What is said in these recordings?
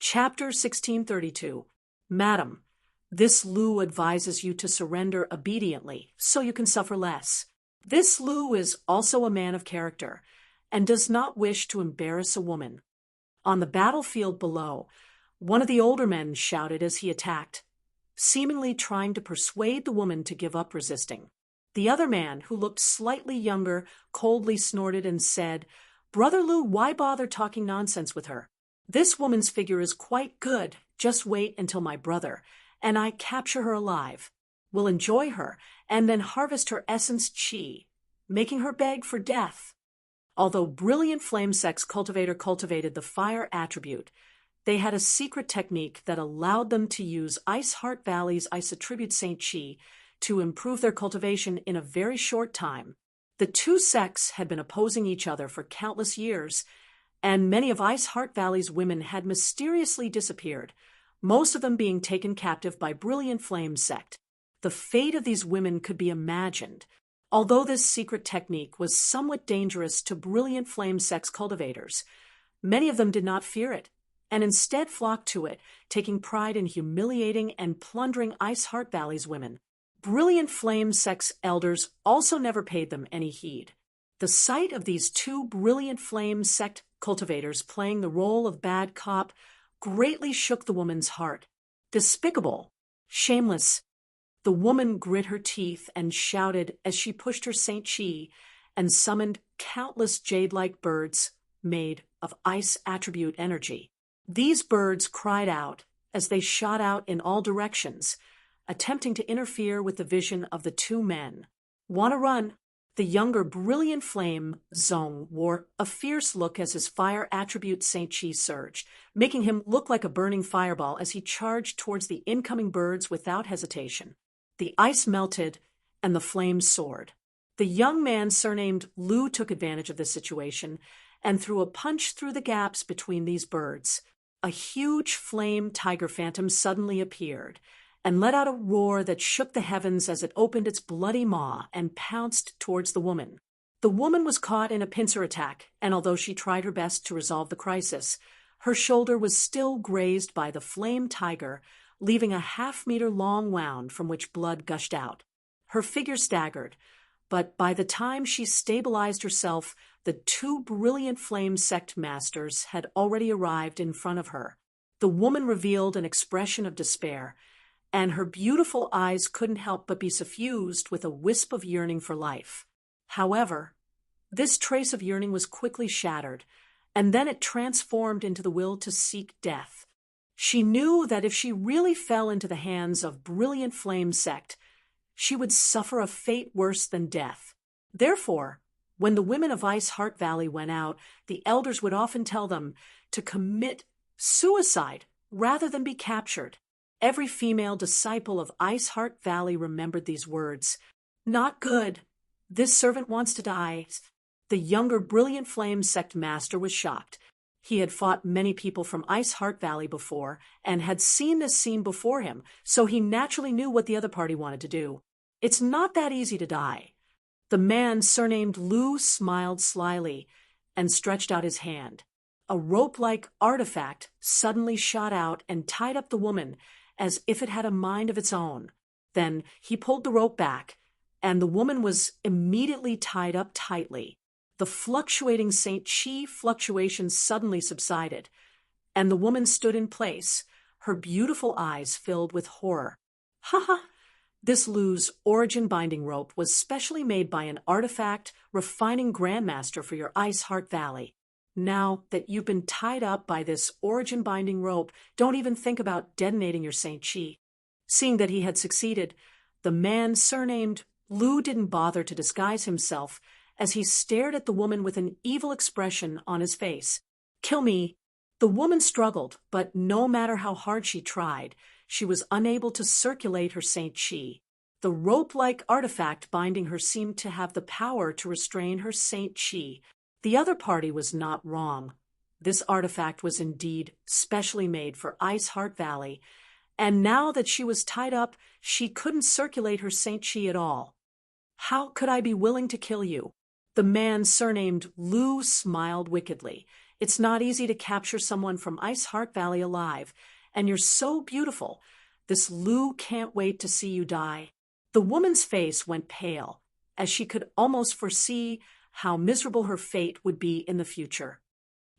Chapter 1632. Madam, this Lu advises you to surrender obediently, so you can suffer less. This Lu is also a man of character, and does not wish to embarrass a woman. On the battlefield below, one of the older men shouted as he attacked, seemingly trying to persuade the woman to give up resisting. The other man, who looked slightly younger, coldly snorted and said, "Brother Lu, why bother talking nonsense with her? This woman's figure is quite good. Just wait until my brother and I capture her alive. We'll enjoy her and then harvest her essence chi, making her beg for death." Although Brilliant Flame Sex Cultivator cultivated the fire attribute, they had a secret technique that allowed them to use Ice Heart Valley's Ice Attribute Saint Chi to improve their cultivation in a very short time. The two sects had been opposing each other for countless years, and many of Ice Heart Valley's women had mysteriously disappeared, most of them being taken captive by Brilliant Flame Sect. The fate of these women could be imagined. Although this secret technique was somewhat dangerous to Brilliant Flame Sex cultivators, many of them did not fear it, and instead flocked to it, taking pride in humiliating and plundering Ice Heart Valley's women. Brilliant Flame Sex elders also never paid them any heed. The sight of these two Brilliant Flame Sect cultivators playing the role of bad cop greatly shook the woman's heart. Despicable, shameless. The woman grit her teeth and shouted as she pushed her Saint Chi and summoned countless jade-like birds made of ice attribute energy. These birds cried out as they shot out in all directions, attempting to interfere with the vision of the two men. "Wanna run?" The younger Brilliant Flame Zong wore a fierce look as his fire attribute Saint Chi surged, making him look like a burning fireball as he charged towards the incoming birds without hesitation. The ice melted and the flames soared. The young man surnamed Lu took advantage of this situation and threw a punch through the gaps between these birds. A huge flame tiger phantom suddenly appeared and let out a roar that shook the heavens as it opened its bloody maw and pounced towards the woman. The woman was caught in a pincer attack, and although she tried her best to resolve the crisis, her shoulder was still grazed by the flame tiger, leaving a half-meter long wound from which blood gushed out. Her figure staggered, but by the time she stabilized herself, the two Brilliant Flame Sect masters had already arrived in front of her. The woman revealed an expression of despair, and her beautiful eyes couldn't help but be suffused with a wisp of yearning for life. However, this trace of yearning was quickly shattered, and then it transformed into the will to seek death. She knew that if she really fell into the hands of Brilliant Flame Sect, she would suffer a fate worse than death. Therefore, when the women of Ice Heart Valley went out, the elders would often tell them to commit suicide rather than be captured. Every female disciple of Ice Heart Valley remembered these words. "Not good. This servant wants to die." The younger Brilliant Flame Sect master was shocked. He had fought many people from Ice Heart Valley before and had seen this scene before him, so he naturally knew what the other party wanted to do. It's not that easy to die. The man surnamed Lu smiled slyly and stretched out his hand. A rope-like artifact suddenly shot out and tied up the woman as if it had a mind of its own. Then he pulled the rope back, and the woman was immediately tied up tightly. The fluctuating Saint Chi fluctuation suddenly subsided, and the woman stood in place, her beautiful eyes filled with horror. "Ha ha! This Lu's origin binding rope was specially made by an artifact refining grandmaster for your Ice Heart Valley. Now that you've been tied up by this origin binding rope, don't even think about detonating your Saint Chi." Seeing that he had succeeded, the man surnamed Lu didn't bother to disguise himself as he stared at the woman with an evil expression on his face. "Kill me." The woman struggled, but no matter how hard she tried, she was unable to circulate her Saint Chi. The rope-like artifact binding her seemed to have the power to restrain her Saint Chi. The other party was not wrong. This artifact was indeed specially made for Ice Heart Valley, and now that she was tied up, she couldn't circulate her Saint Chi at all. "How could I be willing to kill you?" The man surnamed Lu smiled wickedly. It's not easy to capture someone from Ice Heart Valley alive, and you're so beautiful. This Lu can't wait to see you die." The woman's face went pale, as she could almost foresee how miserable her fate would be in the future.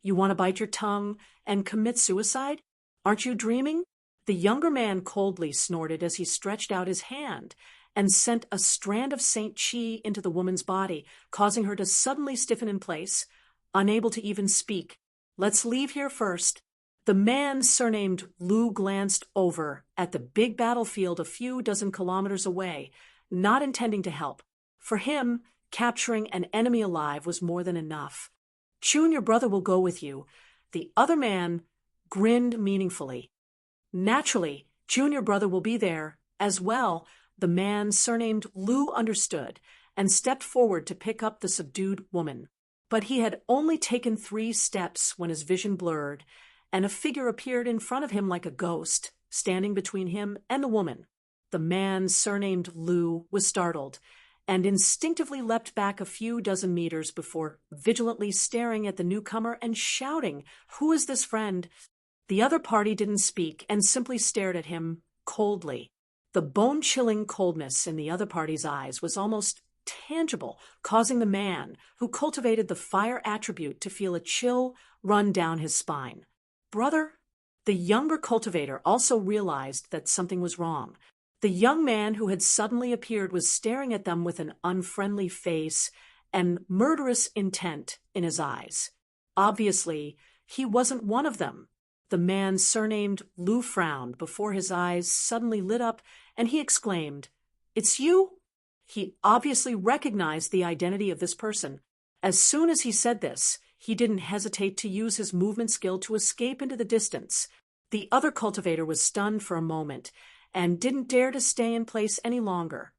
"You want to bite your tongue and commit suicide? Aren't you dreaming?" The younger man coldly snorted as he stretched out his hand and sent a strand of Saint Chi into the woman's body, causing her to suddenly stiffen in place, unable to even speak. "Let's leave here first." The man surnamed Lu glanced over at the big battlefield a few dozen kilometers away, not intending to help. For him, capturing an enemy alive was more than enough. "Chun, your brother will go with you." The other man grinned meaningfully. "Naturally, Chun, your brother will be there as well." The man surnamed Lu understood and stepped forward to pick up the subdued woman. But he had only taken 3 steps when his vision blurred, and a figure appeared in front of him like a ghost, standing between him and the woman. The man surnamed Lu was startled, and instinctively leapt back a few dozen meters before vigilantly staring at the newcomer and shouting, "Who is this friend?" The other party didn't speak and simply stared at him coldly. The bone-chilling coldness in the other party's eyes was almost tangible, causing the man who cultivated the fire attribute to feel a chill run down his spine. "Brother?" The younger cultivator also realized that something was wrong. The young man who had suddenly appeared was staring at them with an unfriendly face and murderous intent in his eyes. Obviously, he wasn't one of them. The man surnamed Lu frowned before his eyes suddenly lit up, and he exclaimed, "It's you?" He obviously recognized the identity of this person. As soon as he said this, he didn't hesitate to use his movement skill to escape into the distance. The other cultivator was stunned for a moment and didn't dare to stay in place any longer,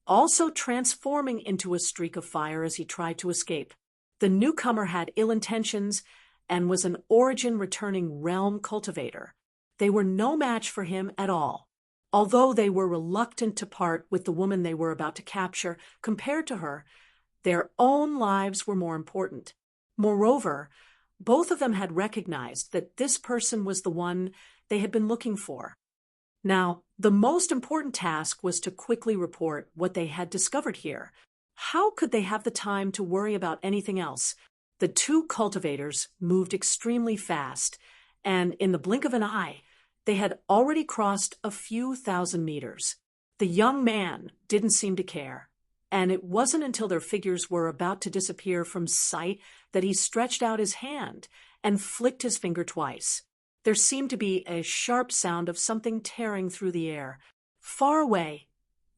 also transforming into a streak of fire as he tried to escape. The newcomer had ill intentions and was an origin-returning realm cultivator. They were no match for him at all. Although they were reluctant to part with the woman they were about to capture, compared to her, their own lives were more important. Moreover, both of them had recognized that this person was the one they had been looking for. Now, the most important task was to quickly report what they had discovered here. How could they have the time to worry about anything else? The 2 cultivators moved extremely fast, and in the blink of an eye, they had already crossed a few thousand meters. The young man didn't seem to care, and it wasn't until their figures were about to disappear from sight that he stretched out his hand and flicked his finger twice. There seemed to be a sharp sound of something tearing through the air. Far away,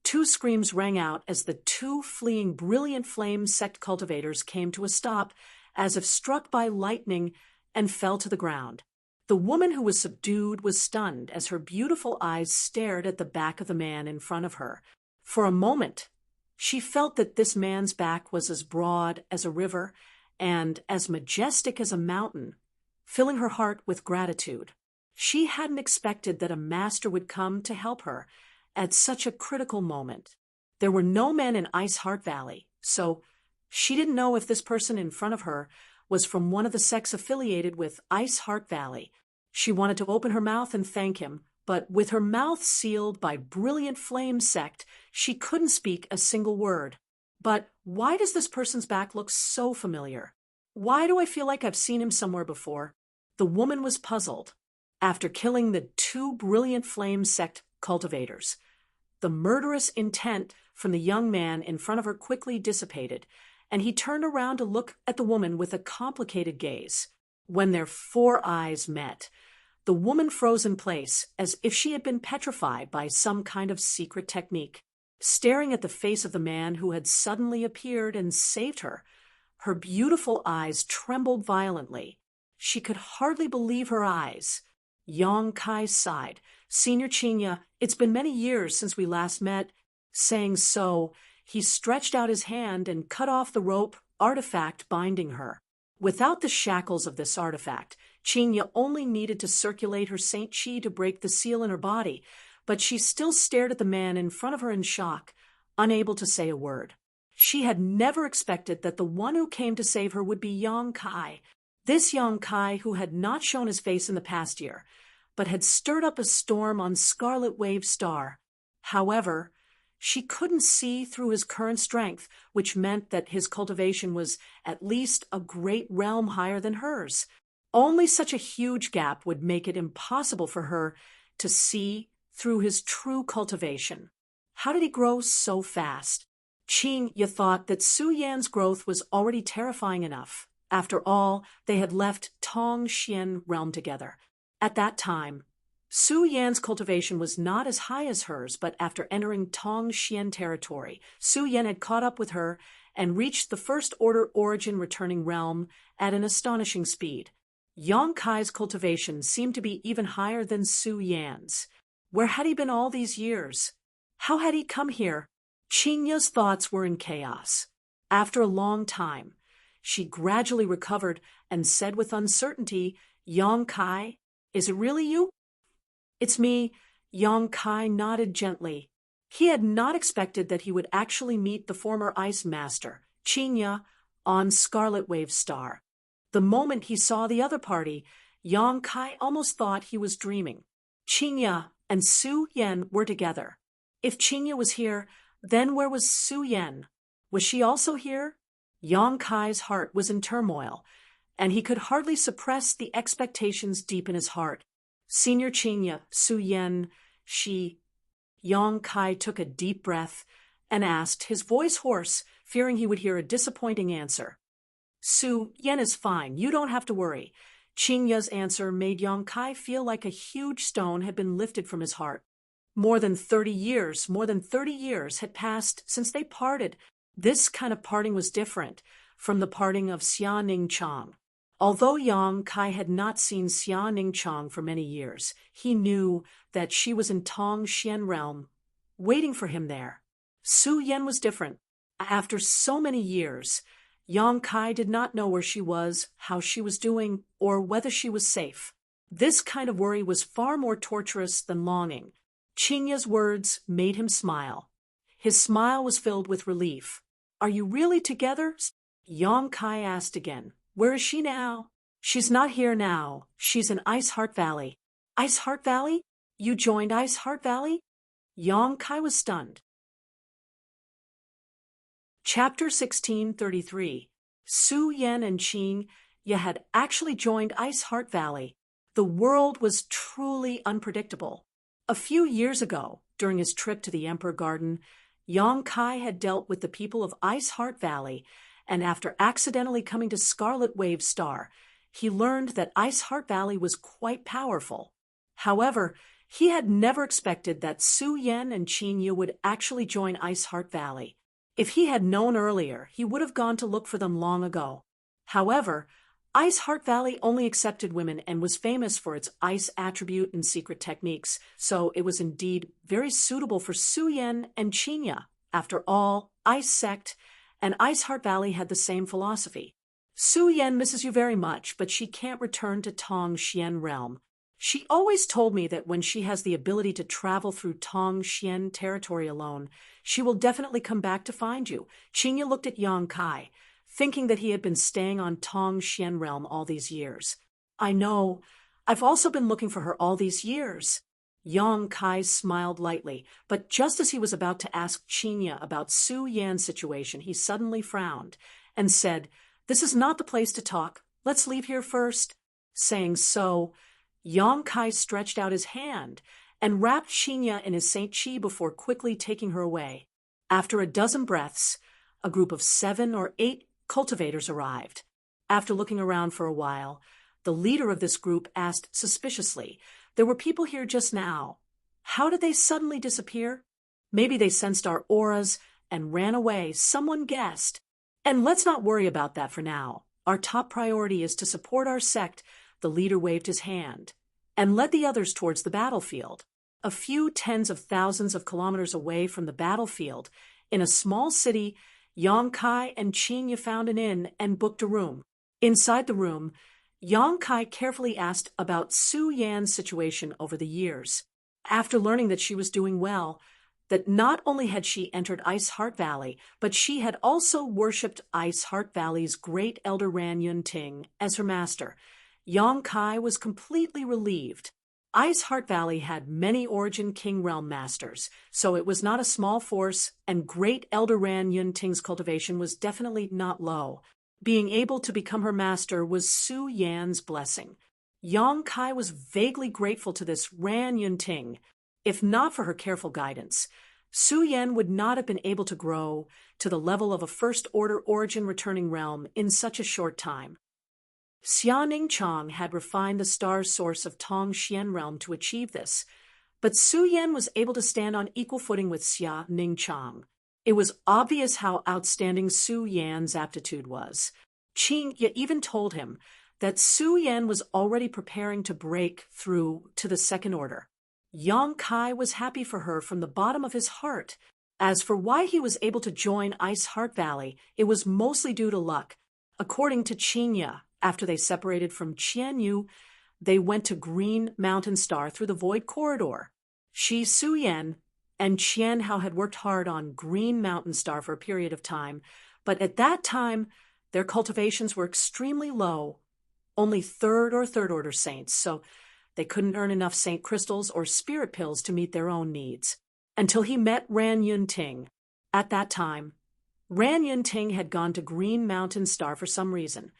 2 screams rang out as the 2 fleeing brilliant flame sect cultivators came to a stop, as if struck by lightning, and fell to the ground. The woman who was subdued was stunned as her beautiful eyes stared at the back of the man in front of her. For a moment, she felt that this man's back was as broad as a river and as majestic as a mountain, filling her heart with gratitude. She hadn't expected that a master would come to help her at such a critical moment. There were no men in Ice Heart Valley, so she didn't know if this person in front of her was from one of the sects affiliated with Ice Heart Valley. She wanted to open her mouth and thank him, but with her mouth sealed by Brilliant Flame Sect, she couldn't speak a single word. But why does this person's back look so familiar? Why do I feel like I've seen him somewhere before? The woman was puzzled. After killing the 2 Brilliant Flame Sect cultivators, the murderous intent from the young man in front of her quickly dissipated, and he turned around to look at the woman with a complicated gaze. When their 4 eyes met, the woman froze in place as if she had been petrified by some kind of secret technique. Staring at the face of the man who had suddenly appeared and saved her, her beautiful eyes trembled violently. She could hardly believe her eyes. Yong Kai sighed. "Senior Chinya, it's been many years since we last met." Saying so, he stretched out his hand and cut off the rope artifact binding her. Without the shackles of this artifact, Chinya only needed to circulate her Saint Chi to break the seal in her body, but she still stared at the man in front of her in shock, unable to say a word. She had never expected that the one who came to save her would be Yong Kai. This Yang Kai, who had not shown his face in the past year, but had stirred up a storm on Scarlet Wave Star. However, she couldn't see through his current strength, which meant that his cultivation was at least a great realm higher than hers. Only such a huge gap would make it impossible for her to see through his true cultivation. How did he grow so fast? Qing Ye thought that Su Yan's growth was already terrifying enough. After all, they had left Tong Xian realm together. At that time, Su Yan's cultivation was not as high as hers, but after entering Tong Xian territory, Su Yan had caught up with her and reached the First Order origin returning realm at an astonishing speed. Yang Kai's cultivation seemed to be even higher than Su Yan's. Where had he been all these years? How had he come here? Qing Ye's thoughts were in chaos. After a long time, she gradually recovered and said with uncertainty, "Yang Kai, is it really you?" "It's me," Yang Kai nodded gently. He had not expected that he would actually meet the former ice master, Qing Ye, on Scarlet Wave Star. The moment he saw the other party, Yang Kai almost thought he was dreaming. Qing Ye and Su Yan were together. If Qing Ye was here, then where was Su Yan? Was she also here? Yang Kai's heart was in turmoil, and he could hardly suppress the expectations deep in his heart. "Senior Qing Ye, Su Yan, she..." Yang Kai took a deep breath and asked, his voice hoarse, fearing he would hear a disappointing answer. "Su Yan is fine, you don't have to worry." Qing Ye's answer made Yang Kai feel like a huge stone had been lifted from his heart. More than 30 years had passed since they parted. This kind of parting was different from the parting of Xia Ningchang. Although Yang Kai had not seen Xia Ningchang for many years, he knew that she was in Tong Xian realm, waiting for him there. Su Yan was different. After so many years, Yang Kai did not know where she was, how she was doing, or whether she was safe. This kind of worry was far more torturous than longing. Qing Ye's words made him smile. His smile was filled with relief. "Are you really together?" Yang Kai asked again. "Where is she now?" "She's not here now. She's in Ice Heart Valley." "Ice Heart Valley? You joined Ice Heart Valley?" Yang Kai was stunned. Chapter 1633. Su Yan and Qing Ye had actually joined Ice Heart Valley. The world was truly unpredictable. A few years ago, during his trip to the Emperor Garden, Yang Kai had dealt with the people of Ice Heart Valley, and after accidentally coming to Scarlet Wave Star, he learned that Ice Heart Valley was quite powerful. However, he had never expected that Su Yan and Qing Ye would actually join Ice Heart Valley. If he had known earlier, he would have gone to look for them long ago. However, Ice Heart Valley only accepted women and was famous for its ice attribute and secret techniques, so it was indeed very suitable for Su Yan and Qing Ye. After all, Ice Sect and Ice Heart Valley had the same philosophy. "Su Yan misses you very much, but she can't return to Tong Xian realm. She always told me that when she has the ability to travel through Tong Xian territory alone, she will definitely come back to find you." Qing Ye looked at Yang Kai, thinking that he had been staying on Tong Xian realm all these years. "I know. I've also been looking for her all these years." Yang Kai smiled lightly, but just as he was about to ask Qing Ye about Su Yan's situation, he suddenly frowned and said, "This is not the place to talk. Let's leave here first." Saying so, Yang Kai stretched out his hand and wrapped Qing Ye in his Saint Chi before quickly taking her away. After a dozen breaths, a group of 7 or 8 cultivators arrived. After looking around for a while, the leader of this group asked suspiciously, "There were people here just now. How did they suddenly disappear?" "Maybe they sensed our auras and ran away," someone guessed. "And let's not worry about that for now. Our top priority is to support our sect." The leader waved his hand and led the others towards the battlefield. A few tens of thousands of kilometers away from the battlefield, in a small city, Yang Kai and Qing Ye found an inn and booked a room. Inside the room, Yang Kai carefully asked about Su Yan's situation over the years. After learning that she was doing well, that not only had she entered Ice Heart Valley, but she had also worshipped Ice Heart Valley's great elder Ran Yun Ting as her master. Yong Kai was completely relieved. Ice Heart Valley had many Origin King Realm masters, so it was not a small force, and great elder Ran Yun Ting's cultivation was definitely not low. Being able to become her master was Su Yan's blessing. Yong Kai was vaguely grateful to this Ran Yun Ting. If not for her careful guidance, Su Yan would not have been able to grow to the level of a first-order Origin returning realm in such a short time. Xia Ningchang had refined the star source of Tong Xian realm to achieve this, but Su Yan was able to stand on equal footing with Xia Ningchang. It was obvious how outstanding Su Yan's aptitude was. Qing Ye even told him that Su Yan was already preparing to break through to the second order. Yong Kai was happy for her from the bottom of his heart. As for why he was able to join Ice Heart Valley, it was mostly due to luck. According to Qing Ye, after they separated from Qian Yu, they went to Green Mountain Star through the Void Corridor. Shi Su Yan and Qian Hao had worked hard on Green Mountain Star for a period of time, but at that time, their cultivations were extremely low, only third order saints, so they couldn't earn enough saint crystals or spirit pills to meet their own needs. Until he met Ran Yun Ting. At that time, Ran Yun Ting had gone to Green Mountain Star for some reason,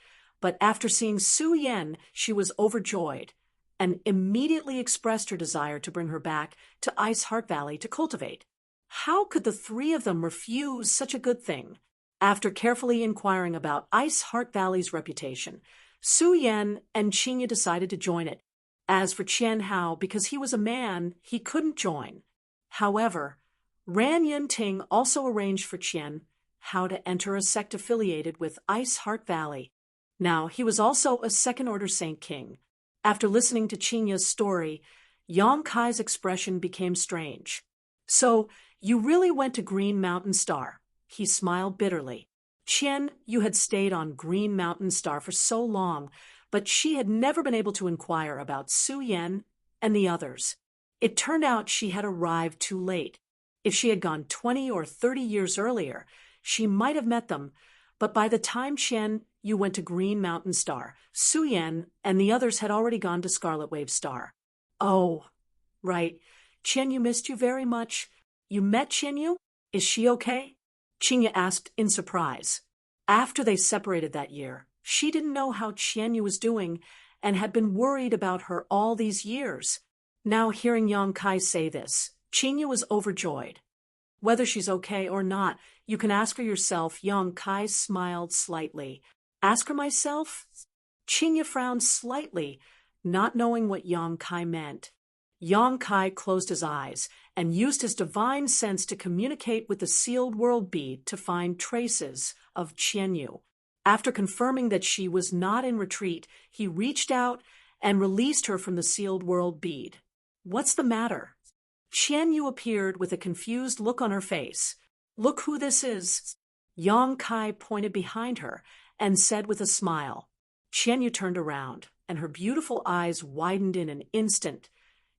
but after seeing Su Yan, she was overjoyed and immediately expressed her desire to bring her back to Ice Heart Valley to cultivate. How could the three of them refuse such a good thing? After carefully inquiring about Ice Heart Valley's reputation, Su Yan and Qing Ye decided to join it. As for Qian Hao, because he was a man, he couldn't join. However, Ran Yun Ting also arranged for Qian Hao to enter a sect affiliated with Ice Heart Valley. Now, he was also a second-order Saint King. After listening to Qing Ye's story, Yong Kai's expression became strange. So, you really went to Green Mountain Star? He smiled bitterly. Qian Yu had stayed on Green Mountain Star for so long, but she had never been able to inquire about Su Yan and the others. It turned out she had arrived too late. If she had gone 20 or 30 years earlier, she might have met them, but by the time Qian Yu went to Green Mountain Star, Su Yan and the others had already gone to Scarlet Wave Star. Oh, right. Qian Yu missed you very much. You met Qian Yu? Is she okay? Qing Ye asked in surprise. After they separated that year, she didn't know how Qian Yu was doing and had been worried about her all these years. Now hearing Yong Kai say this, Qing Ye was overjoyed. Whether she's okay or not, you can ask her yourself. Yong Kai smiled slightly. Ask her myself? Qing Ye frowned slightly, not knowing what Yong Kai meant. Yong Kai closed his eyes and used his divine sense to communicate with the sealed world bead to find traces of Qian Yu. After confirming that she was not in retreat, he reached out and released her from the sealed world bead. What's the matter? Qian Yu appeared with a confused look on her face. Look who this is. Yong Kai pointed behind her and said with a smile. Qian Yu turned around, and her beautiful eyes widened in an instant,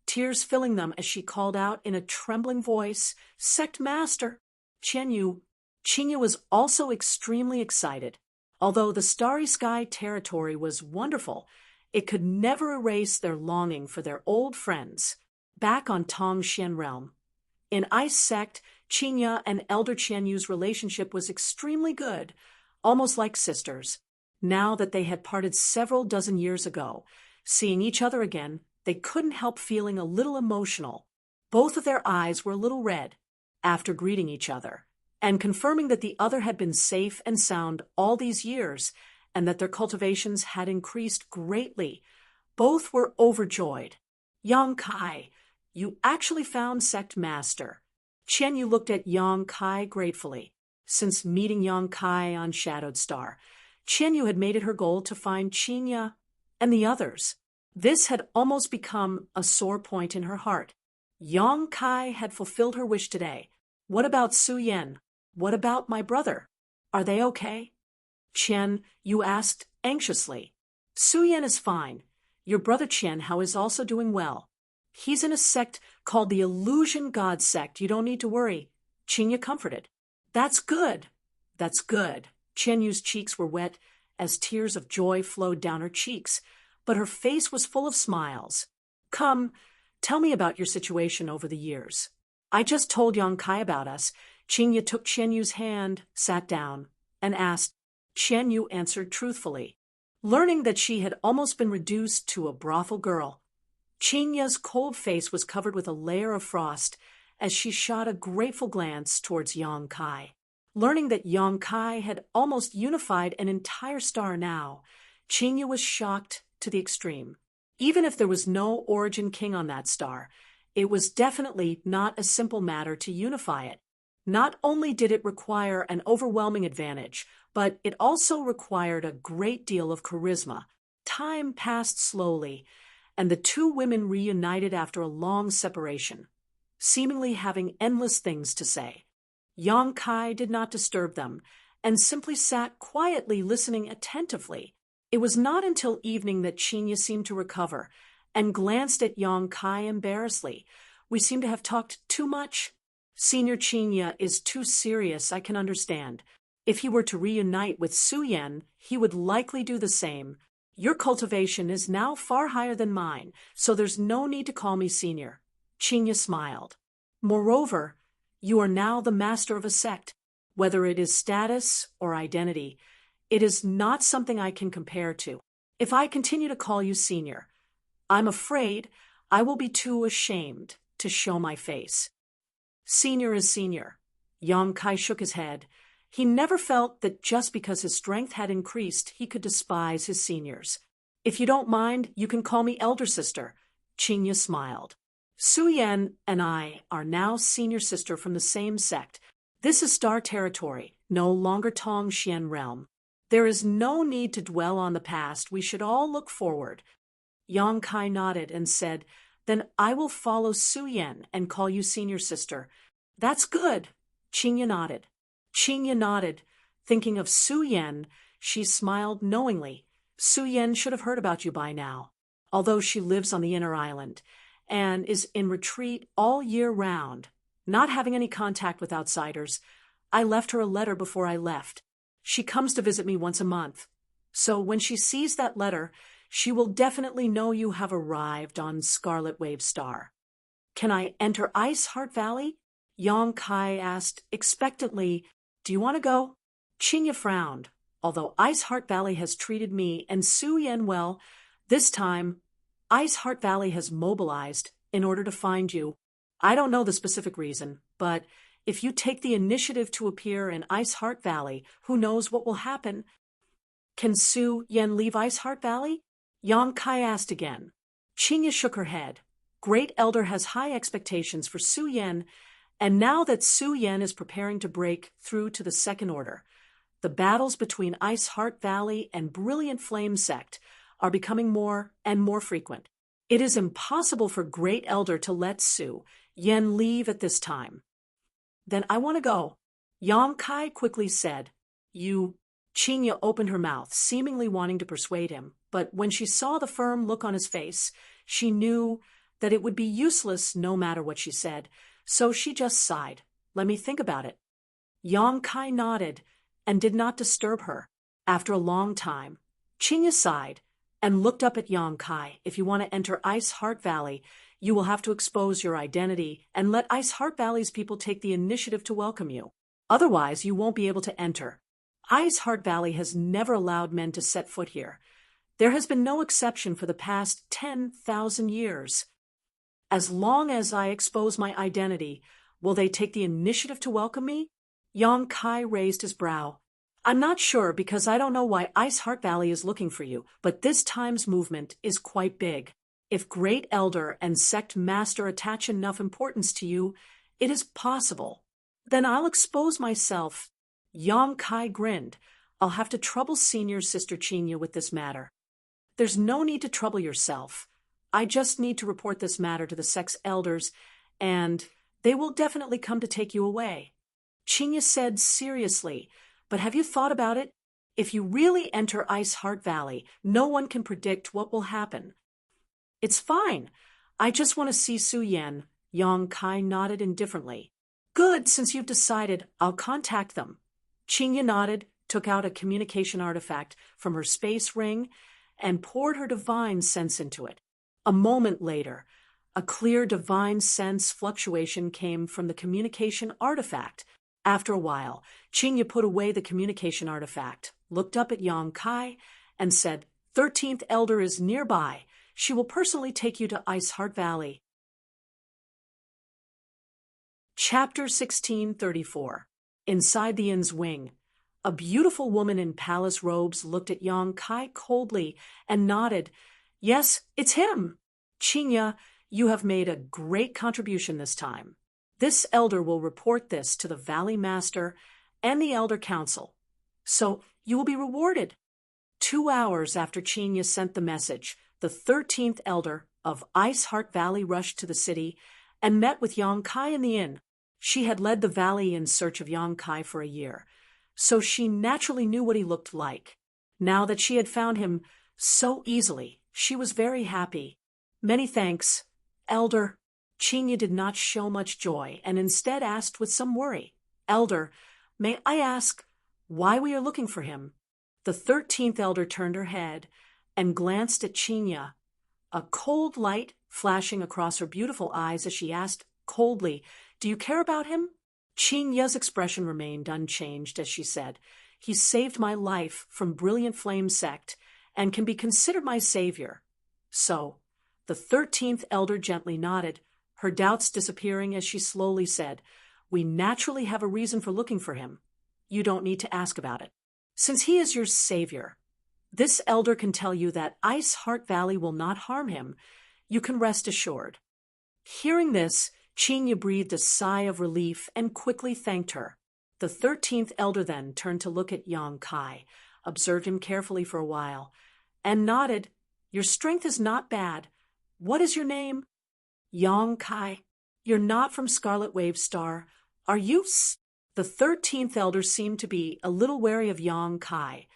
tears filling them as she called out in a trembling voice, "Sect Master!" Qing Ye was also extremely excited. Although the Starry Sky territory was wonderful, it could never erase their longing for their old friends, back on Tong Xian realm. In Ice Sect, Qing Ye and Elder Qian Yu's relationship was extremely good, almost like sisters. Now that they had parted several dozen years ago, seeing each other again, they couldn't help feeling a little emotional. Both of their eyes were a little red after greeting each other and confirming that the other had been safe and sound all these years and that their cultivations had increased greatly. Both were overjoyed. Yong Kai, you actually found Sect Master. Qian Yu looked at Yong Kai gratefully. Since meeting Yong Kai on Shadowed Star, Qian Yu had made it her goal to find Qing Ye and the others. This had almost become a sore point in her heart. Yong Kai had fulfilled her wish today. What about Su Yan? What about my brother? Are they okay? Qian Yu asked anxiously. Su Yan is fine. Your brother Qian Hao is also doing well. He's in a sect called the Illusion God Sect. You don't need to worry. Chinya comforted. That's good. That's good. Qianyu's cheeks were wet as tears of joy flowed down her cheeks, but her face was full of smiles. Come, tell me about your situation over the years. I just told Yang Kai about us. Chinya took Qianyu's hand, sat down, and asked. Qianyu answered truthfully. Learning that she had almost been reduced to a brothel girl, Chinya's cold face was covered with a layer of frost as she shot a grateful glance towards Yang Kai. Learning that Yang Kai had almost unified an entire star now, Chinya was shocked to the extreme. Even if there was no origin king on that star, it was definitely not a simple matter to unify it. Not only did it require an overwhelming advantage, but it also required a great deal of charisma. Time passed slowly, and the two women reunited after a long separation, seemingly having endless things to say. Yang Kai did not disturb them, and simply sat quietly listening attentively. It was not until evening that Chinya seemed to recover, and glanced at Yang Kai embarrassedly. We seem to have talked too much. Senior Chinya is too serious, I can understand. If he were to reunite with Su Yan, he would likely do the same. Your cultivation is now far higher than mine, so there's no need to call me senior. Chinya smiled. Moreover, you are now the master of a sect. Whether it is status or identity, it is not something I can compare to. If I continue to call you senior, I'm afraid I will be too ashamed to show my face. Senior is senior. Yang Kai shook his head. He never felt that just because his strength had increased, he could despise his seniors. If you don't mind, you can call me elder sister. Chinya smiled. Su Yan and I are now senior sister from the same sect. This is star territory, no longer Tong Xian realm. There is no need to dwell on the past. We should all look forward. Yang Kai nodded and said, Then I will follow Su Yan and call you senior sister. That's good. Chinya nodded. Chinya nodded. Thinking of Su Yan, she smiled knowingly. Su Yan should have heard about you by now, although she lives on the inner island and is in retreat all year round, not having any contact with outsiders. I left her a letter before I left. She comes to visit me once a month. So when she sees that letter, she will definitely know you have arrived on Scarlet Wave Star. Can I enter Ice Heart Valley? Yang Kai asked expectantly. Do you want to go? Chinya frowned. Although Ice Heart Valley has treated me and Su Yan well, this time, Ice Heart Valley has mobilized in order to find you. I don't know the specific reason, but if you take the initiative to appear in Ice Heart Valley, who knows what will happen? Can Su Yan leave Ice Heart Valley? Yang Kai asked again. Chinya shook her head. Great Elder has high expectations for Su Yan, and now that Su Yan is preparing to break through to the Second Order, the battles between Ice Heart Valley and Brilliant Flame Sect are becoming more and more frequent. It is impossible for Great Elder to let Su Yan leave at this time. Then I want to go, Yang Kai quickly said. You. Chinya opened her mouth, seemingly wanting to persuade him, but when she saw the firm look on his face, she knew that it would be useless no matter what she said, so she just sighed. Let me think about it. Yang Kai nodded and did not disturb her. After a long time, Chinya sighed and looked up at Yang Kai. If you want to enter Ice Heart Valley, you will have to expose your identity and let Ice Heart Valley's people take the initiative to welcome you. Otherwise, you won't be able to enter. Ice Heart Valley has never allowed men to set foot here. There has been no exception for the past 10,000 years. As long as I expose my identity, will they take the initiative to welcome me? Yang Kai raised his brow. I'm not sure because I don't know why Ice Heart Valley is looking for you, but this time's movement is quite big. If Great Elder and Sect Master attach enough importance to you, it is possible. Then I'll expose myself. Yang Kai grinned. I'll have to trouble Senior Sister Chinya with this matter. There's no need to trouble yourself. I just need to report this matter to the Sect's elders, and they will definitely come to take you away. Chinya said seriously, but have you thought about it? If you really enter Ice Heart Valley, no one can predict what will happen. It's fine. I just want to see Su Yan. Yang Kai nodded indifferently. Good, since you've decided, I'll contact them. Qingya nodded, took out a communication artifact from her space ring, and poured her divine sense into it. A moment later, a clear divine sense fluctuation came from the communication artifact. After a while, Qingya put away the communication artifact, looked up at Yang Kai, and said, 13th Elder is nearby. She will personally take you to Ice Heart Valley. Chapter 1634. Inside the inn's wing, a beautiful woman in palace robes looked at Yang Kai coldly and nodded. Yes, it's him. Qingya, you have made a great contribution this time. This elder will report this to the Valley Master and the Elder Council, so you will be rewarded. 2 hours after Qingya sent the message, the 13th Elder of Ice Heart Valley rushed to the city and met with Yang Kai in the inn. She had led the valley in search of Yang Kai for a year, so she naturally knew what he looked like. Now that she had found him so easily, she was very happy. Many thanks, Elder. Qingya did not show much joy and instead asked with some worry, Elder, may I ask why we are looking for him? The 13th Elder turned her head and glanced at Qingya, a cold light flashing across her beautiful eyes as she asked coldly, do you care about him? Qingya's expression remained unchanged as she said, he saved my life from Brilliant Flame Sect and can be considered my savior. So, the 13th Elder gently nodded, her doubts disappearing as she slowly said, we naturally have a reason for looking for him. You don't need to ask about it. Since he is your savior, this elder can tell you that Ice Heart Valley will not harm him. You can rest assured. Hearing this, Qingya breathed a sigh of relief and quickly thanked her. The 13th Elder then turned to look at Yang Kai, observed him carefully for a while, and nodded, your strength is not bad. What is your name? Yang Kai. You're not from Scarlet Wave Star, are you? The 13th Elder seemed to be a little wary of Yang Kai.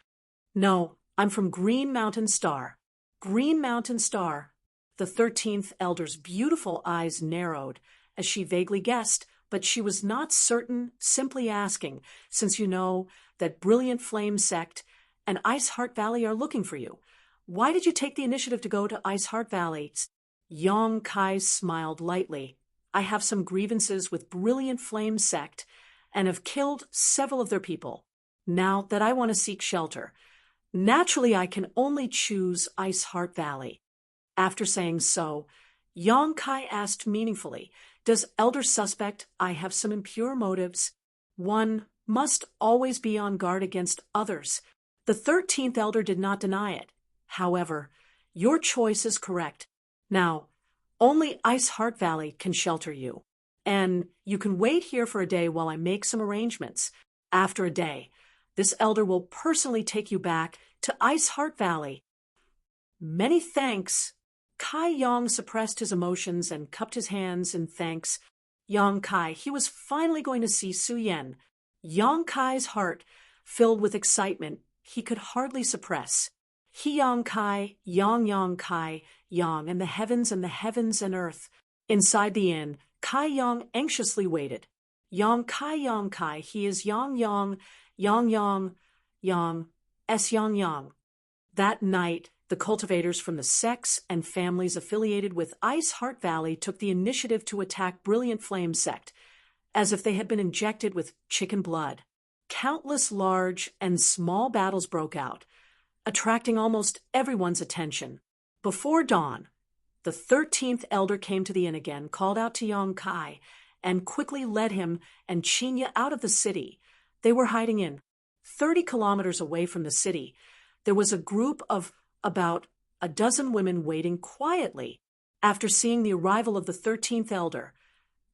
No, I'm from Green Mountain Star. Green Mountain Star. The 13th Elder's beautiful eyes narrowed as she vaguely guessed, but she was not certain, simply asking, since you know that Brilliant Flame Sect and Ice Heart Valley are looking for you. Why did you take the initiative to go to Ice Heart Valley? Yang Kai smiled lightly. I have some grievances with Brilliant Flame Sect and have killed several of their people. Now that I want to seek shelter, naturally I can only choose Ice Heart Valley. After saying so, Yang Kai asked meaningfully, does Elder suspect I have some impure motives? One must always be on guard against others. The 13th Elder did not deny it. However, your choice is correct. Now, only Ice Heart Valley can shelter you, and you can wait here for a day while I make some arrangements. After a day, this elder will personally take you back to Ice Heart Valley. Many thanks. Kai Yang suppressed his emotions and cupped his hands in thanks. Yang Kai, he was finally going to see Su Yan. Yang Kai's heart filled with excitement he could hardly suppress. He Yang Kai, Yang Kai, Yang, and the heavens and earth. Inside the inn, Kai Yang anxiously waited. Yang Kai, he is Yang, S Yang. That night, the cultivators from the sects and families affiliated with Ice Heart Valley took the initiative to attack Brilliant Flame Sect, as if they had been injected with chicken blood. Countless large and small battles broke out, attracting almost everyone's attention. Before dawn, the 13th Elder came to the inn again, called out to Yang Kai, and quickly led him and Qingya out of the city. They were hiding in 30 kilometers away from the city. There was a group of about a dozen women waiting quietly. After seeing the arrival of the 13th Elder,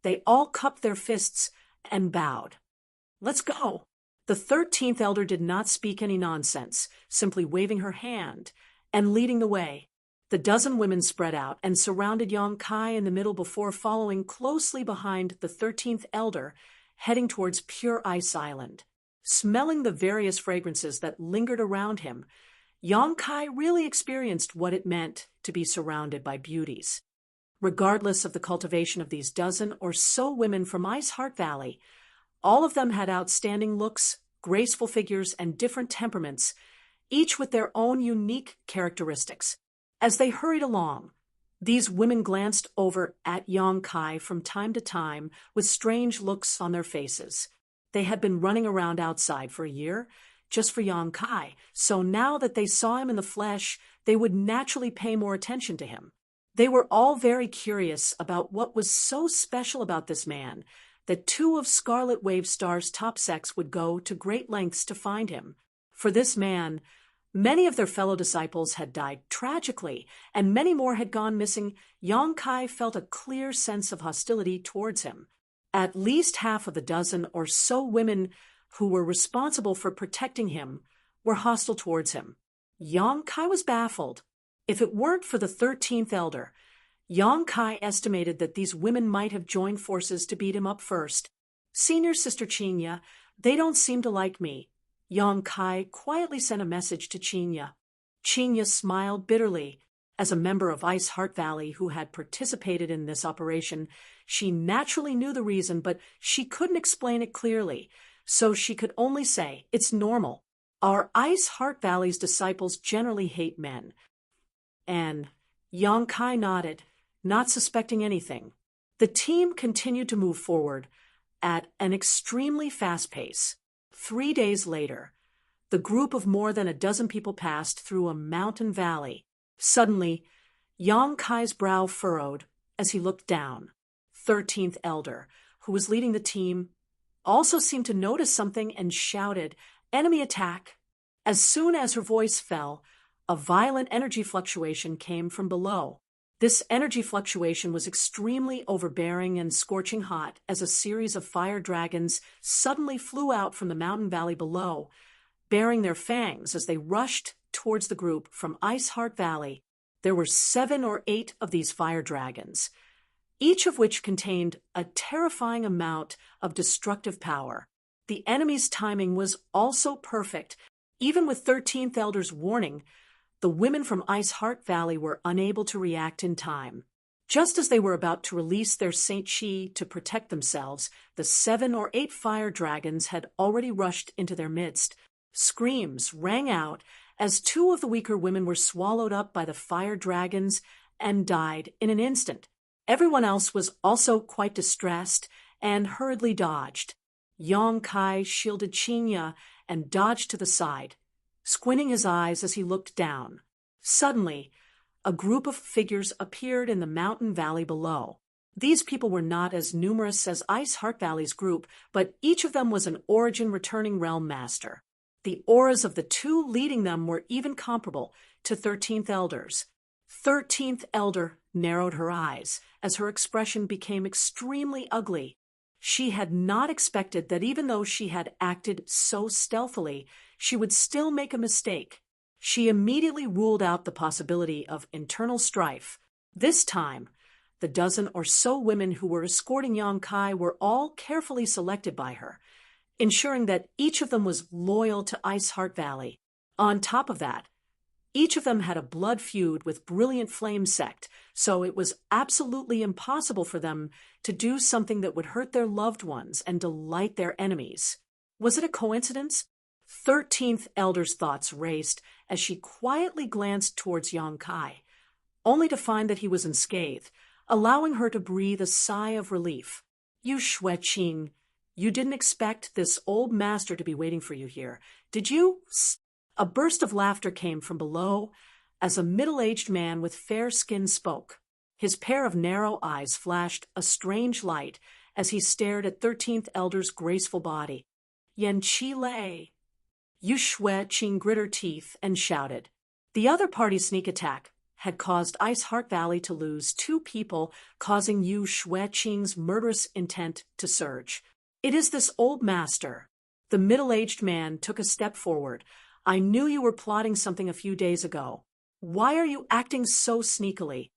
they all cupped their fists and bowed. Let's go. The 13th Elder did not speak any nonsense, simply waving her hand and leading the way. The dozen women spread out and surrounded Yang Kai in the middle before following closely behind the 13th Elder, heading towards Pure Ice Island. Smelling the various fragrances that lingered around him, Yang Kai really experienced what it meant to be surrounded by beauties. Regardless of the cultivation of these dozen or so women from Ice Heart Valley, all of them had outstanding looks, graceful figures, and different temperaments, each with their own unique characteristics. As they hurried along, these women glanced over at Yang Kai from time to time with strange looks on their faces. They had been running around outside for a year, just for Yang Kai, so now that they saw him in the flesh, they would naturally pay more attention to him. They were all very curious about what was so special about this man that two of Scarlet Wave Star's top sects would go to great lengths to find him. For this man, many of their fellow disciples had died tragically, and many more had gone missing. Yang Kai felt a clear sense of hostility towards him. At least half of the dozen or so women who were responsible for protecting him were hostile towards him. Yang Kai was baffled. If it weren't for the 13th elder, Yang Kai estimated that these women might have joined forces to beat him up first. "Senior Sister Chinya, they don't seem to like me." Yang Kai quietly sent a message to Chinya. Chinya smiled bitterly. As a member of Ice Heart Valley who had participated in this operation, she naturally knew the reason, but she couldn't explain it clearly, so she could only say, "It's normal. Our Ice Heart Valley's disciples generally hate men." And Yang Kai nodded, not suspecting anything. The team continued to move forward at an extremely fast pace. 3 days later, the group of more than a dozen people passed through a mountain valley. Suddenly, Yang Kai's brow furrowed as he looked down. 13th Elder, who was leading the team, also seemed to notice something and shouted, "Enemy attack!" As soon as her voice fell, a violent energy fluctuation came from below. This energy fluctuation was extremely overbearing and scorching hot as a series of fire dragons suddenly flew out from the mountain valley below, baring their fangs as they rushed towards the group from Ice Heart Valley. There were 7 or 8 of these fire dragons, each of which contained a terrifying amount of destructive power. The enemy's timing was also perfect. Even with 13th Elder's warning, the women from Ice Heart Valley were unable to react in time. Just as they were about to release their Saint Chi to protect themselves, the 7 or 8 fire dragons had already rushed into their midst. Screams rang out as 2 of the weaker women were swallowed up by the fire dragons and died in an instant. Everyone else was also quite distressed and hurriedly dodged. Yang Kai shielded Chinya and dodged to the side, squinting his eyes as he looked down. Suddenly, a group of figures appeared in the mountain valley below. These people were not as numerous as Ice Heart Valley's group, but each of them was an Origin returning realm master. The auras of the 2 leading them were even comparable to 13th Elder's. 13th Elder narrowed her eyes as her expression became extremely ugly. She had not expected that even though she had acted so stealthily, she would still make a mistake. She immediately ruled out the possibility of internal strife. This time, the dozen or so women who were escorting Yang Kai were all carefully selected by her, ensuring that each of them was loyal to Ice Heart Valley. On top of that, each of them had a blood feud with Brilliant Flame Sect, so it was absolutely impossible for them to do something that would hurt their loved ones and delight their enemies. Was it a coincidence? 13th Elder's thoughts raced as she quietly glanced towards Yang Kai, only to find that he was unscathed, allowing her to breathe a sigh of relief. "You Shueqing, you didn't expect this old master to be waiting for you here, did you?" A burst of laughter came from below as a middle-aged man with fair skin spoke. His pair of narrow eyes flashed a strange light as he stared at 13th Elder's graceful body. "Yan Chi Lei." Yu Shueqing grit her teeth and shouted. The other party's sneak attack had caused Ice Heart Valley to lose 2 people, causing Yu Shueqing's murderous intent to surge. "It is this old master." The middle-aged man took a step forward. "I knew you were plotting something a few days ago. Why are you acting so sneakily?"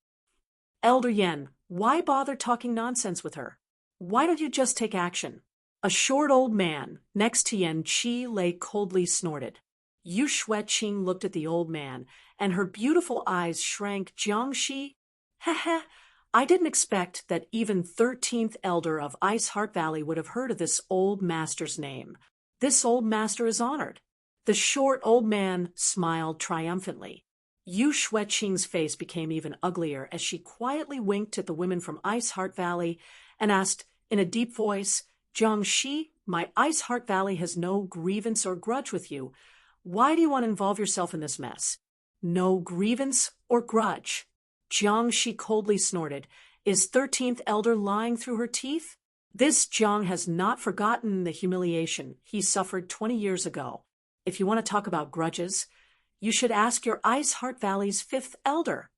"Elder Yen, why bother talking nonsense with her? Why don't you just take action?" A short old man next to Yan Chi Lei coldly snorted. Yu Shueqing looked at the old man, and her beautiful eyes shrank. "Jiangxi? Heh, I didn't expect that even 13th Elder of Ice Heart Valley would have heard of this old master's name. This old master is honored." The short old man smiled triumphantly. Yu Xueqing's face became even uglier as she quietly winked at the women from Ice Heart Valley and asked in a deep voice, "Jiangxi, my Ice Heart Valley has no grievance or grudge with you. Why do you want to involve yourself in this mess?" "No grievance or grudge." Jiangxi coldly snorted. Is 13th Elder lying through her teeth? This Jiang has not forgotten the humiliation he suffered 20 years ago. If you want to talk about grudges, you should ask your Ice Heart Valley's 5th Elder.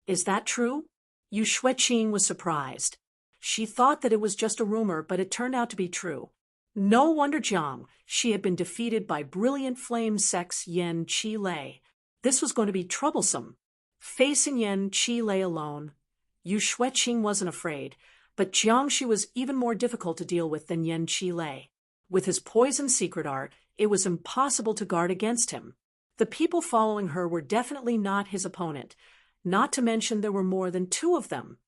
Is that true? Yu Xueqing was surprised. She thought that it was just a rumor, but it turned out to be true. No wonder Jiang, she had been defeated by Brilliant Flame Sect's Yan Qi Lei. This was going to be troublesome. Facing Yan Qi Lei alone, Yu Xueqing wasn't afraid, but Jiangxi was even more difficult to deal with than Yan Qi Lei. With his poison secret art, it was impossible to guard against him. The people following her were definitely not his opponent, not to mention there were more than 2 of them.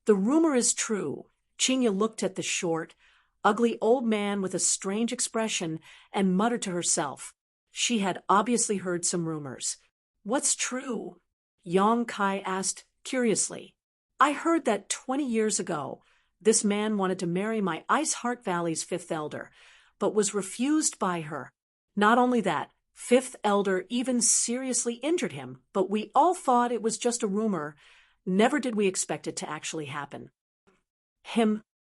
The rumor is true. Qingya looked at the short, ugly old man with a strange expression and muttered to herself. She had obviously heard some rumors. What's true? Yang Kai asked curiously. I heard that 20 years ago, this man wanted to marry my Ice Heart Valley's 5th Elder, but was refused by her. Not only that, 5th Elder even seriously injured him, but we all thought it was just a rumor. Never did we expect it to actually happen.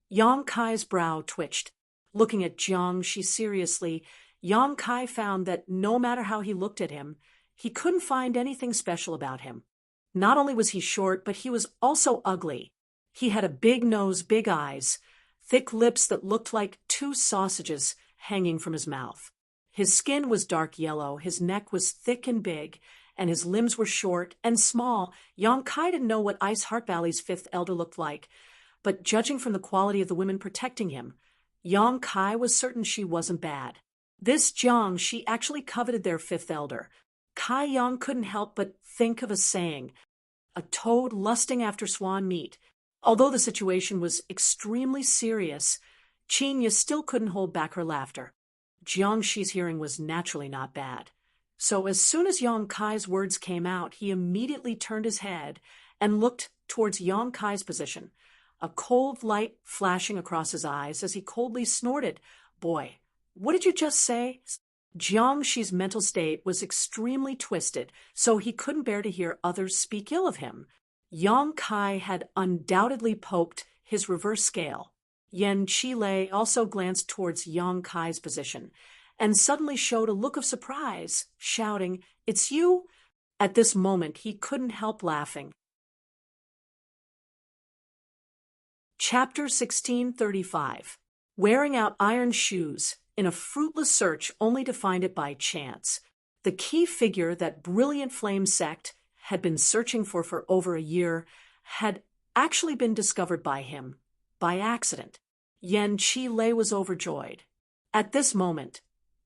Yang Kai's brow twitched. Looking at Jiangxi seriously, Yang Kai found that no matter how he looked at him, he couldn't find anything special about him. Not only was he short, but he was also ugly. He had a big nose, big eyes, thick lips that looked like 2 sausages hanging from his mouth. His skin was dark yellow, his neck was thick and big, and his limbs were short and small. Yang Kai didn't know what Ice Heart Valley's 5th Elder looked like, but judging from the quality of the women protecting him, Yang Kai was certain she wasn't bad. This Jiang, she actually coveted their 5th Elder. Kai Yang couldn't help but think of a saying, a toad lusting after swan meat. Although the situation was extremely serious, Qingya still couldn't hold back her laughter. Jiangxi's hearing was naturally not bad. So as soon as Yang Kai's words came out, he immediately turned his head and looked towards Yang Kai's position, a cold light flashing across his eyes as he coldly snorted. Boy, what did you just say? Jiangxi's mental state was extremely twisted, so he couldn't bear to hear others speak ill of him. Yang Kai had undoubtedly poked his reverse scale. Yan Qi Lei also glanced towards Yang Kai's position and suddenly showed a look of surprise, shouting, "It's you?" At this moment, he couldn't help laughing. Chapter 1635. Wearing out iron shoes, in a fruitless search only to find it by chance. The key figure that Brilliant Flame Sect had been searching for over a year had actually been discovered by him, by accident. Yan Qi Lei was overjoyed. At this moment,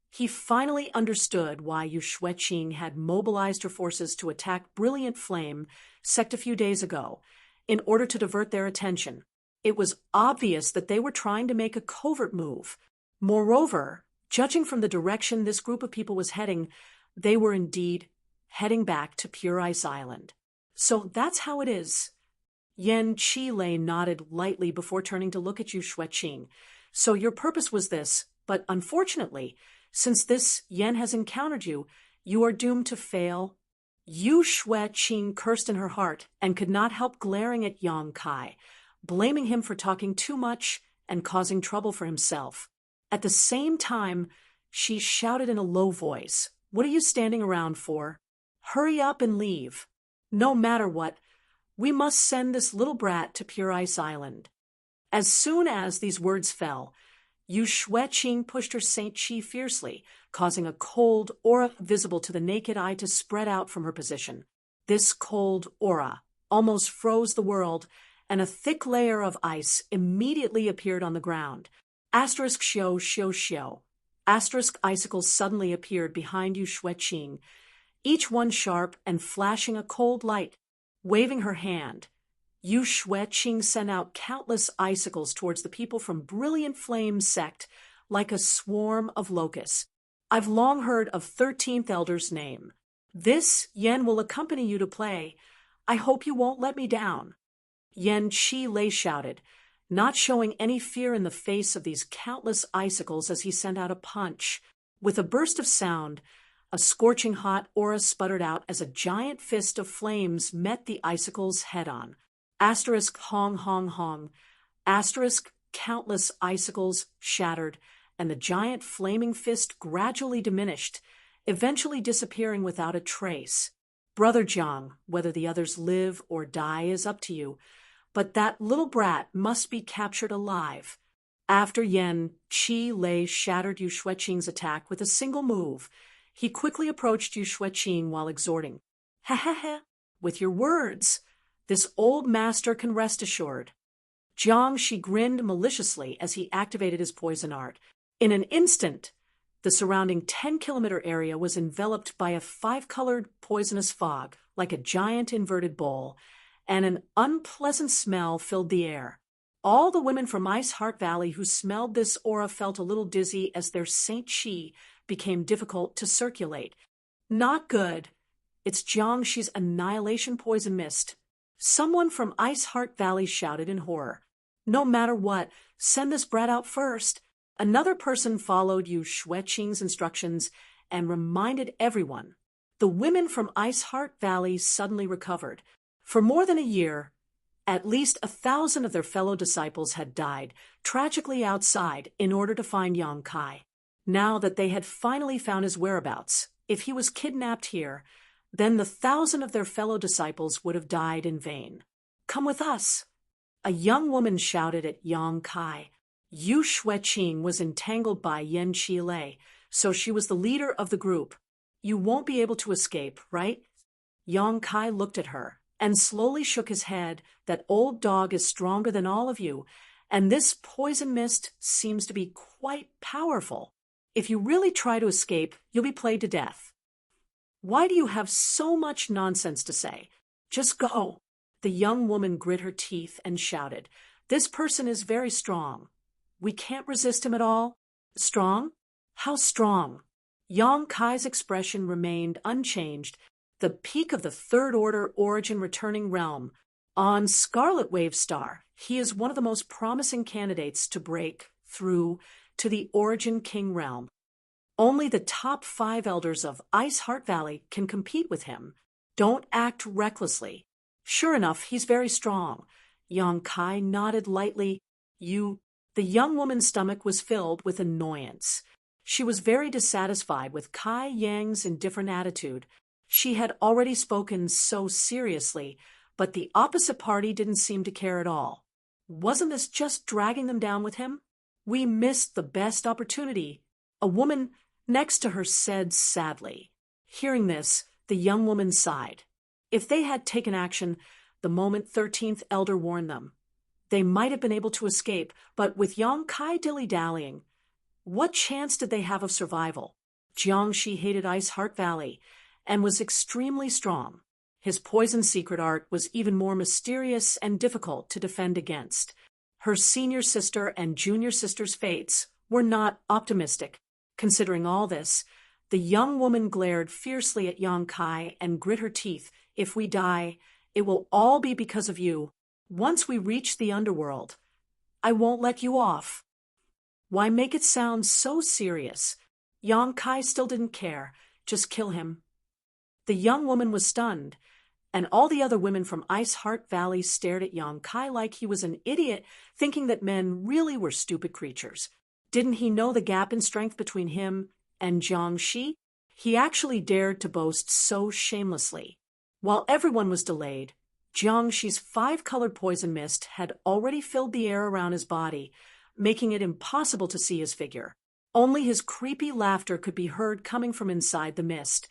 he finally understood why Yu Xueqing had mobilized her forces to attack Brilliant Flame Sect a few days ago, in order to divert their attention. It was obvious that they were trying to make a covert move. Moreover, judging from the direction this group of people was heading, they were indeed heading back to Pure Ice Island. So that's how it is. Yan Qi Lei nodded lightly before turning to look at Yu Xueqing. So your purpose was this, but unfortunately, since this Yan has encountered you, you are doomed to fail. Yu Xueqing cursed in her heart and could not help glaring at Yang Kai, blaming him for talking too much and causing trouble for himself. At the same time, she shouted in a low voice, "What are you standing around for? Hurry up and leave. No matter what, we must send this little brat to Pure Ice Island." As soon as these words fell, Yu Xueqing pushed her Saint Chi fiercely, causing a cold aura visible to the naked eye to spread out from her position. This cold aura almost froze the world, and a thick layer of ice immediately appeared on the ground. Asterisk xiao xiao xiao. Asterisk icicles suddenly appeared behind Yu Xueqing, each one sharp and flashing a cold light. Waving her hand, Yu Xueqing sent out countless icicles towards the people from Brilliant Flame sect like a swarm of locusts. I've long heard of 13th Elder's name. This Yen will accompany you to play. I hope you won't let me down. Yen Chi Lei shouted, not showing any fear in the face of these countless icicles as he sent out a punch. With a burst of sound, a scorching hot aura sputtered out as a giant fist of flames met the icicles head-on. Asterisk hong hong hong. Asterisk countless icicles shattered, and the giant flaming fist gradually diminished, eventually disappearing without a trace. Brother Jiang, whether the others live or die is up to you, but that little brat must be captured alive. After Yen Chi Lei shattered Yu Xueqing's attack with a single move, he quickly approached Yu Xueqing while exhorting, "Ha ha ha, with your words, this old master can rest assured." Jiang Shi grinned maliciously as he activated his poison art. In an instant, the surrounding 10-kilometer area was enveloped by a 5-colored poisonous fog, like a giant inverted bowl, and an unpleasant smell filled the air. All the women from Ice Heart Valley who smelled this aura felt a little dizzy as their Saint Chi became difficult to circulate. Not good. It's Jiang Shi's annihilation poison mist. Someone from Ice Heart Valley shouted in horror. No matter what, send this brat out first. Another person followed Yu Xueqing's instructions and reminded everyone. The women from Ice Heart Valley suddenly recovered. For more than a year, at least 1,000 of their fellow disciples had died, tragically outside, in order to find Yang Kai. Now that they had finally found his whereabouts, if he was kidnapped here, then the 1,000 of their fellow disciples would have died in vain. "Come with us." A young woman shouted at Yang Kai. Yu Xueqing was entangled by Yen Chi Lei, so she was the leader of the group. "You won't be able to escape, right?" Yang Kai looked at her and slowly shook his head. "That old dog is stronger than all of you, and this poison mist seems to be quite powerful. If you really try to escape, you'll be played to death. Why do you have so much nonsense to say? Just go." The young woman grit her teeth and shouted, "This person is very strong. We can't resist him at all." "Strong? How strong?" Yang Kai's expression remained unchanged. The peak of the Third Order Origin Returning Realm. On Scarlet Wave Star, he is one of the most promising candidates to break through to the Origin King Realm. Only the top 5 elders of Ice Heart Valley can compete with him. Don't act recklessly. Sure enough, he's very strong. Yang Kai nodded lightly. The young woman's stomach was filled with annoyance. She was very dissatisfied with Kai Yang's indifferent attitude. She had already spoken so seriously, but the opposite party didn't seem to care at all. Wasn't this just dragging them down with him? "We missed the best opportunity," a woman next to her said sadly. Hearing this, the young woman sighed. If they had taken action the moment 13th Elder warned them, they might have been able to escape, but with Yang Kai dilly-dallying, what chance did they have of survival? Jiang Shi hated Ice Heart Valley and was extremely strong. His poison secret art was even more mysterious and difficult to defend against. Her senior sister and junior sister's fates were not optimistic. Considering all this, the young woman glared fiercely at Yang Kai and grit her teeth. "If we die, it will all be because of you. Once we reach the underworld, I won't let you off." Why make it sound so serious? Yang Kai still didn't care. Just kill him. The young woman was stunned, and all the other women from Ice Heart Valley stared at Yang Kai like he was an idiot, thinking that men really were stupid creatures. Didn't he know the gap in strength between him and Jiang Shi? He actually dared to boast so shamelessly. While everyone was delayed, Jiang Shi's 5-colored poison mist had already filled the air around his body, making it impossible to see his figure. Only his creepy laughter could be heard coming from inside the mist.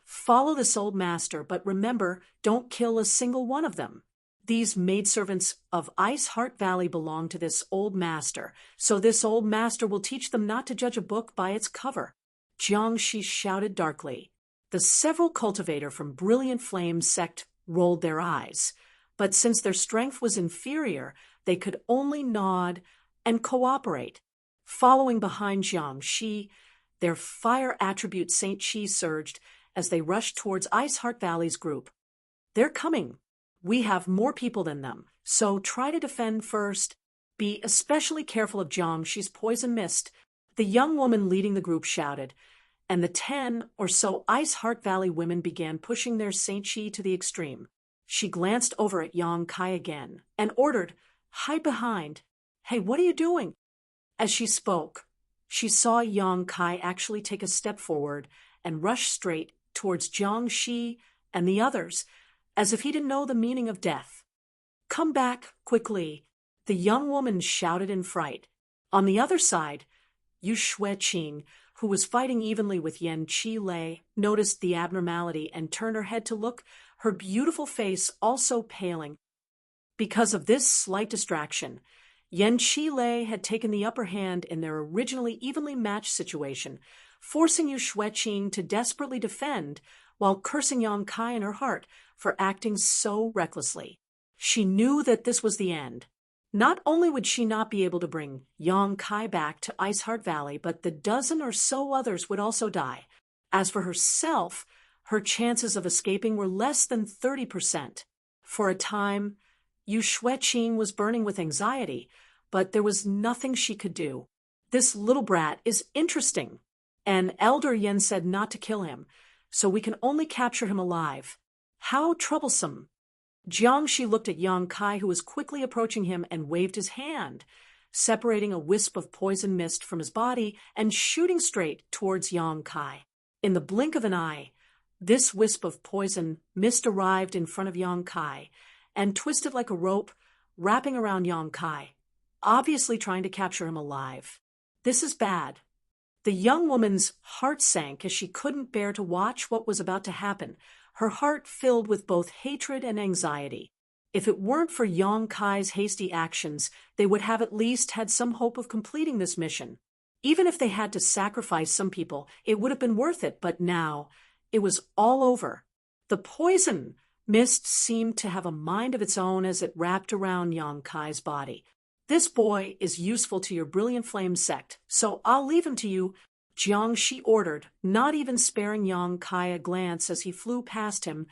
"Follow this old master, but remember, don't kill a single one of them. These maidservants of Ice Heart Valley belong to this old master, so this old master will teach them not to judge a book by its cover." Jiang Shi shouted darkly. The several cultivator from Brilliant Flame sect rolled their eyes. but since their strength was inferior, they could only nod and cooperate. Following behind Jiang Shi, their fire attribute Saint Chi surged as they rushed towards Ice Heart Valley's group. They're coming. We have more people than them, so try to defend first. Be especially careful of Jiang Shi's poison mist, the young woman leading the group shouted, and the 10 or so Ice Heart Valley women began pushing their Saint Chi to the extreme. She glanced over at Yang Kai again and ordered, "Hide behind. Hey, what are you doing?" As she spoke, she saw Yang Kai actually take a step forward and rush straight towards Jiang Shi and the others, as if he didn't know the meaning of death. "Come back, quickly," the young woman shouted in fright. On the other side, Yu Xueqing, who was fighting evenly with Yan Qi Lei, noticed the abnormality and turned her head to look, her beautiful face also paling. Because of this slight distraction, Yan Qi Lei had taken the upper hand in their originally evenly matched situation, forcing Yu Xueqing to desperately defend while cursing Yang Kai in her heart for acting so recklessly. She knew that this was the end. Not only would she not be able to bring Yang Kai back to Ice Heart Valley, but the dozen or so others would also die. As for herself, her chances of escaping were less than 30%. For a time, Yu Xueqing was burning with anxiety, but there was nothing she could do. "This little brat is interesting. An elder Yen said not to kill him, so we can only capture him alive. How troublesome." Jiang Shi looked at Yang Kai, who was quickly approaching him, and waved his hand, separating a wisp of poison mist from his body and shooting straight towards Yang Kai. In the blink of an eye, this wisp of poison mist arrived in front of Yang Kai and twisted like a rope, wrapping around Yang Kai, obviously trying to capture him alive. This is bad. The young woman's heart sank as she couldn't bear to watch what was about to happen, her heart filled with both hatred and anxiety. If it weren't for Yang Kai's hasty actions, they would have at least had some hope of completing this mission. Even if they had to sacrifice some people, it would have been worth it, but now it was all over. The poison mist seemed to have a mind of its own as it wrapped around Yang Kai's body. "This boy is useful to your Brilliant Flame sect, so I'll leave him to you," Jiang Shi ordered, not even sparing Yang Kai a glance as he flew past him,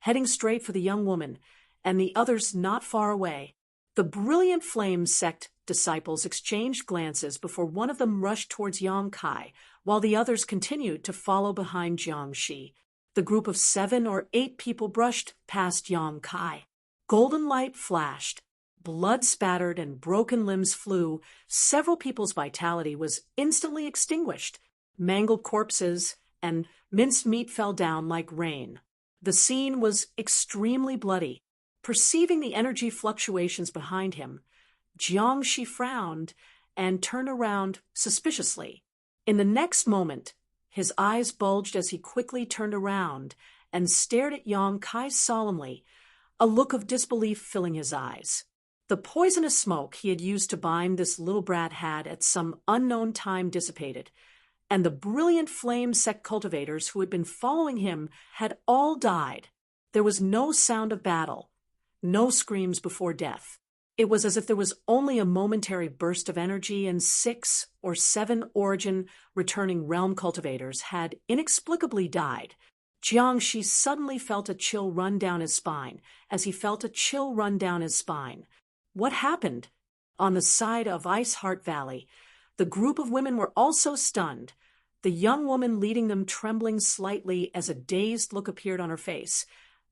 heading straight for the young woman and the others not far away. The Brilliant Flame sect disciples exchanged glances before one of them rushed towards Yang Kai, while the others continued to follow behind Jiang Shi. The group of 7 or 8 people brushed past Yang Kai. Golden light flashed. Blood spattered and broken limbs flew. Several people's vitality was instantly extinguished. Mangled corpses and minced meat fell down like rain. The scene was extremely bloody. Perceiving the energy fluctuations behind him, Jiang Shi frowned and turned around suspiciously. In the next moment, his eyes bulged as he quickly turned around and stared at Yang Kai solemnly, a look of disbelief filling his eyes. The poisonous smoke he had used to bind this little brat had at some unknown time dissipated, and the Brilliant Flame sect cultivators who had been following him had all died. There was no sound of battle, no screams before death. It was as if there was only a momentary burst of energy, and 6 or 7 origin returning realm cultivators had inexplicably died. Jiang Shi suddenly felt a chill run down his spine, as he felt a chill run down his spine. What happened? On the side of Ice Heart Valley, the group of women were also stunned, the young woman leading them trembling slightly as a dazed look appeared on her face,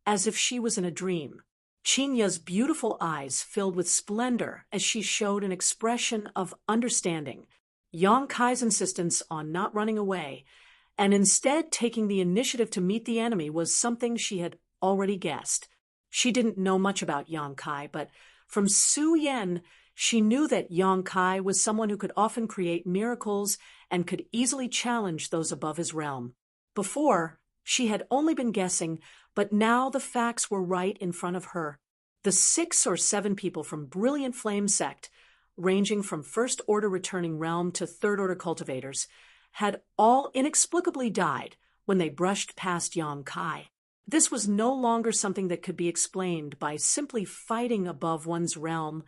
as if she was in a dream. Qingya's beautiful eyes filled with splendor as she showed an expression of understanding. Yang Kai's insistence on not running away, and instead taking the initiative to meet the enemy, was something she had already guessed. She didn't know much about Yang Kai, but from Su Yan, she knew that Yang Kai was someone who could often create miracles and could easily challenge those above his realm. Before, she had only been guessing, but now the facts were right in front of her. The 6 or 7 people from Brilliant Flame sect, ranging from First Order returning realm to Third Order cultivators, had all inexplicably died when they brushed past Yang Kai. This was no longer something that could be explained by simply fighting above one's realm.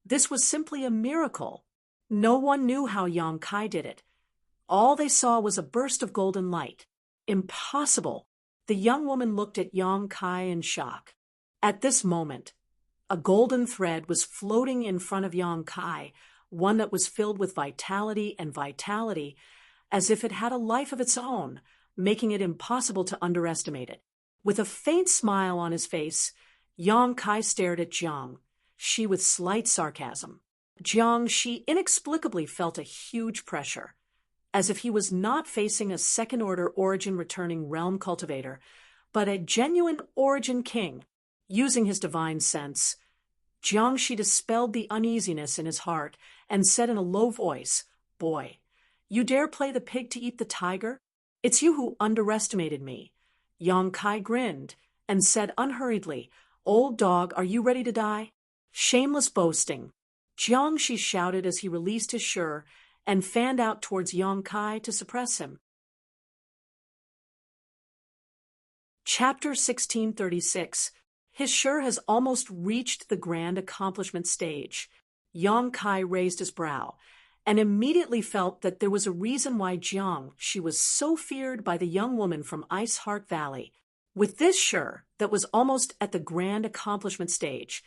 This was simply a miracle. No one knew how Yang Kai did it. All they saw was a burst of golden light. Impossible! The young woman looked at Yang Kai in shock. At this moment, a golden thread was floating in front of Yang Kai, one that was filled with vitality, as if it had a life of its own, making it impossible to underestimate it. With a faint smile on his face, Yang Kai stared at Jiang, she with slight sarcasm. Jiang Shi inexplicably felt a huge pressure, as if he was not facing a second-order origin-returning realm cultivator, but a genuine origin king. Using his divine sense, Jiang Shi dispelled the uneasiness in his heart and said in a low voice, "Boy, you dare play the pig to eat the tiger? It's you who underestimated me." Yang Kai grinned and said unhurriedly, "Old dog, are you ready to die?" Shameless boasting, Jiang Shi shouted as he released his shur and fanned out towards Yang Kai to suppress him. Chapter 1636. His shur has almost reached the grand accomplishment stage. Yang Kai raised his brow and immediately felt that there was a reason why Jiang Shi was so feared by the young woman from Ice Heart Valley. With this shur that was almost at the grand accomplishment stage,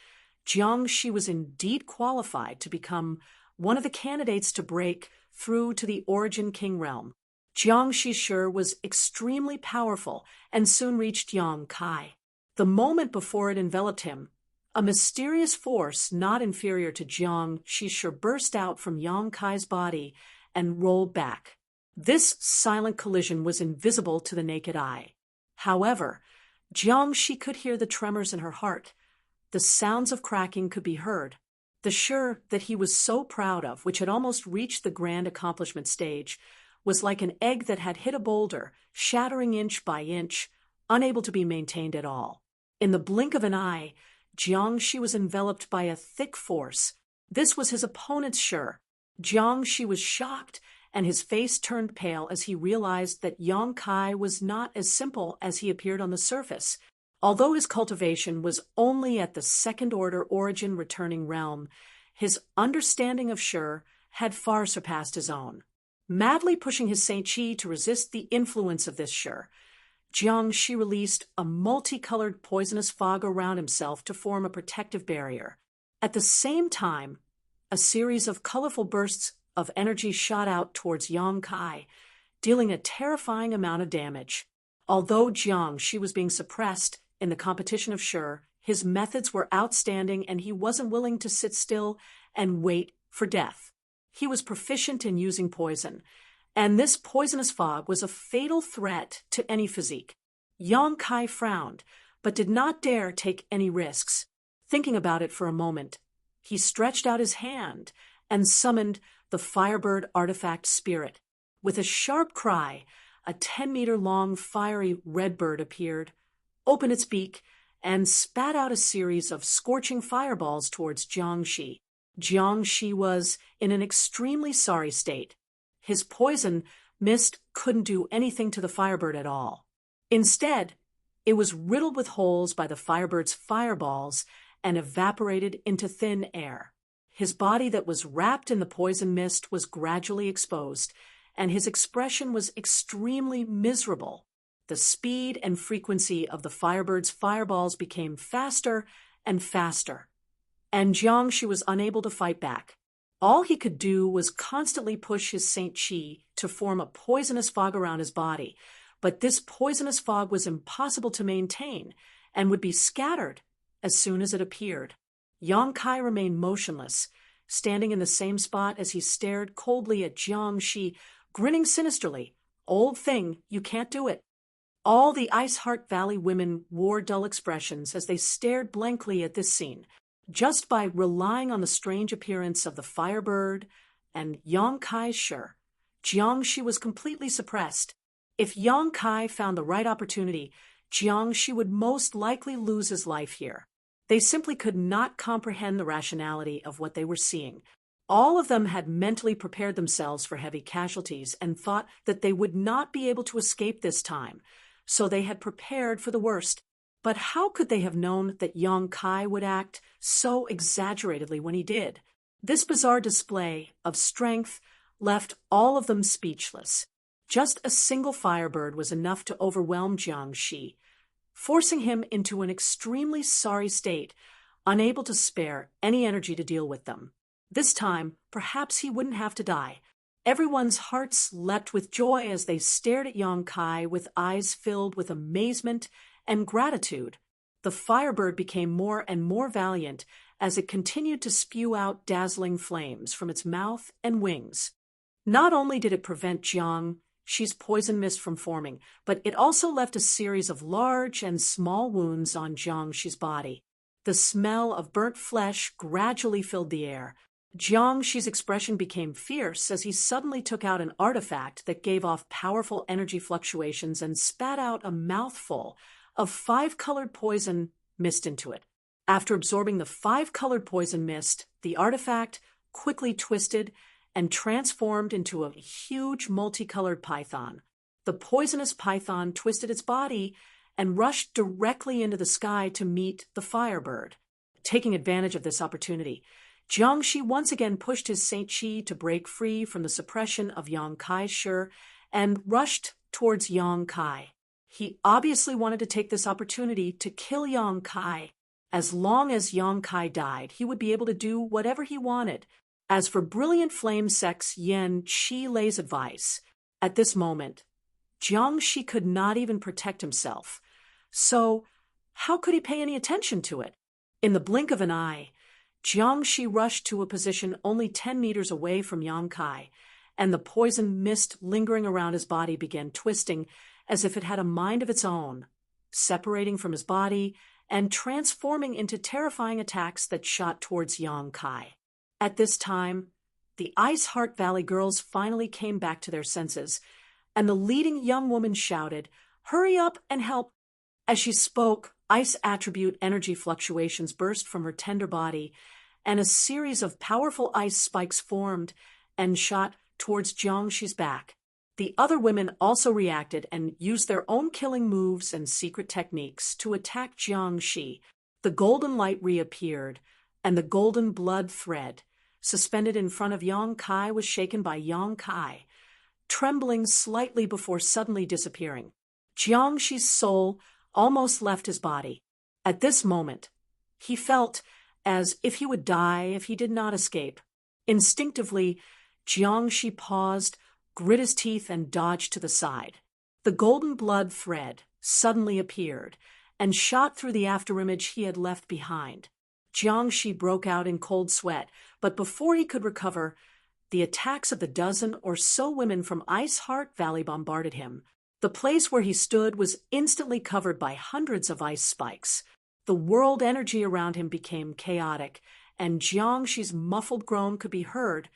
Jiang Shi was indeed qualified to become one of the candidates to break through to the Origin King realm. Jiang Shi's shur was extremely powerful and soon reached Yang Kai. The moment before it enveloped him, a mysterious force not inferior to Jiang Shi's shur burst out from Yang Kai's body and rolled back. This silent collision was invisible to the naked eye. However, Jiang Shi could hear the tremors in her heart. The sounds of cracking could be heard. The shur that he was so proud of, which had almost reached the grand accomplishment stage, was like an egg that had hit a boulder, shattering inch by inch, unable to be maintained at all. In the blink of an eye, Jiang Shi was enveloped by a thick force. This was his opponent's shur. Jiang Shi was shocked, and his face turned pale as he realized that Yang Kai was not as simple as he appeared on the surface. Although his cultivation was only at the second-order origin-returning realm, his understanding of shur had far surpassed his own. Madly pushing his Saint Chi to resist the influence of this shur, Jiang Shi released a multicolored poisonous fog around himself to form a protective barrier. At the same time, a series of colorful bursts of energy shot out towards Yang Kai, dealing a terrifying amount of damage. Although Jiang Shi was being suppressed in the competition of shur, his methods were outstanding and he wasn't willing to sit still and wait for death. He was proficient in using poison, and this poisonous fog was a fatal threat to any physique. Yang Kai frowned, but did not dare take any risks. Thinking about it for a moment, he stretched out his hand and summoned the Firebird artifact spirit. With a sharp cry, a 10-meter-long fiery redbird appeared, opened its beak, and spat out a series of scorching fireballs towards Jiang Shi. Jiang Shi was in an extremely sorry state. His poison mist couldn't do anything to the Firebird at all. Instead, it was riddled with holes by the Firebird's fireballs and evaporated into thin air. His body that was wrapped in the poison mist was gradually exposed, and his expression was extremely miserable. The speed and frequency of the Firebird's fireballs became faster and faster, and Jiang Shi was unable to fight back. All he could do was constantly push his Saint Chi to form a poisonous fog around his body, but this poisonous fog was impossible to maintain and would be scattered as soon as it appeared. Yang Kai remained motionless, standing in the same spot as he stared coldly at Jiang Shi, grinning sinisterly. "Old thing, you can't do it." All the Ice Heart Valley women wore dull expressions as they stared blankly at this scene. Just by relying on the strange appearance of the Firebird and Yang Kai's shur, Jiang Shi was completely suppressed. If Yang Kai found the right opportunity, Jiang Shi would most likely lose his life here. They simply could not comprehend the rationality of what they were seeing. All of them had mentally prepared themselves for heavy casualties and thought that they would not be able to escape this time. so they had prepared for the worst. But how could they have known that Yang Kai would act so exaggeratedly when he did? This bizarre display of strength left all of them speechless. Just a single firebird was enough to overwhelm Jiang Shi, forcing him into an extremely sorry state, unable to spare any energy to deal with them. This time, perhaps he wouldn't have to die. Everyone's hearts leapt with joy as they stared at Yang Kai with eyes filled with amazement and gratitude. The firebird became more and more valiant as it continued to spew out dazzling flames from its mouth and wings. Not only did it prevent Jiang Shi's poison mist from forming, but it also left a series of large and small wounds on Jiang Shi's body. The smell of burnt flesh gradually filled the air. Jiang Shi's expression became fierce as he suddenly took out an artifact that gave off powerful energy fluctuations and spat out a mouthful of 5-colored poison mist into it. After absorbing the 5-colored poison mist, the artifact quickly twisted and transformed into a huge multicolored python. The poisonous python twisted its body and rushed directly into the sky to meet the firebird. Taking advantage of this opportunity, Jiang Shi once again pushed his Saint Chi to break free from the suppression of Yang Kai's Shi and rushed towards Yang Kai. He obviously wanted to take this opportunity to kill Yang Kai. As long as Yang Kai died, he would be able to do whatever he wanted. As for Brilliant Flame Sex Yen Chi Lei's advice, at this moment, Jiang Shi could not even protect himself. So, how could he pay any attention to it? In the blink of an eye, Jiang Shi rushed to a position only 10 meters away from Yang Kai, and the poison mist lingering around his body began twisting as if it had a mind of its own, separating from his body and transforming into terrifying attacks that shot towards Yang Kai. At this time, the Ice Heart Valley girls finally came back to their senses, and the leading young woman shouted, "Hurry up and help!" As she spoke, ice attribute energy fluctuations burst from her tender body, and a series of powerful ice spikes formed and shot towards Jiang Shi's back. The other women also reacted and used their own killing moves and secret techniques to attack Jiang Shi. The golden light reappeared, and the golden blood thread suspended in front of Yang Kai was shaken by Yang Kai, trembling slightly before suddenly disappearing. Jiang Shi's soul almost left his body. At this moment, he felt as if he would die if he did not escape. Instinctively, Jiang Shi paused, grit his teeth, and dodged to the side. The golden blood thread suddenly appeared and shot through the afterimage he had left behind. Jiang Shi broke out in cold sweat, but before he could recover, the attacks of the dozen or so women from Ice Heart Valley bombarded him. The place where he stood was instantly covered by hundreds of ice spikes. The world energy around him became chaotic, and Jiang Shi's muffled groan could be heard,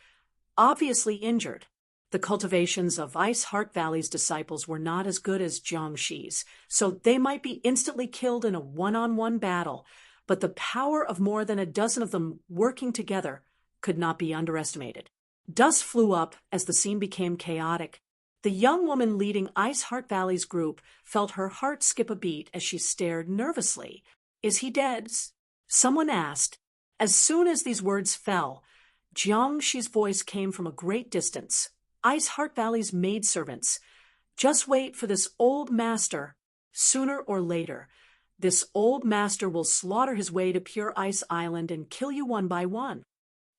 obviously injured. The cultivations of Ice Heart Valley's disciples were not as good as Jiang Shi's, so they might be instantly killed in a one-on-one battle, but the power of more than a dozen of them working together could not be underestimated. Dust flew up as the scene became chaotic. The young woman leading Ice Heart Valley's group felt her heart skip a beat as she stared nervously. "Is he dead?" someone asked. As soon as these words fell, Jiang Shi's voice came from a great distance. "Ice Heart Valley's maidservants. Just wait for this old master. Sooner or later, this old master will slaughter his way to Pure Ice Island and kill you one by one."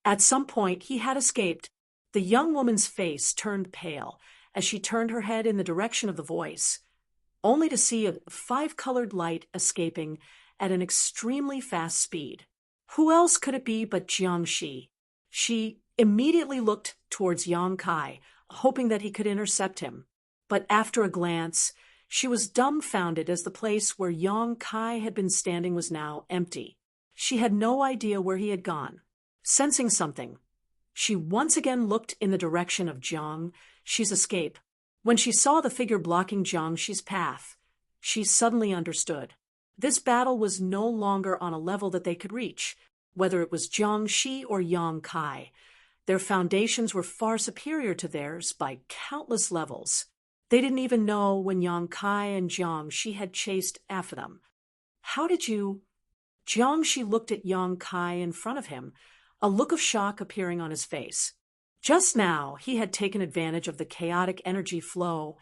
At some point, he had escaped. The young woman's face turned pale as she turned her head in the direction of the voice, only to see a 5-colored light escaping at an extremely fast speed. Who else could it be but Jiang Shi? She immediately looked towards Yang Kai, hoping that he could intercept him. But after a glance, she was dumbfounded as the place where Yang Kai had been standing was now empty. She had no idea where he had gone. Sensing something, she once again looked in the direction of Jiang Shi's escape. When she saw the figure blocking Jiang Shi's path, she suddenly understood. This battle was no longer on a level that they could reach. Whether it was Jiang Shi or Yang Kai, their foundations were far superior to theirs by countless levels. They didn't even know when Yang Kai and Jiang Shi had chased after them. How did you? Jiang Shi looked at Yang Kai in front of him, a look of shock appearing on his face. Just now, he had taken advantage of the chaotic energy flow,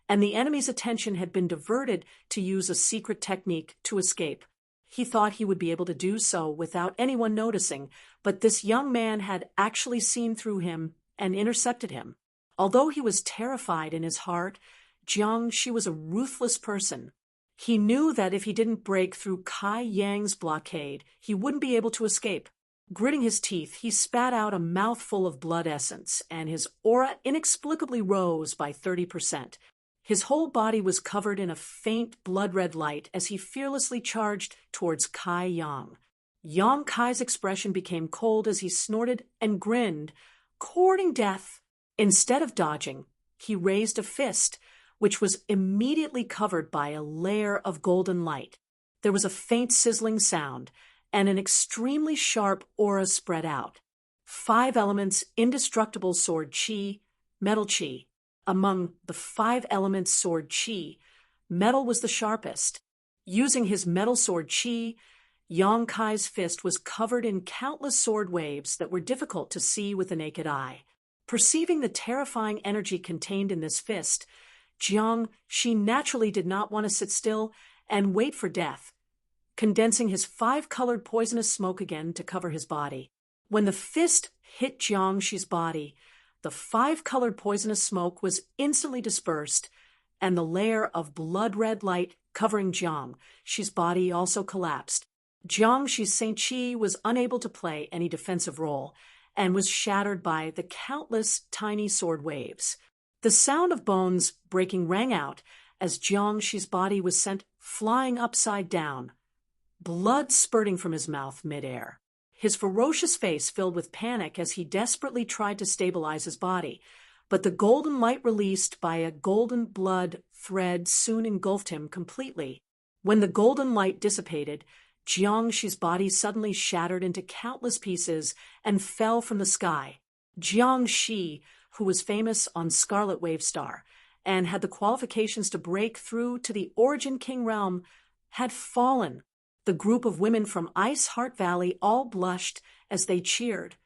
and the enemy's attention had been diverted to use a secret technique to escape. He thought he would be able to do so without anyone noticing, but this young man had actually seen through him and intercepted him. Although he was terrified in his heart, Jiang Shi was a ruthless person. He knew that if he didn't break through Kai Yang's blockade, he wouldn't be able to escape. Gritting his teeth, he spat out a mouthful of blood essence, and his aura inexplicably rose by 30%. His whole body was covered in a faint blood-red light as he fearlessly charged towards Kai Yang. Yang Kai's expression became cold as he snorted and grinned, courting death. Instead of dodging, he raised a fist, which was immediately covered by a layer of golden light. There was a faint sizzling sound, and an extremely sharp aura spread out. 5 elements, indestructible sword chi, metal chi. Among the 5 elements sword chi, metal was the sharpest. Using his metal sword chi, Yang Kai's fist was covered in countless sword waves that were difficult to see with the naked eye. Perceiving the terrifying energy contained in this fist, Jiang Shi naturally did not want to sit still and wait for death, condensing his 5-colored poisonous smoke again to cover his body. When the fist hit Jiang Shi's body, the 5-colored poisonous smoke was instantly dispersed, and the layer of blood-red light covering Jiang Shi's body also collapsed. Jiang Shi's Saint Chi was unable to play any defensive role, and was shattered by the countless tiny sword waves. The sound of bones breaking rang out as Jiang Shi's body was sent flying upside down, blood spurting from his mouth midair. His ferocious face filled with panic as he desperately tried to stabilize his body, but the golden light released by a golden blood thread soon engulfed him completely. When the golden light dissipated, Jiang Shi's body suddenly shattered into countless pieces and fell from the sky. Jiang Shi, who was famous on Scarlet Wave Star and had the qualifications to break through to the Origin King realm, had fallen. The group of women from Ice Heart Valley all blushed as they cheered,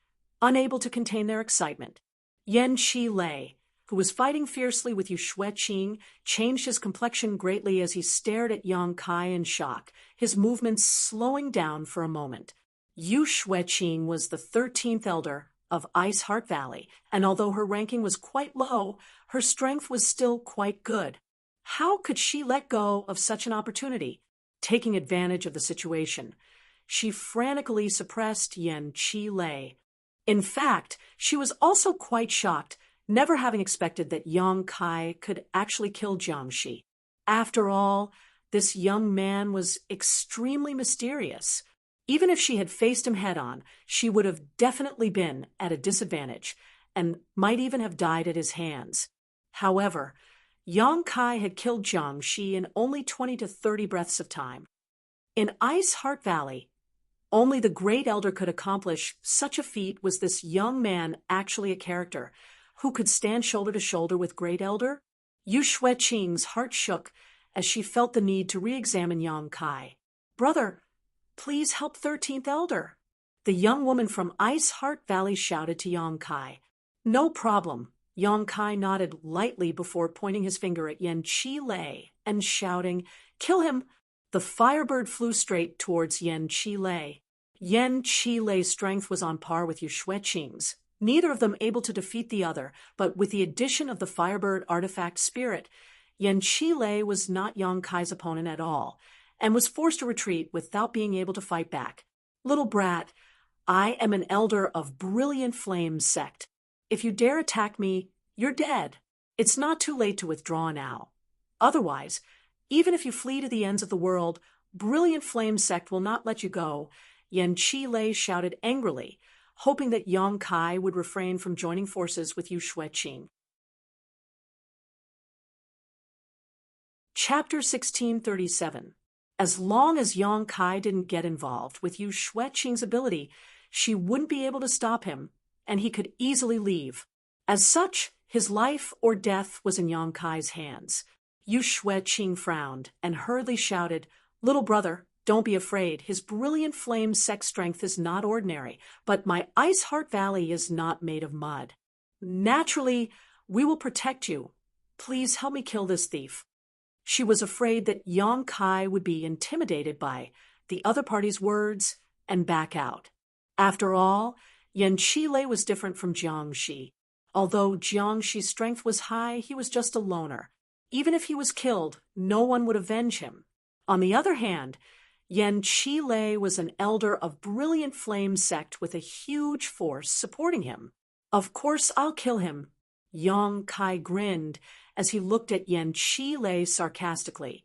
unable to contain their excitement. Yan Chi Lei, who was fighting fiercely with Yu Xueqing, changed his complexion greatly as he stared at Yang Kai in shock, his movements slowing down for a moment. Yu Xueqing was the 13th elder of Ice Heart Valley, and although her ranking was quite low, her strength was still quite good. How could she let go of such an opportunity? Taking advantage of the situation, she frantically suppressed Yan Chi Lei. In fact, she was also quite shocked, never having expected that Yang Kai could actually kill Jiang Shi. After all, this young man was extremely mysterious. Even if she had faced him head-on, she would have definitely been at a disadvantage and might even have died at his hands. However, Yang Kai had killed Jiang Shi in only 20 to 30 breaths of time. In Ice Heart Valley, only the Great Elder could accomplish such a feat. Was this young man actually a character who could stand shoulder to shoulder with Great Elder? Yu Xueqing's heart shook as she felt the need to re-examine Yang Kai. "Brother, please help 13th Elder." The young woman from Ice Heart Valley shouted to Yang Kai. "No problem." Yang Kai nodded lightly before pointing his finger at Yan Chi Lei and shouting, "Kill him!" The Firebird flew straight towards Yan Chi Lei. Yan Chi Lei's strength was on par with Yu Xueqing's, neither of them able to defeat the other, but with the addition of the Firebird artifact spirit, Yan Chi Lei was not Yang Kai's opponent at all, and was forced to retreat without being able to fight back. "Little brat, I am an elder of Brilliant Flame sect. If you dare attack me, you're dead. It's not too late to withdraw now. Otherwise, even if you flee to the ends of the world, Brilliant Flame sect will not let you go." Yan Chi Lei shouted angrily, hoping that Yang Kai would refrain from joining forces with Yu Xueqing. Chapter 1637. As long as Yang Kai didn't get involved with Yu Xueqing's ability, she wouldn't be able to stop him, and he could easily leave. As such, His life or death was in Yang Kai's hands. Yu Xueqing frowned and hurriedly shouted, "Little brother, don't be afraid. His brilliant flame sex strength is not ordinary, but my Ice Heart Valley is not made of mud. Naturally, we will protect you. Please help me kill this thief." She was afraid that Yang Kai would be intimidated by the other party's words and back out. After all, Yan Qilei was different from Jiang Shi. Although Jiang Shi's strength was high, he was just a loner. Even if he was killed, no one would avenge him. On the other hand, Yan Qilei was an elder of Brilliant Flame sect with a huge force supporting him. "Of course I'll kill him." Yang Kai grinned as he looked at Yan Qilei sarcastically.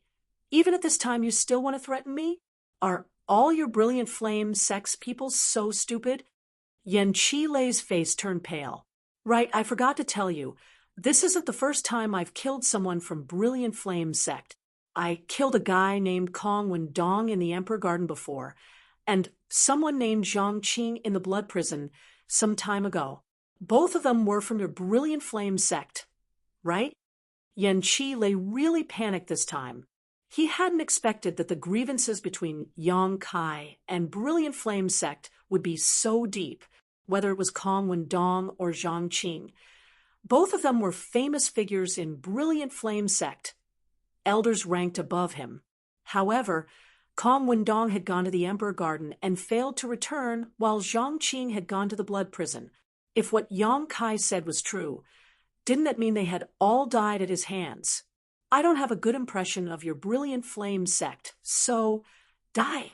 "Even at this time you still want to threaten me? Are all your Brilliant Flame sex people so stupid?" Yan Qilei's face turned pale. "Right, I forgot to tell you. This isn't the first time I've killed someone from Brilliant Flame sect. I killed a guy named Kong Wendong in the Emperor Garden before, and someone named Zhang Qing in the Blood Prison some time ago. Both of them were from your Brilliant Flame sect, right?" Yan Qilei really panicked this time. He hadn't expected that the grievances between Yang Kai and Brilliant Flame sect would be so deep, whether it was Kong Wendong or Zhang Qing. Both of them were famous figures in Brilliant Flame sect, elders ranked above him. However, Kong Wendong had gone to the Emperor Garden and failed to return, while Zhang Qing had gone to the Blood Prison. If what Yang Kai said was true, didn't that mean they had all died at his hands? "I don't have a good impression of your Brilliant Flame sect, so die."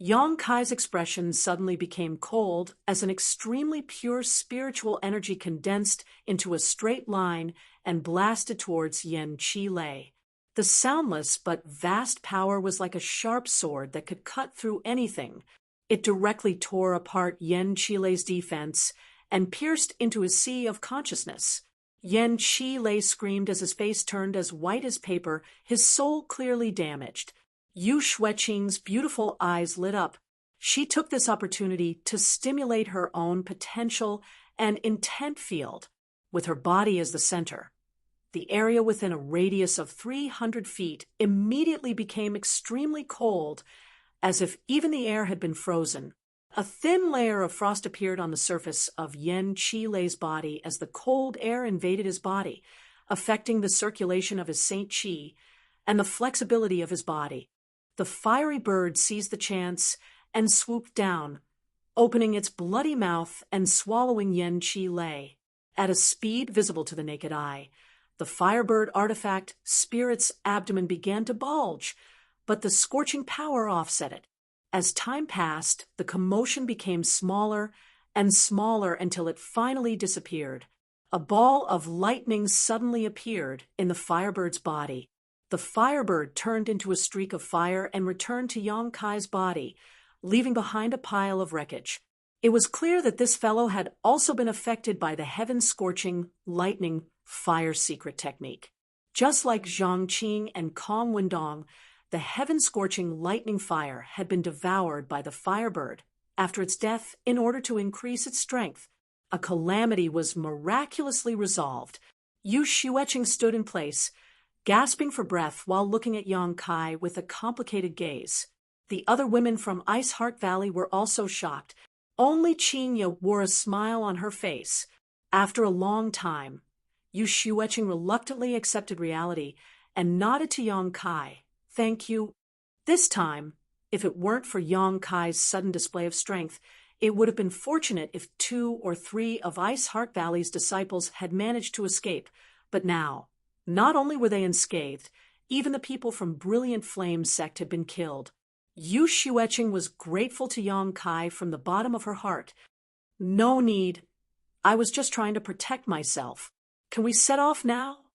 Yang Kai's expression suddenly became cold as an extremely pure spiritual energy condensed into a straight line and blasted towards Yan Qilei. The soundless but vast power was like a sharp sword that could cut through anything. It directly tore apart Yan Qilei's defense and pierced into his sea of consciousness. Yan Qilei screamed as his face turned as white as paper, his soul clearly damaged. Yu Xueqing's beautiful eyes lit up. She took this opportunity to stimulate her own potential and intent field, with her body as the center. The area within a radius of 300 feet immediately became extremely cold, as if even the air had been frozen. A thin layer of frost appeared on the surface of Yan Qilei's body as the cold air invaded his body, affecting the circulation of his Saint Qi and the flexibility of his body. The fiery bird seized the chance and swooped down, opening its bloody mouth and swallowing Yan Qilei. At a speed visible to the naked eye, the firebird artifact spirit's abdomen began to bulge, but the scorching power offset it. As time passed, the commotion became smaller and smaller until it finally disappeared. A ball of lightning suddenly appeared in the firebird's body. The firebird turned into a streak of fire and returned to Yang Kai's body, leaving behind a pile of wreckage. It was clear that this fellow had also been affected by the heaven-scorching, lightning, fire secret technique. Just like Zhang Qing and Kong Wendong, the heaven-scorching lightning fire had been devoured by the firebird after its death in order to increase its strength. A calamity was miraculously resolved. Yu Xueqing stood in place, gasping for breath while looking at Yang Kai with a complicated gaze. The other women from Ice Heart Valley were also shocked. Only Qingya wore a smile on her face. After a long time, Yu Xueqing reluctantly accepted reality and nodded to Yang Kai. "Thank you." This time, if it weren't for Yang Kai's sudden display of strength, it would have been fortunate if 2 or 3 of Ice Heart Valley's disciples had managed to escape. But now, not only were they unscathed, even the people from Brilliant Flame sect had been killed. Yu Xueqing was grateful to Yang Kai from the bottom of her heart. "No need. I was just trying to protect myself. Can we set off now?"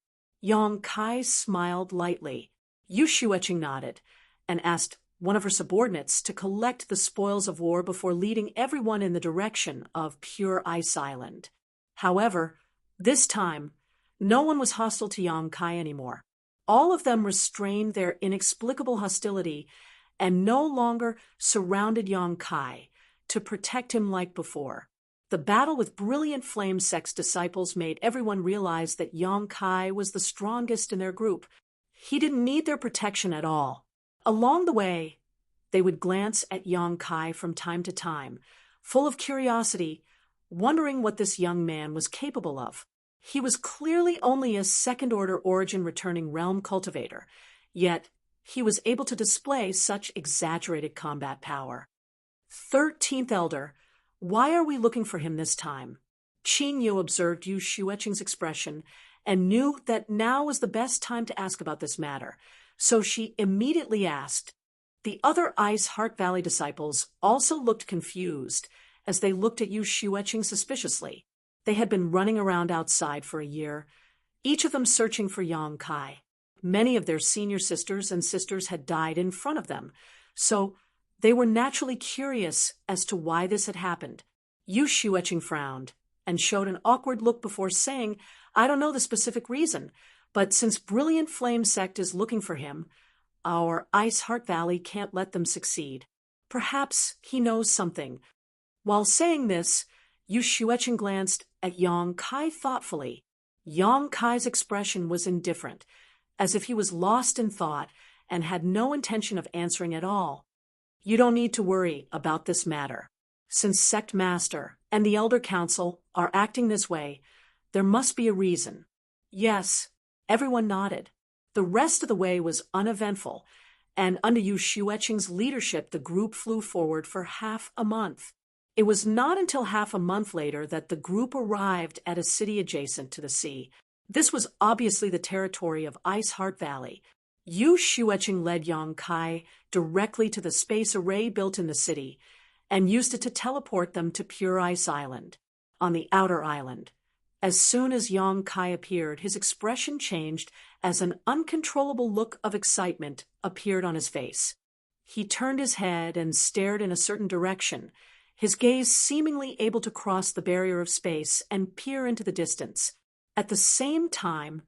Yang Kai smiled lightly. Yu Xueqing nodded and asked one of her subordinates to collect the spoils of war before leading everyone in the direction of Pure Ice Island. However, this time, no one was hostile to Yang Kai anymore. All of them restrained their inexplicable hostility and no longer surrounded Yang Kai to protect him like before. The battle with brilliant flame sex disciples made everyone realize that Yong Kai was the strongest in their group. He didn't need their protection at all. Along the way, they would glance at Yong Kai from time to time, full of curiosity, wondering what this young man was capable of. He was clearly only a second-order origin returning realm cultivator, yet he was able to display such exaggerated combat power. 13th Elder, why are we looking for him this time? Qin Yu observed Yu Xueqing's expression and knew that now was the best time to ask about this matter, so she immediately asked. The other Ice Heart Valley disciples also looked confused as they looked at Yu Xueqing suspiciously. They had been running around outside for a year, each of them searching for Yong Kai. Many of their senior sisters and sisters had died in front of them, so they were naturally curious as to why this had happened. Yu Xueqing frowned and showed an awkward look before saying, I don't know the specific reason, but since Brilliant Flame Sect is looking for him, our Ice Heart Valley can't let them succeed. Perhaps he knows something. While saying this, Yu Xueqing glanced at Yong Kai thoughtfully. Yong Kai's expression was indifferent, as if he was lost in thought and had no intention of answering at all. You don't need to worry about this matter. Since Sect Master and the Elder Council are acting this way, there must be a reason. Yes, everyone nodded. The rest of the way was uneventful, and under Yu Xueqing's leadership the group flew forward for half a month. It was not until half a month later that the group arrived at a city adjacent to the sea. This was obviously the territory of Ice Heart Valley. Yu Xueqing led Yong Kai directly to the space array built in the city and used it to teleport them to Pure Ice Island, on the outer island. As soon as Yong Kai appeared, his expression changed as an uncontrollable look of excitement appeared on his face. He turned his head and stared in a certain direction, his gaze seemingly able to cross the barrier of space and peer into the distance. At the same time,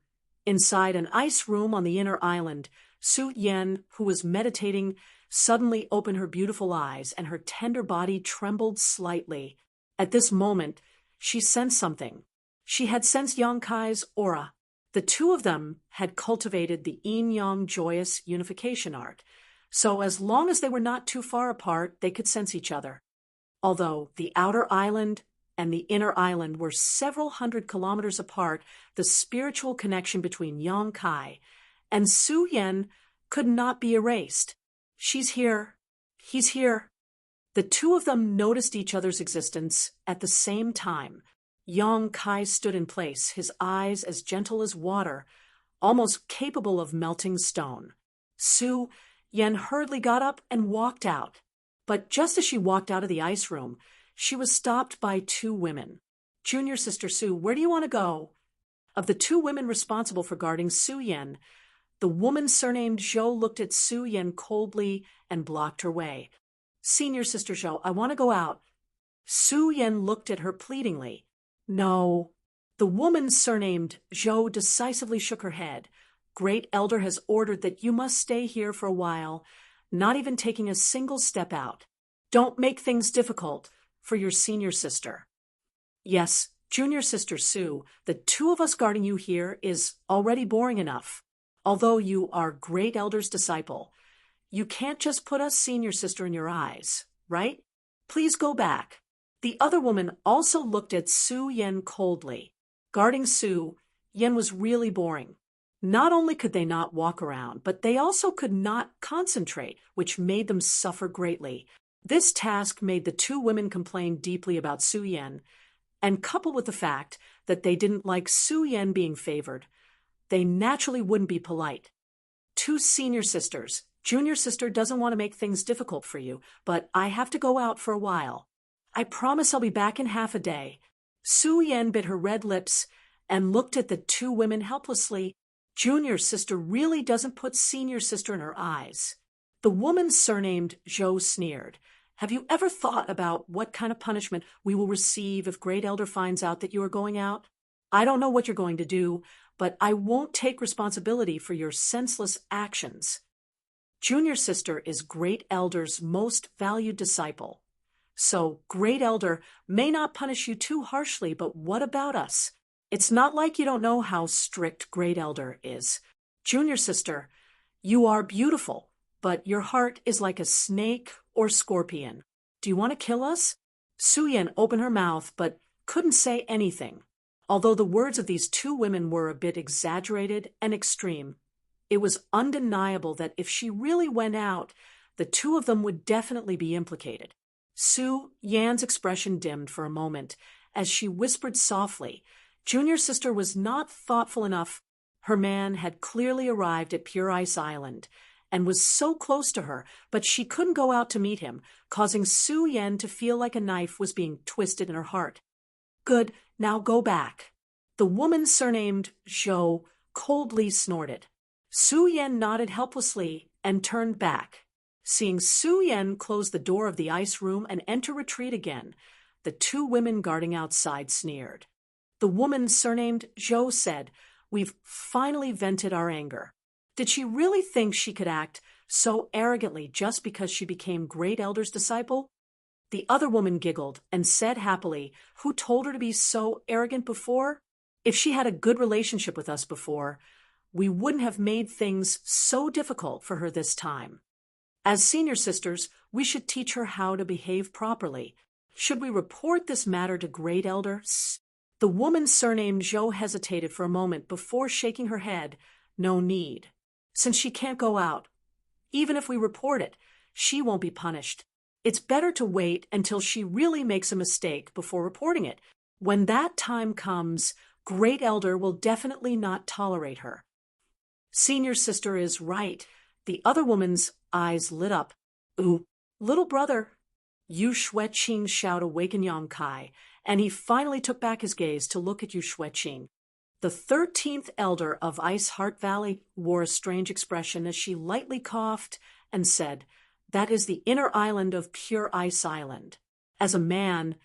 inside an ice room on the inner island, Su Yan, who was meditating, suddenly opened her beautiful eyes and her tender body trembled slightly. At this moment, she sensed something. She had sensed Yong Kai's aura. The two of them had cultivated the yin-yang joyous unification art, so as long as they were not too far apart, they could sense each other. Although the outer island and the inner island were several hundred kilometers apart, the spiritual connection between Yong Kai and Su Yan could not be erased. She's here. He's here. The two of them noticed each other's existence at the same time. Yong Kai stood in place, his eyes as gentle as water, almost capable of melting stone. Su Yan hurriedly got up and walked out. But just as she walked out of the ice room, she was stopped by two women. Junior Sister Su, where do you want to go? Of the two women responsible for guarding Su Yan, the woman surnamed Zhou looked at Su Yan coldly and blocked her way. Senior Sister Zhou, I want to go out. Su Yan looked at her pleadingly. No. The woman surnamed Zhou decisively shook her head. Great Elder has ordered that you must stay here for a while, not even taking a single step out. Don't make things difficult for your senior sister. Yes, Junior Sister Su, the two of us guarding you here is already boring enough. Although you are Great Elder's disciple, you can't just put us senior sister in your eyes, right? Please go back. The other woman also looked at Su Yan coldly. Guarding Su, Yan was really boring. Not only could they not walk around, but they also could not concentrate, which made them suffer greatly. This task made the two women complain deeply about Su Yan, and coupled with the fact that they didn't like Su Yan being favored, they naturally wouldn't be polite. Two senior sisters. Junior sister doesn't want to make things difficult for you, but I have to go out for a while. I promise I'll be back in half a day. Su Yan bit her red lips and looked at the two women helplessly. Junior sister really doesn't put senior sister in her eyes. The woman surnamed Zhou sneered. Have you ever thought about what kind of punishment we will receive if Great Elder finds out that you are going out? I don't know what you're going to do, but I won't take responsibility for your senseless actions. Junior sister is Great Elder's most valued disciple. So, Great Elder may not punish you too harshly, but what about us? It's not like you don't know how strict Great Elder is. Junior sister, you are beautiful, but your heart is like a snake or scorpion. Do you want to kill us? Su-Yen opened her mouth, but couldn't say anything. Although the words of these two women were a bit exaggerated and extreme, it was undeniable that if she really went out, the two of them would definitely be implicated. Su-Yan's expression dimmed for a moment as she whispered softly. Junior sister was not thoughtful enough. Her man had clearly arrived at Pure Ice Island and was so close to her, but she couldn't go out to meet him, causing Su-Yen to feel like a knife was being twisted in her heart. Good, now go back. The woman surnamed Zhou coldly snorted. Su-Yen nodded helplessly and turned back. Seeing Su-Yen close the door of the ice room and enter retreat again, the two women guarding outside sneered. The woman surnamed Zhou said, "We've finally vented our anger." Did she really think she could act so arrogantly just because she became Great Elder's disciple? The other woman giggled and said happily, "Who told her to be so arrogant before? If she had a good relationship with us before, we wouldn't have made things so difficult for her this time. As senior sisters, we should teach her how to behave properly. Should we report this matter to Great Elder?" The woman surnamed Zhou hesitated for a moment before shaking her head. "No need. Since she can't go out, even if we report it, she won't be punished. It's better to wait until she really makes a mistake before reporting it. When that time comes, Great Elder will definitely not tolerate her." Senior sister is right. The other woman's eyes lit up. "Ooh, little brother." Yu Shueqing's shout awakened Yang Kai, and he finally took back his gaze to look at Yu Shueqing. The 13th elder of Ice Heart Valley wore a strange expression as she lightly coughed and said, "That is the inner island of Pure Ice Island. As a man,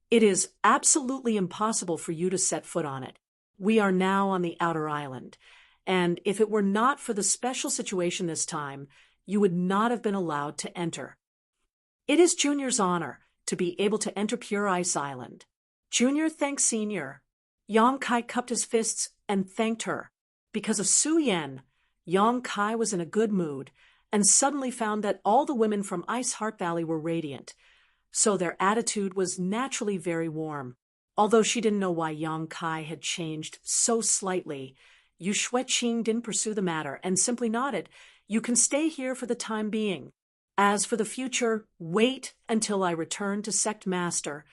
it is absolutely impossible for you to set foot on it. We are now on the outer island, and if it were not for the special situation this time, you would not have been allowed to enter. It is Junior's honor to be able to enter Pure Ice Island. Junior thanks Senior." Yang Kai cupped his fists and thanked her. Because of Su-Yen, Yang Kai was in a good mood and suddenly found that all the women from Ice Heart Valley were radiant, so their attitude was naturally very warm. Although she didn't know why Yang Kai had changed so slightly, Yu Shueqing didn't pursue the matter and simply nodded. "You can stay here for the time being. As for the future, wait until I return to Sect Master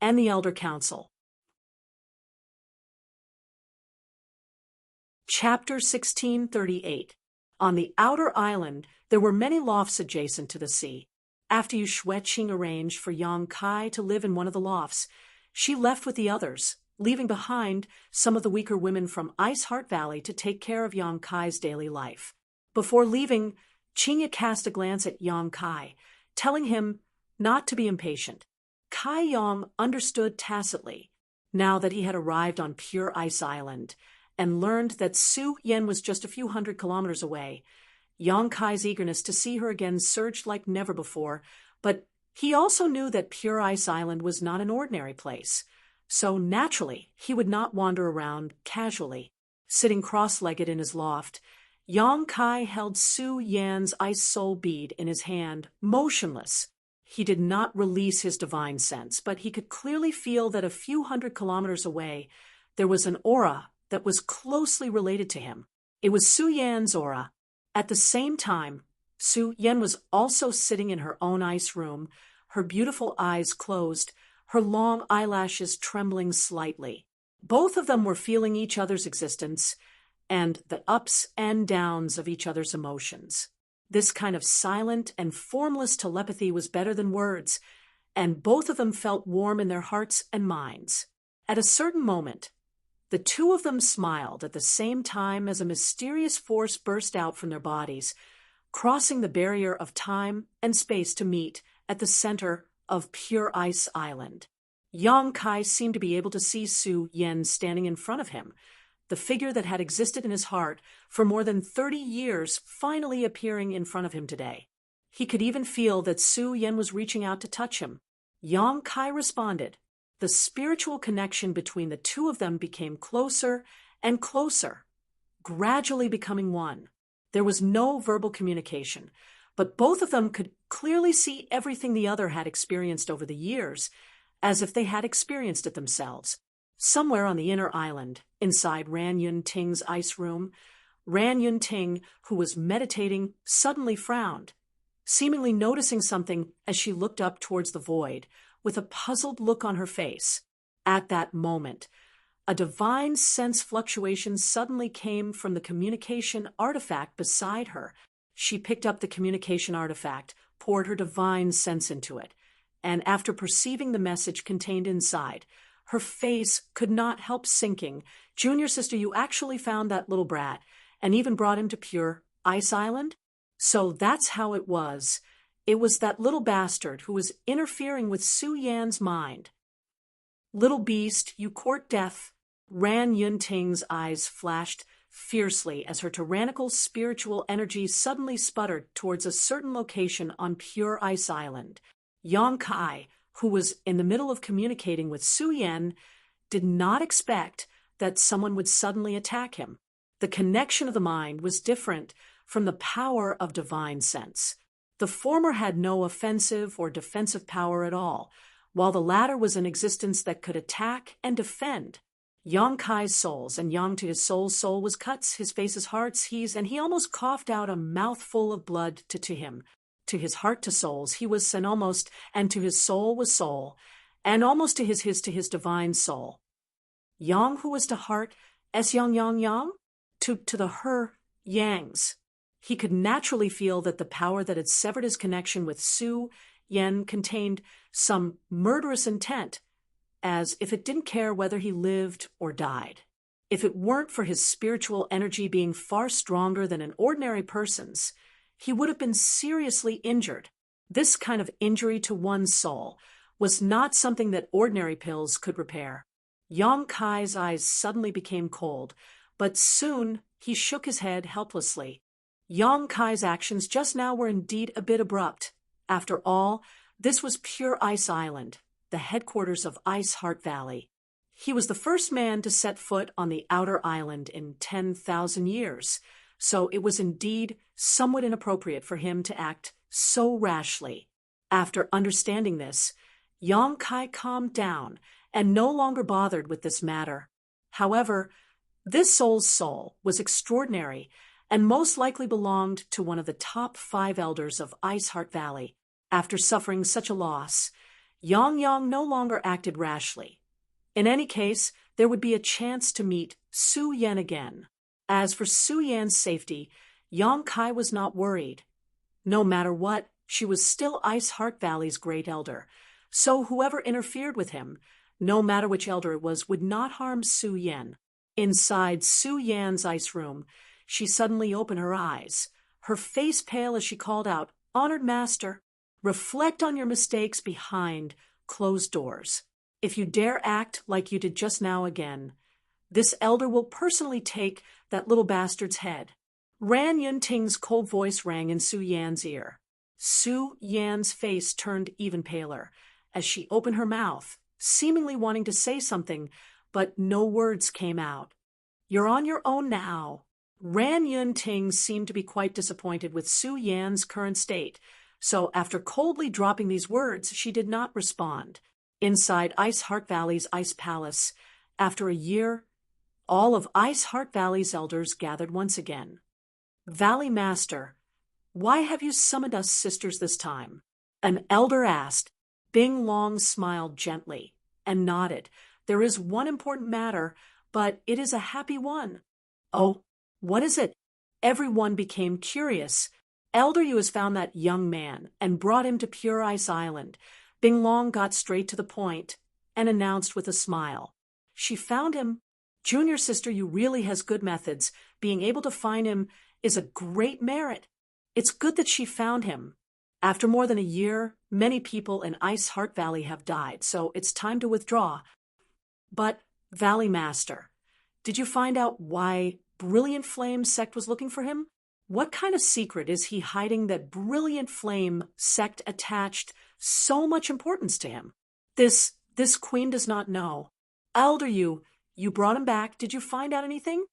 and the Elder Council." Chapter 1638. On the outer island, there were many lofts adjacent to the sea. After Yu Shueqing arranged for Yang Kai to live in one of the lofts, she left with the others, leaving behind some of the weaker women from Ice Heart Valley to take care of Yang Kai's daily life. Before leaving, Qingya cast a glance at Yang Kai, telling him not to be impatient. Kai Yang understood tacitly, now that he had arrived on Pure Ice Island, and learned that Su-Yen was just a few hundred kilometers away. Yang Kai's eagerness to see her again surged like never before, but he also knew that Pure Ice Island was not an ordinary place, so naturally he would not wander around casually. Sitting cross-legged in his loft, Yang Kai held Su-Yan's ice soul bead in his hand, motionless. He did not release his divine sense, but he could clearly feel that a few hundred kilometers away there was an aura that was closely related to him. It was Su-Yan's aura. At the same time, Su-Yen was also sitting in her own ice room, her beautiful eyes closed, her long eyelashes trembling slightly. Both of them were feeling each other's existence and the ups and downs of each other's emotions. This kind of silent and formless telepathy was better than words, and both of them felt warm in their hearts and minds. At a certain moment, the two of them smiled at the same time as a mysterious force burst out from their bodies, crossing the barrier of time and space to meet at the center of Pure Ice Island. Yang Kai seemed to be able to see Su-Yen standing in front of him, the figure that had existed in his heart for more than 30 years finally appearing in front of him today. He could even feel that Su-Yen was reaching out to touch him. Yang Kai responded. The spiritual connection between the two of them became closer and closer, gradually becoming one. There was no verbal communication, but both of them could clearly see everything the other had experienced over the years, as if they had experienced it themselves. Somewhere on the inner island, inside Ran Yun Ting's ice room, Ran Yun Ting, who was meditating, suddenly frowned, seemingly noticing something as she looked up towards the void, with a puzzled look on her face. At that moment, a divine sense fluctuation suddenly came from the communication artifact beside her. She picked up the communication artifact, poured her divine sense into it, and after perceiving the message contained inside, her face could not help sinking. Junior sister, you actually found that little brat, and even brought him to pure Ice Island? So that's how it was. It was that little bastard who was interfering with Su Yan's mind. Little beast, you court death. Ran Yun Ting's eyes flashed fiercely as her tyrannical spiritual energy suddenly sputtered towards a certain location on pure Ice Island. Yang Kai, who was in the middle of communicating with Su Yan, did not expect that someone would suddenly attack him. The connection of the mind was different from the power of divine sense. The former had no offensive or defensive power at all, while the latter was an existence that could attack and defend. Yang Kai's souls, and Yang to his soul was cuts, his face's hearts, and he almost coughed out a mouthful of blood to him. To his heart to souls, he was an almost, and to his soul was soul, and almost to his divine soul. Yang who was to heart, yang, to the her, yangs. He could naturally feel that the power that had severed his connection with Su Yan contained some murderous intent, as if it didn't care whether he lived or died. If it weren't for his spiritual energy being far stronger than an ordinary person's, he would have been seriously injured. This kind of injury to one's soul was not something that ordinary pills could repair. Yang Kai's eyes suddenly became cold, but soon he shook his head helplessly. Yang Kai's actions just now were indeed a bit abrupt. After all, this was pure Ice Island, the headquarters of Ice Heart Valley. He was the first man to set foot on the outer island in 10,000 years, so it was indeed somewhat inappropriate for him to act so rashly. After understanding this, Yang Kai calmed down and no longer bothered with this matter. However, this soul's soul was extraordinary and most likely belonged to one of the top 5 elders of Ice Heart Valley. After suffering such a loss, Yang no longer acted rashly. In any case, there would be a chance to meet Su Yan again. As for Su Yan's safety, Yang Kai was not worried. No matter what, she was still Ice Heart Valley's great elder, so whoever interfered with him, no matter which elder it was, would not harm Su Yan. Inside Su Yan's ice room, she suddenly opened her eyes, her face pale as she called out, "Honored Master, reflect on your mistakes behind closed doors. If you dare act like you did just now again, this elder will personally take that little bastard's head." Ran Yun Ting's cold voice rang in Su Yan's ear. Su Yan's face turned even paler as she opened her mouth, seemingly wanting to say something, but no words came out. "You're on your own now." Ran Yun Ting seemed to be quite disappointed with Su Yan's current state, so after coldly dropping these words, she did not respond. Inside Ice Heart Valley's Ice Palace, after a year, all of Ice Heart Valley's elders gathered once again. "Valley Master, why have you summoned us sisters this time?" an elder asked. Bing Long smiled gently and nodded. "There is one important matter, but it is a happy one." "Oh, what is it?" Everyone became curious. "Elder Yu has found that young man and brought him to Pure Ice Island." Bing Long got straight to the point and announced with a smile. "She found him. Junior sister, you really has good methods. Being able to find him is a great merit. It's good that she found him. After more than a year, many people in Ice Heart Valley have died, so it's time to withdraw." "But, Valley Master, did you find out why Brilliant Flame sect was looking for him? What kind of secret is he hiding that Brilliant Flame sect attached so much importance to him. This queen does not know. Elder you brought him back. Did you find out anything?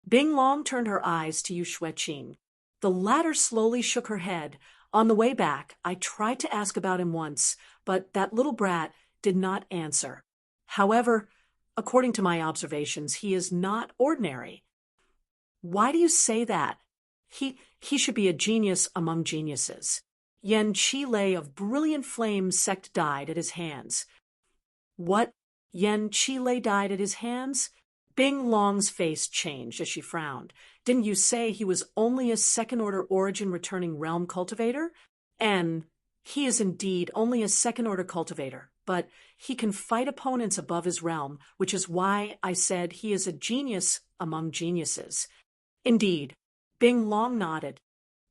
Bing Long turned her eyes to Yu Xueqing. The latter slowly shook her head. On the way back, I tried to ask about him once, but that little brat did not answer. However, according to my observations, he is not ordinary. Why do you say that? He should be a genius among geniuses. Yan Qilei of Brilliant Flame sect died at his hands. What? Yan Qilei died at his hands? Bing Long's face changed as she frowned. Didn't you say he was only a second-order origin returning realm cultivator? And he is indeed only a second-order cultivator, but he can fight opponents above his realm, which is why I said he is a genius among geniuses. Indeed. Bing Long nodded.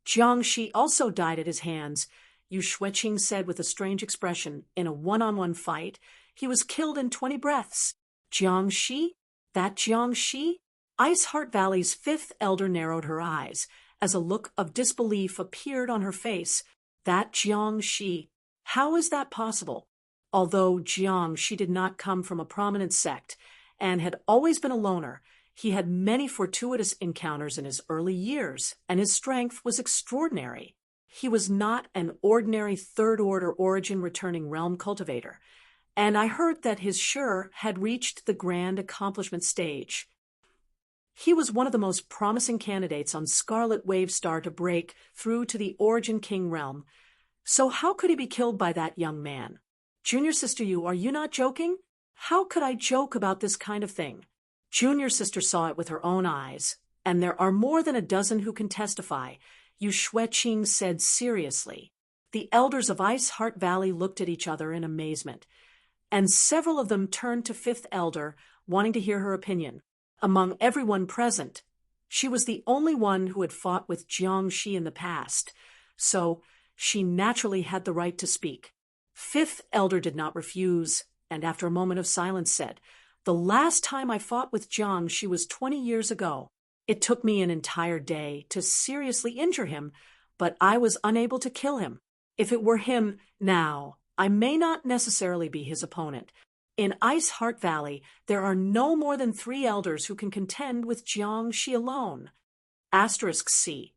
Jiangxi also died at his hands, Yu Xueqing said with a strange expression. In a one-on-one fight, he was killed in 20 breaths. Jiangxi? That Jiangxi? Ice Heart Valley's fifth elder narrowed her eyes, as a look of disbelief appeared on her face. That Jiangxi. How is that possible? Although Jiangxi did not come from a prominent sect, and had always been a loner, he had many fortuitous encounters in his early years, and his strength was extraordinary. He was not an ordinary third-order origin returning realm cultivator, and I heard that his Sure had reached the grand accomplishment stage. He was one of the most promising candidates on Scarlet Wave Star to break through to the Origin King realm. So how could he be killed by that young man? Junior Sister Yu, are you not joking? How could I joke about this kind of thing? Junior Sister saw it with her own eyes, and there are more than a dozen who can testify, Yu Xueqing said seriously. The elders of Ice Heart Valley looked at each other in amazement, and several of them turned to Fifth Elder, wanting to hear her opinion. Among everyone present, she was the only one who had fought with Jiangxi in the past, so she naturally had the right to speak. Fifth Elder did not refuse, and after a moment of silence said, "The last time I fought with Jiangxi was 20 years ago. It took me an entire day to seriously injure him, but I was unable to kill him. If it were him now, I may not necessarily be his opponent. In Ice Heart Valley, there are no more than 3 elders who can contend with Jiangxi alone." *C.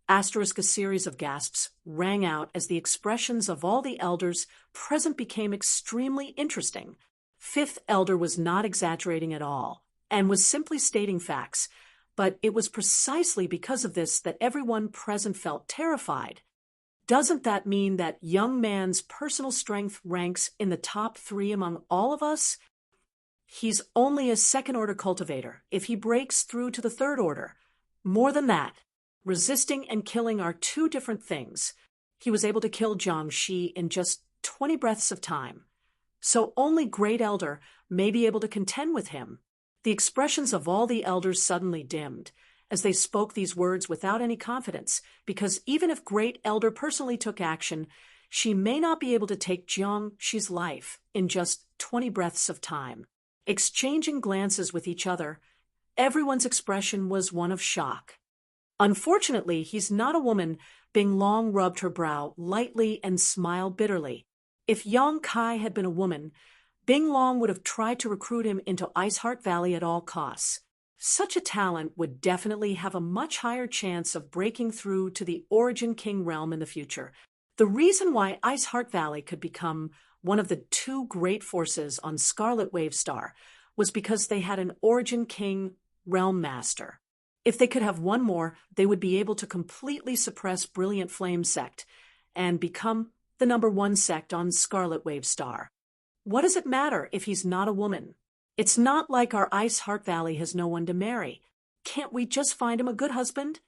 A series of gasps rang out as the expressions of all the elders present became extremely interesting. Fifth Elder was not exaggerating at all, and was simply stating facts, but it was precisely because of this that everyone present felt terrified. Doesn't that mean that young man's personal strength ranks in the top 3 among all of us? He's only a second-order cultivator if he breaks through to the third order. More than that, resisting and killing are 2 different things. He was able to kill Jiangxi in just 20 breaths of time. So only Great Elder may be able to contend with him. The expressions of all the elders suddenly dimmed, as they spoke these words without any confidence, because even if Great Elder personally took action, she may not be able to take Jiangxi's life in just 20 breaths of time. Exchanging glances with each other, everyone's expression was one of shock. Unfortunately, he's not a woman. Bing Long rubbed her brow lightly and smiled bitterly. If Yang Kai had been a woman, Bing Long would have tried to recruit him into Ice Heart Valley at all costs. Such a talent would definitely have a much higher chance of breaking through to the Origin King realm in the future. The reason why Ice Heart Valley could become one of the 2 great forces on Scarlet Wave Star was because they had an Origin King realm master. If they could have one more, they would be able to completely suppress Brilliant Flame sect and become the number 1 sect on Scarlet Wave Star. What does it matter if he's not a woman? It's not like our Ice Heart Valley has no one to marry. Can't we just find him a good husband?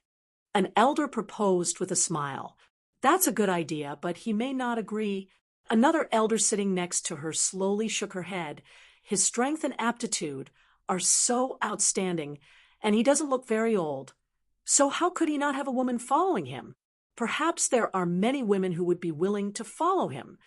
An elder proposed with a smile. That's a good idea, but he may not agree. Another elder sitting next to her slowly shook her head. His strength and aptitude are so outstanding, and he doesn't look very old. So how could he not have a woman following him? Perhaps there are many women who would be willing to follow him.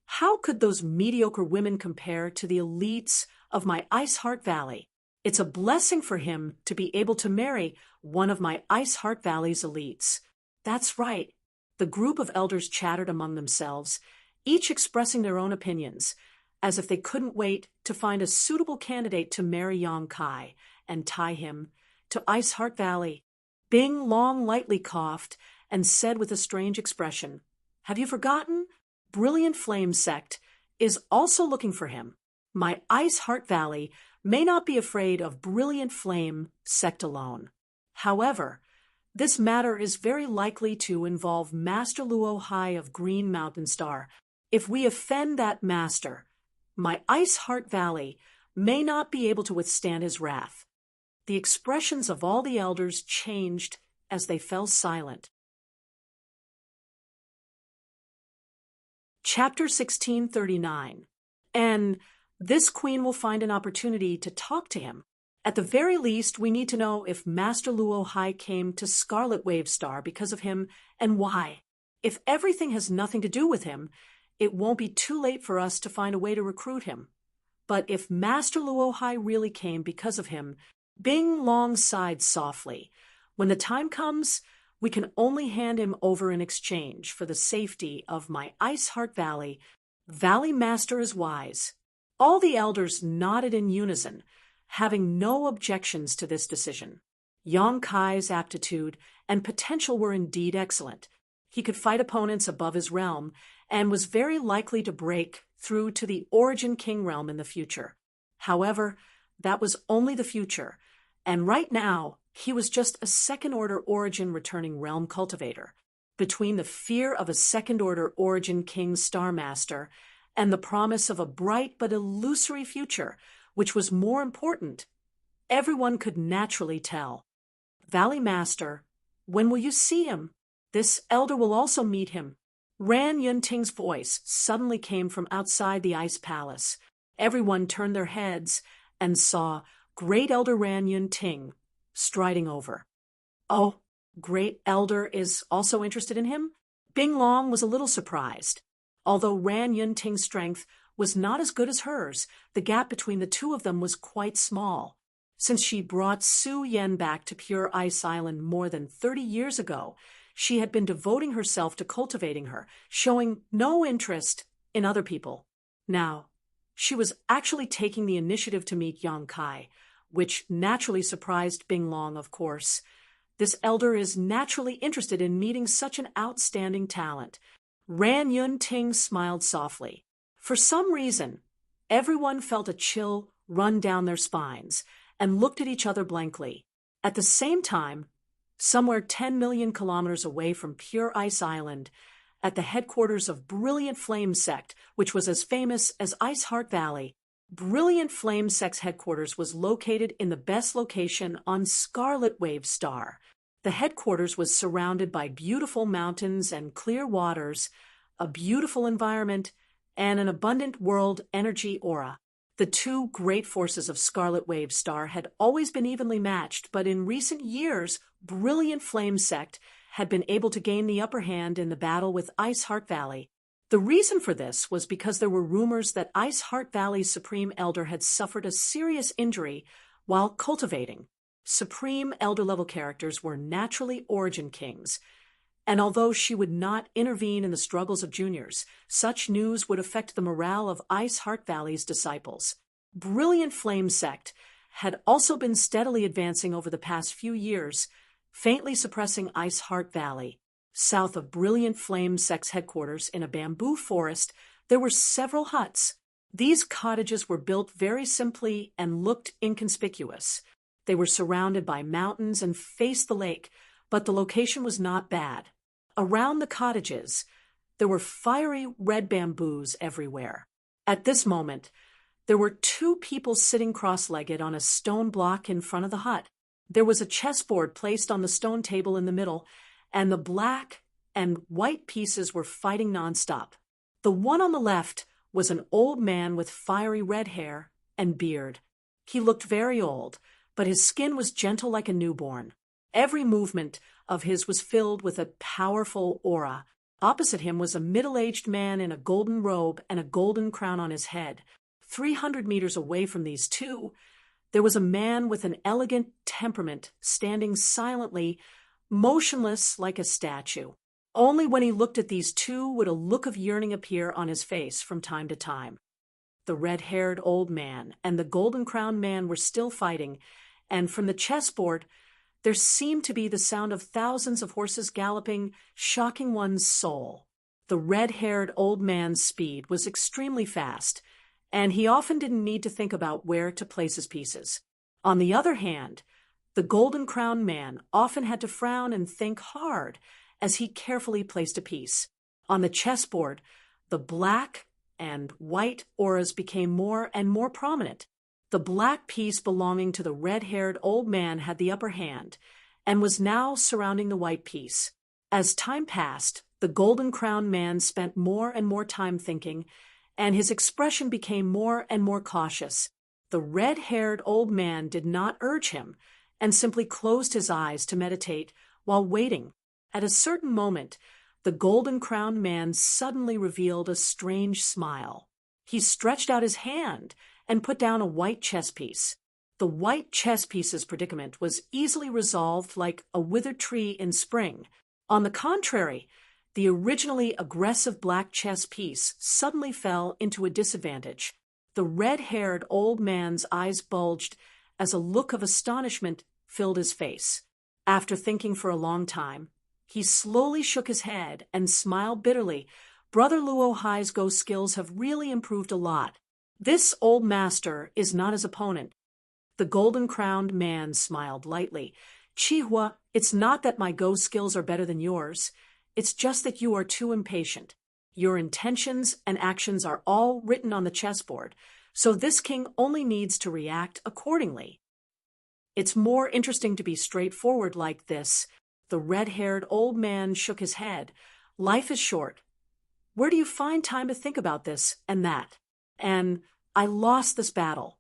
How could those mediocre women compare to the elites of my Ice Heart Valley? It's a blessing for him to be able to marry one of my Ice Heart Valley's elites. That's right. The group of elders chattered among themselves, each expressing their own opinions, as if they couldn't wait to find a suitable candidate to marry Yang Kai and tie him to Ice Heart Valley. Bing Long lightly coughed and said with a strange expression, "Have you forgotten? Brilliant Flame Sect is also looking for him. My Ice Heart Valley may not be afraid of Brilliant Flame Sect alone. However, this matter is very likely to involve Master Luo Hai of Green Mountain Star. If we offend that master, my Ice Heart Valley may not be able to withstand his wrath." The expressions of all the elders changed as they fell silent. Chapter 1639. And this queen will find an opportunity to talk to him. At the very least, we need to know if Master Luo Hai came to Scarlet Wave Star because of him and why. If everything has nothing to do with him, it won't be too late for us to find a way to recruit him. But if Master Luo Hai really came because of him, Bing Long sighed softly. When the time comes, we can only hand him over in exchange for the safety of my Ice Heart Valley. Valley Master is wise. All the elders nodded in unison, having no objections to this decision. Yang Kai's aptitude and potential were indeed excellent. He could fight opponents above his realm and was very likely to break through to the Origin King realm in the future. However, that was only the future, and right now he was just a second-order Origin returning realm cultivator. Between the fear of a second-order Origin King Star Master and the promise of a bright but illusory future, which was more important, everyone could naturally tell. "Valley Master, when will you see him? This elder will also meet him." Ran Yunting's voice suddenly came from outside the Ice Palace. Everyone turned their heads and saw Great Elder Ran Yunting striding over. "Oh, Great Elder is also interested in him?" Bing Long was a little surprised. Although Ran Yunting's strength was not as good as hers, the gap between the two of them was quite small. Since she brought Su Yen back to Pure Ice Island more than 30 years ago, she had been devoting herself to cultivating her, showing no interest in other people. Now, she was actually taking the initiative to meet Yang Kai, which naturally surprised Bing Long, of course. This elder is naturally interested in meeting such an outstanding talent. Ran Yunting smiled softly. For some reason, everyone felt a chill run down their spines and looked at each other blankly. At the same time, somewhere 10 million kilometers away from Pure Ice Island, at the headquarters of Brilliant Flame Sect, which was as famous as Ice Heart Valley, Brilliant Flame Sect's headquarters was located in the best location on Scarlet Wave Star. The headquarters was surrounded by beautiful mountains and clear waters, a beautiful environment, and an abundant world energy aura. The two great forces of Scarlet Wave Star had always been evenly matched, but in recent years, Brilliant Flame Sect had been able to gain the upper hand in the battle with Ice Heart Valley. The reason for this was because there were rumors that Ice Heart Valley's Supreme Elder had suffered a serious injury while cultivating. Supreme Elder-level characters were naturally Origin Kings, and although she would not intervene in the struggles of juniors, such news would affect the morale of Ice Heart Valley's disciples. Brilliant Flame Sect had also been steadily advancing over the past few years, faintly suppressing Ice Heart Valley. South of Brilliant Flame Sect's headquarters, in a bamboo forest, there were several huts. These cottages were built very simply and looked inconspicuous. They were surrounded by mountains and faced the lake, but the location was not bad. Around the cottages, there were fiery red bamboos everywhere. At this moment, there were two people sitting cross-legged on a stone block in front of the hut. There was a chessboard placed on the stone table in the middle, and the black and white pieces were fighting nonstop. The one on the left was an old man with fiery red hair and beard. He looked very old, but his skin was gentle like a newborn. Every movement of his was filled with a powerful aura. Opposite him was a middle-aged man in a golden robe and a golden crown on his head. 300 meters away from these two, there was a man with an elegant temperament standing silently, motionless like a statue. Only when he looked at these two would a look of yearning appear on his face from time to time. The red-haired old man and the golden-crowned man were still fighting, and from the chessboard there seemed to be the sound of thousands of horses galloping, shocking one's soul. The red-haired old man's speed was extremely fast, and he often didn't need to think about where to place his pieces. On the other hand, the golden-crowned man often had to frown and think hard as he carefully placed a piece. On the chessboard, the black and white auras became more and more prominent. The black piece belonging to the red-haired old man had the upper hand and was now surrounding the white piece. As time passed, the golden-crowned man spent more and more time thinking, and his expression became more and more cautious. The red-haired old man did not urge him and simply closed his eyes to meditate while waiting. At a certain moment, the golden-crowned man suddenly revealed a strange smile. He stretched out his hand and put down a white chess piece. The white chess piece's predicament was easily resolved like a withered tree in spring. On the contrary, the originally aggressive black chess piece suddenly fell into a disadvantage. The red-haired old man's eyes bulged as a look of astonishment filled his face. After thinking for a long time, he slowly shook his head and smiled bitterly. Brother Luo Hai's Go skills have really improved a lot. This old master is not his opponent. The golden-crowned man smiled lightly. Chihua, it's not that my Go skills are better than yours. It's just that you are too impatient. Your intentions and actions are all written on the chessboard, so this king only needs to react accordingly. It's more interesting to be straightforward like this. The red-haired old man shook his head. Life is short. Where do you find time to think about this and that? And I lost this battle.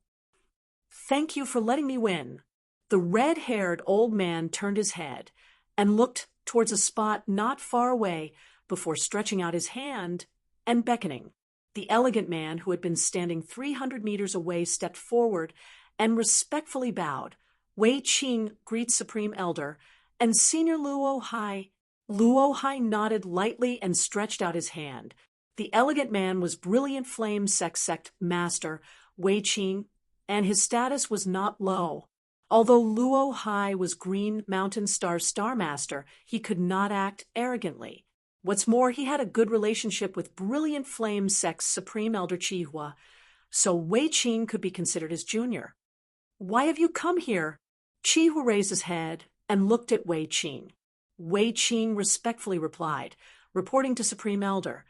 Thank you for letting me win. The red-haired old man turned his head and looked towards a spot not far away before stretching out his hand and beckoning. The elegant man who had been standing 300 meters away stepped forward and respectfully bowed. Wei Qing greets Supreme Elder and Senior Luo Hai. Luo Hai nodded lightly and stretched out his hand. The elegant man was Brilliant Flame Sect Master Wei Qing, and his status was not low. Although Luo Hai was Green Mountain Star Master, he could not act arrogantly. What's more, he had a good relationship with Brilliant Flame Sect's Supreme Elder Chihua, so Wei Qing could be considered his junior. Why have you come here? Chihua raised his head and looked at Wei Qing. Wei Qing respectfully replied, reporting to Supreme Elder,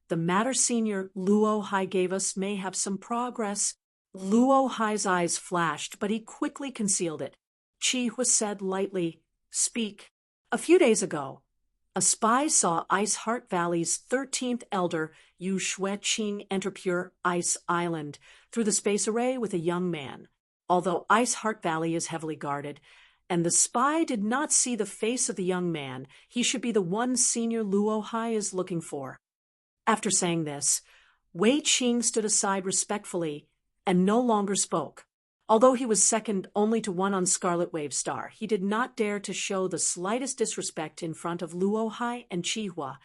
the matter Senior Luo Hai gave us may have some progress. Luo Hai's eyes flashed, but he quickly concealed it. Chihua said lightly, speak. A few days ago, a spy saw Ice Heart Valley's 13th Elder Yu Shueqing enter Pure Ice Island through the space array with a young man. Although Ice Heart Valley is heavily guarded, and the spy did not see the face of the young man, he should be the one Senior Luo Hai is looking for. After saying this, Wei Qing stood aside respectfully and no longer spoke. Although he was second only to one on Scarlet Wave Star, he did not dare to show the slightest disrespect in front of Luo Hai and Chihua.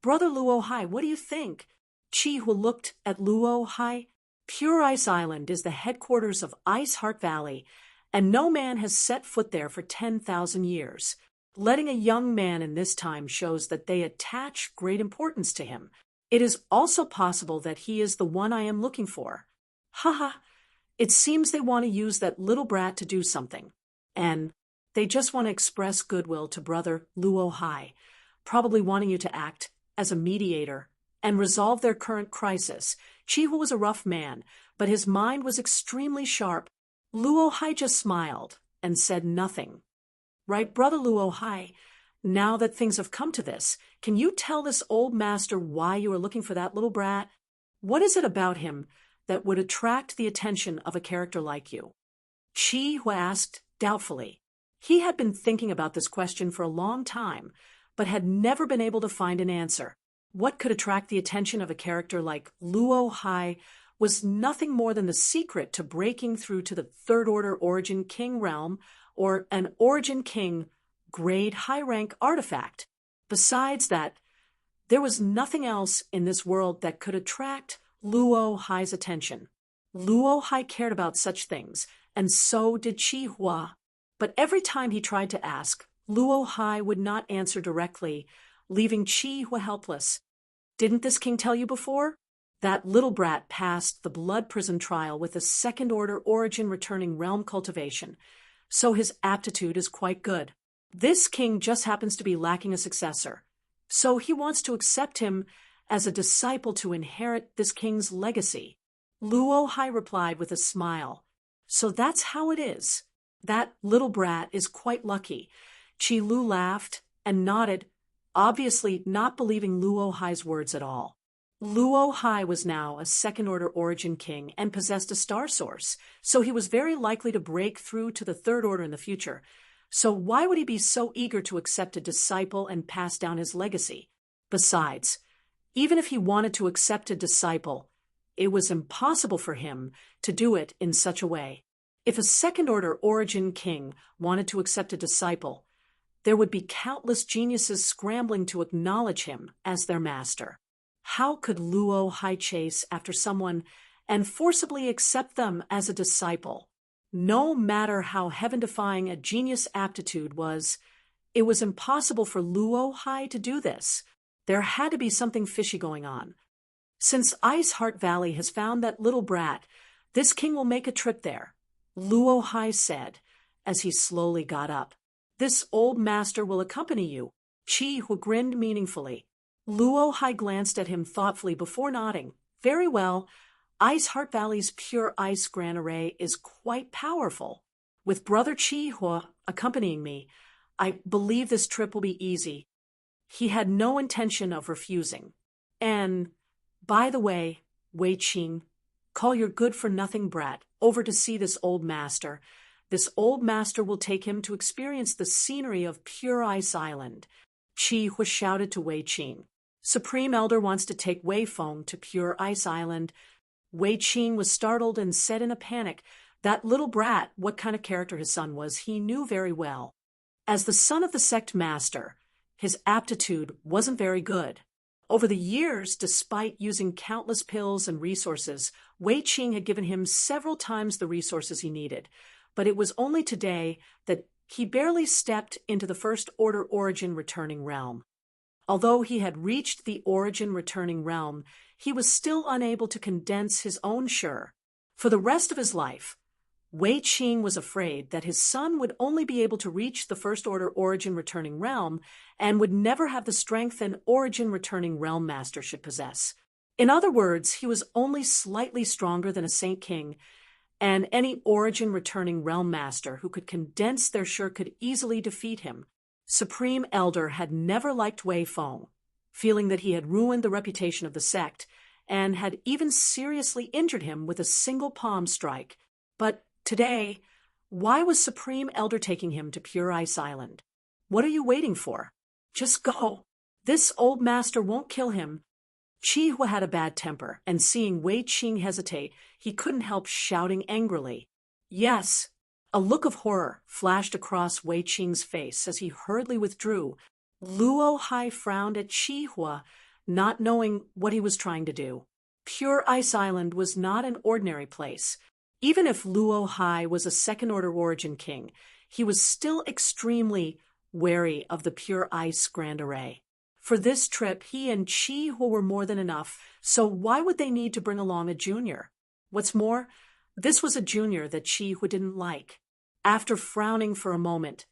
Brother Luo Hai, what do you think? Chihua looked at Luo Hai. Pure Ice Island is the headquarters of Ice Heart Valley, and no man has set foot there for 10,000 years. Letting a young man in this time shows that they attach great importance to him. It is also possible that he is the one I am looking for. Haha, it seems they want to use that little brat to do something. And they just want to express goodwill to Brother Luo Hai, probably wanting you to act as a mediator and resolve their current crisis. Chihua was a rough man, but his mind was extremely sharp. Luo Hai just smiled and said nothing. Right, Brother Luo Hai, now that things have come to this, can you tell this old master why you are looking for that little brat? What is it about him that would attract the attention of a character like you? Chihua asked doubtfully. He had been thinking about this question for a long time, but had never been able to find an answer. What could attract the attention of a character like Luo Hai was nothing more than the secret to breaking through to the Third Order Origin King realm, or an Origin King grade high-rank artifact. Besides that, there was nothing else in this world that could attract Luo Hai's attention. Luo Hai cared about such things, and so did Qi Hua. But every time he tried to ask, Luo Hai would not answer directly, leaving Qi Hua helpless. Didn't this king tell you before? That little brat passed the blood prison trial with a second-order origin returning realm cultivation, so his aptitude is quite good. This king just happens to be lacking a successor, so he wants to accept him as a disciple to inherit this king's legacy. Luo Hai replied with a smile. So that's how it is. That little brat is quite lucky. Qi Lu laughed and nodded, obviously not believing Luo Hai's words at all. Luo Hai was now a second-order origin king and possessed a star source, so he was very likely to break through to the third order in the future. So why would he be so eager to accept a disciple and pass down his legacy? Besides, even if he wanted to accept a disciple, it was impossible for him to do it in such a way. If a second-order origin king wanted to accept a disciple, there would be countless geniuses scrambling to acknowledge him as their master. How could Luo Hai chase after someone and forcibly accept them as a disciple? No matter how heaven-defying a genius aptitude was, it was impossible for Luo Hai to do this. There had to be something fishy going on. Since Ice Heart Valley has found that little brat, this king will make a trip there, Luo Hai said, as he slowly got up. This old master will accompany you. Qi Hua grinned meaningfully. Luo Hai glanced at him thoughtfully before nodding. Very well. Ice Heart Valley's pure ice gran array is quite powerful. With Brother Qi Hua accompanying me, I believe this trip will be easy. He had no intention of refusing. And, by the way, Wei Qing, call your good-for-nothing brat over to see this old master. This old master will take him to experience the scenery of Pure Ice Island. Qi Hua shouted to Wei Qing. Supreme Elder wants to take Wei Feng to Pure Ice Island. Wei Qing was startled and said in a panic, that little brat, what kind of character his son was, he knew very well. As the son of the sect master, his aptitude wasn't very good. Over the years, despite using countless pills and resources, Wei Qing had given him several times the resources he needed. But it was only today that he barely stepped into the first order origin returning realm. Although he had reached the origin returning realm, he was still unable to condense his own sure. For the rest of his life, Wei Qing was afraid that his son would only be able to reach the first order origin returning realm and would never have the strength an origin returning realm master should possess. In other words, he was only slightly stronger than a Saint King, and any origin returning realm master who could condense their sure could easily defeat him. Supreme Elder had never liked Wei Feng, feeling that he had ruined the reputation of the sect and had even seriously injured him with a single palm strike. But today, why was Supreme Elder taking him to Pure Ice Island? What are you waiting for? Just go. This old master won't kill him. Qi Hua had a bad temper, and seeing Wei Qing hesitate, he couldn't help shouting angrily. Yes. A look of horror flashed across Wei Qing's face as he hurriedly withdrew. Luo Hai frowned at Qi Hua, not knowing what he was trying to do. Pure Ice Island was not an ordinary place. Even if Luo Hai was a second-order origin king, he was still extremely wary of the Pure Ice Grand Array. For this trip, he and Qi Hua were more than enough, so why would they need to bring along a junior? What's more, this was a junior that Qi Hua didn't like. After frowning for a moment,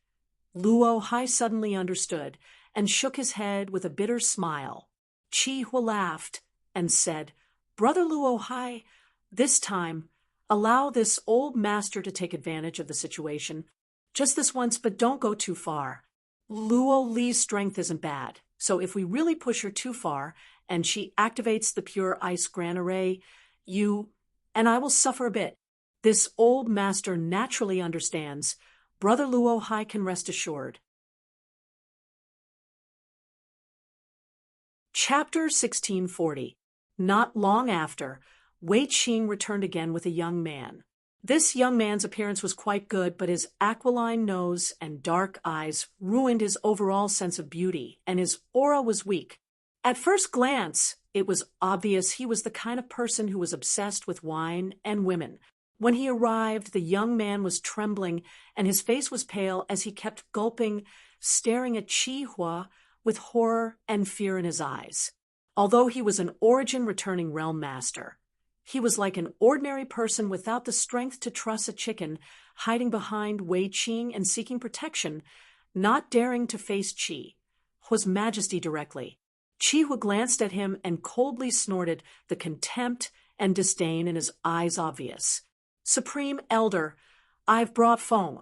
Luo Hai suddenly understood and shook his head with a bitter smile. Qi Hua laughed and said, Brother Luo Hai, this time, allow this old master to take advantage of the situation. Just this once, but don't go too far. Luo Li's strength isn't bad, so if we really push her too far and she activates the Pure Ice Gran Array, you and I will suffer a bit. This old master naturally understands. Brother Luo Hai can rest assured. Chapter 1640. Not long after, Wei Qing returned again with a young man. This young man's appearance was quite good, but his aquiline nose and dark eyes ruined his overall sense of beauty, and his aura was weak. At first glance, it was obvious he was the kind of person who was obsessed with wine and women. When he arrived, the young man was trembling, and his face was pale as he kept gulping, staring at Chi Hua with horror and fear in his eyes. Although he was an origin-returning realm master, he was like an ordinary person without the strength to truss a chicken, hiding behind Wei Qing and seeking protection, not daring to face Qi Hua's majesty directly. Qi Hua glanced at him and coldly snorted, the contempt and disdain in his eyes obvious. "Supreme Elder, I've brought Feng,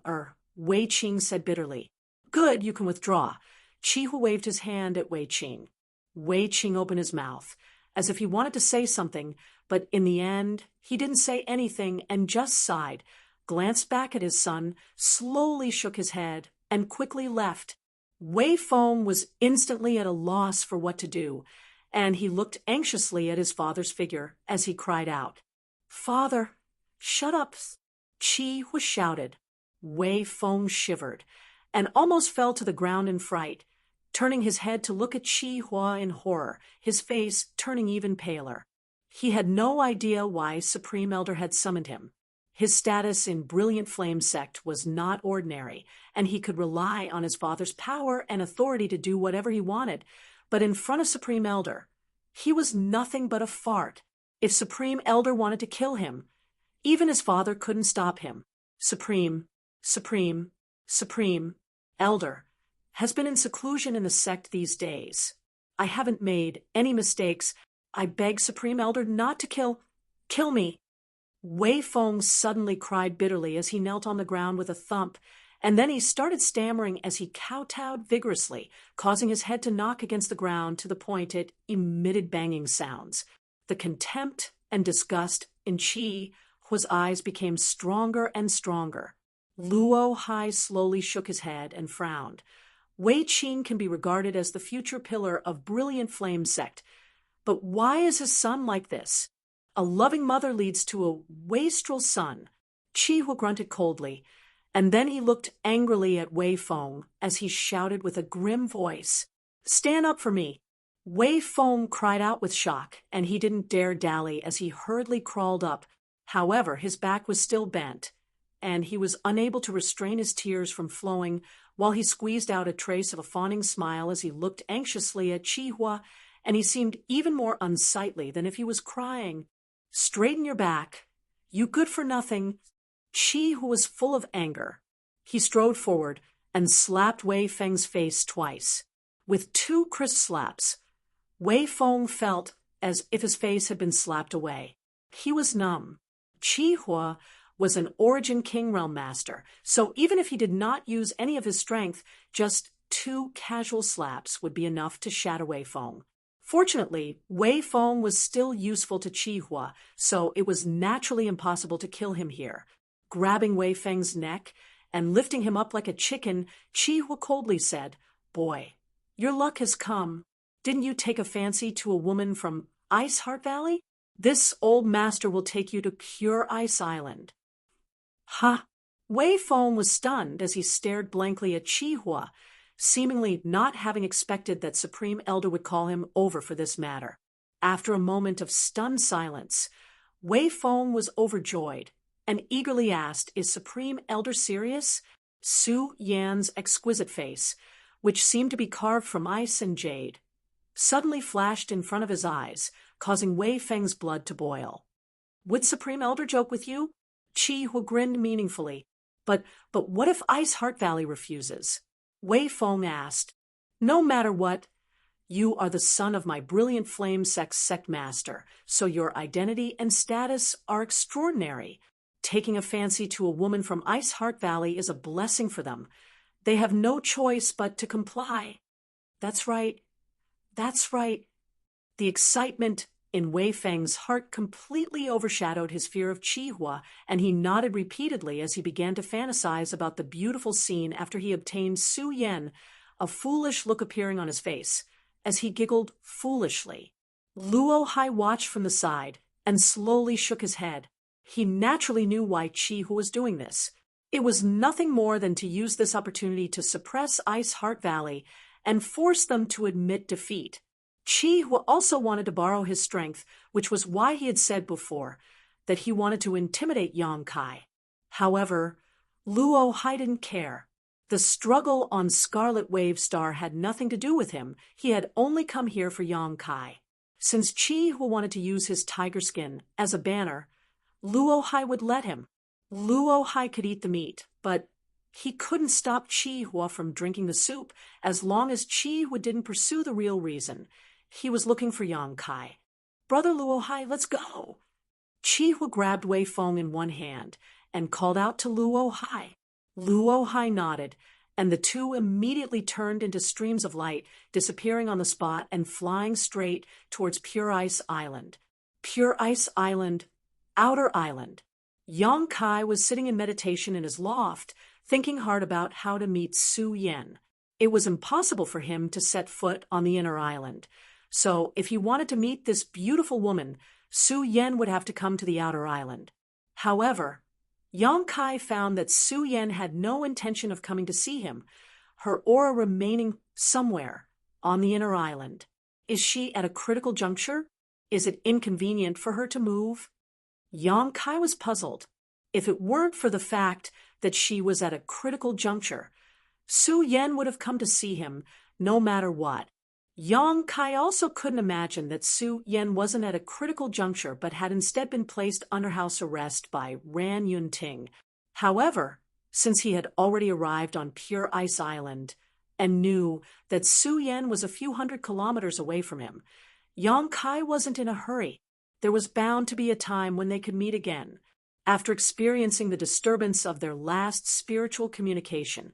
Wei Qing said bitterly. "Good, you can withdraw." Qi Hua waved his hand at Wei Qing. Wei Qing opened his mouth, as if he wanted to say something, but in the end, he didn't say anything and just sighed, glanced back at his son, slowly shook his head, and quickly left. Wei Feng was instantly at a loss for what to do, and he looked anxiously at his father's figure as he cried out, "Father, shut up!" Qi Hua shouted. Wei Feng shivered and almost fell to the ground in fright, turning his head to look at Qi Hua in horror, his face turning even paler. He had no idea why Supreme Elder had summoned him. His status in Brilliant Flame Sect was not ordinary, and he could rely on his father's power and authority to do whatever he wanted. But in front of Supreme Elder, he was nothing but a fart. If Supreme Elder wanted to kill him, even his father couldn't stop him. Supreme Elder has been in seclusion in the sect these days. I haven't made any mistakes. I beg Supreme Elder not to kill me. Wei Feng suddenly cried bitterly as he knelt on the ground with a thump, and then he started stammering as he kowtowed vigorously, causing his head to knock against the ground to the point it emitted banging sounds. The contempt and disgust in Qi Hua's eyes became stronger and stronger. Luo Hai slowly shook his head and frowned. Wei Qing can be regarded as the future pillar of Brilliant Flame Sect, but why is his son like this? A loving mother leads to a wastrel son. Qi Hua grunted coldly, and then he looked angrily at Wei Feng as he shouted with a grim voice, "Stand up for me!" Wei Feng cried out with shock, and he didn't dare dally as he hurriedly crawled up. However, his back was still bent, and he was unable to restrain his tears from flowing while he squeezed out a trace of a fawning smile as he looked anxiously at Qi Hua, and he seemed even more unsightly than if he was crying. "Straighten your back. You good for nothing." Qi Hua was full of anger. He strode forward and slapped Wei Feng's face twice. With two crisp slaps, Wei Feng felt as if his face had been slapped away. He was numb. Qi Hua was an Origin King Realm Master, so even if he did not use any of his strength, just two casual slaps would be enough to shatter Wei Feng. Fortunately, Wei Feng was still useful to Qi Hua, so it was naturally impossible to kill him here. Grabbing Wei Feng's neck and lifting him up like a chicken, Qi Hua coldly said, "Boy, your luck has come. Didn't you take a fancy to a woman from Ice Heart Valley? This old master will take you to Pure Ice Island." "Ha!" Wei Feng was stunned as he stared blankly at Qi Hua, seemingly not having expected that Supreme Elder would call him over for this matter. After a moment of stunned silence, Wei Feng was overjoyed and eagerly asked, "Is Supreme Elder serious?" Su Yan's exquisite face, which seemed to be carved from ice and jade, suddenly flashed in front of his eyes, causing Wei Feng's blood to boil. "Would Supreme Elder joke with you?" Qi Hua grinned meaningfully. But what if Ice Heart Valley refuses?" Wei Feng asked. "No matter what, you are the son of my Brilliant Flame Sect master, so your identity and status are extraordinary. Taking a fancy to a woman from Ice Heart Valley is a blessing for them. They have no choice but to comply." That's right. The excitement in Wei Feng's heart completely overshadowed his fear of Qi Hua, and he nodded repeatedly as he began to fantasize about the beautiful scene after he obtained Su Yan, a foolish look appearing on his face, as he giggled foolishly. Luo Hai watched from the side and slowly shook his head. He naturally knew why Chi Hu was doing this. It was nothing more than to use this opportunity to suppress Ice Heart Valley and force them to admit defeat. Chi Hu also wanted to borrow his strength, which was why he had said before that he wanted to intimidate Yang Kai. However, Luo Hai didn't care. The struggle on Scarlet Wave Star had nothing to do with him. He had only come here for Yang Kai. Since Chi Hu wanted to use his tiger skin as a banner, Luo Hai would let him. Luo Hai could eat the meat, but he couldn't stop Chi Hu from drinking the soup as long as Chi Hu didn't pursue the real reason. He was looking for Yang Kai. "Brother Luo Hai, let's go." Chi Hu grabbed Wei Feng in one hand and called out to Luo Hai. Luo Hai nodded, and the two immediately turned into streams of light, disappearing on the spot and flying straight towards Pure Ice Island. Pure Ice Island, Outer Island. Yang Kai was sitting in meditation in his loft, thinking hard about how to meet Su Yan. It was impossible for him to set foot on the inner island. So if he wanted to meet this beautiful woman, Su Yan would have to come to the outer island. However, Yang Kai found that Su Yan had no intention of coming to see him, her aura remaining somewhere on the inner island. Is she at a critical juncture? Is it inconvenient for her to move? Yang Kai was puzzled. If it weren't for the fact that she was at a critical juncture, Su Yan would have come to see him no matter what. Yang Kai also couldn't imagine that Su Yan wasn't at a critical juncture but had instead been placed under house arrest by Ran Yunting. However, since he had already arrived on Pure Ice Island and knew that Su Yan was a few hundred kilometers away from him, Yang Kai wasn't in a hurry. There was bound to be a time when they could meet again. After experiencing the disturbance of their last spiritual communication,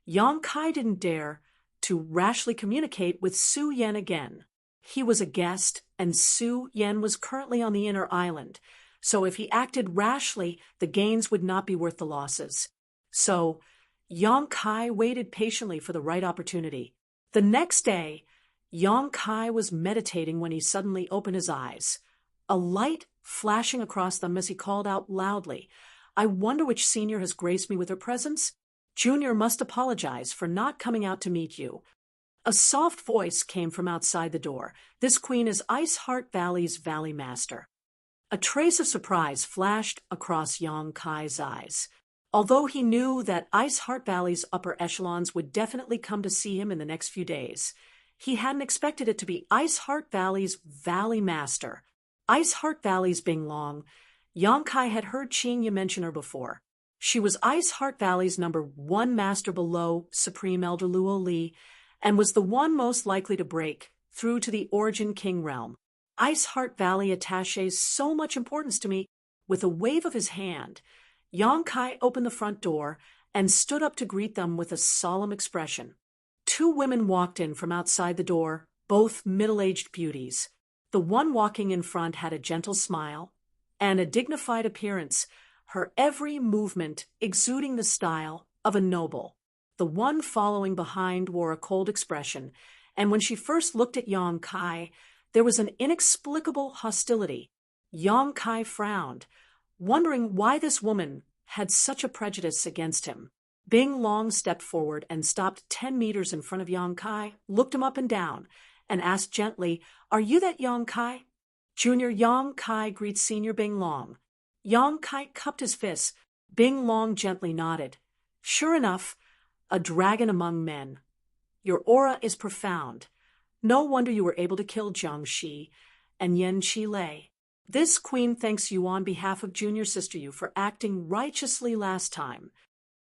Yang Kai didn't dare to rashly communicate with Su Yan again. He was a guest, and Su Yan was currently on the inner island, so if he acted rashly, the gains would not be worth the losses. So, Yang Kai waited patiently for the right opportunity. The next day, Yang Kai was meditating when he suddenly opened his eyes, a light flashing across them as he called out loudly, "I wonder which senior has graced me with her presence? Junior must apologize for not coming out to meet you." A soft voice came from outside the door. "This queen is Ice Heart Valley's Valley Master." A trace of surprise flashed across Yang Kai's eyes. Although he knew that Ice Heart Valley's upper echelons would definitely come to see him in the next few days, he hadn't expected it to be Ice Heart Valley's Valley Master. Ice Heart Valley's Bing Long. Yang Kai had heard Qing Ye mention her before. She was Ice Heart Valley's #1 master below Supreme Elder Luo Li, and was the one most likely to break through to the Origin King realm. Ice Heart Valley attaches so much importance to me. With a wave of his hand, Yang Kai opened the front door and stood up to greet them with a solemn expression. Two women walked in from outside the door, both middle-aged beauties. The one walking in front had a gentle smile and a dignified appearance, her every movement exuding the style of a noble. The one following behind wore a cold expression, and when she first looked at Yang Kai, there was an inexplicable hostility. Yang Kai frowned, wondering why this woman had such a prejudice against him. Bing Long stepped forward and stopped 10 meters in front of Yang Kai, looked him up and down, and asked gently, "Are you that Yang Kai?" "Junior Yang Kai greets Senior Bing Long." Yang Kai cupped his fists. Bing Long gently nodded. "Sure enough, a dragon among men. Your aura is profound. No wonder you were able to kill Jiang Shi and Yen Chi Lei. This queen thanks you on behalf of Junior Sister Yu for acting righteously last time."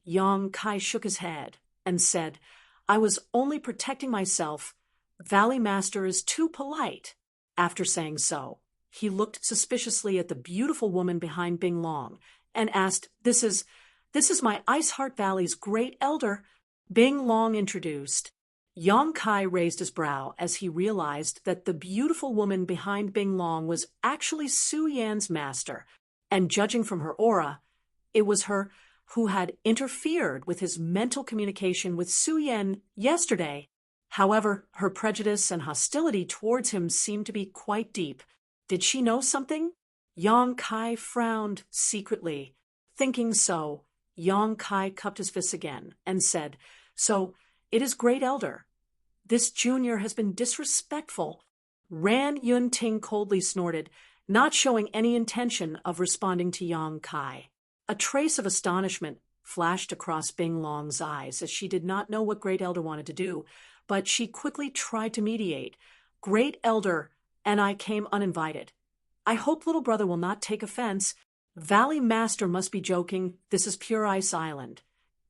Yang Kai shook his head and said, "I was only protecting myself. Valley Master is too polite." After saying so, he looked suspiciously at the beautiful woman behind Bing Long and asked, This is my Ice Heart Valley's great elder." Bing Long introduced. Yang Kai raised his brow as he realized that the beautiful woman behind Bing Long was actually Su Yan's master, and judging from her aura, it was her who had interfered with his mental communication with Su Yan yesterday. However, her prejudice and hostility towards him seemed to be quite deep. Did she know something? Yang Kai frowned secretly. Thinking so, Yang Kai cupped his fists again and said, "So, it is Great Elder. This junior has been disrespectful." Ran Yun Ting coldly snorted, not showing any intention of responding to Yang Kai. A trace of astonishment flashed across Bing Long's eyes as she did not know what Great Elder wanted to do, but she quickly tried to mediate. "Great Elder and I came uninvited. I hope little brother will not take offense. Valley Master must be joking. This is Pure Ice Island.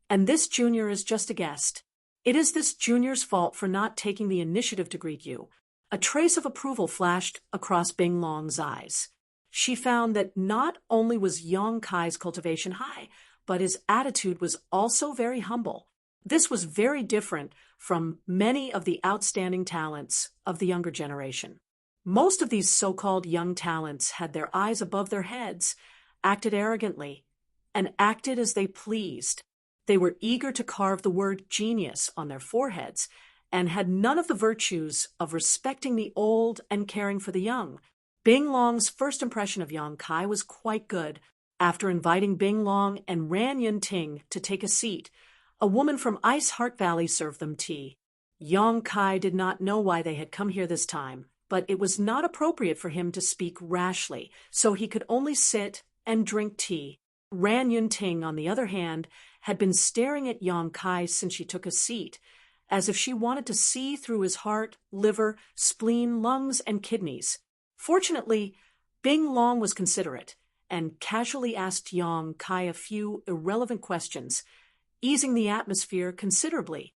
And this junior is just a guest. It is this junior's fault for not taking the initiative to greet you." A trace of approval flashed across Bing Long's eyes. She found that not only was Yang Kai's cultivation high, but his attitude was also very humble. This was very different from many of the outstanding talents of the younger generation. Most of these so-called young talents had their eyes above their heads, acted arrogantly, and acted as they pleased. They were eager to carve the word genius on their foreheads and had none of the virtues of respecting the old and caring for the young. Bing Long's first impression of Yang Kai was quite good. After inviting Bing Long and Ran Yun Ting to take a seat, a woman from Ice Heart Valley served them tea. Yang Kai did not know why they had come here this time, but it was not appropriate for him to speak rashly, so he could only sit and drink tea. Ran Yun Ting, on the other hand, had been staring at Yang Kai since she took a seat, as if she wanted to see through his heart, liver, spleen, lungs, and kidneys. Fortunately, Bing Long was considerate and casually asked Yang Kai a few irrelevant questions, easing the atmosphere considerably.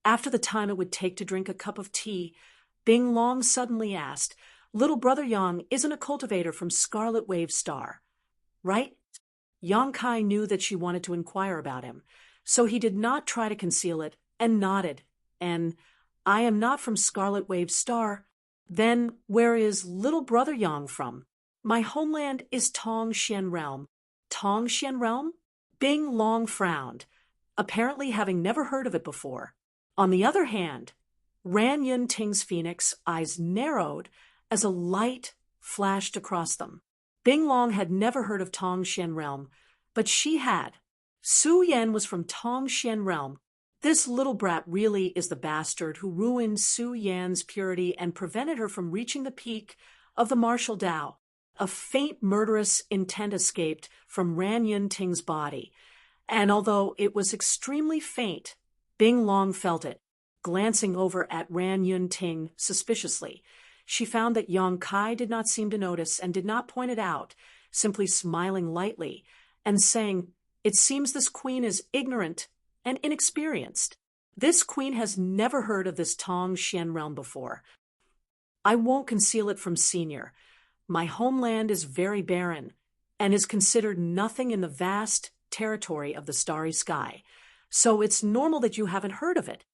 After the time it would take to drink a cup of tea, Bing Long suddenly asked, "Little brother Yang isn't a cultivator from Scarlet Wave Star, right?" Yang Kai knew that she wanted to inquire about him, so he did not try to conceal it and nodded. "And I am not from Scarlet Wave Star. Then where is little brother Yang from?" "My homeland is Tong Xian Realm." "Tong Xian Realm?" Bing Long frowned, apparently having never heard of it before. On the other hand, Ran Yun Ting's phoenix eyes narrowed as a light flashed across them. Bing Long had never heard of Tong Xian Realm, but she had. Su Yan was from Tong Xian Realm. This little brat really is the bastard who ruined Su Yan's purity and prevented her from reaching the peak of the martial Tao. A faint murderous intent escaped from Ran Yun Ting's body, and although it was extremely faint, Bing Long felt it. Glancing over at Ran Yun Ting suspiciously, she found that Yang Kai did not seem to notice and did not point it out, simply smiling lightly and saying, "It seems this queen is ignorant and inexperienced. This queen has never heard of this Tong Xian Realm before. I won't conceal it from Senior. My homeland is very barren and is considered nothing in the vast territory of the starry sky, so it's normal that you haven't heard of it."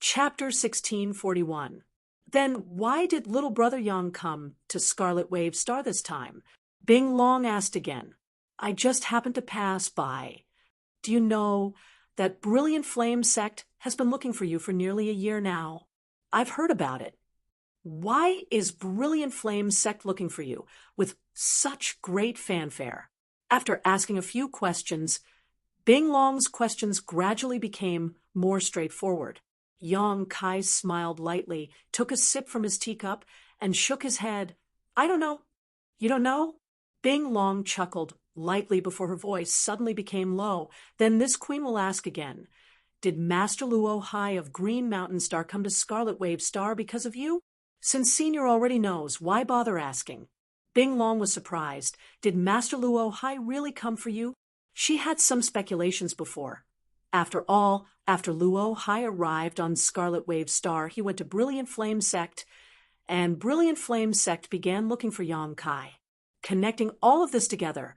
Chapter 1641. Then why did little brother Yang come to Scarlet Wave Star this time? Bing Long asked again. "I just happened to pass by. Do you know that Brilliant Flame sect has been looking for you for nearly a year now? I've heard about it." "Why is Brilliant Flame sect looking for you with such great fanfare?" After asking a few questions, Bing Long's questions gradually became more straightforward. Yang Kai smiled lightly, took a sip from his teacup, and shook his head. "I don't know." "You don't know?" Bing Long chuckled lightly before her voice suddenly became low. "Then this queen will ask again. Did Master Luo Hai of Green Mountain Star come to Scarlet Wave Star because of you? Since Senior already knows, why bother asking?" Bing Long was surprised. Did Master Luo Hai really come for you? She had some speculations before. After all, after Luo Hai arrived on Scarlet Wave Star, he went to Brilliant Flame Sect, and Brilliant Flame Sect began looking for Yang Kai. Connecting all of this together,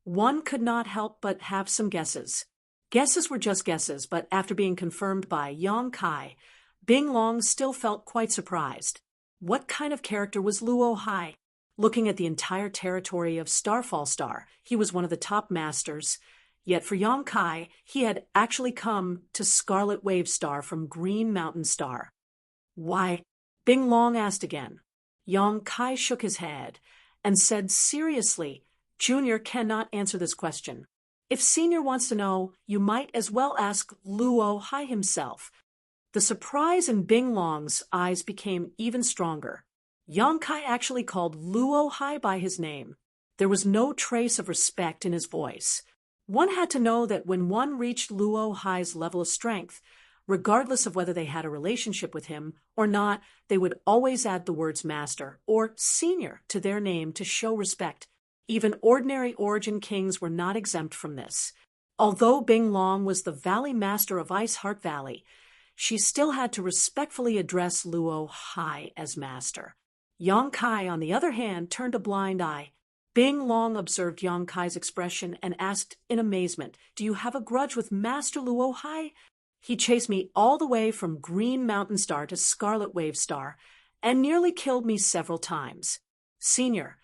one could not help but have some guesses. Guesses were just guesses, but after being confirmed by Yang Kai, Bing Long still felt quite surprised. What kind of character was Luo Hai? Looking at the entire territory of Starfall Star, he was one of the top masters. Yet for Yang Kai, he had actually come to Scarlet Wave Star from Green Mountain Star. Why, Bing Long asked again. Yang Kai shook his head and said seriously, Junior cannot answer this question. If Senior wants to know, you might as well ask Luo Hai himself. The surprise in Bing Long's eyes became even stronger. Yang Kai actually called Luo Hai by his name. There was no trace of respect in his voice. One had to know that when one reached Luo Hai's level of strength, regardless of whether they had a relationship with him or not, they would always add the words master or senior to their name to show respect. Even ordinary origin kings were not exempt from this. Although Bing Long was the Valley Master of Ice Heart Valley, she still had to respectfully address Luo Hai as master. Yang Kai, on the other hand, turned a blind eye. Bing Long observed Yang Kai's expression and asked in amazement, Do you have a grudge with Master Luo Hai? He chased me all the way from Green Mountain Star to Scarlet Wave Star and nearly killed me several times. Senior,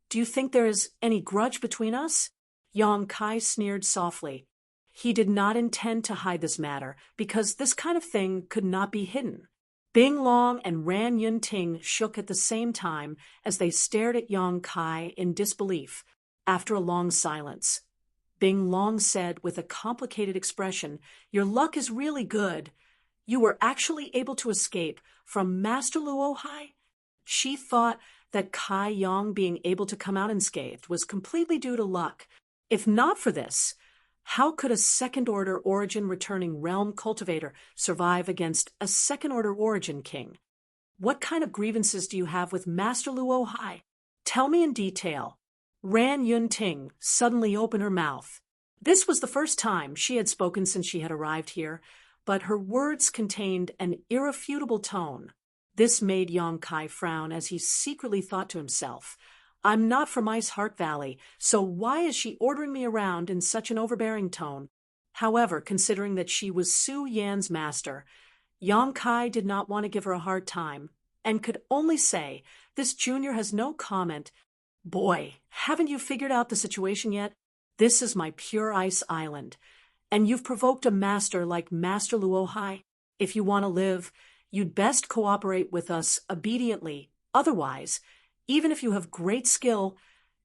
do you think there is any grudge between us? Yang Kai sneered softly. He did not intend to hide this matter because this kind of thing could not be hidden. Bing Long and Ran Yun Ting shook at the same time as they stared at Yang Kai in disbelief. After a long silence, Bing Long said with a complicated expression, Your luck is really good. You were actually able to escape from Master Luo Hai? She thought that Kai Yang being able to come out unscathed was completely due to luck. If not for this, how could a second-order origin returning realm cultivator survive against a second-order origin king? What kind of grievances do you have with Master Luo Hai? Tell me in detail. Ran Yun Ting suddenly opened her mouth. This was the first time she had spoken since she had arrived here, but her words contained an irrefutable tone. This made Yang Kai frown as he secretly thought to himself, I'm not from Ice Heart Valley, so why is she ordering me around in such an overbearing tone? However, considering that she was Su Yan's master, Yang Kai did not want to give her a hard time, and could only say, This junior has no comment. Boy, haven't you figured out the situation yet? This is my pure ice island, and you've provoked a master like Master Luo Hai. If you want to live, you'd best cooperate with us obediently. Otherwise, even if you have great skill,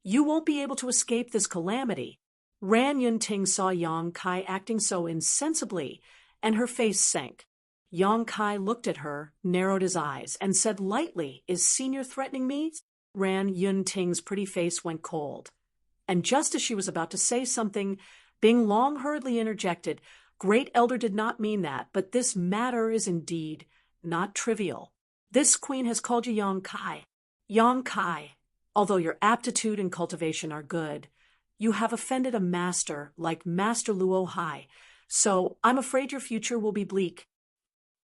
you won't be able to escape this calamity. Ran Yun Ting saw Yang Kai acting so insensibly, and her face sank. Yang Kai looked at her, narrowed his eyes, and said lightly, Is Senior threatening me? Ran Yun Ting's pretty face went cold. And just as she was about to say something, Bing Long hurriedly interjected, Great Elder did not mean that, but this matter is indeed not trivial. This queen has called you Yang Kai. Yang Kai, although your aptitude and cultivation are good, you have offended a master like Master Luo Hai, so I'm afraid your future will be bleak.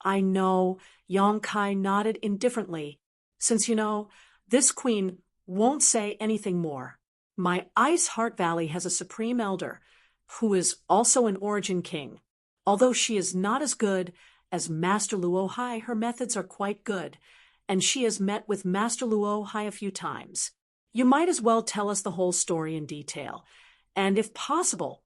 I know, Yang Kai nodded indifferently, since you know, this queen won't say anything more. My Ice Heart Valley has a supreme elder, who is also an origin king. Although she is not as good as Master Luo Hai, her methods are quite good, and she has met with Master Luo Hai a few times. You might as well tell us the whole story in detail, and if possible,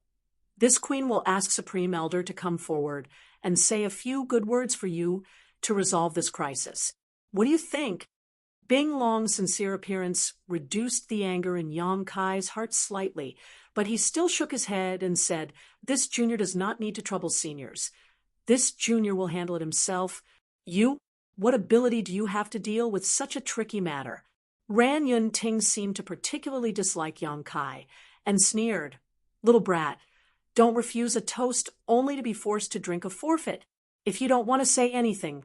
this queen will ask Supreme Elder to come forward and say a few good words for you to resolve this crisis. What do you think? Bing Long's sincere appearance reduced the anger in Yang Kai's heart slightly, but he still shook his head and said, This junior does not need to trouble seniors. This junior will handle it himself. You? What ability do you have to deal with such a tricky matter? Ran Yun Ting seemed to particularly dislike Yang Kai and sneered, Little brat, don't refuse a toast only to be forced to drink a forfeit. If you don't want to say anything,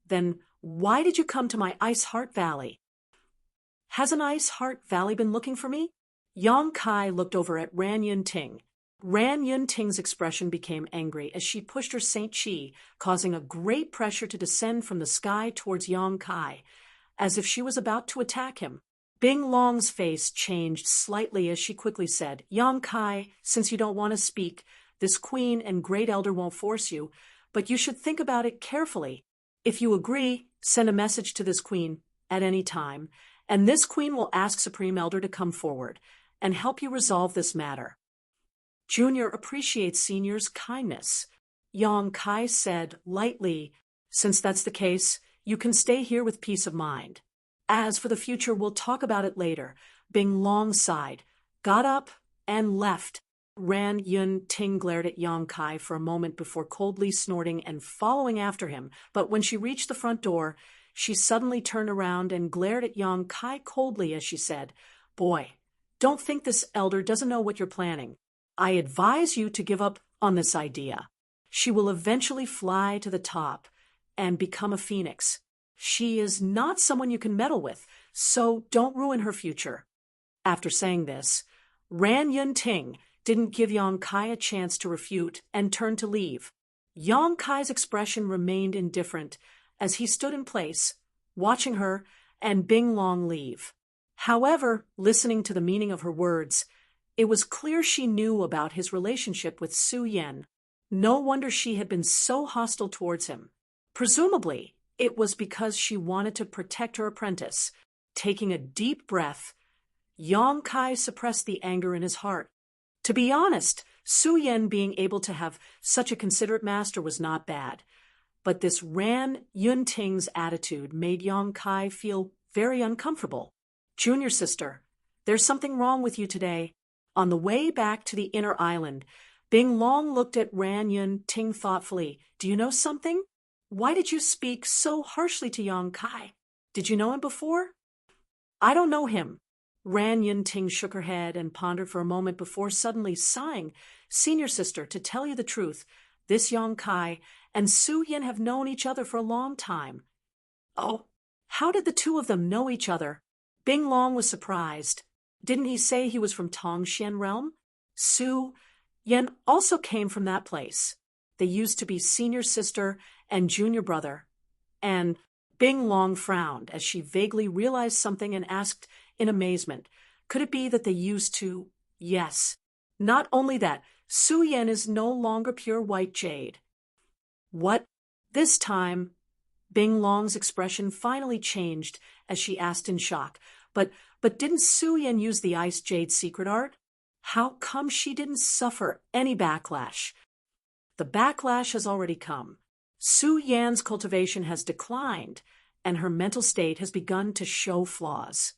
then why did you come to my Ice Heart Valley? Has an Ice Heart Valley been looking for me? Yang Kai looked over at Ran Yun Ting. Ran Yun Ting's expression became angry as she pushed her Saint Chi, causing a great pressure to descend from the sky towards Yang Kai, as if she was about to attack him. Bing Long's face changed slightly as she quickly said, Yang Kai, since you don't want to speak, this queen and great elder won't force you, but you should think about it carefully. If you agree, send a message to this queen at any time, and this queen will ask Supreme Elder to come forward and help you resolve this matter. Junior appreciates Senior's kindness. Yang Kai said lightly, Since that's the case, You can stay here with peace of mind. As for the future, we'll talk about it later. Bing Long sighed, got up, and left. Ran Yun Ting glared at Yang Kai for a moment before coldly snorting and following after him, but when she reached the front door, she suddenly turned around and glared at Yang Kai coldly as she said, "Boy, don't think this elder doesn't know what you're planning. I advise you to give up on this idea. She will eventually fly to the top and become a phoenix. She is not someone you can meddle with, so don't ruin her future." After saying this, Ran Yun Ting didn't give Yang Kai a chance to refute and turned to leave. Yang Kai's expression remained indifferent as he stood in place, watching her and Bing Long leave. However, listening to the meaning of her words, it was clear she knew about his relationship with Su Yan. No wonder she had been so hostile towards him. Presumably, it was because she wanted to protect her apprentice. Taking a deep breath, Yang Kai suppressed the anger in his heart. To be honest, Su Yan being able to have such a considerate master was not bad. But this Ran Yun Ting's attitude made Yang Kai feel very uncomfortable. "Junior sister, there's something wrong with you today." On the way back to the inner island, Bing Long looked at Ran Yun Ting thoughtfully. "Do you know something? Why did you speak so harshly to Yang Kai? Did you know him before?" "I don't know him." Ran Yun Ting shook her head and pondered for a moment before suddenly sighing. "Senior sister, to tell you the truth, this Yang Kai and Su Yan have known each other for a long time." "Oh, how did the two of them know each other?" Bing Long was surprised. "Didn't he say he was from Tongxian realm? Su Yan also came from that place. They used to be senior sister and junior brother." And Bing Long frowned as she vaguely realized something and asked in amazement, "Could it be that they used to—" "Yes. Not only that, Su Yan is no longer pure white jade." "What?" This time, Bing Long's expression finally changed as she asked in shock, But didn't Su Yan use the ice jade secret art? How come she didn't suffer any backlash?" "The backlash has already come. Su Yan's cultivation has declined, and her mental state has begun to show flaws.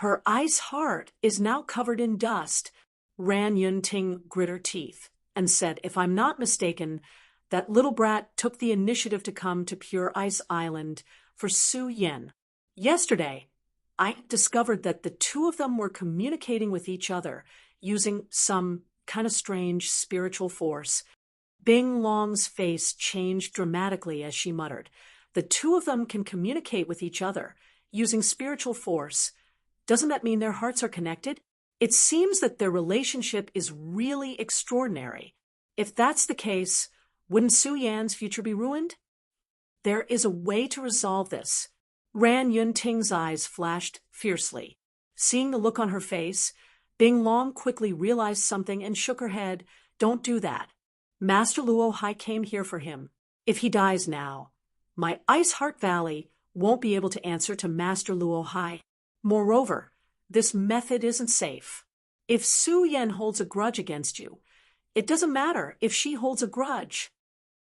Her ice heart is now covered in dust." Ran Yun Ting grit her teeth and said, "If I'm not mistaken, that little brat took the initiative to come to Pure Ice Island for Su Yan. Yesterday, I discovered that the two of them were communicating with each other using some kind of strange spiritual force." Bing Long's face changed dramatically as she muttered, "The two of them can communicate with each other using spiritual force. Doesn't that mean their hearts are connected? It seems that their relationship is really extraordinary. If that's the case, wouldn't Su Yan's future be ruined?" "There is a way to resolve this." Ran Yun Ting's eyes flashed fiercely. Seeing the look on her face, Bing Long quickly realized something and shook her head. "Don't do that. Master Luo Hai came here for him. If he dies now, my Ice Heart Valley won't be able to answer to Master Luo Hai. Moreover, this method isn't safe. If Su Yan holds a grudge against you, it doesn't matter if she holds a grudge."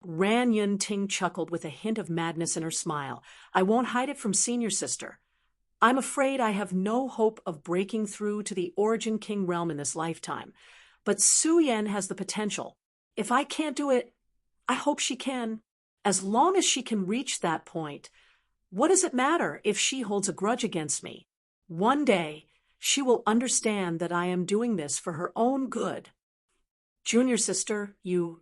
Ran Yun Ting chuckled with a hint of madness in her smile. "I won't hide it from senior sister. I'm afraid I have no hope of breaking through to the Origin King realm in this lifetime. But Su Yan has the potential. If I can't do it, I hope she can. As long as she can reach that point, what does it matter if she holds a grudge against me? One day, she will understand that I am doing this for her own good." "Junior sister, you—"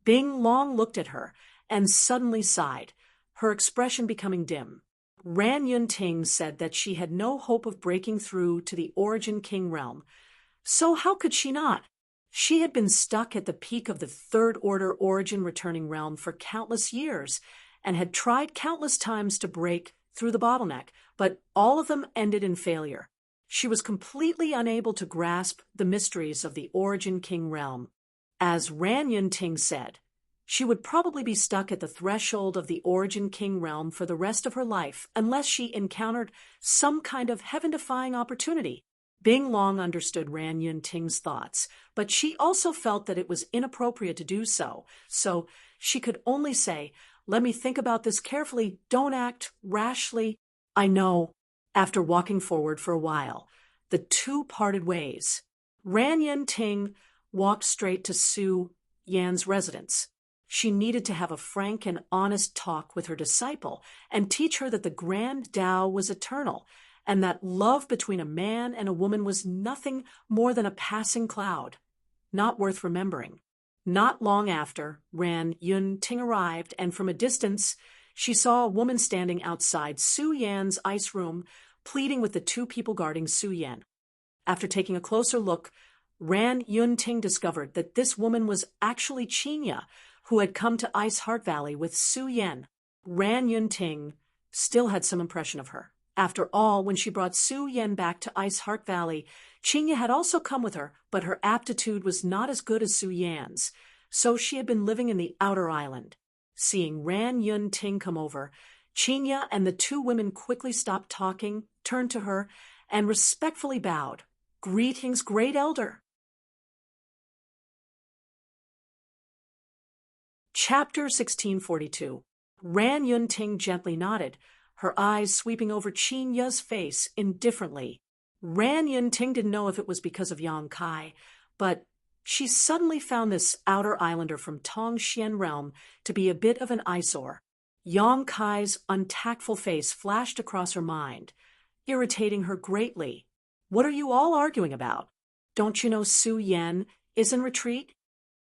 Bing Long looked at her and suddenly sighed, her expression becoming dim. Ran Yun Ting said that she had no hope of breaking through to the Origin King realm. So how could she not? She had been stuck at the peak of the Third Order Origin Returning realm for countless years and had tried countless times to break through the bottleneck, but all of them ended in failure. She was completely unable to grasp the mysteries of the Origin King realm. As Ran Yun Ting said, she would probably be stuck at the threshold of the Origin King realm for the rest of her life unless she encountered some kind of heaven-defying opportunity. Bing Long understood Ran Yun Ting's thoughts, but she also felt that it was inappropriate to do so, she could only say, Let me think about this carefully. Don't act rashly. I know. After walking forward for a while, the two parted ways. Ran Yun Ting walked straight to Su Yan's residence. She needed to have a frank and honest talk with her disciple and teach her that the grand Tao was eternal and that love between a man and a woman was nothing more than a passing cloud, not worth remembering. Not long after, Ran Yun Ting arrived, and from a distance, she saw a woman standing outside Su Yan's ice room, pleading with the two people guarding Su Yan. After taking a closer look, Ran Yun Ting discovered that this woman was actually Qinya, who had come to Ice Heart Valley with Su Yan. Ran Yun Ting still had some impression of her. After all, when she brought Su Yan back to Ice Heart Valley, Qinya had also come with her, but her aptitude was not as good as Su Yan's, so she had been living in the outer island. Seeing Ran Yun Ting come over, Qinya and the two women quickly stopped talking, turned to her, and respectfully bowed. "Greetings, Great Elder." Chapter 1642. Ran Yun Ting gently nodded, her eyes sweeping over Qinya's face indifferently. Ran Yun Ting didn't know if it was because of Yang Kai, but she suddenly found this outer islander from Tongxian realm to be a bit of an eyesore. Yang Kai's untactful face flashed across her mind, irritating her greatly. "What are you all arguing about? Don't you know Su Yan is in retreat?"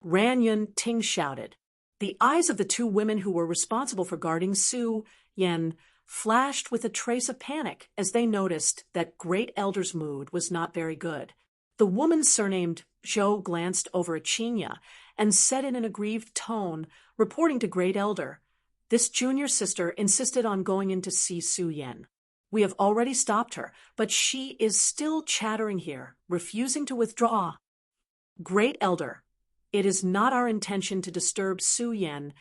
Ran Yun Ting shouted. The eyes of the two women who were responsible for guarding Su Yan flashed with a trace of panic as they noticed that Great Elder's mood was not very good. The woman surnamed Zhou glanced over at Qinya and said in an aggrieved tone, reporting to Great Elder, "This junior sister insisted on going in to see Su Yan. We have already stopped her, but she is still chattering here, refusing to withdraw." "Great Elder, it is not our intention to disturb Su Yan.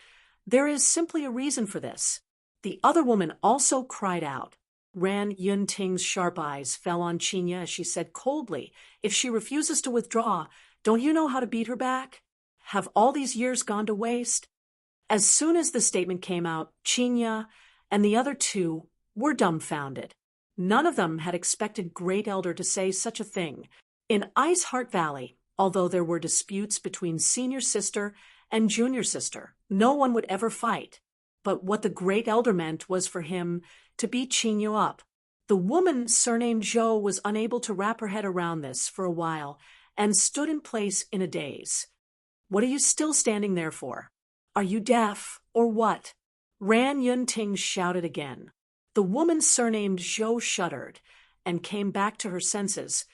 There is simply a reason for this." The other woman also cried out. Ran Yun Ting's sharp eyes fell on Qinya as she said coldly, "If she refuses to withdraw, don't you know how to beat her back? Have all these years gone to waste?" As soon as the statement came out, Qinya and the other two were dumbfounded. None of them had expected Great Elder to say such a thing. In Ice Heart Valley, although there were disputes between senior sister and junior sister, no one would ever fight. But what the Great Elder meant was for him to beat Qinya up. The woman surnamed Zhou was unable to wrap her head around this for a while and stood in place in a daze. "What are you still standing there for? Are you deaf, or what?" Ran Yun Ting shouted again. The woman surnamed Zhou shuddered and came back to her senses,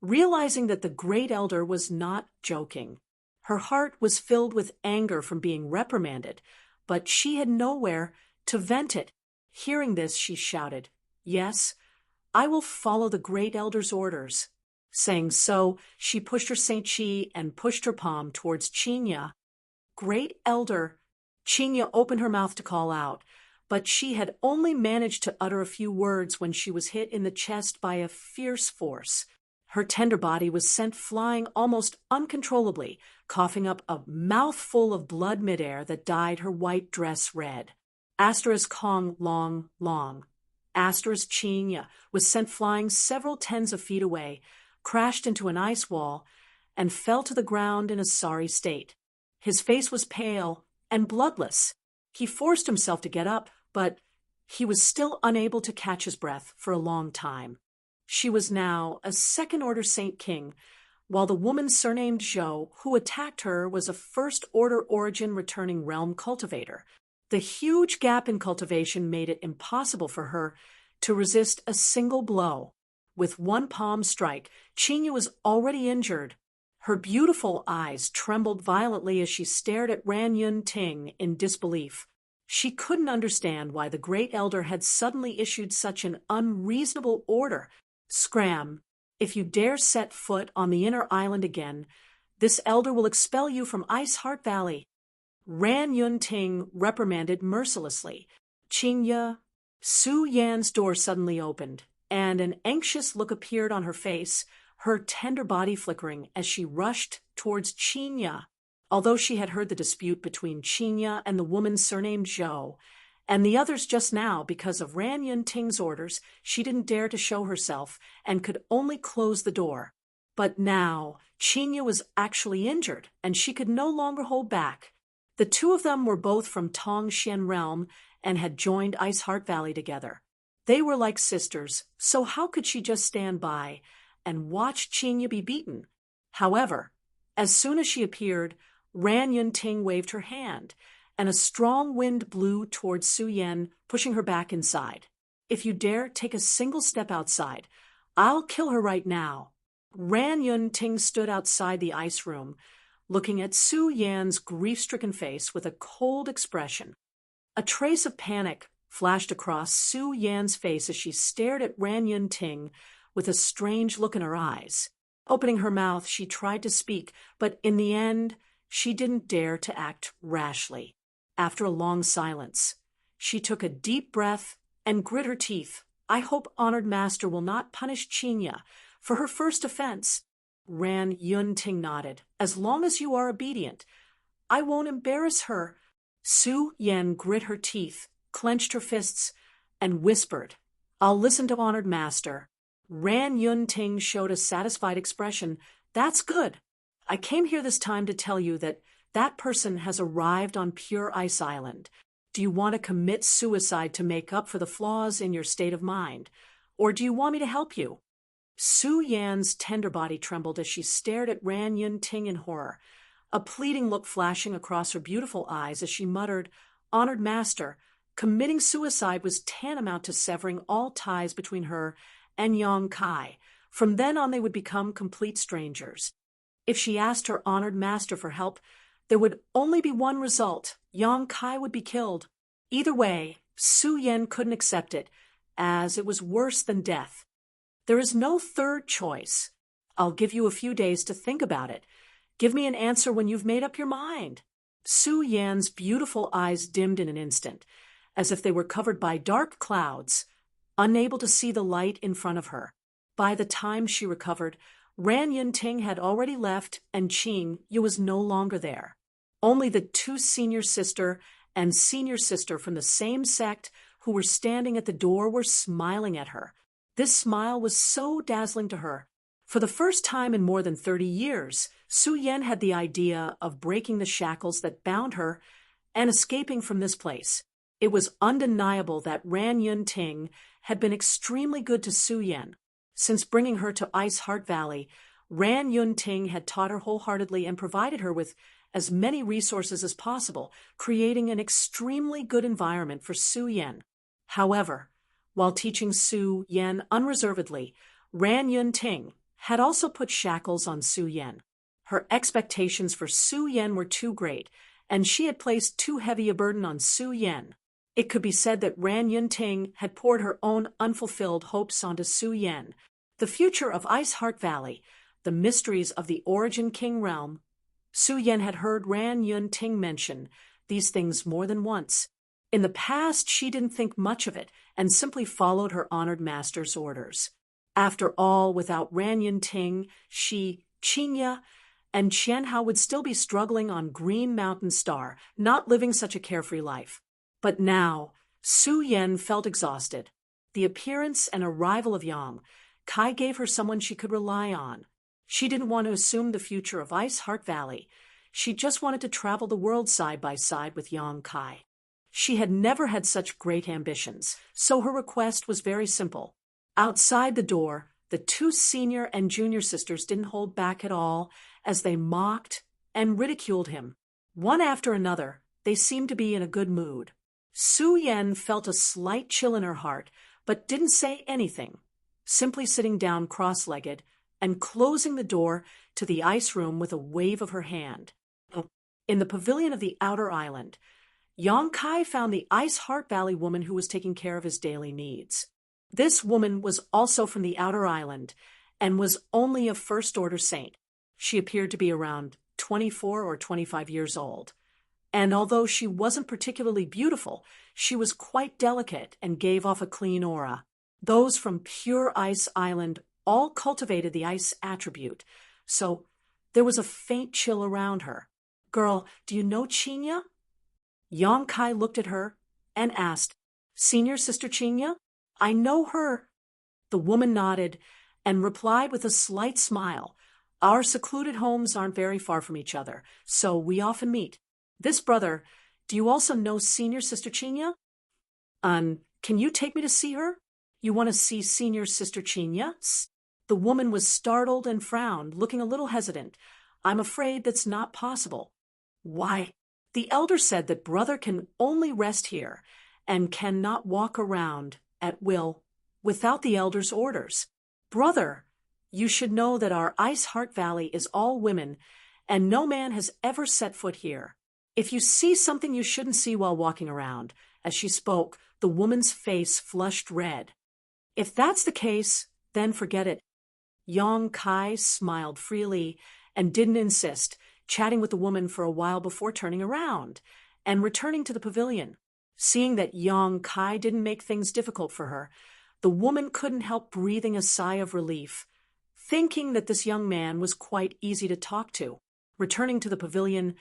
realizing that the Great Elder was not joking. Her heart was filled with anger from being reprimanded, but she had nowhere to vent it. Hearing this, she shouted, "Yes, I will follow the Great Elder's orders." Saying so, she pushed her Saint Chi and pushed her palm towards Qinya. "Great Elder." Qinya opened her mouth to call out, but she had only managed to utter a few words when she was hit in the chest by a fierce force. Her tender body was sent flying almost uncontrollably, coughing up a mouthful of blood midair that dyed her white dress red. Kong long, long. Qinya was sent flying several tens of feet away, crashed into an ice wall, and fell to the ground in a sorry state. His face was pale and bloodless. He forced himself to get up, but he was still unable to catch his breath for a long time. She was now a second-order Saint King, while the woman surnamed Zhou, who attacked her, was a first-order origin returning realm cultivator. The huge gap in cultivation made it impossible for her to resist a single blow. With one palm strike, Qinya was already injured. Her beautiful eyes trembled violently as she stared at Ran Yun Ting in disbelief. She couldn't understand why the Great Elder had suddenly issued such an unreasonable order. "Scram! If you dare set foot on the inner island again, this elder will expel you from Ice Heart Valley." Ran Yun Ting reprimanded mercilessly. Qinya. Su Yan's door suddenly opened, and an anxious look appeared on her face, her tender body flickering as she rushed towards Qinya. although she had heard the dispute between Qinya and the woman surnamed Zhou, and the others just now. Because of Ran Yunting's orders, she didn't dare to show herself and could only close the door. But now, Qinya was actually injured, and she could no longer hold back. The two of them were both from Tongxian realm and had joined Ice Heart Valley together. They were like sisters, so how could she just stand by and watch Qinya be beaten? However, as soon as she appeared, Ran Yunting waved her hand, and a strong wind blew towards Su Yan, pushing her back inside. If you dare take a single step outside, I'll kill her right now. Ran Yunting stood outside the ice room, looking at Su Yan's grief-stricken face with a cold expression. A trace of panic flashed across Su Yan's face as she stared at Ran Yunting with a strange look in her eyes. Opening her mouth, she tried to speak, but in the end, she didn't dare to act rashly. After a long silence, she took a deep breath and grit her teeth. I hope Honored Master will not punish Qinya for her first offense. Ran Yunting nodded. As long as you are obedient, I won't embarrass her. Su Yan grit her teeth, clenched her fists, and whispered, I'll listen to Honored Master. Ran Yunting showed a satisfied expression. That's good. I came here this time to tell you that that person has arrived on Pure Ice Island. Do you want to commit suicide to make up for the flaws in your state of mind? Or do you want me to help you? Su Yan's tender body trembled as she stared at Ran Yunting in horror, a pleading look flashing across her beautiful eyes as she muttered, Honored Master, committing suicide was tantamount to severing all ties between her and Yang Kai. From then on they would become complete strangers. If she asked her Honored Master for help, there would only be one result. Yang Kai would be killed. Either way, Su Yan couldn't accept it, as it was worse than death. There is no third choice. I'll give you a few days to think about it. Give me an answer when you've made up your mind. Su Yan's beautiful eyes dimmed in an instant, as if they were covered by dark clouds, unable to see the light in front of her. By the time she recovered, Ran Yunting had already left, and Qinya was no longer there. Only the two senior sister and senior sister from the same sect who were standing at the door were smiling at her. This smile was so dazzling to her. For the first time in more than 30 years, Su Yan had the idea of breaking the shackles that bound her and escaping from this place. It was undeniable that Ran Yunting had been extremely good to Su Yan. Since bringing her to Ice Heart Valley, Ran Yunting had taught her wholeheartedly and provided her with as many resources as possible, creating an extremely good environment for Su Yan. However, while teaching Su Yan unreservedly, Ran Yunting had also put shackles on Su Yan. Her expectations for Su Yan were too great, and she had placed too heavy a burden on Su Yan. It could be said that Ran Yunting had poured her own unfulfilled hopes onto Su Yan. The future of Ice Heart Valley, the mysteries of the Origin King realm. Su Yan had heard Ran Yunting mention these things more than once. In the past, she didn't think much of it and simply followed her honored master's orders. After all, without Ran Yunting, she, Qinya, and Qianhao would still be struggling on Green Mountain Star, not living such a carefree life. But now, Su Yan felt exhausted. The appearance and arrival of Yang Kai gave her someone she could rely on. She didn't want to assume the future of Ice Heart Valley. She just wanted to travel the world side by side with Yang Kai. She had never had such great ambitions, so her request was very simple. Outside the door, the two senior and junior sisters didn't hold back at all as they mocked and ridiculed him. One after another, they seemed to be in a good mood. Su Yan felt a slight chill in her heart, but didn't say anything, simply sitting down cross-legged and closing the door to the ice room with a wave of her hand. In the pavilion of the outer island, Yang Kai found the Ice Heart Valley woman who was taking care of his daily needs. This woman was also from the outer island and was only a first-order saint. She appeared to be around 24 or 25 years old. And although she wasn't particularly beautiful, she was quite delicate and gave off a clean aura. Those from Pure Ice Island all cultivated the ice attribute, so there was a faint chill around her. Girl, do you know Chinya? Yang Kai looked at her and asked, Senior Sister Chinya? I know her. The woman nodded and replied with a slight smile. Our secluded homes aren't very far from each other, so we often meet. This brother, do you also know Senior Sister Chinya? Can you take me to see her? You want to see Senior Sister Chinya? The woman was startled and frowned, looking a little hesitant. I'm afraid that's not possible. Why? The elder said that brother can only rest here and cannot walk around at will without the elder's orders. Brother, you should know that our Ice Heart Valley is all women, and no man has ever set foot here. If you see something you shouldn't see while walking around, as she spoke, the woman's face flushed red. If that's the case, then forget it. Yang Kai smiled freely and didn't insist, chatting with the woman for a while before turning around and returning to the pavilion. Seeing that Yang Kai didn't make things difficult for her, the woman couldn't help breathing a sigh of relief, thinking that this young man was quite easy to talk to. Returning to the pavilion,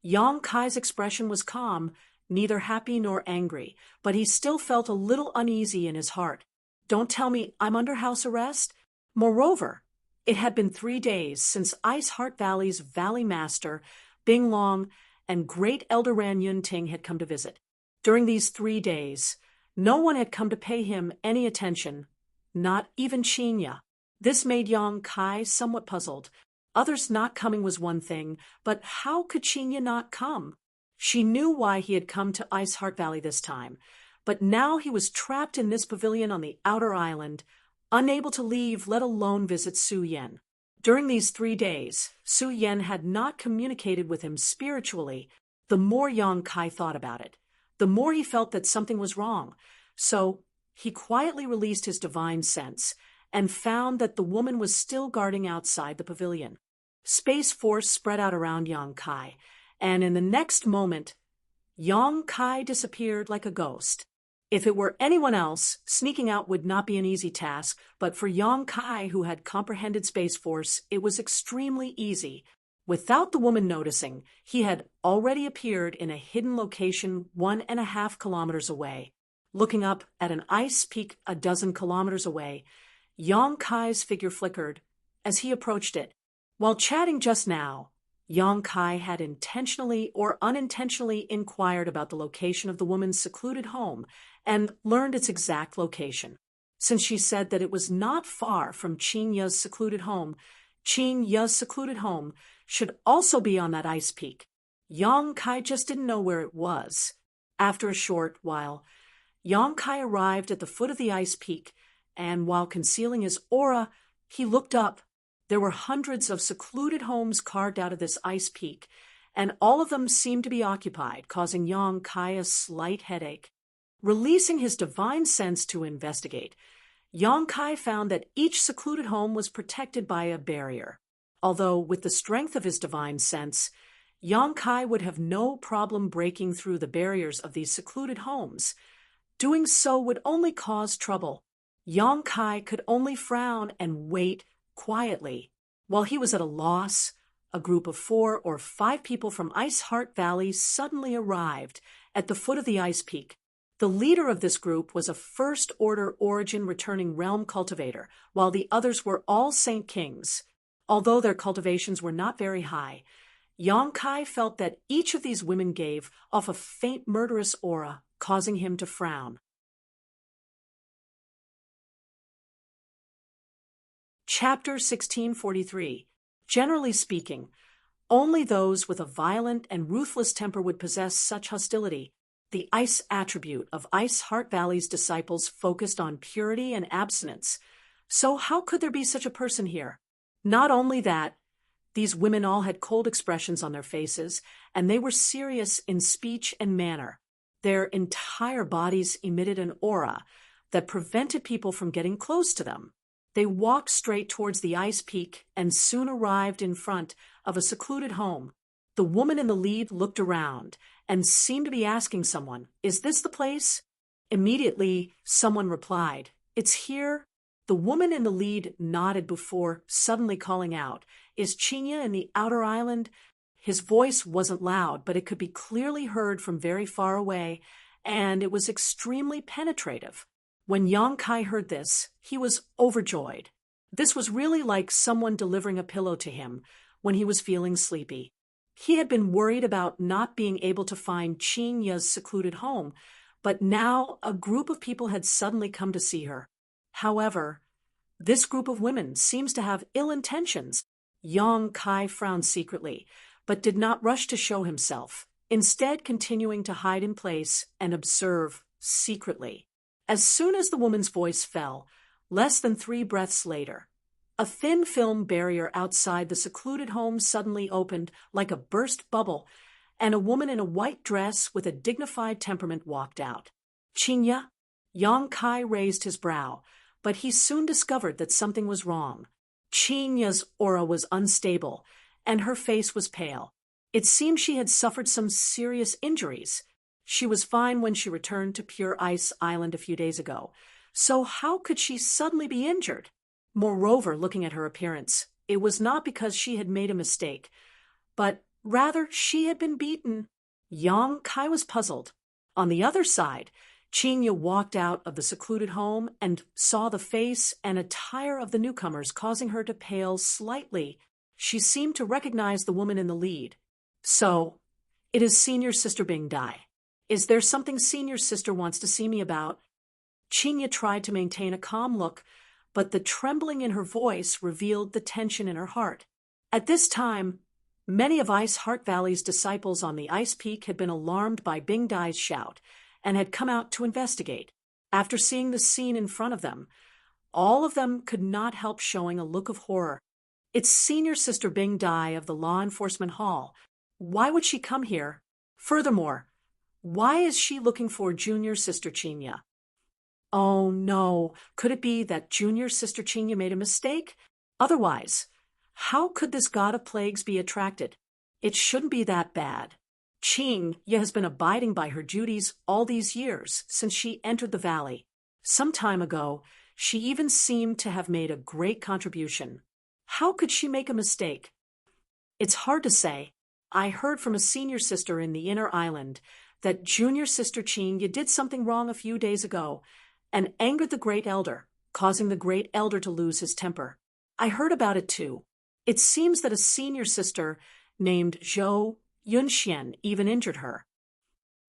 Yang Kai's expression was calm, neither happy nor angry, but he still felt a little uneasy in his heart. Don't tell me I'm under house arrest? Moreover, it had been 3 days since Ice Heart Valley's Valley Master, Bing Long, and Great Elder Ran Yun Ting had come to visit. During these 3 days, no one had come to pay him any attention, not even Chinya. This made Yang Kai somewhat puzzled. Others not coming was one thing, but how could Chinya not come? She knew why he had come to Ice Heart Valley this time, but now he was trapped in this pavilion on the outer island, unable to leave, let alone visit Su Yen. During these 3 days, Su Yen had not communicated with him spiritually. The more Yang Kai thought about it, the more he felt that something was wrong. So he quietly released his divine sense and found that the woman was still guarding outside the pavilion. Space force spread out around Yang Kai, and in the next moment, Yang Kai disappeared like a ghost. If it were anyone else, sneaking out would not be an easy task, but for Yang Kai, who had comprehended Space Force, it was extremely easy. Without the woman noticing, he had already appeared in a hidden location 1.5 kilometers away. Looking up at an ice peak a dozen kilometers away, Yang Kai's figure flickered as he approached it. While chatting just now, Yang Kai had intentionally or unintentionally inquired about the location of the woman's secluded home and learned its exact location. Since she said that it was not far from Chinya's secluded home, Chinya's secluded home should also be on that ice peak. Yang Kai just didn't know where it was. After a short while, Yang Kai arrived at the foot of the ice peak, and while concealing his aura, he looked up. There were hundreds of secluded homes carved out of this ice peak, and all of them seemed to be occupied, causing Yang Kai a slight headache. Releasing his divine sense to investigate, Yang Kai found that each secluded home was protected by a barrier. Although, with the strength of his divine sense, Yang Kai would have no problem breaking through the barriers of these secluded homes. Doing so would only cause trouble. Yang Kai could only frown and wait quietly. While he was at a loss, a group of 4 or 5 people from Ice Heart Valley suddenly arrived at the foot of the ice peak. The leader of this group was a first-order origin returning realm cultivator, while the others were all Saint Kings. Although their cultivations were not very high, Yang Kai felt that each of these women gave off a faint murderous aura, causing him to frown. Chapter 1643. Generally speaking, only those with a violent and ruthless temper would possess such hostility. The ice attribute of Ice Heart Valley's disciples focused on purity and abstinence. So how could there be such a person here? Not only that, these women all had cold expressions on their faces, and they were serious in speech and manner. Their entire bodies emitted an aura that prevented people from getting close to them. They walked straight towards the ice peak and soon arrived in front of a secluded home. The woman in the lead looked around and seemed to be asking someone, "Is this the place?" Immediately, someone replied, "It's here." The woman in the lead nodded before suddenly calling out, "Is Chinya in the outer island?" His voice wasn't loud, but it could be clearly heard from very far away, and it was extremely penetrative. When Yang Kai heard this, he was overjoyed. This was really like someone delivering a pillow to him when he was feeling sleepy. He had been worried about not being able to find Qin Ya's secluded home, but now a group of people had suddenly come to see her. However, this group of women seems to have ill intentions. Yang Kai frowned secretly, but did not rush to show himself, instead continuing to hide in place and observe secretly. As soon as the woman's voice fell, less than 3 breaths later, a thin film barrier outside the secluded home suddenly opened like a burst bubble, and a woman in a white dress with a dignified temperament walked out. Chinya? Yang Kai raised his brow, but he soon discovered that something was wrong. Chinya's aura was unstable, and her face was pale. It seemed she had suffered some serious injuries. She was fine when she returned to Pure Ice Island a few days ago, so how could she suddenly be injured? Moreover, looking at her appearance, it was not because she had made a mistake, but rather she had been beaten. Yang Kai was puzzled. On the other side, Chinya walked out of the secluded home and saw the face and attire of the newcomers, causing her to pale slightly. She seemed to recognize the woman in the lead. So, it is Senior Sister Bing Dai. Is there something Senior Sister wants to see me about? Chinya tried to maintain a calm look, but the trembling in her voice revealed the tension in her heart. At this time, many of Ice Heart Valley's disciples on the ice peak had been alarmed by Bing Dai's shout and had come out to investigate. After seeing the scene in front of them, all of them could not help showing a look of horror. It's Senior Sister Bing Dai of the Law Enforcement Hall. Why would she come here? Furthermore, why is she looking for Junior Sister Chinya? Oh no, could it be that Junior Sister Chinya made a mistake? Otherwise, how could this god of plagues be attracted? It shouldn't be that bad. Chinya has been abiding by her duties all these years since she entered the valley. Some time ago, she even seemed to have made a great contribution. How could she make a mistake? It's hard to say. I heard from a senior sister in the inner island that Junior Sister Chinya did something wrong a few days ago and angered the Great Elder, causing the Great Elder to lose his temper. I heard about it too. It seems that a senior sister named Zhou Yunxian even injured her.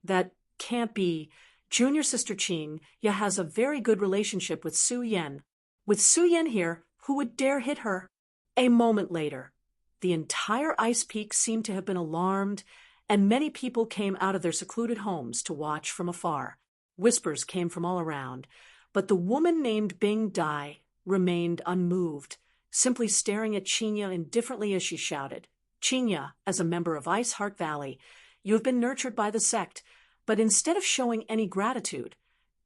That can't be. Junior Sister Chinya has a very good relationship with Su Yan. With Su Yan here, who would dare hit her? A moment later, the entire ice peak seemed to have been alarmed, and many people came out of their secluded homes to watch from afar. Whispers came from all around, but the woman named Bing Dai remained unmoved, simply staring at Chinya indifferently as she shouted, Chinya, as a member of Ice Heart Valley, you have been nurtured by the sect, but instead of showing any gratitude,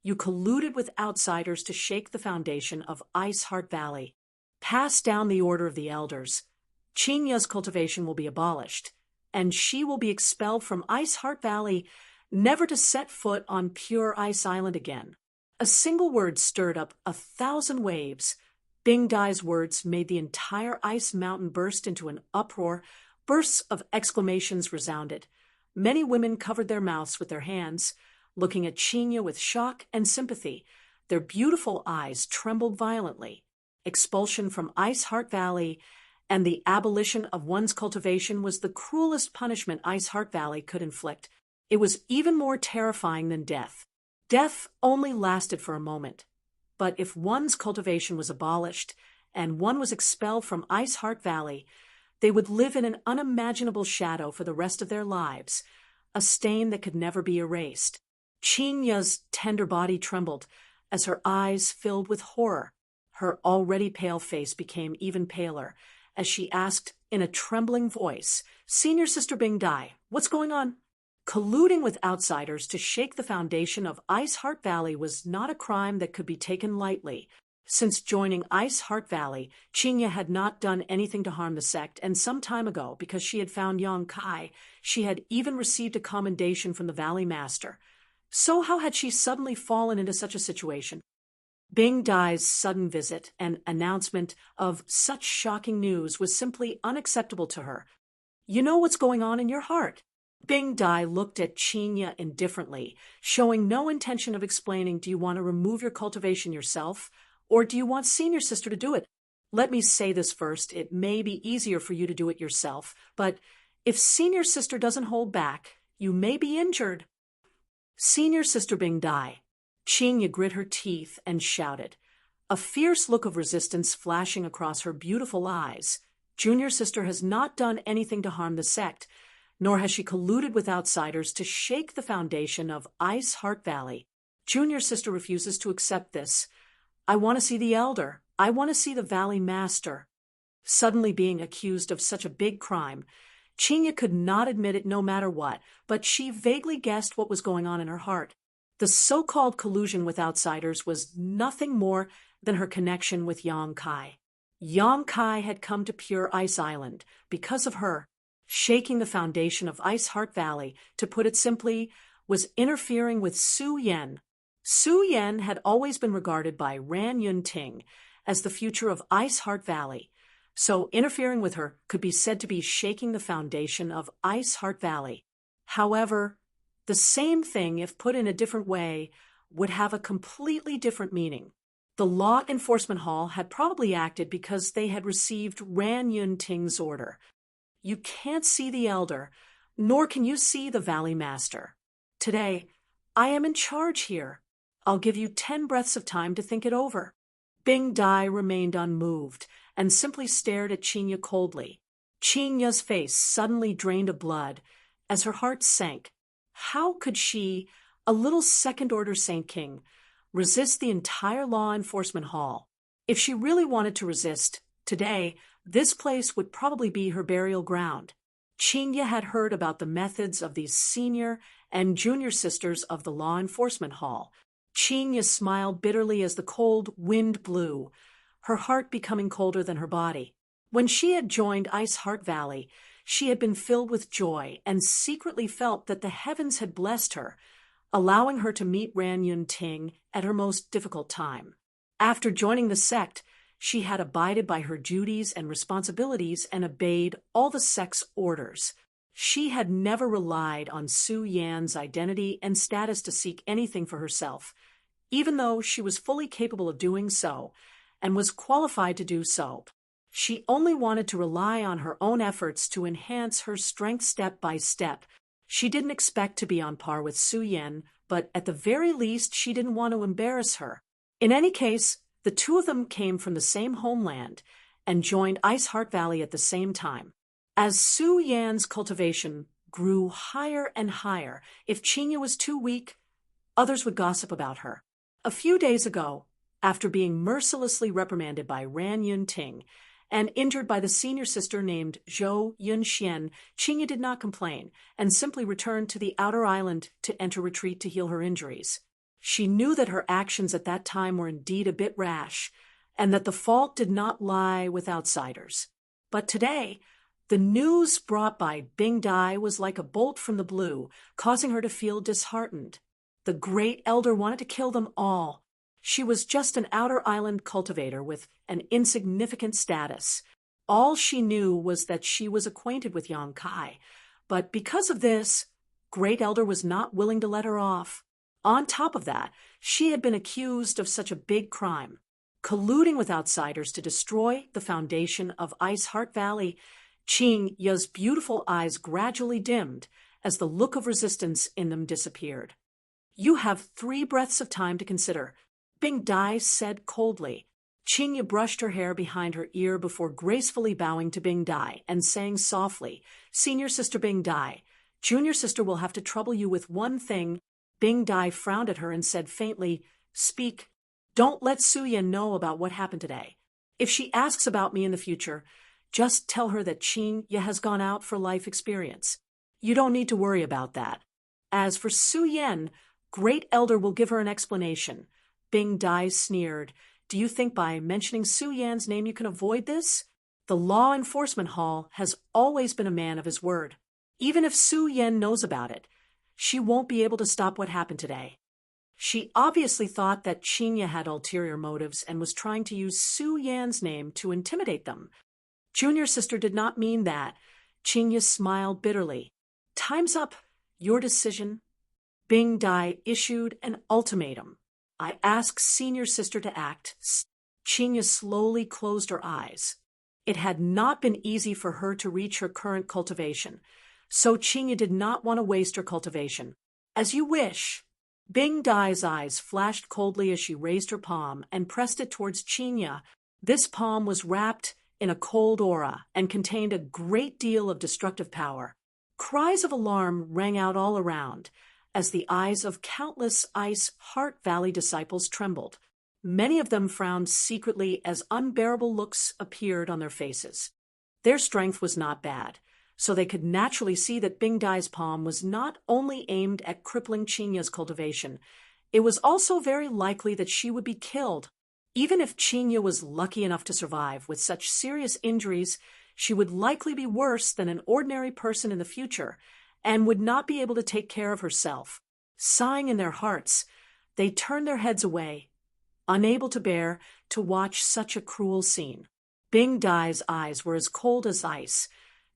you colluded with outsiders to shake the foundation of Ice Heart Valley. Pass down the order of the elders. Chinya's cultivation will be abolished, and she will be expelled from Ice Heart Valley, never to set foot on Pure Ice Island again. A single word stirred up 1,000 waves. Bing Dai's words made the entire ice mountain burst into an uproar. Bursts of exclamations resounded. Many women covered their mouths with their hands, looking at Chinya with shock and sympathy. Their beautiful eyes trembled violently. Expulsion from Ice Heart Valley and the abolition of one's cultivation was the cruelest punishment Ice Heart Valley could inflict. It was even more terrifying than death. Death only lasted for a moment. But if one's cultivation was abolished and one was expelled from Ice Heart Valley, they would live in an unimaginable shadow for the rest of their lives, a stain that could never be erased. Chinya's tender body trembled as her eyes filled with horror. Her already pale face became even paler as she asked in a trembling voice, Senior Sister Bing Dai, what's going on? Colluding with outsiders to shake the foundation of Ice Heart Valley was not a crime that could be taken lightly. Since joining Ice Heart Valley, Chinya had not done anything to harm the sect, and some time ago, because she had found Yang Kai, she had even received a commendation from the Valley Master. So how had she suddenly fallen into such a situation? Bing Dai's sudden visit and announcement of such shocking news was simply unacceptable to her. You know what's going on in your heart. Bing Dai looked at Qinya indifferently, showing no intention of explaining, do you want to remove your cultivation yourself, or do you want senior sister to do it? Let me say this first, it may be easier for you to do it yourself, but if senior sister doesn't hold back, you may be injured. Senior sister Bing Dai. Qinya grit her teeth and shouted, a fierce look of resistance flashing across her beautiful eyes. Junior sister has not done anything to harm the sect, nor has she colluded with outsiders to shake the foundation of Ice Heart Valley. Junior sister refuses to accept this. I want to see the elder. I want to see the Valley Master. Suddenly being accused of such a big crime, Qinya could not admit it no matter what, but she vaguely guessed what was going on in her heart. The so-called collusion with outsiders was nothing more than her connection with Yang Kai. Yang Kai had come to Pure Ice Island because of her. Shaking the foundation of Ice Heart Valley, to put it simply, was interfering with Su Yan. Su Yan had always been regarded by Ran Yun Ting as the future of Ice Heart Valley, so interfering with her could be said to be shaking the foundation of Ice Heart Valley. However, the same thing, if put in a different way, would have a completely different meaning. The Law Enforcement Hall had probably acted because they had received Ran Yun Ting's order. You can't see the elder, nor can you see the Valley Master. Today, I am in charge here. I'll give you 10 breaths of time to think it over. Bing Dai remained unmoved and simply stared at Qinya coldly. Qinya's face suddenly drained of blood as her heart sank. How could she, a little second-order Saint King, resist the entire Law Enforcement Hall? If she really wanted to resist, today, this place would probably be her burial ground. Qinya had heard about the methods of these senior and junior sisters of the Law Enforcement Hall. Qinya smiled bitterly as the cold wind blew, her heart becoming colder than her body. When she had joined Ice Heart Valley, she had been filled with joy and secretly felt that the heavens had blessed her, allowing her to meet Ran Yun Ting at her most difficult time. After joining the sect, she had abided by her duties and responsibilities and obeyed all the sect's orders. She had never relied on Su Yan's identity and status to seek anything for herself, even though she was fully capable of doing so and was qualified to do so. She only wanted to rely on her own efforts to enhance her strength step by step. She didn't expect to be on par with Su Yan, but at the very least she didn't want to embarrass her. In any case, the two of them came from the same homeland and joined Ice Heart Valley at the same time. As Su Yan's cultivation grew higher and higher, if Qinya was too weak, others would gossip about her. A few days ago, after being mercilessly reprimanded by Ran Yun Ting and injured by the senior sister named Zhou Yunxian, Qinya did not complain and simply returned to the outer island to enter retreat to heal her injuries. She knew that her actions at that time were indeed a bit rash, and that the fault did not lie with outsiders. But today, the news brought by Bing Dai was like a bolt from the blue, causing her to feel disheartened. The great elder wanted to kill them all. She was just an outer island cultivator with an insignificant status. All she knew was that she was acquainted with Yang Kai, but because of this, Great Elder was not willing to let her off. On top of that, she had been accused of such a big crime, colluding with outsiders to destroy the foundation of Ice Heart Valley. Qinya's beautiful eyes gradually dimmed as the look of resistance in them disappeared. You have 3 breaths of time to consider, Bing Dai said coldly. Qinya brushed her hair behind her ear before gracefully bowing to Bing Dai and saying softly, Senior Sister Bing Dai, Junior Sister will have to trouble you with one thing. Bing Dai frowned at her and said faintly, Speak. Don't let Su Yan know about what happened today. If she asks about me in the future, just tell her that Qinya has gone out for life experience. You don't need to worry about that. As for Su Yan, Great Elder will give her an explanation. Bing Dai sneered. Do you think by mentioning Su Yan's name you can avoid this? The Law Enforcement Hall has always been a man of his word. Even if Su Yan knows about it, she won't be able to stop what happened today. She obviously thought that Qinya had ulterior motives and was trying to use Su Yan's name to intimidate them. Junior Sister did not mean that. Qingya smiled bitterly. Time's up. Your decision. Bing Dai issued an ultimatum. I ask senior sister to act. Qingya slowly closed her eyes. It had not been easy for her to reach her current cultivation, so Qingya did not want to waste her cultivation. As you wish. Bing Dai's eyes flashed coldly as she raised her palm and pressed it towards Qingya. This palm was wrapped in a cold aura and contained a great deal of destructive power. Cries of alarm rang out all around as the eyes of countless Ice Heart Valley disciples trembled. Many of them frowned secretly as unbearable looks appeared on their faces. Their strength was not bad, so they could naturally see that Bing Dai's palm was not only aimed at crippling Qingya's cultivation, it was also very likely that she would be killed. Even if Qingya was lucky enough to survive with such serious injuries, she would likely be worse than an ordinary person in the future and would not be able to take care of herself. Sighing in their hearts, they turned their heads away, unable to bear to watch such a cruel scene. Bing Dai's eyes were as cold as ice,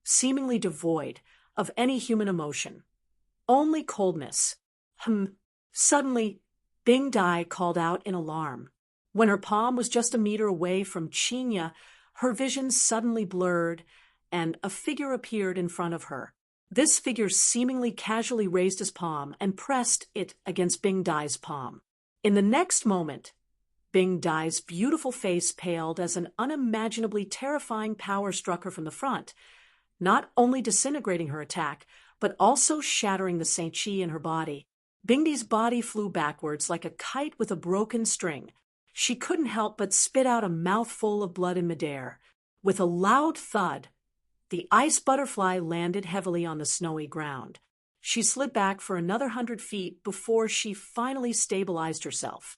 seemingly devoid of any human emotion. Only coldness. Suddenly, Bing Dai called out in alarm. When her palm was just a meter away from Qingya, her vision suddenly blurred, and a figure appeared in front of her. This figure seemingly casually raised his palm and pressed it against Bing Dai's palm. In the next moment, Bing Dai's beautiful face paled as an unimaginably terrifying power struck her from the front, not only disintegrating her attack, but also shattering the Saint Chi in her body. Bing Dai's body flew backwards like a kite with a broken string. She couldn't help but spit out a mouthful of blood in midair. With a loud thud, the ice butterfly landed heavily on the snowy ground. She slid back for another 100 feet before she finally stabilized herself.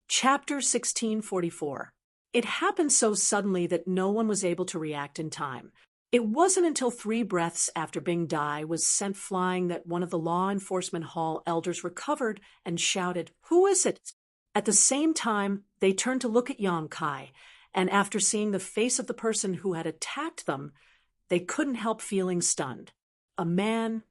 Chapter 1644. It happened so suddenly that no one was able to react in time. It wasn't until 3 breaths after Bing Dai was sent flying that one of the law enforcement hall elders recovered and shouted, "Who is it?" At the same time, they turned to look at Yang Kai, and after seeing the face of the person who had attacked them, they couldn't help feeling stunned. A man?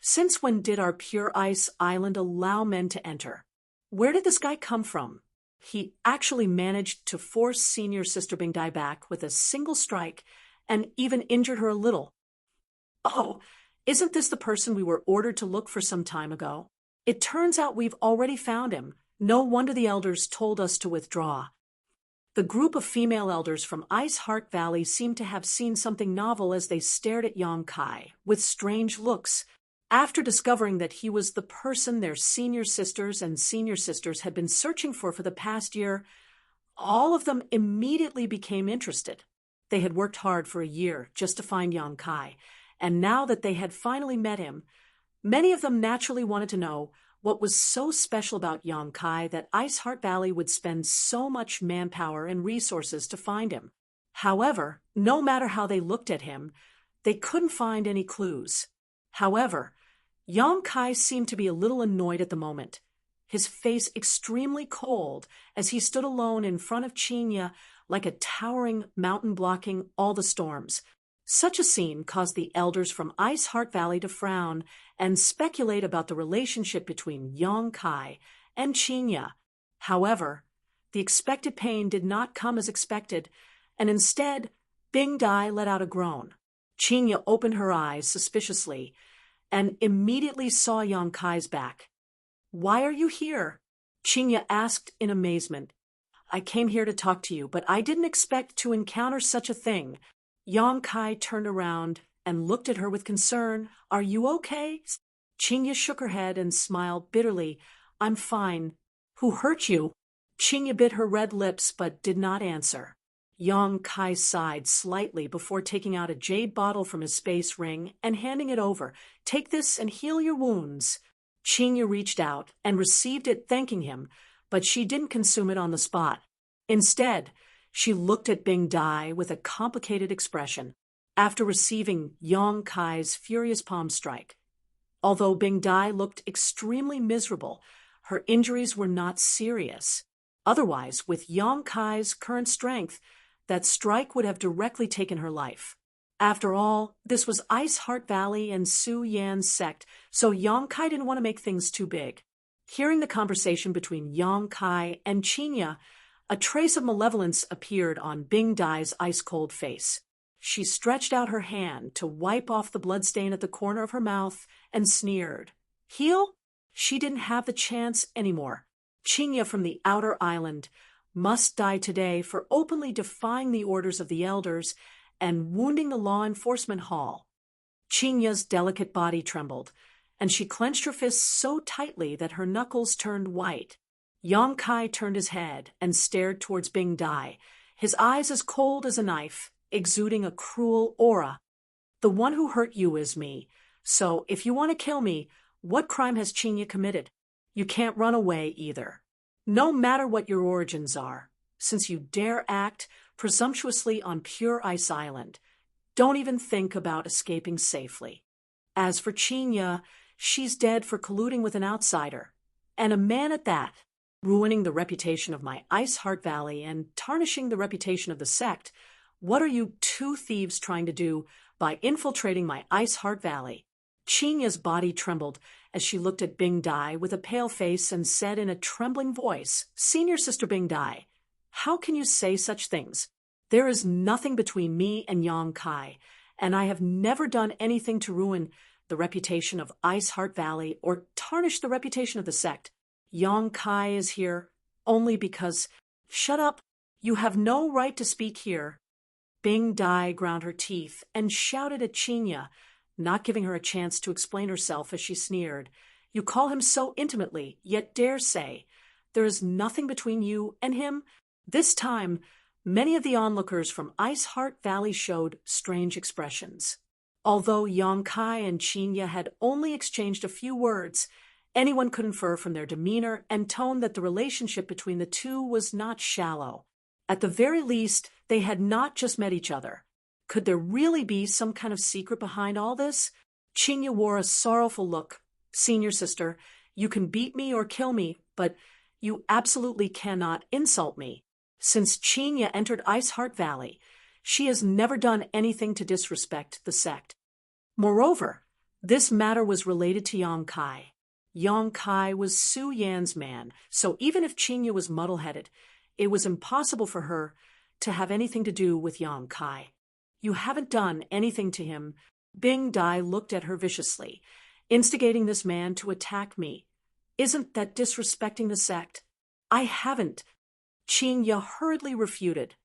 Since when did our Pure Ice Island allow men to enter? Where did this guy come from? He actually managed to force senior sister Bing Dai back with a single strike and even injured her a little. Oh, isn't this the person we were ordered to look for some time ago? It turns out we've already found him. No wonder the elders told us to withdraw. The group of female elders from Ice Heart Valley seemed to have seen something novel as they stared at Yang Kai with strange looks. After discovering that he was the person their senior sisters and senior sisters had been searching for the past year, all of them immediately became interested. They had worked hard for a year just to find Yang Kai, and now that they had finally met him, many of them naturally wanted to know what was so special about Yang Kai that Ice Heart Valley would spend so much manpower and resources to find him. However, no matter how they looked at him, they couldn't find any clues. However, Yang Kai seemed to be a little annoyed at the moment, his face extremely cold as he stood alone in front of Qingya like a towering mountain blocking all the storms. Such a scene caused the elders from Ice Heart Valley to frown and speculate about the relationship between Yang Kai and Qingya. However, the expected pain did not come as expected, and instead, Bing Dai let out a groan. Qingya opened her eyes suspiciously and immediately saw Yang Kai's back. "Why are you here?" Qingya asked in amazement. "I came here to talk to you, but I didn't expect to encounter such a thing." Yang Kai turned around and looked at her with concern. "Are you okay?" Qingya shook her head and smiled bitterly. "I'm fine." "Who hurt you?" Qingya bit her red lips but did not answer. Yang Kai sighed slightly before taking out a jade bottle from his space ring and handing it over. "Take this and heal your wounds." Qingya reached out and received it, thanking him, but she didn't consume it on the spot. Instead, she looked at Bing Dai with a complicated expression after receiving Yang Kai's furious palm strike. Although Bing Dai looked extremely miserable, her injuries were not serious. Otherwise, with Yang Kai's current strength, that strike would have directly taken her life. After all, this was Ice Heart Valley and Su Yan's sect, so Yong Kai didn't want to make things too big. Hearing the conversation between Yong Kai and Chinya, a trace of malevolence appeared on Bing Dai's ice-cold face. She stretched out her hand to wipe off the bloodstain at the corner of her mouth and sneered. Heal? She didn't have the chance anymore. Chinya from the outer island must die today for openly defying the orders of the elders and wounding the law enforcement hall. Chinya's delicate body trembled, and she clenched her fists so tightly that her knuckles turned white. Yong Kai turned his head and stared towards Bing Dai, his eyes as cold as a knife, exuding a cruel aura. The one who hurt you is me, so if you want to kill me, what crime has Chinya committed? You can't run away either. No matter what your origins are, since you dare act presumptuously on Pure Ice Island, don't even think about escaping safely. As for Chinya, she's dead for colluding with an outsider, and a man at that, ruining the reputation of my Ice Heart Valley and tarnishing the reputation of the sect. What are you two thieves trying to do by infiltrating my Ice Heart Valley? Chinya's body trembled as she looked at Bing Dai with a pale face and said in a trembling voice, Senior Sister Bing Dai, how can you say such things? There is nothing between me and Yong Kai, and I have never done anything to ruin the reputation of Ice Heart Valley or tarnish the reputation of the sect. Yong Kai is here only because— Shut up! You have no right to speak here. Bing Dai ground her teeth and shouted at Chinya, not giving her a chance to explain herself as she sneered. You call him so intimately, yet dare say there is nothing between you and him? This time, many of the onlookers from Ice Heart Valley showed strange expressions. Although Yong Kai and Chinya had only exchanged a few words, anyone could infer from their demeanor and tone that the relationship between the two was not shallow. At the very least, they had not just met each other. Could there really be some kind of secret behind all this? Chinya wore a sorrowful look. Senior Sister, you can beat me or kill me, but you absolutely cannot insult me. Since Chinya entered Ice Heart Valley, she has never done anything to disrespect the sect. Moreover, this matter was related to Yong Kai. Yong Kai was Su Yan's man, so even if Chinya was muddle-headed, it was impossible for her to have anything to do with Yong Kai. You haven't done anything to him. Bing Dai looked at her viciously, instigating this man to attack me. Isn't that disrespecting the sect? I haven't. Chinya hurriedly refuted.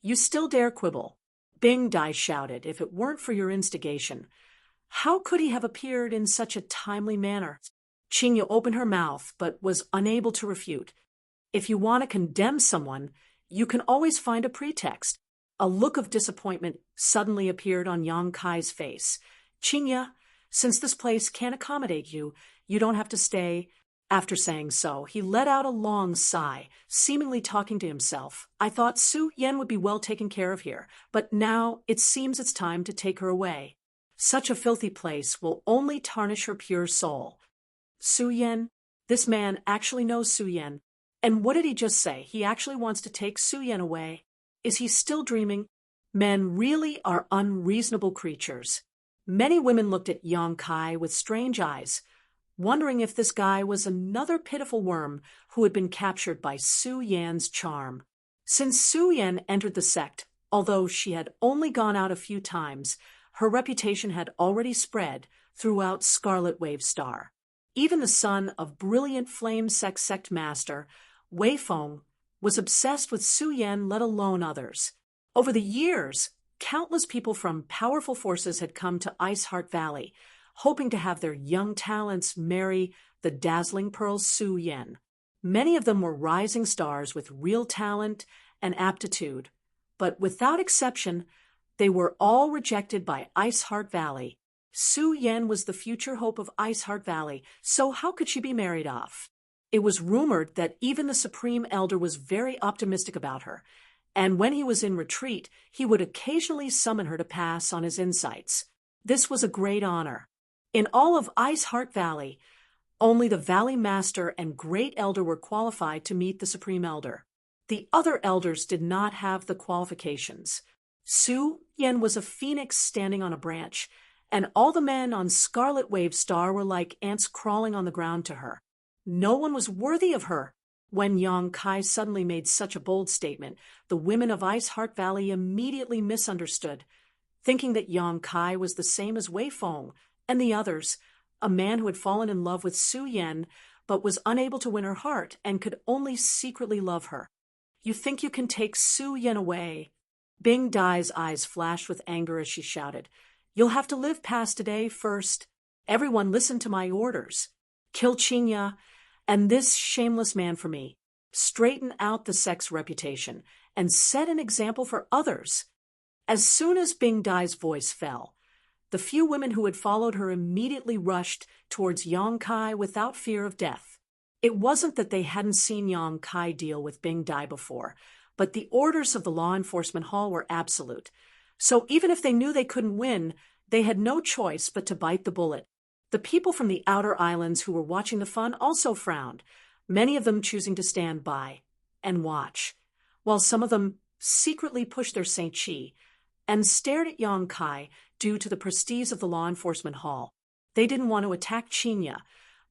You still dare quibble? Bing Dai shouted, if it weren't for your instigation. How could he have appeared in such a timely manner? Chinya opened her mouth, but was unable to refute. If you want to condemn someone, you can always find a pretext. A look of disappointment suddenly appeared on Yong Kai's face. Chinya, since this place can't accommodate you, you don't have to stay. After saying so, he let out a long sigh, seemingly talking to himself. I thought Su Yan would be well taken care of here, but now it seems it's time to take her away. Such a filthy place will only tarnish her pure soul. Su Yan? This man actually knows Su Yan. And what did he just say? He actually wants to take Su Yan away. Is he still dreaming? Men really are unreasonable creatures. Many women looked at Yong Kai with strange eyes, wondering if this guy was another pitiful worm who had been captured by Su Yan's charm. Since Su Yan entered the sect, although she had only gone out a few times, her reputation had already spread throughout Scarlet Wave Star. Even the son of brilliant flame sect master, Wei Feng, was obsessed with Su Yan, let alone others. Over the years, countless people from powerful forces had come to Ice Heart Valley, hoping to have their young talents marry the dazzling Pearl Su Yan. Many of them were rising stars with real talent and aptitude, but without exception, they were all rejected by Ice Heart Valley. Su Yan was the future hope of Ice Heart Valley, so how could she be married off? It was rumored that even the Supreme Elder was very optimistic about her, and when he was in retreat, he would occasionally summon her to pass on his insights. This was a great honor. In all of Ice Heart Valley, only the Valley Master and Great Elder were qualified to meet the Supreme Elder. The other elders did not have the qualifications. Su Yen was a phoenix standing on a branch, and all the men on Scarlet Wave Star were like ants crawling on the ground to her. No one was worthy of her. When Yang Kai suddenly made such a bold statement, the women of Ice Heart Valley immediately misunderstood, thinking that Yang Kai was the same as Wei Feng and the others, a man who had fallen in love with Su Yen but was unable to win her heart and could only secretly love her. You think you can take Su Yen away? Bing Dai's eyes flashed with anger as she shouted, "You'll have to live past today first. Everyone listen to my orders. Kill Qinya and this shameless man for me. Straighten out the sex reputation and set an example for others." As soon as Bing Dai's voice fell, the few women who had followed her immediately rushed towards Yang Kai without fear of death. It wasn't that they hadn't seen Yang Kai deal with Bing Dai before, but the orders of the law enforcement hall were absolute. So even if they knew they couldn't win, they had no choice but to bite the bullet. The people from the outer islands who were watching the fun also frowned, many of them choosing to stand by and watch, while some of them secretly pushed their Saint Chi and stared at Yang Kai due to the prestige of the law enforcement hall. They didn't want to attack Qinya,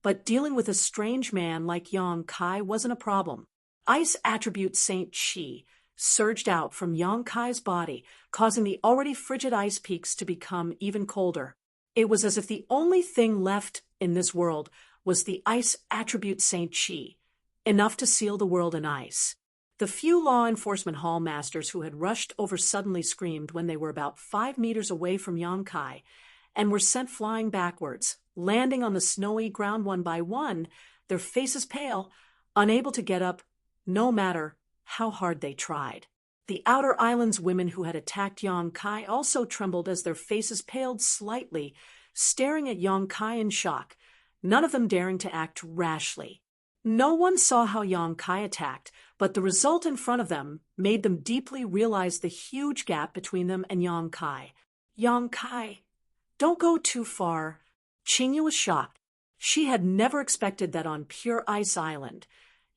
but dealing with a strange man like Yang Kai wasn't a problem. Ice attribute Saint Chi surged out from Yang Kai's body, causing the already frigid ice peaks to become even colder. It was as if the only thing left in this world was the ice attribute Saint Chi, enough to seal the world in ice. The few law enforcement hall masters who had rushed over suddenly screamed when they were about 5 meters away from Yang Kai and were sent flying backwards, landing on the snowy ground one by one, their faces pale, unable to get up no matter how hard they tried. The outer island's women who had attacked Yang Kai also trembled as their faces paled slightly, staring at Yang Kai in shock, none of them daring to act rashly. No one saw how Yang Kai attacked, but the result in front of them made them deeply realize the huge gap between them and Yang Kai. "Yang Kai, don't go too far." Qinya was shocked. She had never expected that on Pure Ice Island,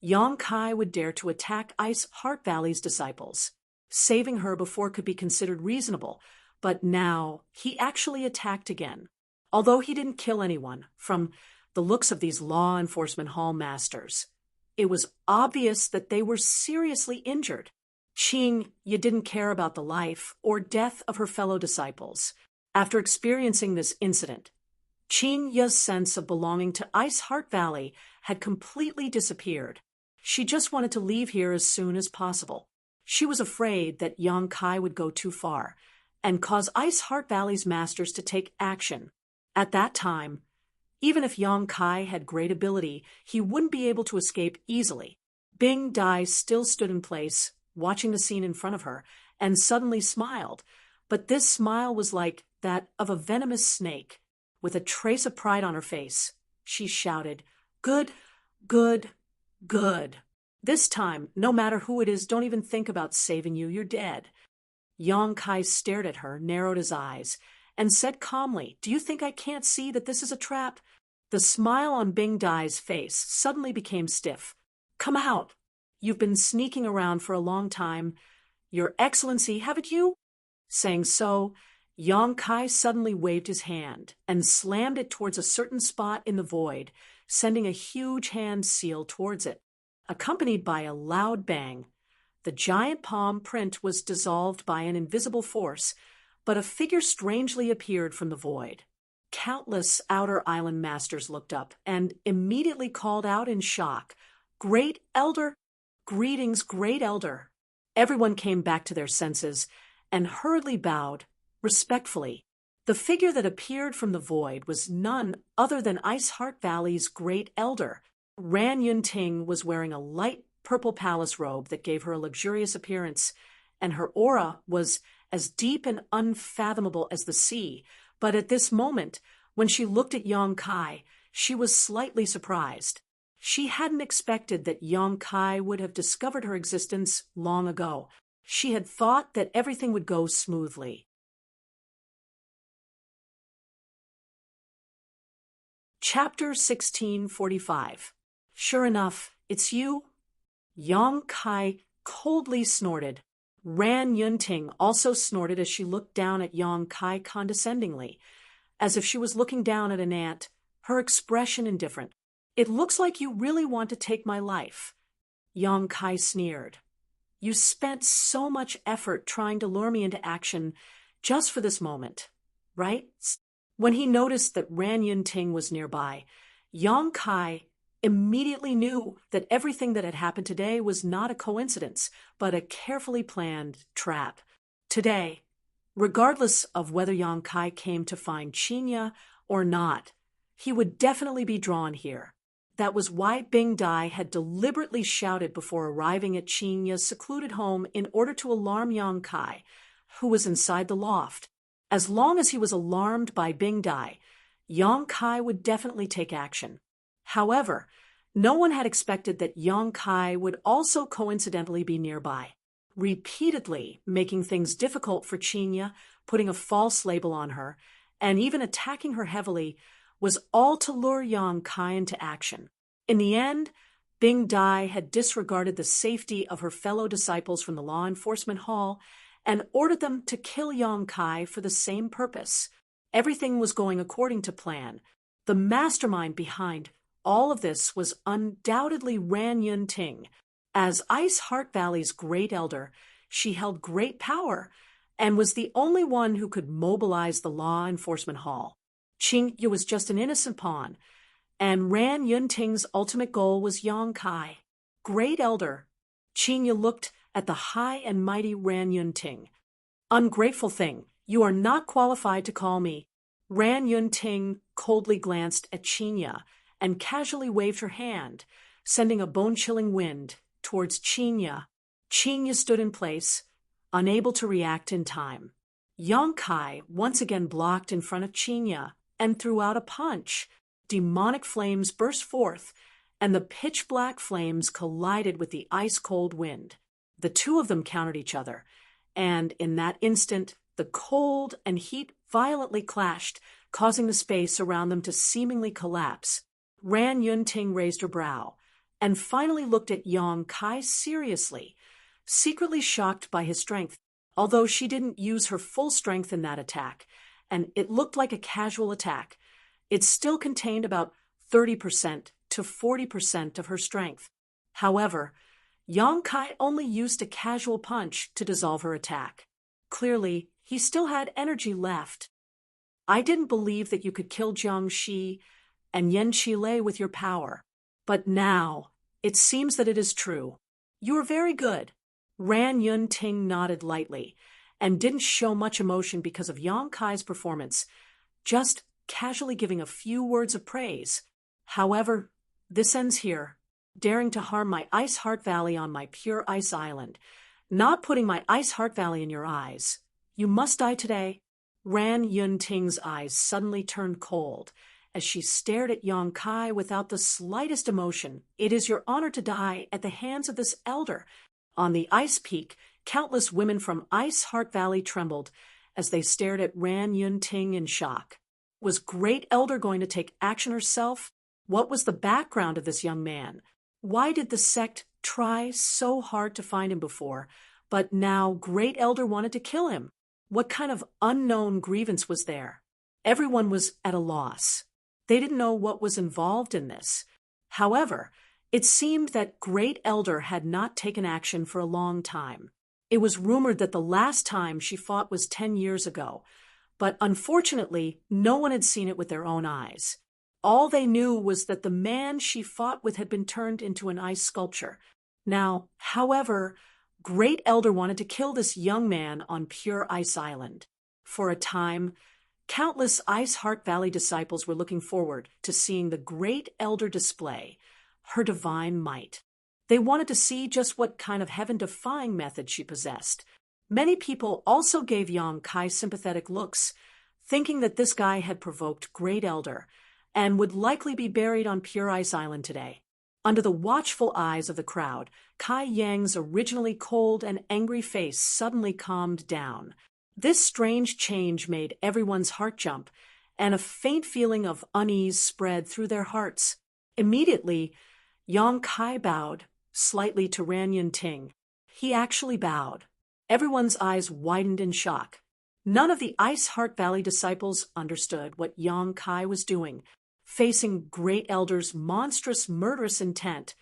Yang Kai would dare to attack Ice Heart Valley's disciples. Saving her before could be considered reasonable, but now he actually attacked again. Although he didn't kill anyone, from the looks of these law enforcement hall masters, it was obvious that they were seriously injured. Qing, you didn't care about the life or death of her fellow disciples. After experiencing this incident, Qing Ya's sense of belonging to Ice Heart Valley had completely disappeared. She just wanted to leave here as soon as possible. She was afraid that Yang Kai would go too far and cause Ice Heart Valley's masters to take action. At that time, even if Yang Kai had great ability, he wouldn't be able to escape easily. Bing Dai still stood in place, watching the scene in front of her, and suddenly smiled. But this smile was like that of a venomous snake. With a trace of pride on her face, she shouted, "Good, good, good. This time, no matter who it is, don't even think about saving you, you're dead." Yang Kai stared at her, narrowed his eyes, and said calmly, "Do you think I can't see that this is a trap?" The smile on Bing Dai's face suddenly became stiff. "Come out. You've been sneaking around for a long time, Your Excellency, haven't you?" Saying so, Yang Kai suddenly waved his hand and slammed it towards a certain spot in the void, sending a huge hand seal towards it. Accompanied by a loud bang, the giant palm print was dissolved by an invisible force, but a figure strangely appeared from the void. Countless outer island masters looked up and immediately called out in shock, "Great Elder! Greetings, Great Elder!" Everyone came back to their senses and hurriedly bowed, respectfully. The figure that appeared from the void was none other than Ice Heart Valley's Great Elder. Ran Yunting was wearing a light purple palace robe that gave her a luxurious appearance, and her aura was as deep and unfathomable as the sea. But at this moment, when she looked at Yang Kai, she was slightly surprised. She hadn't expected that Yang Kai would have discovered her existence long ago. She had thought that everything would go smoothly. Chapter 1645. "Sure enough, it's you?" Yang Kai coldly snorted. Ran Yunting also snorted as she looked down at Yang Kai condescendingly, as if she was looking down at an ant, her expression indifferent. It looks like you really want to take my life. Yang Kai sneered. You spent so much effort trying to lure me into action just for this moment, right? When he noticed that Ran Yunting was nearby, Yang Kai immediately knew that everything that had happened today was not a coincidence, but a carefully planned trap. Today, regardless of whether Yang Kai came to find Qinya or not, he would definitely be drawn here. That was why Bing Dai had deliberately shouted before arriving at Qinya's secluded home in order to alarm Yang Kai, who was inside the loft. As long as he was alarmed by Bing Dai, Yang Kai would definitely take action. However, no one had expected that Yang Kai would also coincidentally be nearby, repeatedly making things difficult for Qinya, putting a false label on her, and even attacking her heavily, was all to lure Yang Kai into action. In the end, Bing Dai had disregarded the safety of her fellow disciples from the law enforcement hall and ordered them to kill Yang Kai for the same purpose. Everything was going according to plan. The mastermind behind all of this was undoubtedly Ran Yunting. As Ice Heart Valley's great elder, she held great power and was the only one who could mobilize the law enforcement hall. Qingyu was just an innocent pawn, and Ran Yunting's ultimate goal was Yang Kai. Great elder, Qingyu looked at the high and mighty Ran Yunting. Ungrateful thing, you are not qualified to call me. Ran Yunting coldly glanced at Qinya and casually waved her hand, sending a bone-chilling wind towards Qinya. Qinya stood in place, unable to react in time. Yang Kai once again blocked in front of Qinya and threw out a punch. Demonic flames burst forth, and the pitch-black flames collided with the ice-cold wind. The two of them countered each other, and in that instant, the cold and heat violently clashed, causing the space around them to seemingly collapse. Ran Yunting raised her brow and finally looked at Yang Kai seriously, secretly shocked by his strength, although she didn't use her full strength in that attack, and it looked like a casual attack. It still contained about 30% to 40% of her strength. However, Yang Kai only used a casual punch to dissolve her attack. Clearly, he still had energy left. I didn't believe that you could kill Jiang Shi and Yen Qilei with your power, but now it seems that it is true. You are very good. Ran Yunting nodded lightly and didn't show much emotion because of Yang Kai's performance, just casually giving a few words of praise. However, this ends here. Daring to harm my Ice Heart Valley on my pure ice island, not putting my Ice Heart Valley in your eyes. You must die today. Ran Yunting's eyes suddenly turned cold as she stared at Yang Kai without the slightest emotion. It is your honor to die at the hands of this elder. On the ice peak, countless women from Ice Heart Valley trembled as they stared at Ran Yunting in shock. Was Great Elder going to take action herself? What was the background of this young man? Why did the sect try so hard to find him before, but now Great Elder wanted to kill him? What kind of unknown grievance was there? Everyone was at a loss. They didn't know what was involved in this. However, it seemed that Great Elder had not taken action for a long time. It was rumored that the last time she fought was 10 years ago, but unfortunately, no one had seen it with their own eyes. All they knew was that the man she fought with had been turned into an ice sculpture. Now, however, Great Elder wanted to kill this young man on Pure Ice Island. For a time, countless Ice Heart Valley disciples were looking forward to seeing the Great Elder display her divine might. They wanted to see just what kind of heaven-defying method she possessed. Many people also gave Yang Kai sympathetic looks, thinking that this guy had provoked Great Elder and would likely be buried on Pure Ice Island today. Under the watchful eyes of the crowd, Kai Yang's originally cold and angry face suddenly calmed down. This strange change made everyone's heart jump, and a faint feeling of unease spread through their hearts. Immediately, Yang Kai bowed slightly to Ran Yunting. He actually bowed. Everyone's eyes widened in shock. None of the Ice Heart Valley disciples understood what Yang Kai was doing. Facing Great Elder's monstrous, murderous intent,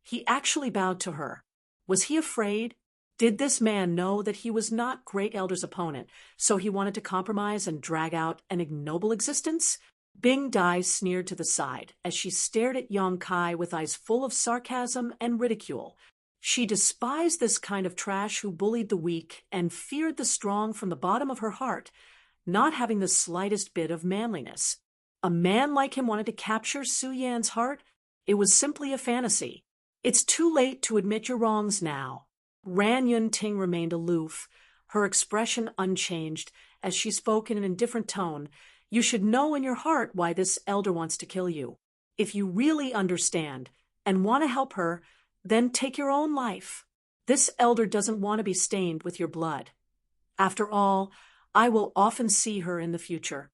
he actually bowed to her. Was he afraid? Did this man know that he was not Great Elder's opponent, so he wanted to compromise and drag out an ignoble existence? Bing Dai sneered to the side as she stared at Yang Kai with eyes full of sarcasm and ridicule. She despised this kind of trash who bullied the weak and feared the strong from the bottom of her heart, not having the slightest bit of manliness. A man like him wanted to capture Su Yan's heart? It was simply a fantasy. It's too late to admit your wrongs now. Ran Yun Ting remained aloof, her expression unchanged, as she spoke in an indifferent tone. You should know in your heart why this elder wants to kill you. If you really understand and want to help her, then take your own life. This elder doesn't want to be stained with your blood. After all, I will often see her in the future.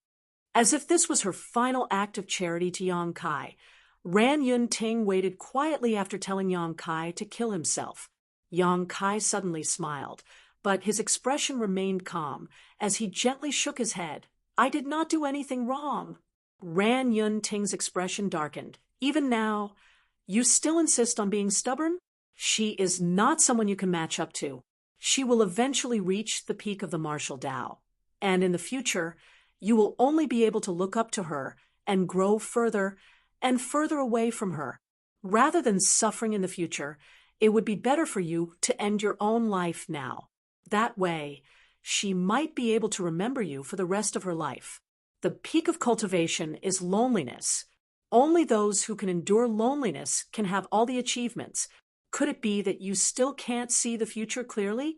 As if this was her final act of charity to Yang Kai, Ran Yun Ting waited quietly after telling Yang Kai to kill himself. Yang Kai suddenly smiled, but his expression remained calm as he gently shook his head. I did not do anything wrong. Ran Yun Ting's expression darkened. Even now, you still insist on being stubborn? She is not someone you can match up to. She will eventually reach the peak of the martial Tao, and in the future, you will only be able to look up to her and grow further and further away from her. Rather than suffering in the future, it would be better for you to end your own life now. That way, she might be able to remember you for the rest of her life. The peak of cultivation is loneliness. Only those who can endure loneliness can have all the achievements. Could it be that you still can't see the future clearly?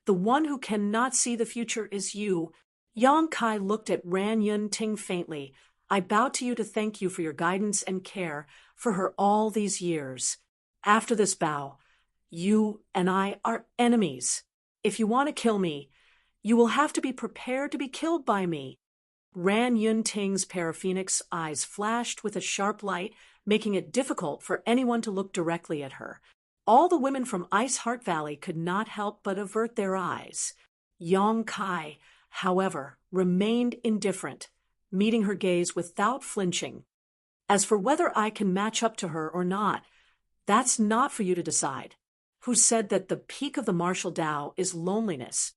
The one who cannot see the future is you. Yang Kai looked at Ran Yun Ting faintly. I bow to you to thank you for your guidance and care for her all these years. After this bow, you and I are enemies. If you want to kill me, you will have to be prepared to be killed by me. Ran Yun Ting's paraphoenix eyes flashed with a sharp light, making it difficult for anyone to look directly at her. All the women from Ice Heart Valley could not help but avert their eyes. Yang Kai, however, remained indifferent, meeting her gaze without flinching. As for whether I can match up to her or not, that's not for you to decide. Who said that the peak of the martial Tao is loneliness?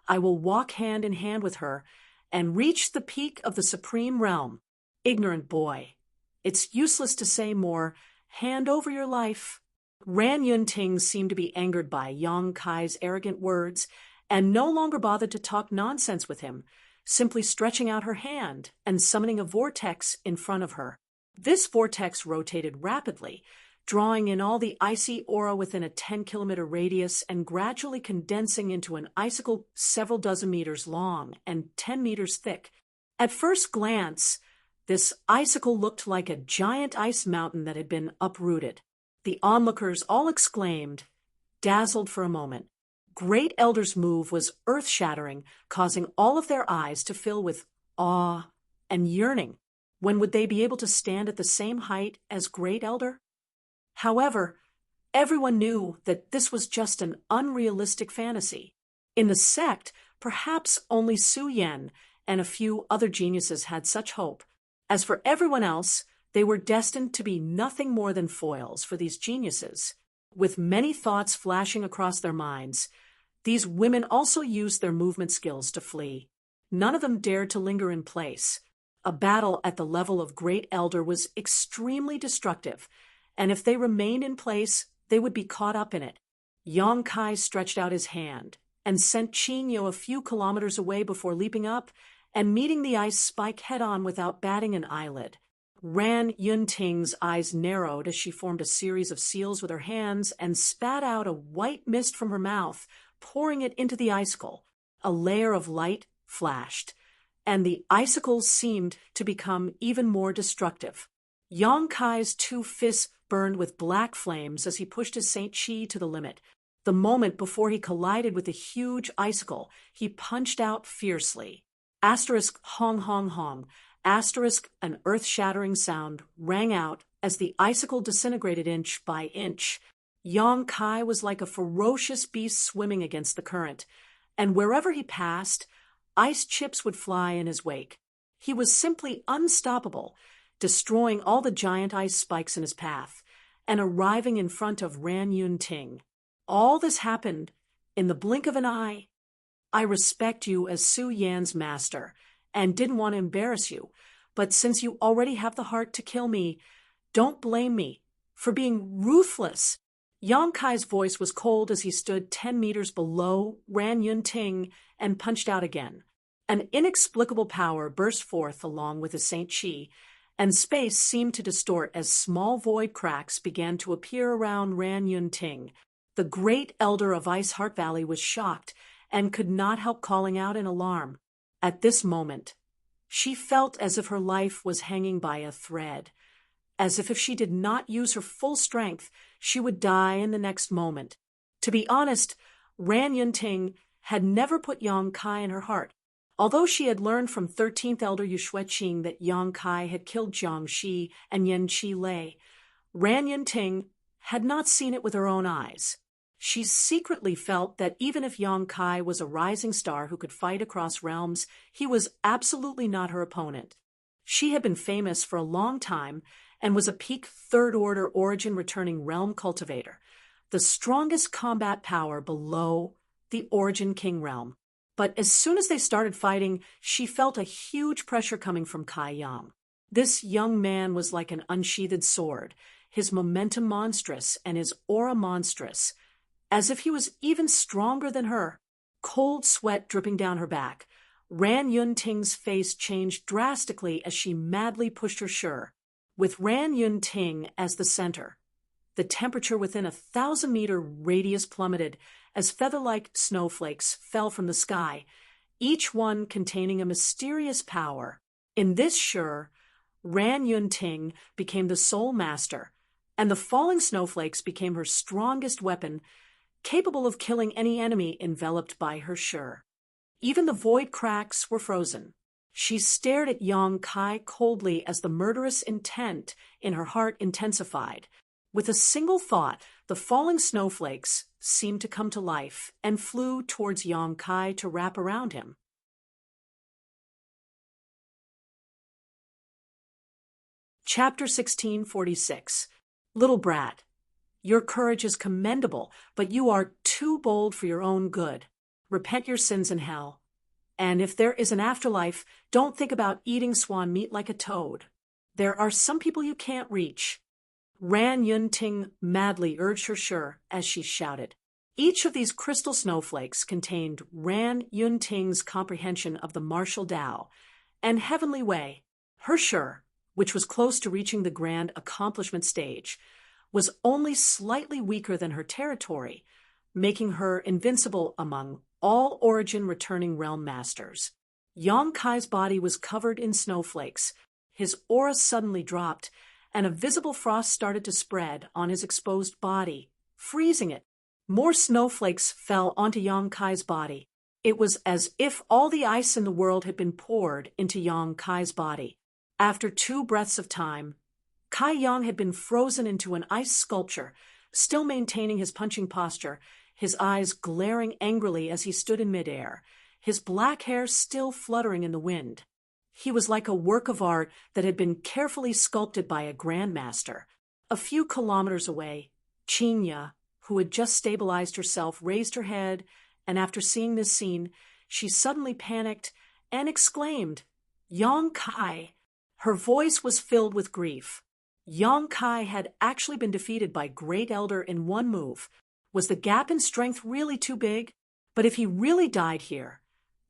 I will walk hand in hand with her and reach the peak of the supreme realm. Ignorant boy. It's useless to say more. Hand over your life. Ran Yun Ting seemed to be angered by Yang Kai's arrogant words and no longer bothered to talk nonsense with him, simply stretching out her hand and summoning a vortex in front of her. This vortex rotated rapidly, drawing in all the icy aura within a 10-kilometer radius and gradually condensing into an icicle several dozen meters long and 10 meters thick. At first glance, this icicle looked like a giant ice mountain that had been uprooted. The onlookers all exclaimed, dazzled for a moment. Great Elder's move was earth-shattering, causing all of their eyes to fill with awe and yearning. When would they be able to stand at the same height as Great Elder? However, everyone knew that this was just an unrealistic fantasy. In the sect, perhaps only Su Yan and a few other geniuses had such hope. As for everyone else, they were destined to be nothing more than foils for these geniuses. With many thoughts flashing across their minds, these women also used their movement skills to flee. None of them dared to linger in place. A battle at the level of Great Elder was extremely destructive, and if they remained in place, they would be caught up in it. Yang Kai stretched out his hand and sent Qinyo a few kilometers away before leaping up and meeting the ice spike head-on without batting an eyelid. Ran Yun Ting's eyes narrowed as she formed a series of seals with her hands and spat out a white mist from her mouth, pouring it into the icicle. A layer of light flashed, and the icicles seemed to become even more destructive. Yang Kai's two fists burned with black flames as he pushed his Saint Chi to the limit. The moment before he collided with the huge icicle, he punched out fiercely. Asterisk hong hong hong. Asterisk, an earth-shattering sound rang out as the icicle disintegrated inch by inch. Yang Kai was like a ferocious beast swimming against the current, and wherever he passed, ice chips would fly in his wake. He was simply unstoppable, destroying all the giant ice spikes in his path, and arriving in front of Ran Yun Ting. All this happened in the blink of an eye. I respect you as Su Yan's master, and didn't want to embarrass you, but since you already have the heart to kill me, don't blame me for being ruthless. Yang Kai's voice was cold as he stood 10 meters below Ran Yun Ting and punched out again. An inexplicable power burst forth along with his Saint Chi, and space seemed to distort as small void cracks began to appear around Ran Yun Ting. The great elder of Ice Heart Valley was shocked and could not help calling out in alarm. At this moment, she felt as if her life was hanging by a thread, as if she did not use her full strength, she would die in the next moment. To be honest, Ran Yun Ting had never put Yang Kai in her heart. Although she had learned from 13th Elder Yuxueqing that Yang Kai had killed Jiang Shi and Yen Qi Lei, Ran Yun Ting had not seen it with her own eyes. She secretly felt that even if Yang Kai was a rising star who could fight across realms, he was absolutely not her opponent. She had been famous for a long time and was a peak third-order origin-returning realm cultivator, the strongest combat power below the Origin King realm. But as soon as they started fighting, she felt a huge pressure coming from Kai Yang. This young man was like an unsheathed sword, his momentum monstrous and his aura monstrous, as if he was even stronger than her. Cold sweat dripping down her back, Ran Yun Ting's face changed drastically as she madly pushed her Sure. With Ran Yun Ting as the center, the temperature within a 1,000-meter radius plummeted as feather-like snowflakes fell from the sky, each one containing a mysterious power. In this Sure, Ran Yun Ting became the sole master, and the falling snowflakes became her strongest weapon, capable of killing any enemy enveloped by her Sure. Even the void cracks were frozen. She stared at Yang Kai coldly as the murderous intent in her heart intensified. With a single thought, the falling snowflakes seemed to come to life and flew towards Yang Kai to wrap around him. Chapter 1646. Little brat, your courage is commendable, but you are too bold for your own good. Repent your sins in hell. And if there is an afterlife, don't think about eating swan meat like a toad. There are some people you can't reach. Ran Yun Ting madly urged her Sure as she shouted. Each of these crystal snowflakes contained Ran Yun Ting's comprehension of the martial Tao and heavenly way. Her Sure, which was close to reaching the grand accomplishment stage, was only slightly weaker than her territory, making her invincible among all origin-returning realm masters. Yang Kai's body was covered in snowflakes. His aura suddenly dropped, and a visible frost started to spread on his exposed body, freezing it. More snowflakes fell onto Yang Kai's body. It was as if all the ice in the world had been poured into Yang Kai's body. After 2 breaths of time, Kai Yang had been frozen into an ice sculpture, still maintaining his punching posture, his eyes glaring angrily as he stood in midair, his black hair still fluttering in the wind. He was like a work of art that had been carefully sculpted by a grandmaster. A few kilometers away, Chinya, who had just stabilized herself, raised her head, and after seeing this scene, she suddenly panicked and exclaimed, "Yang Kai!" Her voice was filled with grief. Yang Kai had actually been defeated by Great Elder in one move. Was the gap in strength really too big? But if he really died here,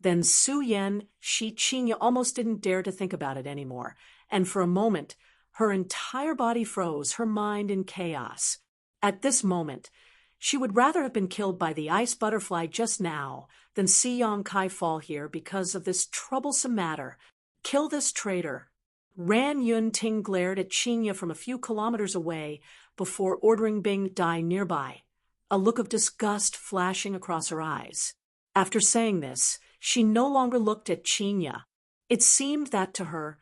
then Su Yan, Shi Qingya almost didn't dare to think about it anymore, and for a moment, her entire body froze, her mind in chaos. At this moment, she would rather have been killed by the ice butterfly just now than see Yang Kai fall here because of this troublesome matter. Kill this traitor. Ran Yun Ting glared at Qingya from a few kilometers away before ordering Bing die nearby, a look of disgust flashing across her eyes. After saying this, she no longer looked at Qingya. It seemed that to her,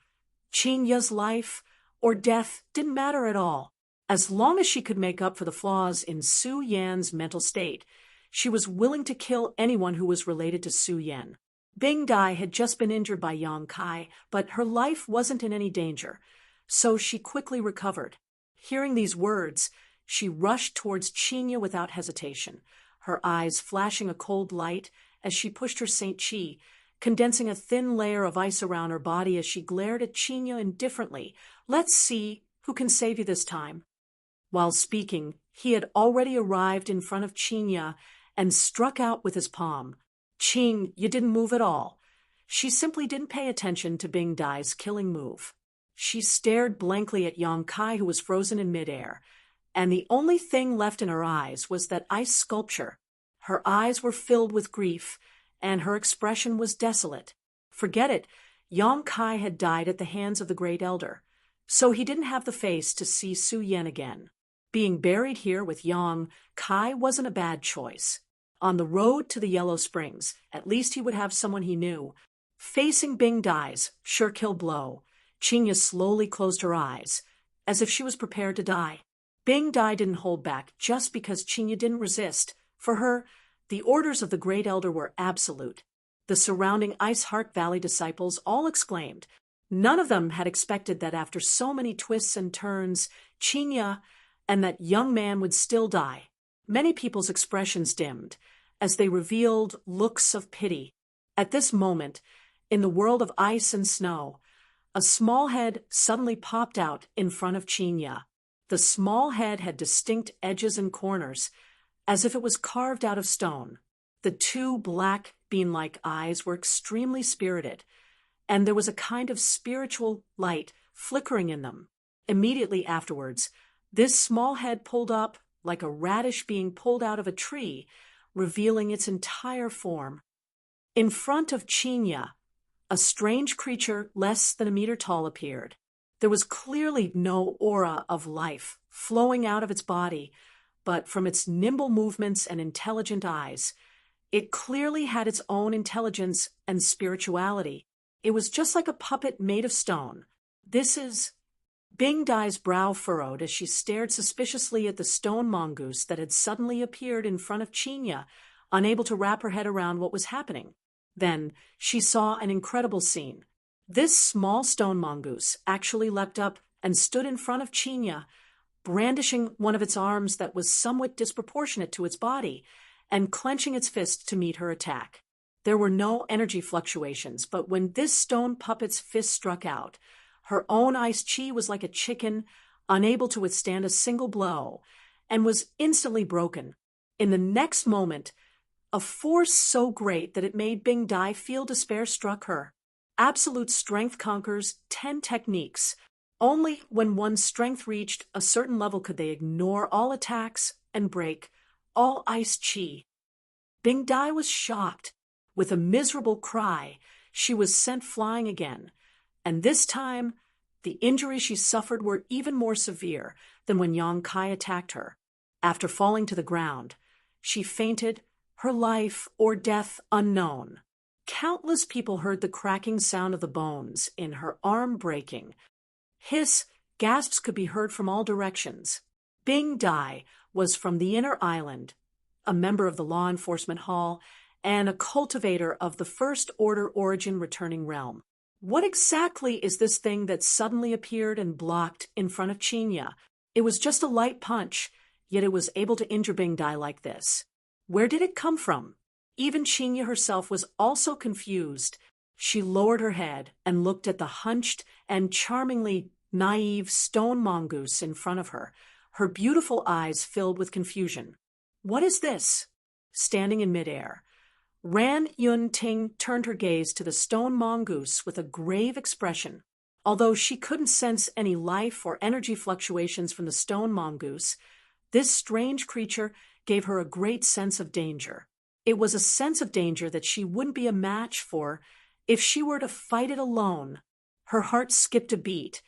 Qingya's life or death didn't matter at all. As long as she could make up for the flaws in Su Yan's mental state, she was willing to kill anyone who was related to Su Yan. Bing Dai had just been injured by Yang Kai, but her life wasn't in any danger, so she quickly recovered. Hearing these words, she rushed towards Qinya without hesitation, her eyes flashing a cold light as she pushed her Saint Chi, condensing a thin layer of ice around her body as she glared at Qinya indifferently. "Let's see who can save you this time." While speaking, he had already arrived in front of Qinya and struck out with his palm. "Qing, you didn't move at all." She simply didn't pay attention to Bing Dai's killing move. She stared blankly at Yang Kai, who was frozen in midair, and the only thing left in her eyes was that ice sculpture. Her eyes were filled with grief, and her expression was desolate. Forget it, Yang Kai had died at the hands of the Great Elder, so he didn't have the face to see Su Yan again. Being buried here with Yang Kai wasn't a bad choice. On the road to the Yellow Springs, at least he would have someone he knew. Facing Bing Dai's sure-kill blow, Qinya slowly closed her eyes, as if she was prepared to die. Bing Dai didn't hold back just because Qinya didn't resist. For her, the orders of the Great Elder were absolute. The surrounding Ice Heart Valley disciples all exclaimed. None of them had expected that after so many twists and turns, Qinya and that young man would still die. Many people's expressions dimmed, as they revealed looks of pity. At this moment, in the world of ice and snow, a small head suddenly popped out in front of Qinya. The small head had distinct edges and corners, as if it was carved out of stone. The two black, bean-like eyes were extremely spirited, and there was a kind of spiritual light flickering in them. Immediately afterwards, this small head pulled up like a radish being pulled out of a tree, revealing its entire form. In front of Qinya, a strange creature less than a meter tall appeared. There was clearly no aura of life flowing out of its body, but from its nimble movements and intelligent eyes, it clearly had its own intelligence and spirituality. It was just like a puppet made of stone. This is... Bing Dai's brow furrowed as she stared suspiciously at the stone mongoose that had suddenly appeared in front of Qinya, unable to wrap her head around what was happening. Then she saw an incredible scene. This small stone mongoose actually leapt up and stood in front of Qinya, brandishing one of its arms that was somewhat disproportionate to its body, and clenching its fist to meet her attack. There were no energy fluctuations, but when this stone puppet's fist struck out, her own ice chi was like a chicken, unable to withstand a single blow, and was instantly broken. In the next moment, a force so great that it made Bing Dai feel despair struck her. Absolute strength conquers 10 techniques. Only when one's strength reached a certain level could they ignore all attacks and break all ice chi. Bing Dai was shocked. With a miserable cry, she was sent flying again. And this time, the injuries she suffered were even more severe than when Yang Kai attacked her. After falling to the ground, she fainted, her life or death unknown. Countless people heard the cracking sound of the bones in her arm breaking. Hiss, gasps could be heard from all directions. Bing Dai was from the inner island, a member of the law enforcement hall, and a cultivator of the First Order Origin returning realm. What exactly is this thing that suddenly appeared and blocked in front of Qinya? It was just a light punch, yet it was able to injure Bing Dai like this. Where did it come from? Even Qinya herself was also confused. She lowered her head and looked at the hunched and charmingly naive stone mongoose in front of her, her beautiful eyes filled with confusion. What is this? Standing in midair, Ran Yun Ting turned her gaze to the stone mongoose with a grave expression. Although she couldn't sense any life or energy fluctuations from the stone mongoose, this strange creature gave her a great sense of danger. It was a sense of danger that she wouldn't be a match for if she were to fight it alone. Her heart skipped a beat,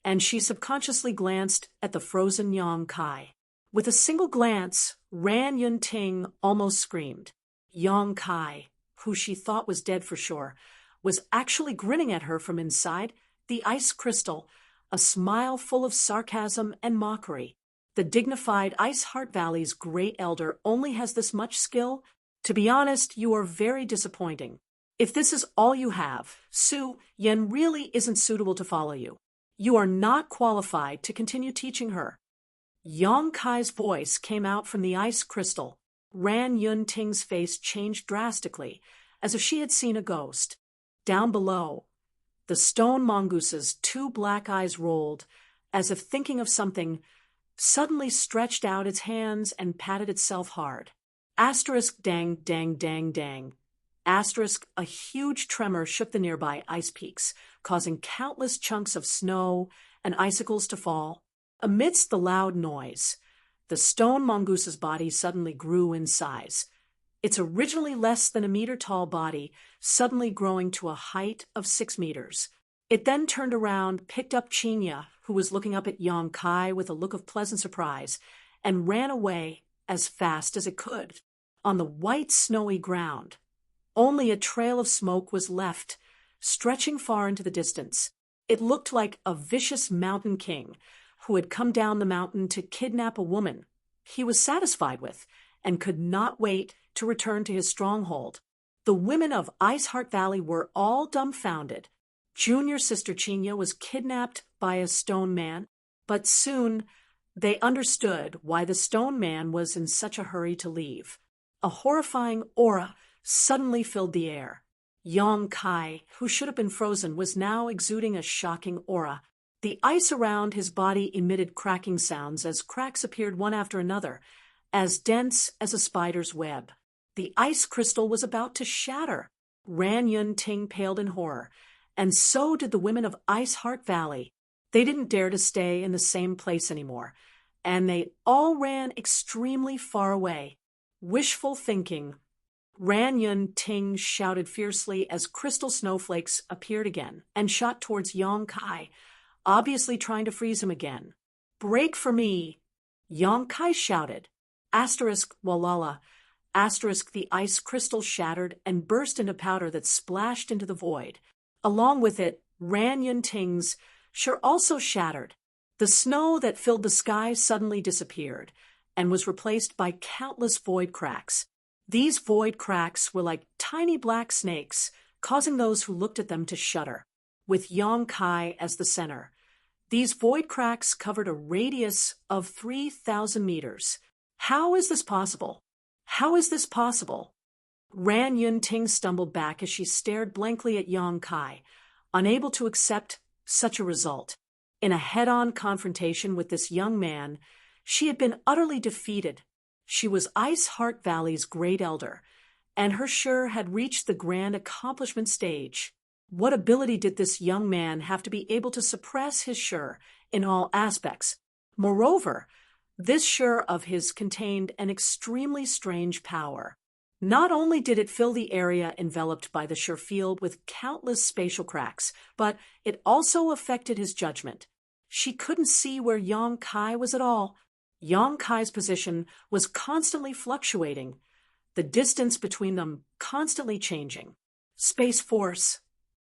and she subconsciously glanced at the frozen Yang Kai. With a single glance, Ran Yun Ting almost screamed. Yang Kai, who she thought was dead for sure, was actually grinning at her from inside the ice crystal, a smile full of sarcasm and mockery. The dignified Ice Heart Valley's great elder only has this much skill? To be honest, you are very disappointing. If this is all you have, Su Yen really isn't suitable to follow you. You are not qualified to continue teaching her. Yang Kai's voice came out from the ice crystal. Ran Yun Ting's face changed drastically, as if she had seen a ghost. Down below, the stone mongoose's two black eyes rolled, as if thinking of something, suddenly stretched out its hands and patted itself hard. Asterisk dang dang dang dang. Asterisk, a huge tremor shook the nearby ice peaks, causing countless chunks of snow and icicles to fall. Amidst the loud noise, the stone mongoose's body suddenly grew in size, its originally less than a meter-tall body suddenly growing to a height of 6 meters. It then turned around, picked up Chinya, who was looking up at Yang Kai with a look of pleasant surprise, and ran away as fast as it could. On the white, snowy ground, only a trail of smoke was left, stretching far into the distance. It looked like a vicious mountain king who had come down the mountain to kidnap a woman he was satisfied with and could not wait to return to his stronghold. The women of Ice Heart Valley were all dumbfounded. Junior sister Chinya was kidnapped by a stone man, but soon they understood why the stone man was in such a hurry to leave. A horrifying aura suddenly filled the air. Yang Kai, who should have been frozen, was now exuding a shocking aura. The ice around his body emitted cracking sounds as cracks appeared one after another, as dense as a spider's web. The ice crystal was about to shatter. Ran Yun Ting paled in horror, and so did the women of Ice Heart Valley. They didn't dare to stay in the same place anymore, and they all ran extremely far away. Wishful thinking. Ran Yun Ting shouted fiercely as crystal snowflakes appeared again and shot towards Yang Kai, obviously trying to freeze him again. Break for me! Yang Kai shouted. Asterisk Walala. Asterisk, the ice crystal shattered and burst into powder that splashed into the void. Along with it, Ran Yun Ting's sure also shattered. The snow that filled the sky suddenly disappeared and was replaced by countless void cracks. These void cracks were like tiny black snakes, causing those who looked at them to shudder. With Yang Kai as the center, these void cracks covered a radius of 3,000 meters. How is this possible? How is this possible? Ran Yun Ting stumbled back as she stared blankly at Yang Kai, unable to accept such a result. In a head-on confrontation with this young man, she had been utterly defeated. She was Ice Heart Valley's great elder, and her sure had reached the grand accomplishment stage. What ability did this young man have to be able to suppress his sure in all aspects? Moreover, this sure of his contained an extremely strange power. Not only did it fill the area enveloped by the sure field with countless spatial cracks, but it also affected his judgment. She couldn't see where Yang Kai was at all. Yang Kai's position was constantly fluctuating, the distance between them constantly changing. Space Force.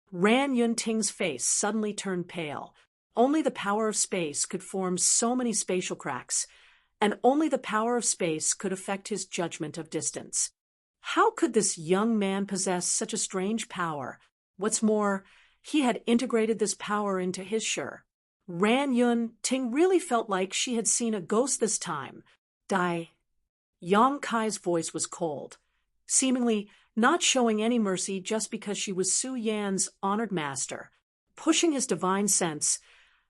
Ran Yun Ting's face suddenly turned pale. Only the power of space could form so many spatial cracks, and only the power of space could affect his judgment of distance. How could this young man possess such a strange power? What's more, he had integrated this power into his sure. Ran Yun Ting really felt like she had seen a ghost this time. Yang Kai's voice was cold, seemingly not showing any mercy just because she was Su Yan's honored master. Pushing his divine sense,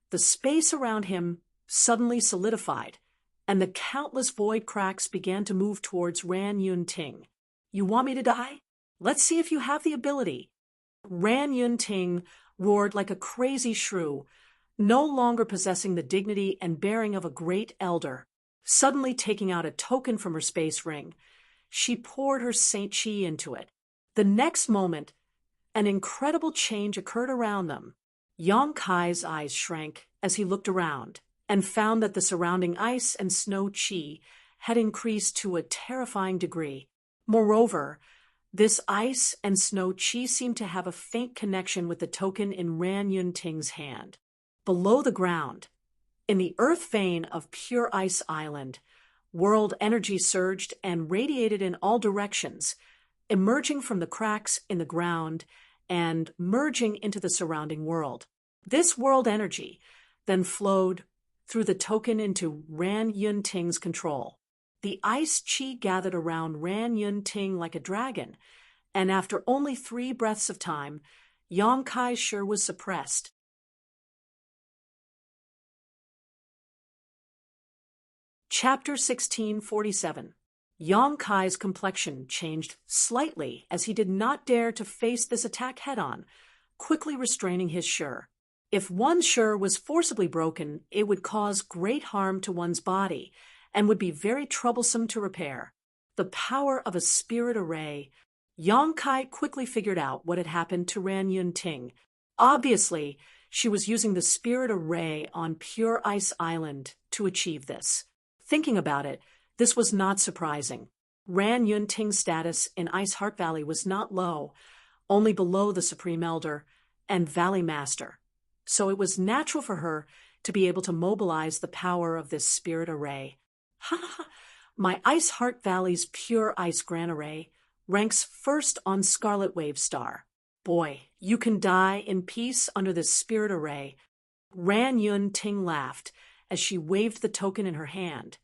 the space around him suddenly solidified, and the countless void cracks began to move towards Ran Yun Ting. You want me to die? Let's see if you have the ability. Ran Yun Ting roared like a crazy shrew, no longer possessing the dignity and bearing of a great elder. Suddenly taking out a token from her space ring, she poured her Saint Chi into it. The next moment, an incredible change occurred around them. Yang Kai's eyes shrank as he looked around and found that the surrounding ice and snow chi had increased to a terrifying degree. Moreover, this ice and snow chi seemed to have a faint connection with the token in Ran Yun Ting's hand. Below the ground, In the earth vein of Pure Ice Island, world energy surged and radiated in all directions, emerging from the cracks in the ground and merging into the surrounding world. This world energy then flowed through the token into Ran Yun Ting's control. The ice chi gathered around Ran Yun Ting like a dragon, and after only 3 breaths of time, Yang Kai's shi was suppressed. Chapter 1647. Yang Kai's complexion changed slightly as he did not dare to face this attack head-on, quickly restraining his shi. If one's shi was forcibly broken, it would cause great harm to one's body and would be very troublesome to repair. The power of a spirit array. Yang Kai quickly figured out what had happened to Ran Yun Ting. Obviously, she was using the spirit array on Pure Ice Island to achieve this. Thinking about it, this was not surprising. Ran Yun Ting's status in Ice Heart Valley was not low, only below the Supreme Elder and Valley Master. So it was natural for her to be able to mobilize the power of this spirit array. Ha ha! My Ice Heart Valley's Pure Ice Gran Array ranks first on Scarlet Wave Star. Boy, you can die in peace under this spirit array. Ran Yun Ting laughed as she waved the token in her hand,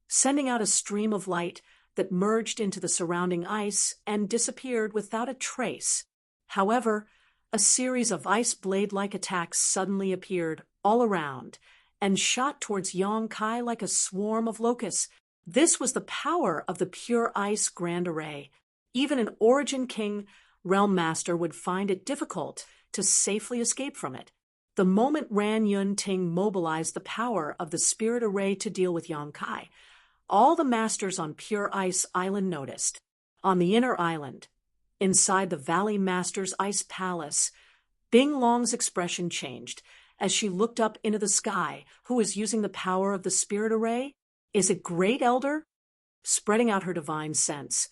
sending out a stream of light that merged into the surrounding ice and disappeared without a trace. However, a series of ice blade-like attacks suddenly appeared all around and shot towards Yang Kai like a swarm of locusts. This was the power of the Pure Ice Grand Array. Even an Origin King Realm Master would find it difficult to safely escape from it. The moment Ran Yun Ting mobilized the power of the Spirit Array to deal with Yang Kai, all the masters on Pure Ice Island noticed. On the inner island, inside the Valley Master's Ice Palace, Bing Long's expression changed as she looked up into the sky. Who is using the power of the Spirit Array? Is it Great Elder? Spreading out her divine sense,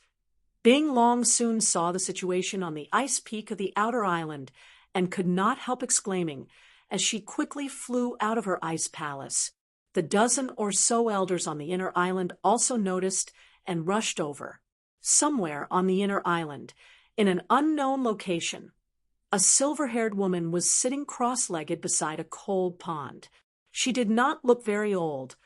Bing Long soon saw the situation on the ice peak of the outer island and could not help exclaiming as she quickly flew out of her ice palace. The dozen or so elders on the inner island also noticed and rushed over. Somewhere on the inner island, in an unknown location, a silver-haired woman was sitting cross-legged beside a cold pond. She did not look very old,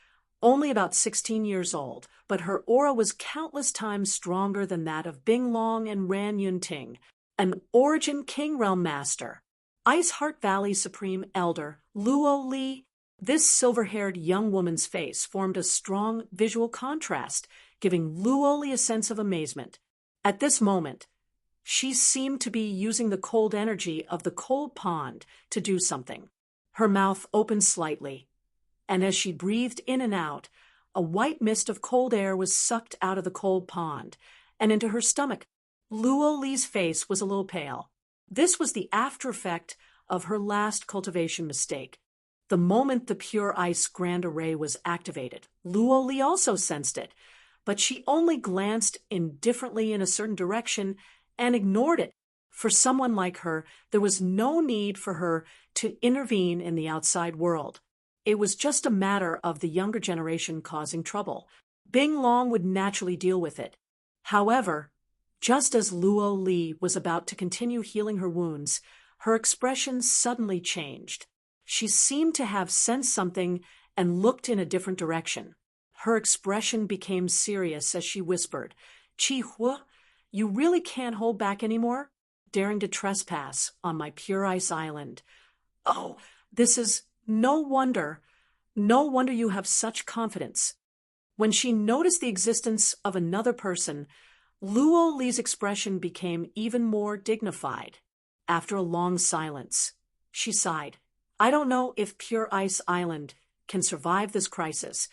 only about 16 years old, but her aura was countless times stronger than that of Bing Long and Ran Yun Ting, an Origin King Realm Master, Ice Heart Valley Supreme Elder, Luo Li. This silver-haired young woman's face formed a strong visual contrast, giving Luo Li a sense of amazement. At this moment, she seemed to be using the cold energy of the cold pond to do something. Her mouth opened slightly, and as she breathed in and out, a white mist of cold air was sucked out of the cold pond and into her stomach. Luo Li's face was a little pale. This was the after effect of her last cultivation mistake. The moment the Pure Ice Grand Array was activated, Luo Li also sensed it, but she only glanced indifferently in a certain direction and ignored it. For someone like her, there was no need for her to intervene in the outside world. It was just a matter of the younger generation causing trouble. Bing Long would naturally deal with it. However, just as Luo Li was about to continue healing her wounds, her expression suddenly changed. She seemed to have sensed something and looked in a different direction. Her expression became serious as she whispered, "Chi Hua, you really can't hold back anymore, daring to trespass on my Pure Ice Island. Oh, this is no wonder you have such confidence." When she noticed the existence of another person, Luo Li's expression became even more dignified. After a long silence, she sighed. "I don't know if Pure Ice Island can survive this crisis,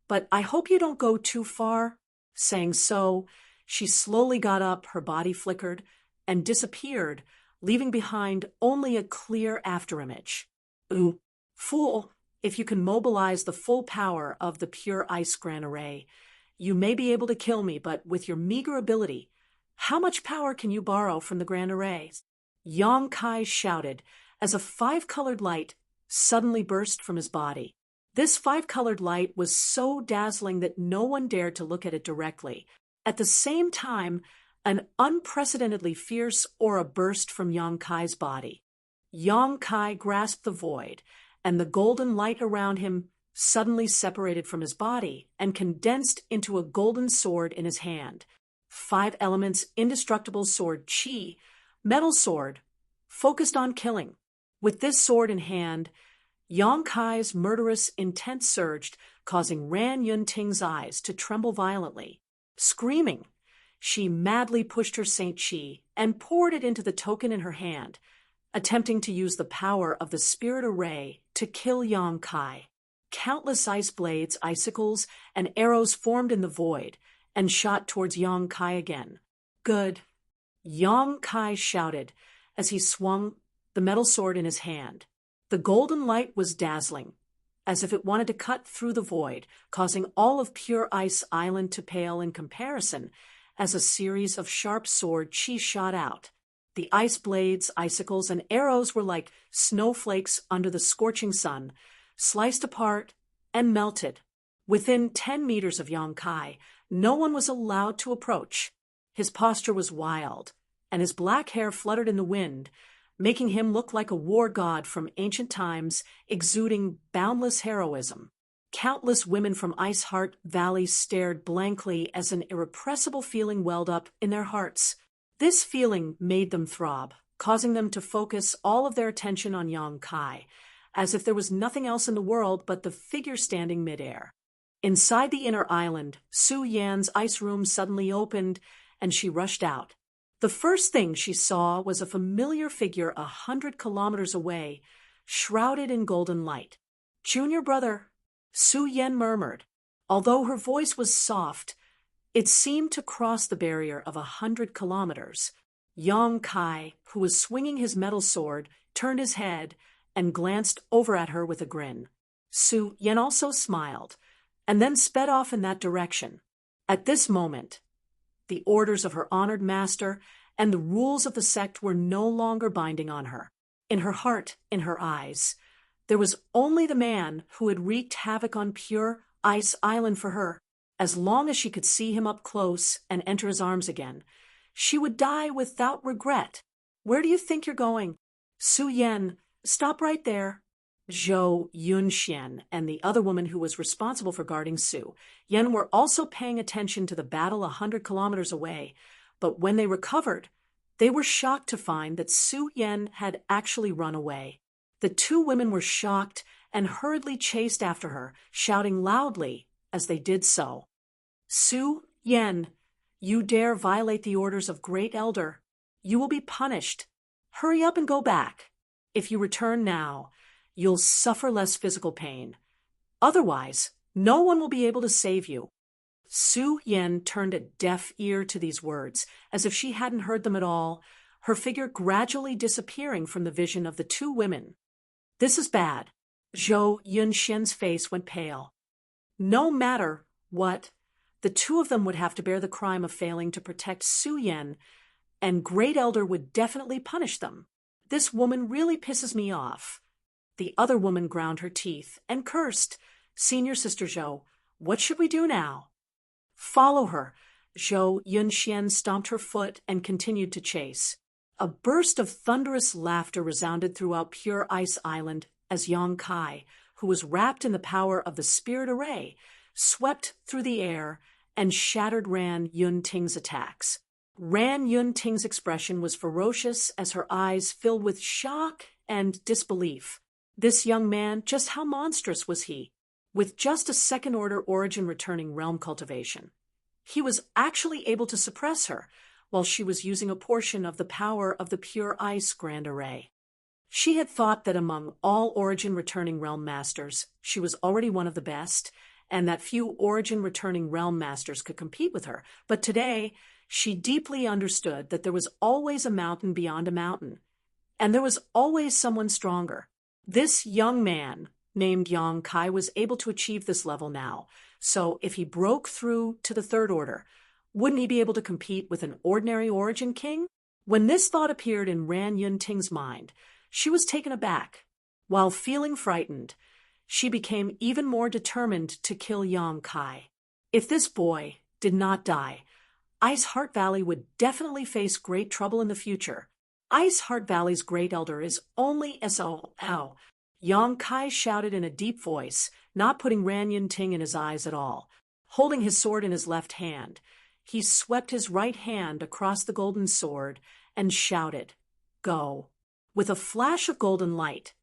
but I hope you don't go too far." Saying so, she slowly got up, her body flickered, and disappeared, leaving behind only a clear afterimage. "Ooh, fool, if you can mobilize the full power of the Pure Ice Gran Array, you may be able to kill me, but with your meager ability, how much power can you borrow from the Gran Array?" Yang Kai shouted as a 5-colored light suddenly burst from his body. This five-colored light was so dazzling that no one dared to look at it directly. At the same time, an unprecedentedly fierce aura burst from Yang Kai's body. Yang Kai grasped the void, and the golden light around him suddenly separated from his body and condensed into a golden sword in his hand. 5 elements, indestructible sword Qi, metal sword, focused on killing. With this sword in hand, Yang Kai's murderous intent surged, causing Ran Yunting's eyes to tremble violently. Screaming, she madly pushed her Saint Qi and poured it into the token in her hand, attempting to use the power of the spirit array to kill Yang Kai. Countless ice blades, icicles, and arrows formed in the void and shot towards Yang Kai again. Good, Yang Kai shouted as he swung the metal sword in his hand. The golden light was dazzling, as if it wanted to cut through the void, causing all of Pure Ice Island to pale in comparison as a series of sharp sword Qi shot out. The ice blades, icicles, and arrows were like snowflakes under the scorching sun, sliced apart and melted. Within 10 meters of Yang Kai, no one was allowed to approach. His posture was wild, and his black hair fluttered in the wind, making him look like a war god from ancient times, exuding boundless heroism. Countless women from Ice Heart Valley stared blankly as an irrepressible feeling welled up in their hearts. This feeling made them throb, causing them to focus all of their attention on Yang Kai, as if there was nothing else in the world but the figure standing midair. Inside the inner island, Su Yan's ice room suddenly opened, and she rushed out. The first thing she saw was a familiar figure 100 kilometers away, shrouded in golden light. "Junior brother," Su Yan murmured. Although her voice was soft, it seemed to cross the barrier of 100 kilometers. Yang Kai, who was swinging his metal sword, turned his head and glanced over at her with a grin. Su Yan also smiled, and then sped off in that direction. At this moment, the orders of her honored master and the rules of the sect were no longer binding on her. In her heart, in her eyes, there was only the man who had wreaked havoc on Pure Ice Island for her. As long as she could see him up close and enter his arms again, she would die without regret. "Where do you think you're going?" "Su Yan, stop right there." Zhou Yunxian and the other woman who was responsible for guarding Su Yan were also paying attention to the battle 100 kilometers away, but when they recovered, they were shocked to find that Su Yan had actually run away. The 2 women were shocked and hurriedly chased after her, shouting loudly as they did so. "Su Yan, you dare violate the orders of Great Elder. You will be punished. Hurry up and go back. If you return now, you'll suffer less physical pain. Otherwise, no one will be able to save you." Su Yan turned a deaf ear to these words, as if she hadn't heard them at all, her figure gradually disappearing from the vision of the 2 women. "This is bad." Zhou Yunxian's face went pale. No matter what, the 2 of them would have to bear the crime of failing to protect Su Yan, and Great Elder would definitely punish them. "This woman really pisses me off." The other woman ground her teeth and cursed. "Senior Sister Zhou, what should we do now?" "Follow her." Zhou Yunxian stomped her foot and continued to chase. A burst of thunderous laughter resounded throughout Pure Ice Island as Yang Kai, who was wrapped in the power of the spirit array, swept through the air and shattered Ran Yunting's attacks. Ran Yunting's expression was ferocious as her eyes filled with shock and disbelief. This young man, just how monstrous was he? With just a second-order origin returning realm cultivation, he was actually able to suppress her while she was using a portion of the power of the Pure Ice Grand Array. She had thought that among all origin returning realm masters, she was already one of the best, and that few origin returning realm masters could compete with her. But today, she deeply understood that there was always a mountain beyond a mountain, and there was always someone stronger. This young man, named Yang Kai, was able to achieve this level now, so if he broke through to the 3rd order, wouldn't he be able to compete with an ordinary origin king? When this thought appeared in Ran Yunting's mind, she was taken aback. While feeling frightened, she became even more determined to kill Yang Kai. If this boy did not die, Ice Heart Valley would definitely face great trouble in the future. Ice Heart Valley's great elder is only SOL. Yang Kai shouted in a deep voice, not putting Ran Yun Ting in his eyes at all. Holding his sword in his left hand, he swept his right hand across the golden sword and shouted, "Go." With a flash of golden light,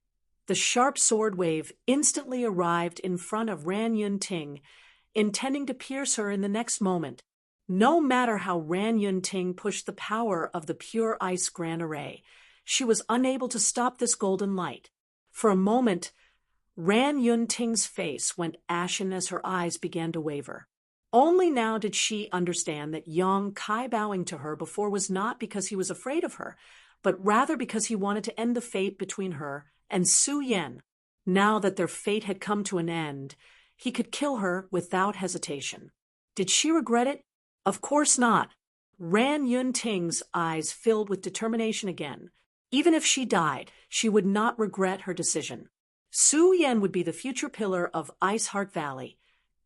the sharp sword wave instantly arrived in front of Ran Yun Ting, intending to pierce her in the next moment. No matter how Ran Yun Ting pushed the power of the pure ice grand array, she was unable to stop this golden light. For a moment, Ran Yun Ting's face went ashen as her eyes began to waver. Only now did she understand that Yang Kai bowing to her before was not because he was afraid of her, but rather because he wanted to end the fate between her and Su Yan. Now that their fate had come to an end, he could kill her without hesitation. Did she regret it? Of course not. Ran Yun Ting's eyes filled with determination again. Even if she died, she would not regret her decision. Su Yan would be the future pillar of Ice Heart Valley,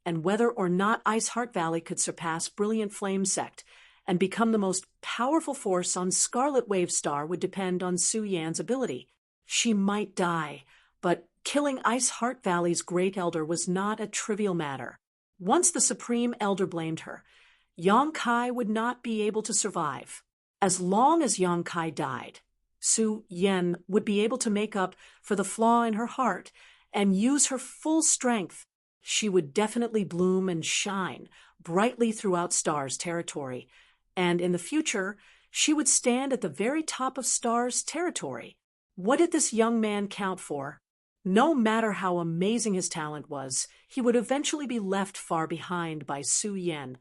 and whether or not Ice Heart Valley could surpass Brilliant Flame Sect and become the most powerful force on Scarlet Wave Star would depend on Su Yan's ability. She might die, but killing Ice Heart Valley's great elder was not a trivial matter. Once the Supreme Elder blamed her, Yang Kai would not be able to survive. As long as Yang Kai died, Su Yan would be able to make up for the flaw in her heart and use her full strength. She would definitely bloom and shine brightly throughout Star's territory, and in the future, she would stand at the very top of Star's territory. What did this young man count for? No matter how amazing his talent was, he would eventually be left far behind by Su Yan.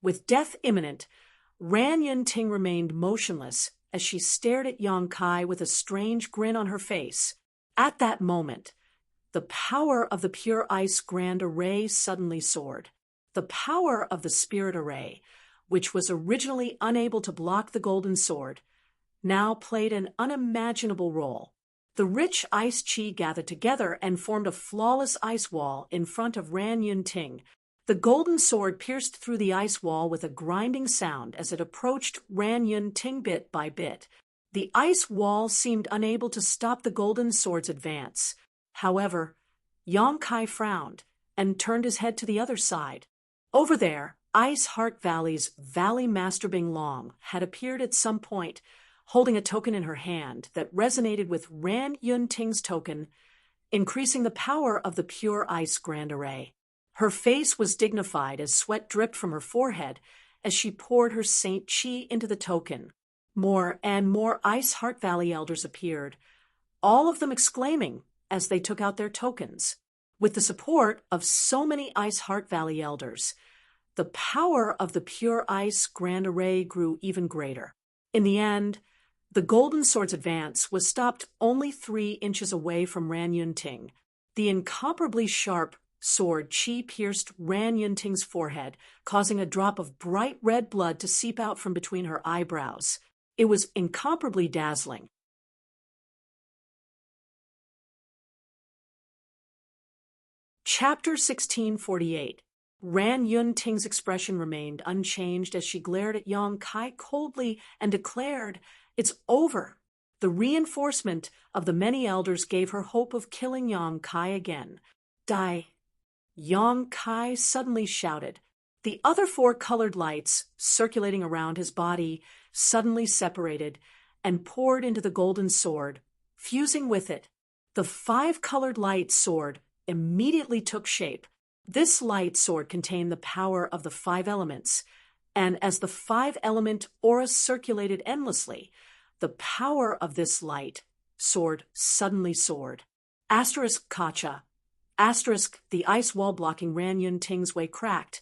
With death imminent, Ran Yun Ting remained motionless as she stared at Yang Kai with a strange grin on her face. At that moment, the power of the pure ice grand array suddenly soared. The power of the spirit array, which was originally unable to block the golden sword, now played an unimaginable role. The rich ice chi gathered together and formed a flawless ice wall in front of Ran Yun Ting. The golden sword pierced through the ice wall with a grinding sound as it approached Ran Yun Ting bit by bit. The ice wall seemed unable to stop the golden sword's advance. However, Yang Kai frowned and turned his head to the other side. Over there, Ice Heart Valley's Valley Master Bing Long had appeared at some point, holding a token in her hand that resonated with Ran Yun Ting's token, increasing the power of the pure ice grand array. Her face was dignified as sweat dripped from her forehead as she poured her Saint Chi into the token. More and more Ice Heart Valley elders appeared, all of them exclaiming as they took out their tokens. With the support of so many Ice Heart Valley elders, the power of the pure ice grand array grew even greater. In the end, the golden sword's advance was stopped only 3 inches away from Ran Yun Ting. The incomparably sharp sword chi pierced Ran Yun Ting's forehead, causing a drop of bright red blood to seep out from between her eyebrows. It was incomparably dazzling. Chapter 1648. Ran Yun Ting's expression remained unchanged as she glared at Yang Kai coldly and declared, "It's over." The reinforcement of the many elders gave her hope of killing Yang Kai again. "Die!" Yang Kai suddenly shouted. The other 4 colored lights circulating around his body suddenly separated and poured into the golden sword, fusing with it. The 5-colored light sword immediately took shape. This light sword contained the power of the 5 elements, and as the 5-element aura circulated endlessly, the power of this light sword suddenly soared. Asterisk Kacha. Asterisk, the ice wall blocking Ran Yun Ting's way cracked,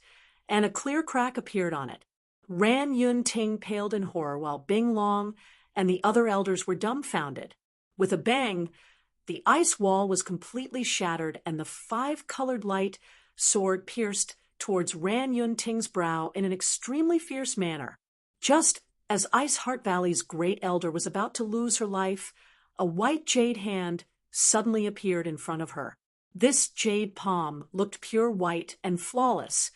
and a clear crack appeared on it. Ran Yun Ting paled in horror while Bing Long and the other elders were dumbfounded. With a bang, the ice wall was completely shattered and the 5-colored light sword pierced towards Ran Yun Ting's brow in an extremely fierce manner. Just as Ice Heart Valley's great elder was about to lose her life, a white jade hand suddenly appeared in front of her. This jade palm looked pure white and flawless,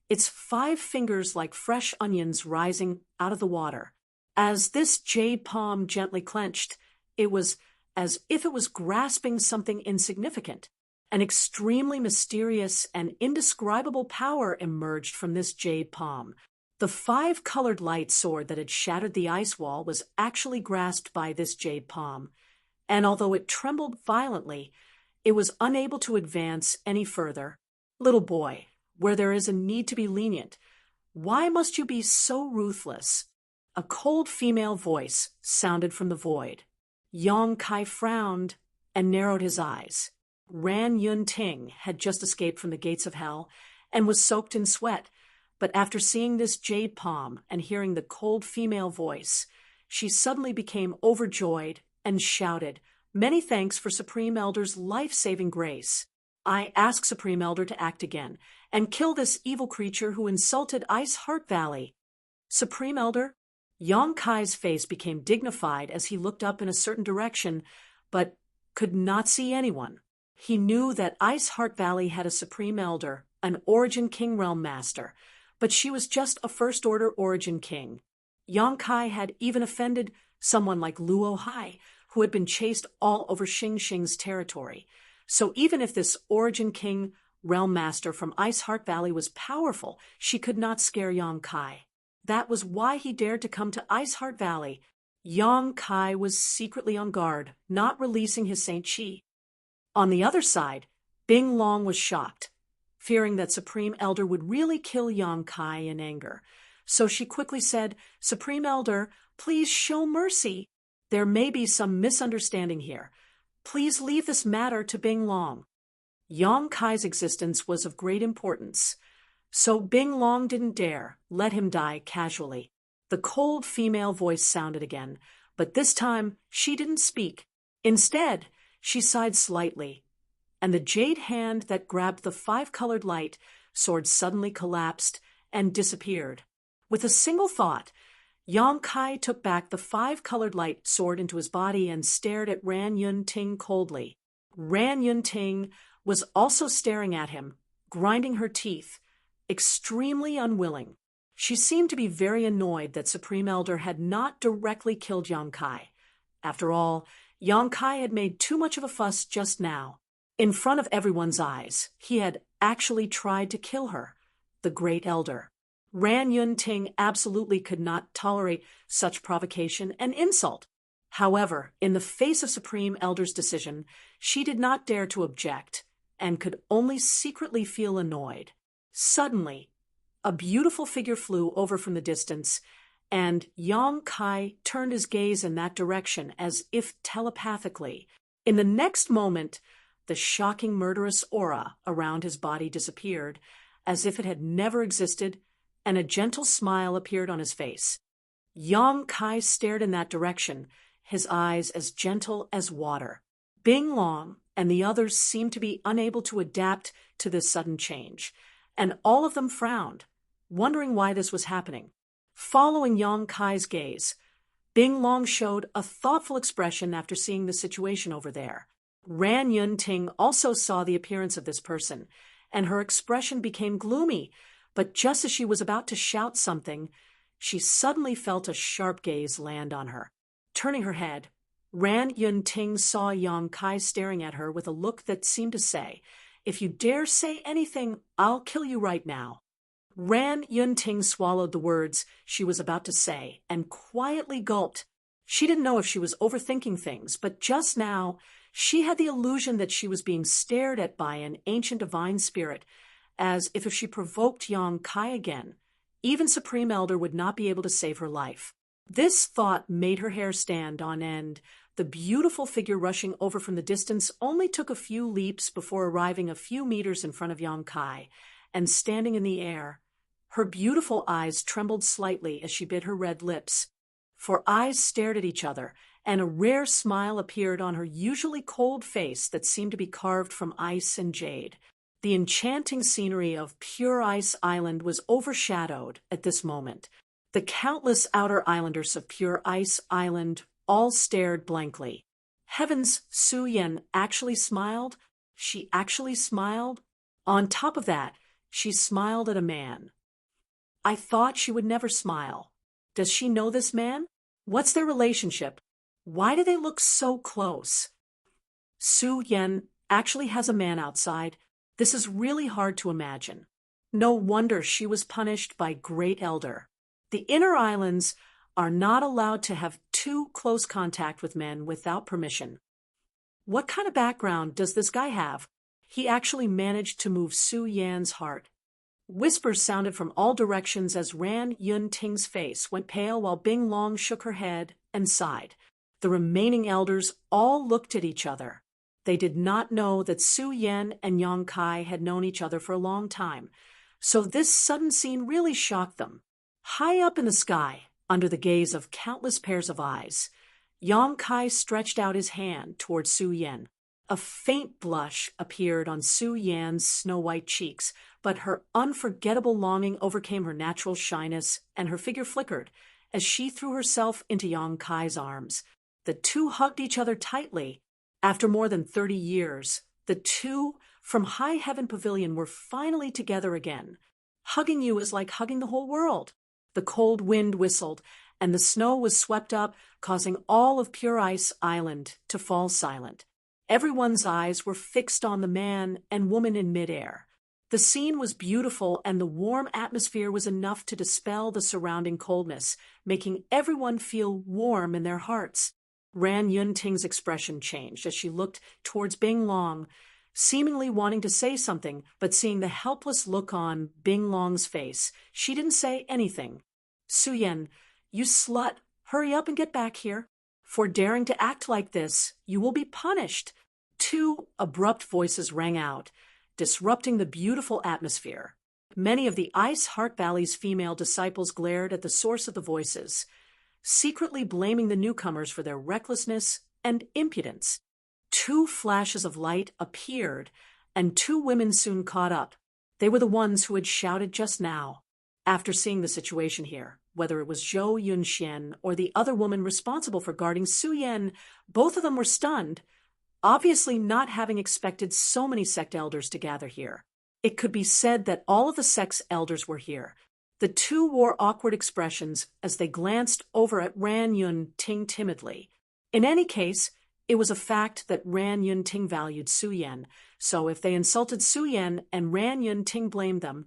its 5 fingers like fresh onions rising out of the water. As this jade palm gently clenched, it was as if it was grasping something insignificant. An extremely mysterious and indescribable power emerged from this jade palm. The 5-colored light sword that had shattered the ice wall was actually grasped by this jade palm, and although it trembled violently, it was unable to advance any further. Little boy, where there is a need to be lenient, why must you be so ruthless? A cold female voice sounded from the void. Yang Kai frowned and narrowed his eyes. Ran Yun Ting had just escaped from the gates of hell and was soaked in sweat, but after seeing this jade palm and hearing the cold female voice, she suddenly became overjoyed and shouted, "Many thanks for Supreme Elder's life-saving grace. I ask Supreme Elder to act again and kill this evil creature who insulted Ice Heart Valley." Supreme Elder? Yang Kai's face became dignified as he looked up in a certain direction, but could not see anyone. He knew that Ice Heart Valley had a Supreme Elder, an Origin King Realm Master, but she was just a First-Order Origin King. Yang Kai had even offended someone like Luo Hai, who had been chased all over Xing Xing's territory. So even if this Origin King Realm Master from Ice Heart Valley was powerful, she could not scare Yang Kai. That was why he dared to come to Ice Heart Valley. Yang Kai was secretly on guard, not releasing his Saint Chi. On the other side, Bing Long was shocked, fearing that Supreme Elder would really kill Yang Kai in anger. So she quickly said, "Supreme Elder, please show mercy. There may be some misunderstanding here. Please leave this matter to Bing Long." Yang Kai's existence was of great importance, so Bing Long didn't dare let him die casually. The cold female voice sounded again, but this time she didn't speak. Instead, she sighed slightly, and the jade hand that grabbed the 5-colored light sword suddenly collapsed and disappeared. With a single thought, Yang Kai took back the 5-colored light sword into his body and stared at Ran Yun Ting coldly. Ran Yun Ting was also staring at him, grinding her teeth, extremely unwilling. She seemed to be very annoyed that Supreme Elder had not directly killed Yang Kai. After all, Yang Kai had made too much of a fuss just now. In front of everyone's eyes, he had actually tried to kill her, the Great Elder. Ran Yun Ting absolutely could not tolerate such provocation and insult. However, in the face of Supreme Elder's decision, she did not dare to object and could only secretly feel annoyed. Suddenly, a beautiful figure flew over from the distance, and Yang Kai turned his gaze in that direction as if telepathically. In the next moment, the shocking murderous aura around his body disappeared, as if it had never existed, and a gentle smile appeared on his face. Yang Kai stared in that direction, his eyes as gentle as water. Bing Long and the others seemed to be unable to adapt to this sudden change, and all of them frowned, wondering why this was happening. Following Yang Kai's gaze, Bing Long showed a thoughtful expression after seeing the situation over there. Ran Yun Ting also saw the appearance of this person, and her expression became gloomy, but just as she was about to shout something, she suddenly felt a sharp gaze land on her. Turning her head, Ran Yun Ting saw Yang Kai staring at her with a look that seemed to say, "If you dare say anything, I'll kill you right now." Ran Yun Ting swallowed the words she was about to say and quietly gulped. She didn't know if she was overthinking things, but just now she had the illusion that she was being stared at by an ancient divine spirit, as if she provoked Yang Kai again, even Supreme Elder would not be able to save her life. This thought made her hair stand on end. The beautiful figure rushing over from the distance only took a few leaps before arriving a few meters in front of Yang Kai, and standing in the air. Her beautiful eyes trembled slightly as she bit her red lips, for eyes stared at each other, and a rare smile appeared on her usually cold face that seemed to be carved from ice and jade. The enchanting scenery of Pure Ice Island was overshadowed at this moment. The countless outer islanders of Pure Ice Island all stared blankly. Heavens, Su Yan actually smiled. she actually smiled. On top of that, she smiled at a man. I thought she would never smile. Does she know this man? What's their relationship? Why do they look so close? Su Yen actually has a man outside. This is really hard to imagine. No wonder she was punished by Great Elder. The inner islands are not allowed to have too close contact with men without permission. What kind of background does this guy have? He actually managed to move Su Yan's heart. Whispers sounded from all directions as Ran Yun Ting's face went pale while Bing Long shook her head and sighed. The remaining elders all looked at each other. They did not know that Su Yan and Yang Kai had known each other for a long time, so this sudden scene really shocked them. High up in the sky, under the gaze of countless pairs of eyes, Yang Kai stretched out his hand toward Su Yan. A faint blush appeared on Su Yan's snow-white cheeks, but her unforgettable longing overcame her natural shyness, and her figure flickered as she threw herself into Yang Kai's arms. The two hugged each other tightly. After more than 30 years, the two from High Heaven Pavilion were finally together again. Hugging you is like hugging the whole world. The cold wind whistled, and the snow was swept up, causing all of Pure Ice Island to fall silent. Everyone's eyes were fixed on the man and woman in midair. The scene was beautiful, and the warm atmosphere was enough to dispel the surrounding coldness, making everyone feel warm in their hearts. Ran Yun Ting's expression changed as she looked towards Bing Long, seemingly wanting to say something, but seeing the helpless look on Bing Long's face, she didn't say anything. Su Yan, you slut, hurry up and get back here. For daring to act like this, you will be punished. Two abrupt voices rang out, disrupting the beautiful atmosphere. Many of the Ice Heart Valley's female disciples glared at the source of the voices, secretly blaming the newcomers for their recklessness and impudence. Two flashes of light appeared, and two women soon caught up. They were the ones who had shouted just now. After seeing the situation here, whether it was Zhou Yunxian or the other woman responsible for guarding Su Yan, both of them were stunned, obviously not having expected so many sect elders to gather here. It could be said that all of the sect's elders were here. The two wore awkward expressions as they glanced over at Ran Yun Ting timidly. In any case, it was a fact that Ran Yun Ting valued Su Yan, so if they insulted Su Yan and Ran Yun Ting blamed them,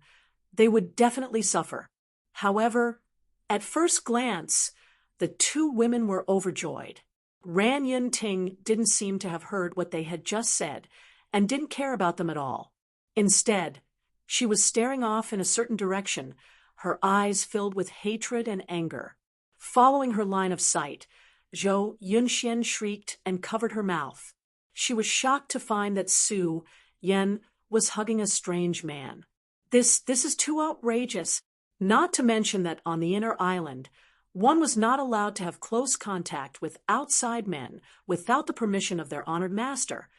they would definitely suffer. However, at first glance, the two women were overjoyed. Ran Yun Ting didn't seem to have heard what they had just said and didn't care about them at all. Instead, she was staring off in a certain direction, her eyes filled with hatred and anger. Following her line of sight, Zhou Yunxian shrieked and covered her mouth. She was shocked to find that Su Yan was hugging a strange man. This is too outrageous. Not to mention that on the inner island, one was not allowed to have close contact with outside men without the permission of their honored master.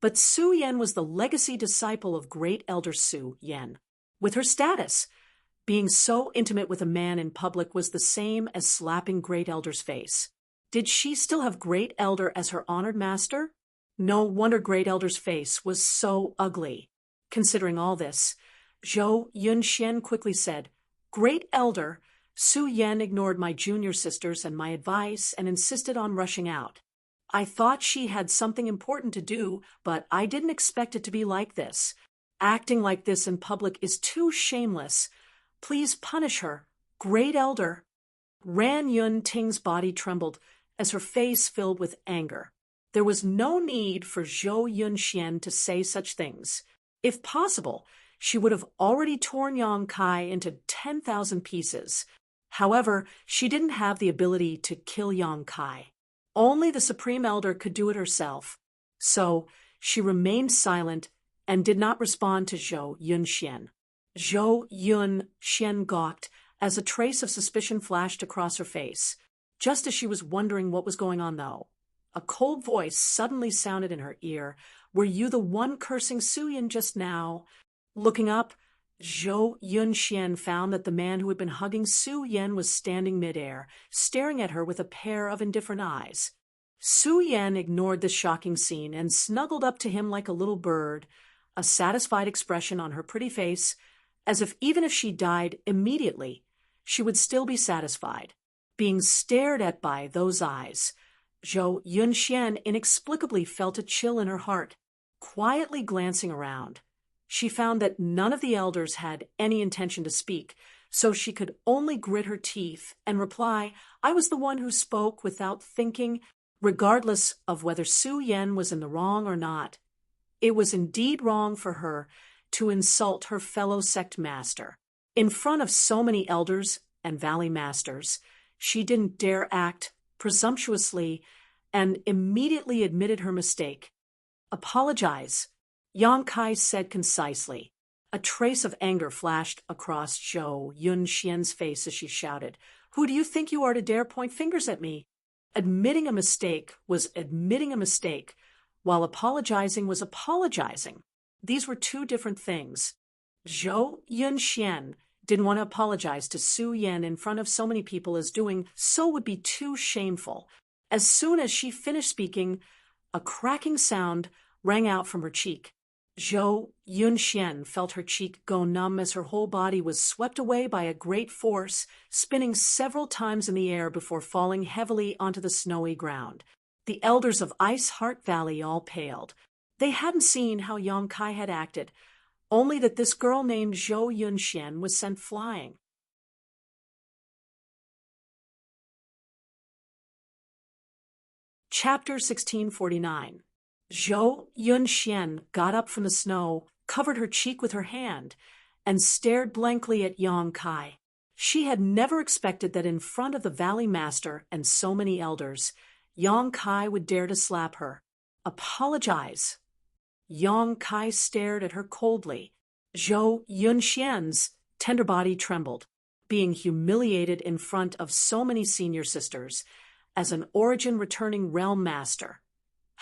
But Su Yan was the legacy disciple of Great Elder Su Yan. With her status, being so intimate with a man in public was the same as slapping Great Elder's face. Did she still have Great Elder as her honored master? No wonder Great Elder's face was so ugly. Considering all this, Zhou Yunxian quickly said, "Great Elder, Su Yan ignored my junior sisters and my advice and insisted on rushing out. I thought she had something important to do, but I didn't expect it to be like this. Acting like this in public is too shameless. Please punish her, Great Elder." Ran Yun Ting's body trembled as her face filled with anger. There was no need for Zhou Yunxian to say such things. If possible, she would have already torn Yang Kai into 10,000 pieces. However, she didn't have the ability to kill Yang Kai. Only the Supreme Elder could do it herself. So she remained silent and did not respond to Zhou Yunxian. Zhou Yunxian gawked as a trace of suspicion flashed across her face. Just as she was wondering what was going on, though, a cold voice suddenly sounded in her ear. "Were you the one cursing Su Yan just now?" Looking up, Zhou Yunxian found that the man who had been hugging Su Yan was standing midair, staring at her with a pair of indifferent eyes. Su Yan ignored the shocking scene and snuggled up to him like a little bird, a satisfied expression on her pretty face, as if even if she died immediately, she would still be satisfied. Being stared at by those eyes, Zhou Yunxian inexplicably felt a chill in her heart. Quietly glancing around, she found that none of the elders had any intention to speak, so she could only grit her teeth and reply, "I was the one who spoke without thinking," regardless of whether Su Yan was in the wrong or not. It was indeed wrong for her to insult her fellow sect master. In front of so many elders and valley masters, she didn't dare act presumptuously and immediately admitted her mistake. "Apologize," Yang Kai said concisely. A trace of anger flashed across Zhou Yunxian's face as she shouted, "Who do you think you are to dare point fingers at me?" Admitting a mistake was admitting a mistake, while apologizing was apologizing. These were two different things. Zhou Yunxian didn't want to apologize to Su Yan in front of so many people, as doing so would be too shameful. As soon as she finished speaking, a cracking sound rang out from her cheek. Zhou Yunxian felt her cheek go numb as her whole body was swept away by a great force, spinning several times in the air before falling heavily onto the snowy ground. The elders of Ice Heart Valley all paled. They hadn't seen how Yang Kai had acted, only that this girl named Zhou Yunxian was sent flying. Chapter 1649. Zhou Yunxian got up from the snow, covered her cheek with her hand, and stared blankly at Yang Kai. She had never expected that in front of the valley master and so many elders, Yang Kai would dare to slap her. Apologize. Yang Kai stared at her coldly. Zhou Yunxian's tender body trembled, being humiliated in front of so many senior sisters, as an origin-returning realm master.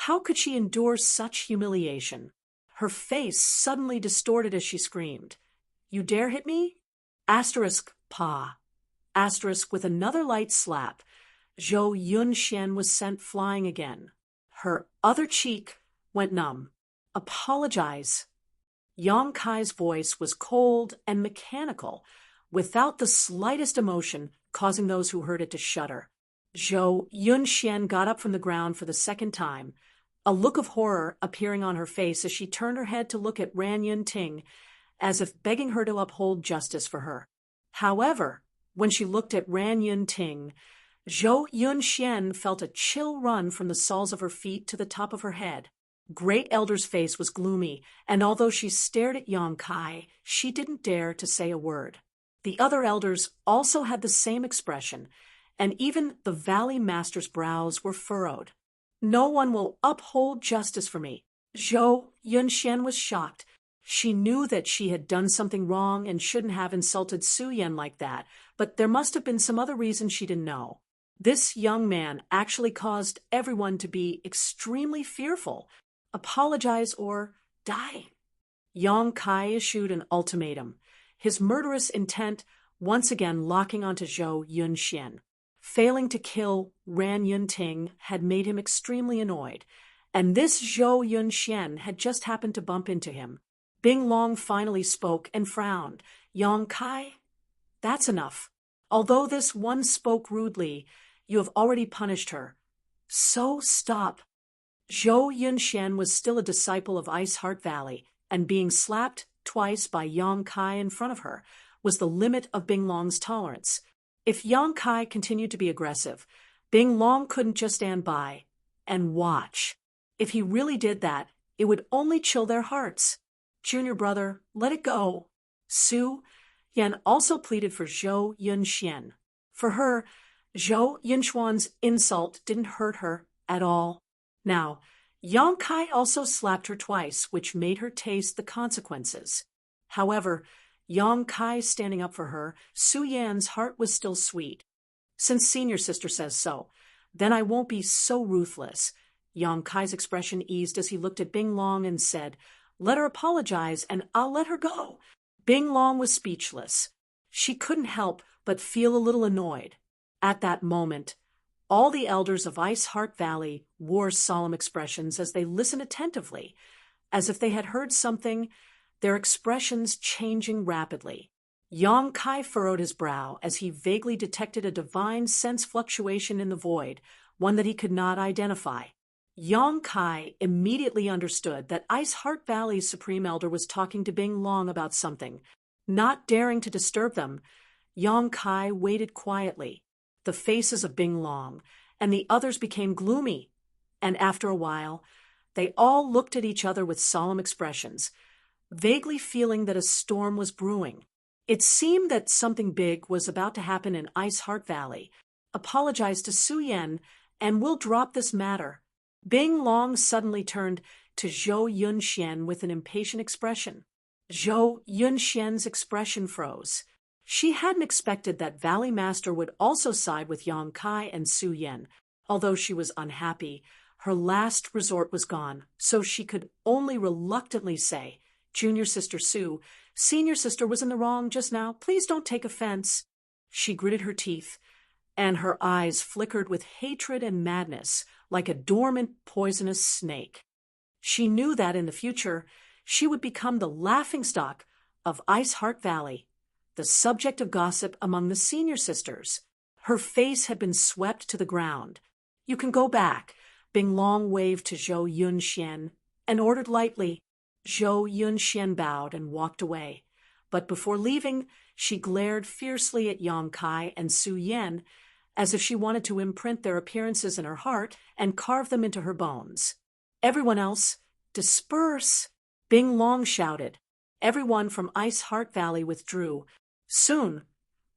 How could she endure such humiliation? Her face suddenly distorted as she screamed, "You dare hit me?" Pa. With another light slap, Zhou Yunxian was sent flying again. Her other cheek went numb. Apologize. Yang Kai's voice was cold and mechanical, without the slightest emotion, causing those who heard it to shudder. Zhou Yunxian got up from the ground for the second time, a look of horror appearing on her face as she turned her head to look at Ran Yunting, as if begging her to uphold justice for her. However, when she looked at Ran Yunting, Zhou Yunxian felt a chill run from the soles of her feet to the top of her head. Great Elder's face was gloomy, and although she stared at Yang Kai, she didn't dare to say a word. The other elders also had the same expression, and even the valley master's brows were furrowed. "No one will uphold justice for me." Zhou Yunxian was shocked. She knew that she had done something wrong and shouldn't have insulted Su Yan like that, but there must have been some other reason she didn't know. This young man actually caused everyone to be extremely fearful. Apologize or die. Yang Kai issued an ultimatum, his murderous intent once again locking onto Zhou Yunxian. Failing to kill Ran Yunting had made him extremely annoyed, and this Zhou Yunxian had just happened to bump into him. Bing Long finally spoke and frowned. "Yang Kai, that's enough. Although this one spoke rudely, you have already punished her. So stop." Zhou Yunxian was still a disciple of Ice Heart Valley, and being slapped twice by Yang Kai in front of her was the limit of Bing Long's tolerance. If Yang Kai continued to be aggressive, Bing Long couldn't just stand by and watch. If he really did that, it would only chill their hearts. "Junior brother, let it go." Su Yan also pleaded for Zhou Yunxian. For her, Zhou Yunxuan's insult didn't hurt her at all. Now, Yang Kai also slapped her twice, which made her taste the consequences. However, Yang Kai standing up for her, Su Yan's heart was still sweet. "Since senior sister says so, then I won't be so ruthless." Yang Kai's expression eased as he looked at Bing Long and said, "Let her apologize and I'll let her go." Bing Long was speechless. She couldn't help but feel a little annoyed. At that moment, All the elders of Ice Heart Valley wore solemn expressions as they listened attentively, as if they had heard something, their expressions changing rapidly. Yang Kai furrowed his brow as he vaguely detected a divine sense fluctuation in the void, one that he could not identify. Yang Kai immediately understood that Ice Heart Valley's Supreme Elder was talking to Bing Long about something. Not daring to disturb them, Yang Kai waited quietly. The faces of Bing Long and the others became gloomy, and after a while, they all looked at each other with solemn expressions, vaguely feeling that a storm was brewing. It seemed that something big was about to happen in Ice Heart Valley. Apologize to Su Yan, and we'll drop this matter. Bing Long suddenly turned to Zhou Yunxian with an impatient expression. Zhou Yunxian's expression froze. She hadn't expected that Valley Master would also side with Yang Kai and Su Yan. Although she was unhappy, her last resort was gone, so she could only reluctantly say, "Junior sister Su, senior sister was in the wrong just now. Please don't take offense." She gritted her teeth, and her eyes flickered with hatred and madness, like a dormant, poisonous snake. She knew that in the future, she would become the laughingstock of Ice Heart Valley, the subject of gossip among the senior sisters. Her face had been swept to the ground. "You can go back," Bing Long waved to Zhou Yunxian and ordered lightly. Zhou Yunxian bowed and walked away, but before leaving, she glared fiercely at Yang Kai and Su Yan, as if she wanted to imprint their appearances in her heart and carve them into her bones. "Everyone else, disperse!" Bing Long shouted. Everyone from Ice Heart Valley withdrew. Soon,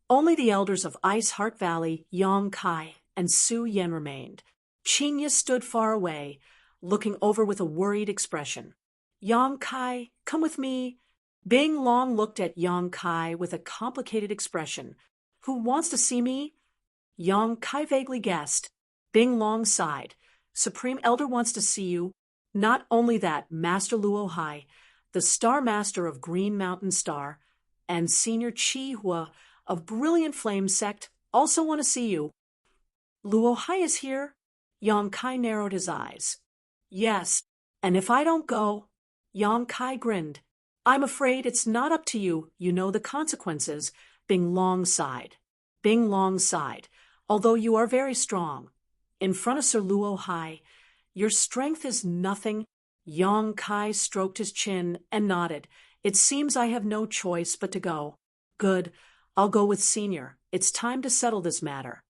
only the elders of Ice Heart Valley, Yang Kai, and Su Yan remained. Chinya stood far away, looking over with a worried expression. "Yang Kai, come with me." Bing Long looked at Yang Kai with a complicated expression. "Who wants to see me?" Yang Kai vaguely guessed. Bing Long sighed. "Supreme Elder wants to see you. Not only that, Master Luo Hai, the Star Master of Green Mountain Star, and Senior Chi Hua of Brilliant Flame Sect also want to see you." "Luo Hai is here?" Yang Kai narrowed his eyes. "Yes, and if I don't go—" Yang Kai grinned. "I'm afraid it's not up to you. You know the consequences." Bing Long sighed. Bing Long sighed. "Although you are very strong, in front of Sir Luo Hai, your strength is nothing." Yang Kai stroked his chin and nodded. "It seems I have no choice but to go." "Good. I'll go with Senior. It's time to settle this matter."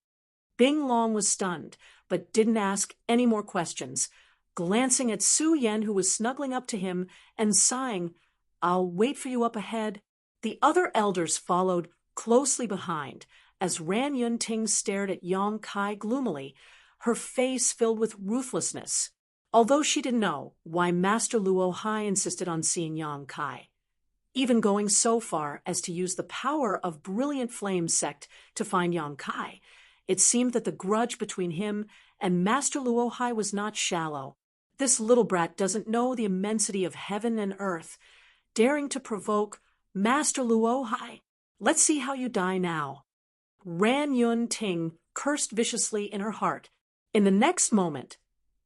Bing Long was stunned, but didn't ask any more questions, glancing at Su Yan, who was snuggling up to him and sighing, "I'll wait for you up ahead." The other elders followed closely behind, as Ran Yun Ting stared at Yang Kai gloomily, her face filled with ruthlessness, although she didn't know why Master Luo Hai insisted on seeing Yang Kai, even going so far as to use the power of Brilliant Flame Sect to find Yang Kai. It seemed that the grudge between him and Master Luo Hai was not shallow. This little brat doesn't know the immensity of heaven and earth, daring to provoke Master Luo Hai. "Let's see how you die now." Ran Yun Ting cursed viciously in her heart. In the next moment,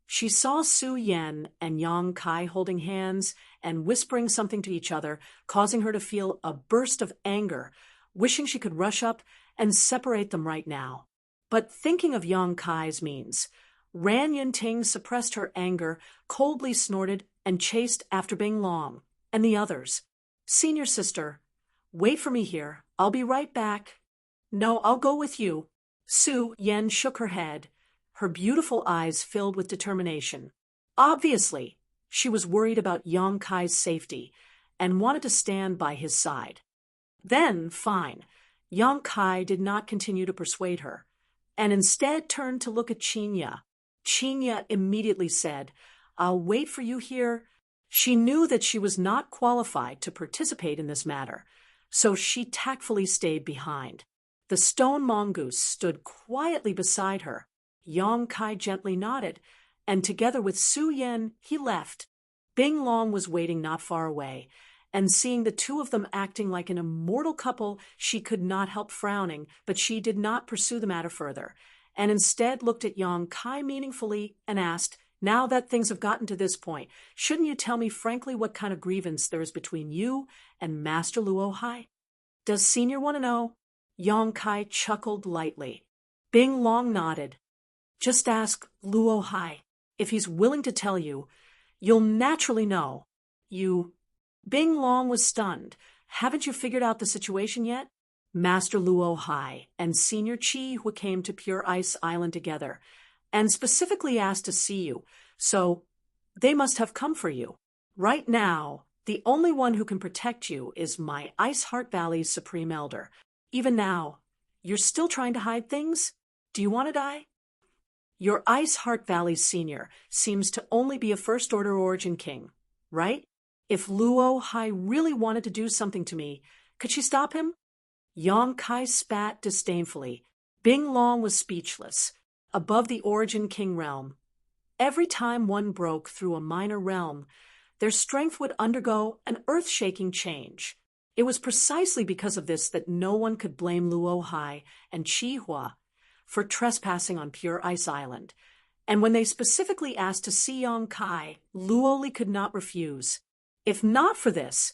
she saw Su Yan and Yang Kai holding hands and whispering something to each other, causing her to feel a burst of anger, wishing she could rush up and separate them right now. But thinking of Yang Kai's means, Ran Yun Ting suppressed her anger, coldly snorted, and chased after Bing Long and the others. "Senior sister, wait for me here. I'll be right back." "No, I'll go with you." Su Yan shook her head, her beautiful eyes filled with determination. Obviously, she was worried about Yang Kai's safety and wanted to stand by his side. Then, fine, Yang Kai did not continue to persuade her, and instead turned to look at Chinya. Chinya immediately said, "I'll wait for you here." She knew that she was not qualified to participate in this matter, so she tactfully stayed behind. The stone mongoose stood quietly beside her. Yang Kai gently nodded, and together with Su Yan, he left. Bing Long was waiting not far away, and seeing the two of them acting like an immortal couple, she could not help frowning, but she did not pursue the matter further. and instead looked at Yang Kai meaningfully and asked, "Now that things have gotten to this point, shouldn't you tell me frankly what kind of grievance there is between you and Master Luo Hai? Does Senior want to know?" Yang Kai chuckled lightly. Bing Long nodded. "Just ask Luo Hai. If he's willing to tell you, you'll naturally know. You..." Bing Long was stunned. "Haven't you figured out the situation yet?" Master Luo Hai and Senior Chi Hui came to Pure Ice Island together, and specifically asked to see you, so they must have come for you. Right now, the only one who can protect you is my Ice Heart Valley's Supreme Elder. Even now, you're still trying to hide things? Do you want to die? Your Ice Heart Valley's senior seems to only be a First Order Origin King, right? If Luo Hai really wanted to do something to me, could she stop him?" Yang Kai spat disdainfully. Bing Long was speechless. Above the Origin King realm, every time one broke through a minor realm, their strength would undergo an earth-shaking change. It was precisely because of this that no one could blame Luo Hai and Chi Hua for trespassing on Pure Ice Island. And when they specifically asked to see Yang Kai, Luoli could not refuse. If not for this,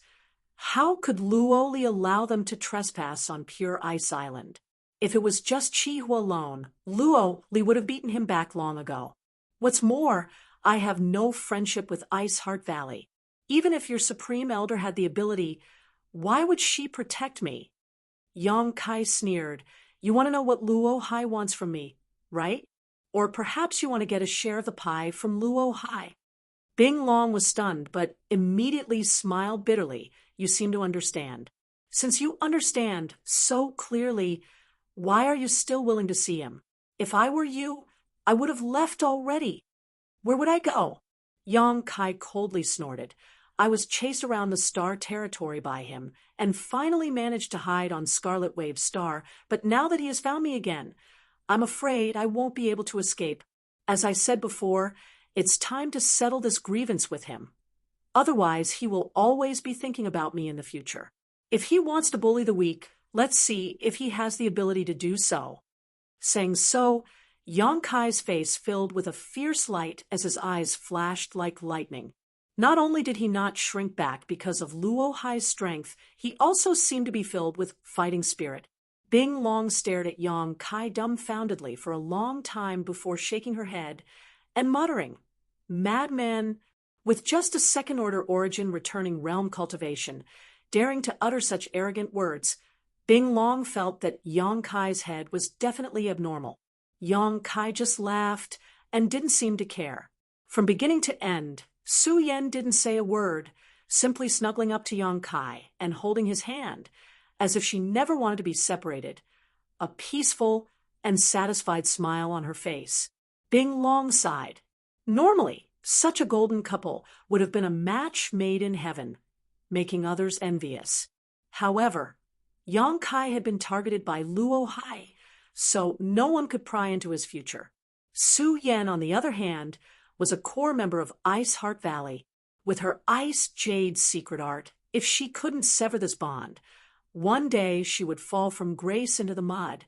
how could Luoli allow them to trespass on Pure Ice Island? If it was just Chi Hua alone, Luoli would have beaten him back long ago. What's more, I have no friendship with Ice Heart Valley. Even if your Supreme Elder had the ability, why would she protect me? Yang Kai sneered. You want to know what Luo Hai wants from me, right? Or perhaps you want to get a share of the pie from Luo Hai. Bing Long was stunned, but immediately smiled bitterly. You seem to understand. Since you understand so clearly, why are you still willing to see him? If I were you, I would have left already. Where would I go? Yang Kai coldly snorted. I was chased around the star territory by him, and finally managed to hide on Scarlet Wave's star, but now that he has found me again, I'm afraid I won't be able to escape. As I said before, it's time to settle this grievance with him. Otherwise, he will always be thinking about me in the future. If he wants to bully the weak, let's see if he has the ability to do so. Saying so, Yang Kai's face filled with a fierce light as his eyes flashed like lightning. Not only did he not shrink back because of Luo Hai's strength, he also seemed to be filled with fighting spirit. Bing Long stared at Yang Kai dumbfoundedly for a long time before shaking her head and muttering, "Madman, with just a second-order origin returning realm cultivation, daring to utter such arrogant words." Bing Long felt that Yang Kai's head was definitely abnormal. Yang Kai just laughed and didn't seem to care. From beginning to end, Su Yan didn't say a word, simply snuggling up to Yang Kai and holding his hand, as if she never wanted to be separated, a peaceful and satisfied smile on her face. Bing Long sighed. Normally, such a golden couple would have been a match made in heaven, making others envious. However, Yang Kai had been targeted by Luo Hai, so no one could pry into his future. Su Yan, on the other hand, was a core member of Ice Heart Valley. With her Ice Jade secret art, if she couldn't sever this bond, one day she would fall from grace into the mud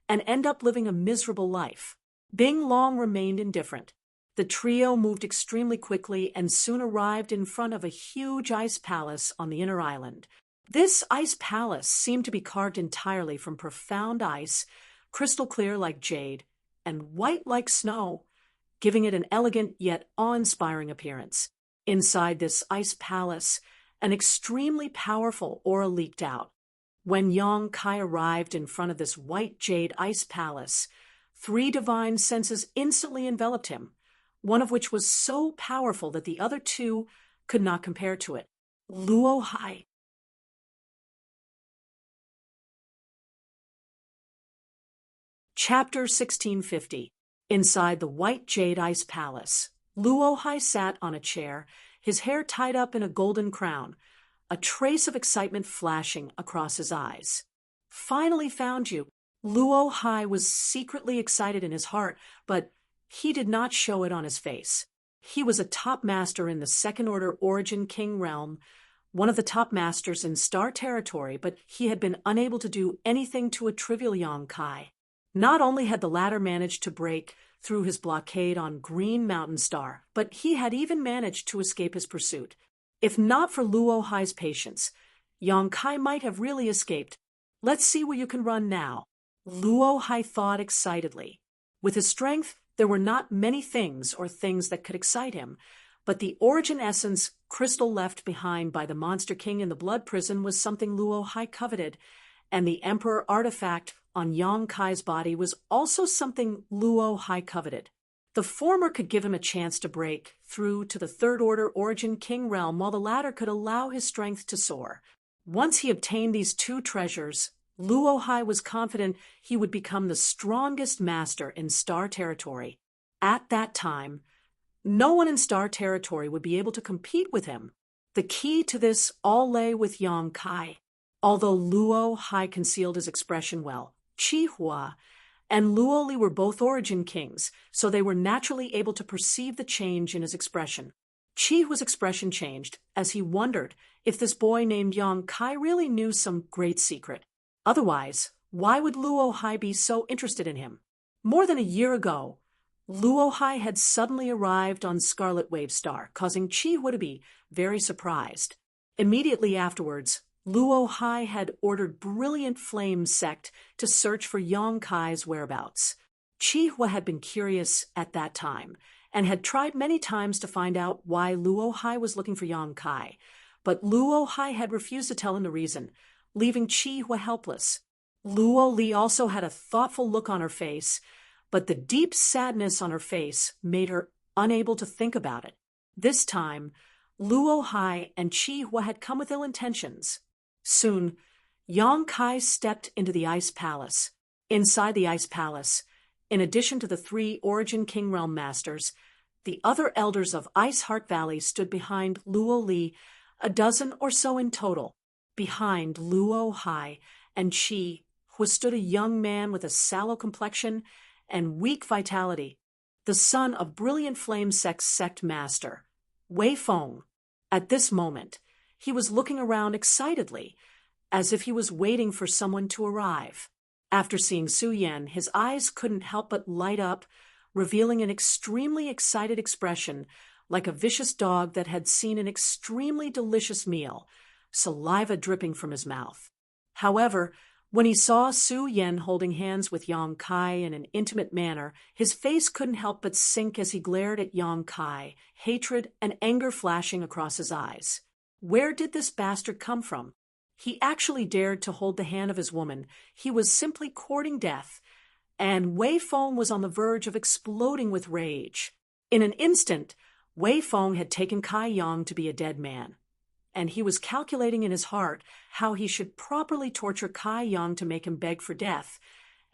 and end up living a miserable life. Bing Long remained indifferent. The trio moved extremely quickly and soon arrived in front of a huge ice palace on the inner island. This ice palace seemed to be carved entirely from profound ice, crystal clear like jade, and white like snow, giving it an elegant yet awe-inspiring appearance. Inside this ice palace, an extremely powerful aura leaked out. When Yang Kai arrived in front of this white jade ice palace, 3 divine senses instantly enveloped him, one of which was so powerful that the other 2 could not compare to it. Luo Hai. Chapter 1650. Inside the white jade ice palace, Luo Hai sat on a chair, his hair tied up in a golden crown, a trace of excitement flashing across his eyes. Finally found you. Luo Hai was secretly excited in his heart, but he did not show it on his face. He was a top master in the second-order Origin King realm, one of the top masters in Star Territory, but he had been unable to do anything to a trivial Yang Kai. Not only had the latter managed to break through his blockade on Green Mountain Star, but he had even managed to escape his pursuit. If not for Luo Hai's patience, Yang Kai might have really escaped. Let's see where you can run now, Luo Hai thought excitedly. With his strength, there were not many things that could excite him, but the origin essence crystal left behind by the Monster King in the Blood Prison was something Luo Hai coveted, and the Emperor artifact on Yang Kai's body was also something Luo Hai coveted. The former could give him a chance to break through to the Third Order Origin King realm, while the latter could allow his strength to soar. Once he obtained these two treasures, Luo Hai was confident he would become the strongest master in Star Territory. At that time, no one in Star Territory would be able to compete with him. The key to this all lay with Yang Kai. Although Luo Hai concealed his expression well, Chi Hua and Luo Li were both Origin Kings, so they were naturally able to perceive the change in his expression. Chi Hua's expression changed as he wondered if this boy named Yang Kai really knew some great secret. Otherwise, why would Luo Hai be so interested in him? More than a year ago, Luo Hai had suddenly arrived on Scarlet Wave Star, causing Chi Hua to be very surprised. Immediately afterwards, Luo Hai had ordered Brilliant Flame Sect to search for Yang Kai's whereabouts. Chi Hua had been curious at that time, and had tried many times to find out why Luo Hai was looking for Yang Kai, but Luo Hai had refused to tell him the reason, leaving Chi Hua helpless. Luo Li also had a thoughtful look on her face, but the deep sadness on her face made her unable to think about it. This time, Luo Hai and Chi Hua had come with ill intentions. Soon, Yang Kai stepped into the Ice Palace. Inside the Ice Palace, in addition to the 3 Origin King Realm Masters, the other elders of Ice Heart Valley stood behind Luo Li, a dozen or so in total. Behind Luo Hai and Chi Hua stood a young man with a sallow complexion and weak vitality, the son of Brilliant Flame Sect Master, Wei Feng. At this moment, he was looking around excitedly, as if he was waiting for someone to arrive. After seeing Su Yan, his eyes couldn't help but light up, revealing an extremely excited expression, like a vicious dog that had seen an extremely delicious meal, saliva dripping from his mouth. However, when he saw Su Yan holding hands with Yang Kai in an intimate manner, his face couldn't help but sink as he glared at Yang Kai, hatred and anger flashing across his eyes. Where did this bastard come from? He actually dared to hold the hand of his woman. He was simply courting death, and Wei Feng was on the verge of exploding with rage. In an instant, Wei Feng had taken Kai Yang to be a dead man, and he was calculating in his heart how he should properly torture Kai Yang to make him beg for death,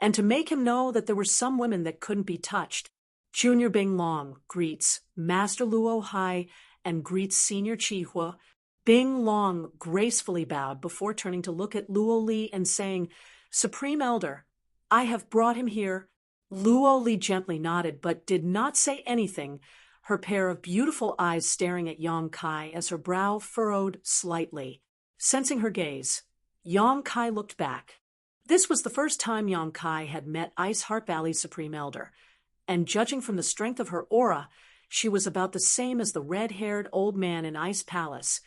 and to make him know that there were some women that couldn't be touched. Junior Bing Long greets Master Luo Hai and greets Senior Chi Hua. Bing Long gracefully bowed before turning to look at Luo Li and saying, "Supreme Elder, I have brought him here." Luo Li gently nodded but did not say anything, her pair of beautiful eyes staring at Yang Kai as her brow furrowed slightly. Sensing her gaze, Yang Kai looked back. This was the first time Yang Kai had met Ice Heart Valley's Supreme Elder, and judging from the strength of her aura, she was about the same as the red-haired old man in Ice Palace,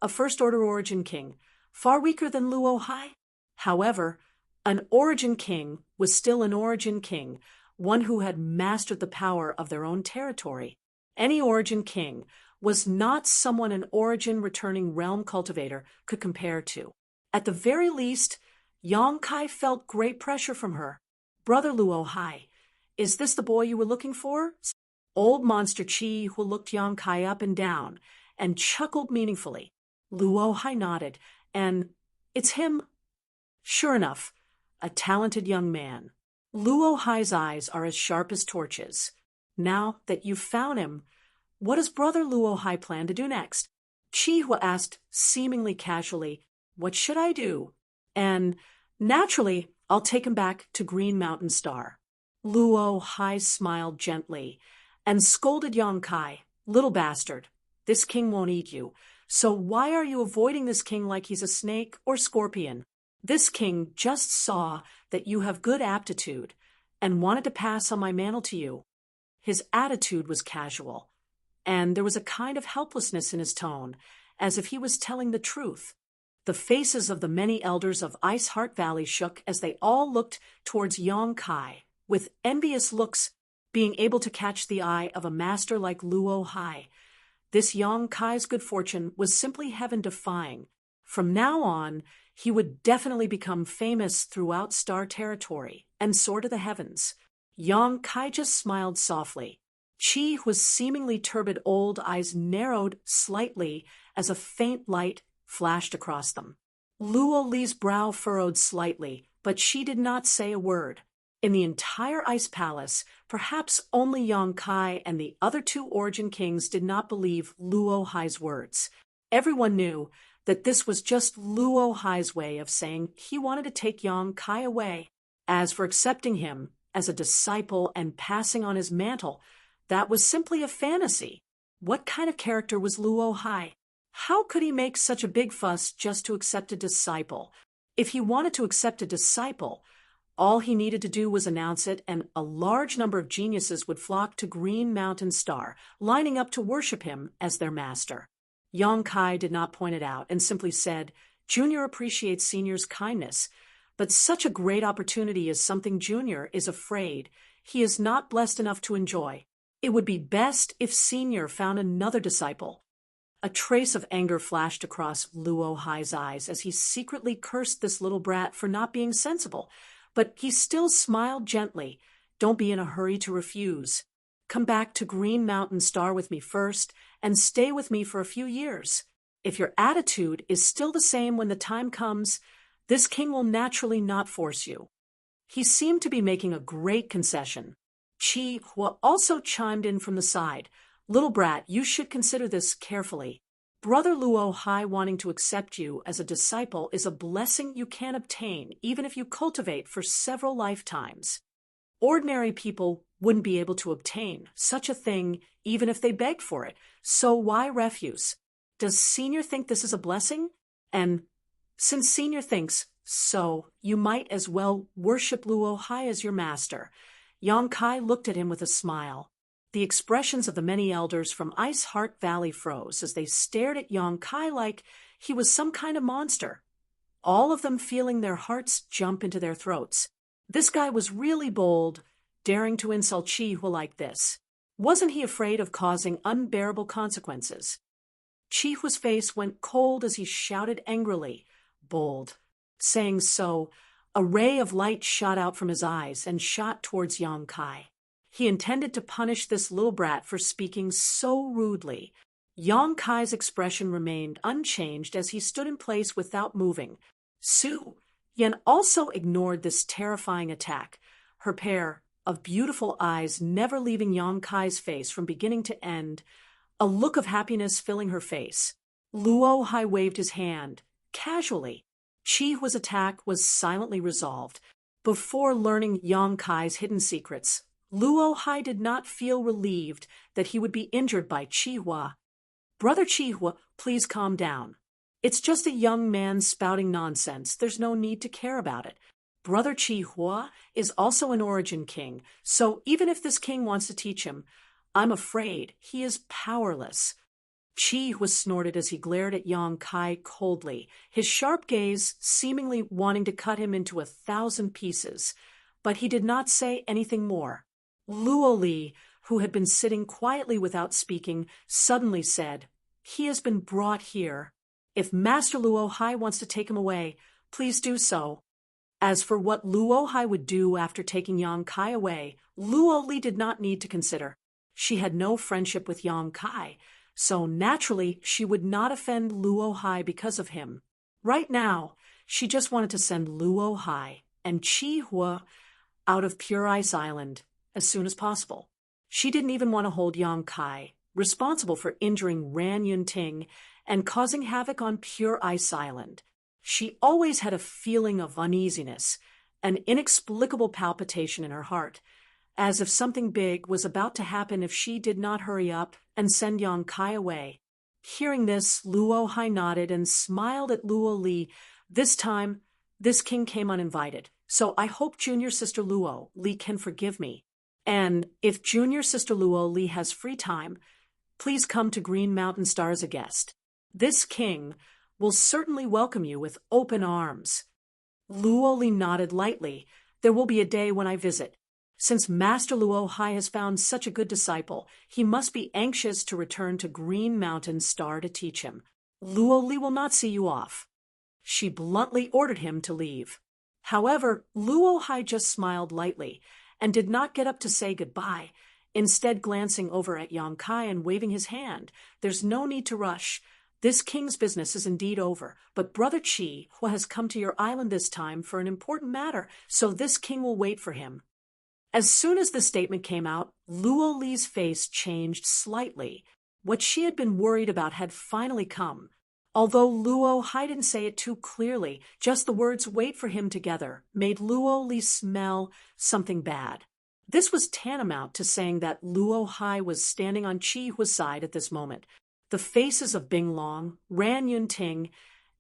a First Order Origin King, far weaker than Luo Hai. However, an Origin King was still an Origin King, one who had mastered the power of their own territory. Any Origin King was not someone an Origin returning realm cultivator could compare to. At the very least, Yang Kai felt great pressure from her. "Brother Luo Hai, is this the boy you were looking for?" Old Monster Chi Hua looked Yang Kai up and down and chuckled meaningfully. Luo Hai nodded, and, "It's him." Sure enough, a talented young man. Luo Hai's eyes are as sharp as torches. "Now that you've found him, what does Brother Luo Hai plan to do next?" Chi Hua asked seemingly casually, "What should I do?" And, "Naturally, I'll take him back to Green Mountain Star." Luo Hai smiled gently and scolded Yang Kai, "Little bastard, this king won't eat you. So why are you avoiding this king like he's a snake or scorpion? This king just saw that you have good aptitude, and wanted to pass on my mantle to you." His attitude was casual, and there was a kind of helplessness in his tone, as if he was telling the truth. The faces of the many elders of Ice Heart Valley shook as they all looked towards Yong Kai, with envious looks, being able to catch the eye of a master like Luo Hai. This Yong Kai's good fortune was simply heaven-defying. From now on, he would definitely become famous throughout Star Territory and soar to the heavens. Yong Kai just smiled softly. Chi's seemingly turbid old eyes narrowed slightly as a faint light flashed across them. Luo Li's brow furrowed slightly, but she did not say a word. In the entire Ice Palace, perhaps only Yong Kai and the other two Origin Kings did not believe Luo Hai's words. Everyone knew that this was just Luo Hai's way of saying he wanted to take Yong Kai away. As for accepting him as a disciple and passing on his mantle, that was simply a fantasy. What kind of character was Luo Hai? How could he make such a big fuss just to accept a disciple? If he wanted to accept a disciple, all he needed to do was announce it, and a large number of geniuses would flock to Green Mountain Star, lining up to worship him as their master. Yong Kai did not point it out and simply said, "Junior appreciates Senior's kindness, but such a great opportunity is something Junior is afraid he is not blessed enough to enjoy. It would be best if Senior found another disciple." A trace of anger flashed across Luo Hai's eyes as he secretly cursed this little brat for not being sensible, but he still smiled gently. "Don't be in a hurry to refuse. Come back to Green Mountain Star with me first, and stay with me for a few years. If your attitude is still the same when the time comes, this king will naturally not force you." He seemed to be making a great concession. Chi Hua also chimed in from the side. "Little brat, you should consider this carefully. Brother Luo Hai wanting to accept you as a disciple is a blessing you can't obtain even if you cultivate for several lifetimes. Ordinary people wouldn't be able to obtain such a thing even if they begged for it, so why refuse? Does Senior think this is a blessing? And since Senior thinks so, you might as well worship Luo Hai as your master." Yong Kai looked at him with a smile. The expressions of the many elders from Ice Heart Valley froze as they stared at Yong Kai like he was some kind of monster, all of them feeling their hearts jump into their throats. This guy was really bold, daring to insult Chi Hua like this. Wasn't he afraid of causing unbearable consequences? Chi Hua's face went cold as he shouted angrily, "Bold." Saying so, a ray of light shot out from his eyes and shot towards Yong Kai. He intended to punish this little brat for speaking so rudely. Yong Kai's expression remained unchanged as he stood in place without moving. Su Yan also ignored this terrifying attack, her pair of beautiful eyes never leaving Yong Kai's face from beginning to end, a look of happiness filling her face. Luo Hai waved his hand, casually. Chi Hua's attack was silently resolved. Before learning Yong Kai's hidden secrets, Luo Hai did not feel relieved that he would be injured by Chi Hua. "Brother Chi Hua, please calm down. It's just a young man spouting nonsense. There's no need to care about it. Brother Chi Hua is also an Origin King, so even if this king wants to teach him, I'm afraid he is powerless." Chi Hua snorted as he glared at Yong Kai coldly, his sharp gaze seemingly wanting to cut him into 1,000 pieces, but he did not say anything more. Luo Li, who had been sitting quietly without speaking, suddenly said, "He has been brought here. If Master Luo Hai wants to take him away, please do so." As for what Luo Hai would do after taking Yong Kai away, Luo Li did not need to consider. She had no friendship with Yong Kai, so naturally she would not offend Luo Hai because of him. Right now, she just wanted to send Luo Hai and Chi Hua out of Pure Ice Island as soon as possible. She didn't even want to hold Yong Kai responsible for injuring Ran Yun Ting and causing havoc on Pure Ice Island. She always had a feeling of uneasiness, an inexplicable palpitation in her heart, as if something big was about to happen if she did not hurry up and send Yong Kai away. Hearing this, Luo Hai nodded and smiled at Luo Li. This time, this king came uninvited, So I hope junior sister Luo Li can forgive me. And if junior sister Luo Li has free time, please come to Green Mountain Star as a guest. This king will certainly welcome you with open arms. Luo Li nodded lightly. There will be a day when I visit. Since Master Luo Hai has found such a good disciple, he must be anxious to return to Green Mountain Star to teach him. Luo Li will not see you off. She bluntly ordered him to leave. However, Luo Hai just smiled lightly and did not get up to say goodbye, instead glancing over at Yang Kai and waving his hand. There's no need to rush. This king's business is indeed over, but Brother Qi has come to your island this time for an important matter, so this king will wait for him. As soon as the statement came out, Luo Li's face changed slightly. What she had been worried about had finally come. Although Luo Hai didn't say it too clearly, just the words "wait for him" together made Luo Li smell something bad. This was tantamount to saying that Luo Hai was standing on Qi Hua's side at this moment. The faces of Bing Long, Ran Yunting,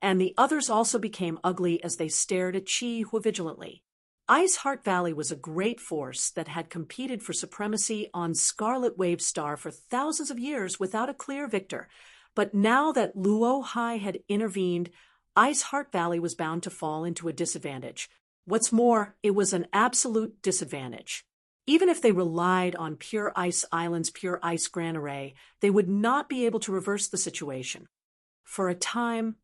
and the others also became ugly as they stared at Qi Hua vigilantly. Ice Heart Valley was a great force that had competed for supremacy on Scarlet Wave Star for thousands of years without a clear victor. But now that Luo Hai had intervened, Ice Heart Valley was bound to fall into a disadvantage. What's more, it was an absolute disadvantage. Even if they relied on Pure Ice Island's Pure Ice Gran Array, they would not be able to reverse the situation. For a time,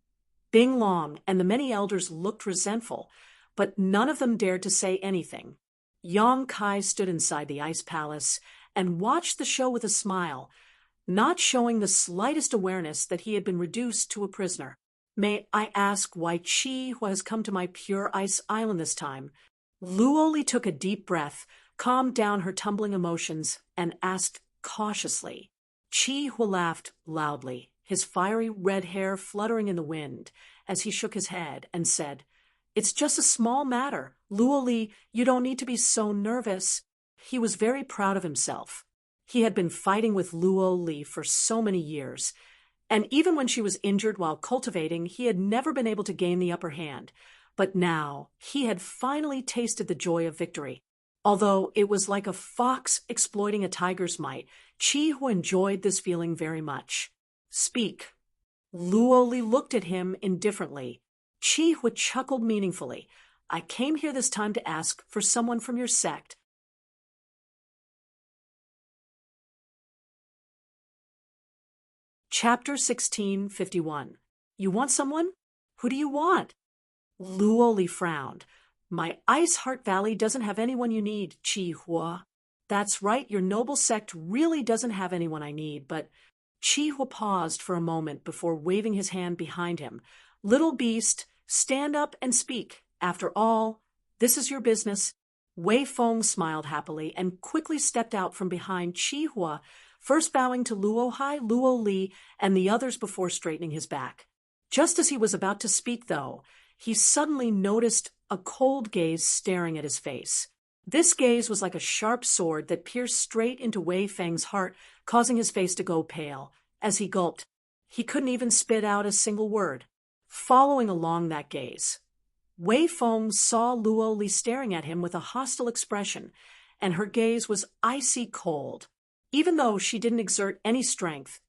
Bing Long and the many elders looked resentful, but none of them dared to say anything. Yang Kai stood inside the Ice Palace and watched the show with a smile, not showing the slightest awareness that he had been reduced to a prisoner. May I ask why Qi Hua has come to my Pure Ice Island this time? Luo Li took a deep breath, calmed down her tumbling emotions, and asked cautiously. Qi Hua laughed loudly, his fiery red hair fluttering in the wind, as he shook his head and said, "It's just a small matter. Luo Li, you don't need to be so nervous." He was very proud of himself. He had been fighting with Luo Li for so many years, and even when she was injured while cultivating, he had never been able to gain the upper hand. But now he had finally tasted the joy of victory. Although it was like a fox exploiting a tiger's might, Qi Hua enjoyed this feeling very much. "Speak." Luo Li looked at him indifferently. Qi Hua chuckled meaningfully. "I came here this time to ask for someone from your sect." Chapter 1651. You want someone? Who do you want? Luo Li frowned. "My Ice Heart Valley doesn't have anyone you need, Qi Hua." "That's right, your noble sect really doesn't have anyone I need, but..." Qi Hua paused for a moment before waving his hand behind him. "Little beast, stand up and speak. After all, this is your business." Wei Feng smiled happily and quickly stepped out from behind Qi Hua, first bowing to Luo Hai, Luo Li, and the others before straightening his back. Just as he was about to speak, though, he suddenly noticed a cold gaze staring at his face. This gaze was like a sharp sword that pierced straight into Wei Feng's heart, causing his face to go pale. As he gulped, he couldn't even spit out a single word. Following along that gaze, Wei Feng saw Luo Li staring at him with a hostile expression, and her gaze was icy cold. Even though she didn't exert any strength,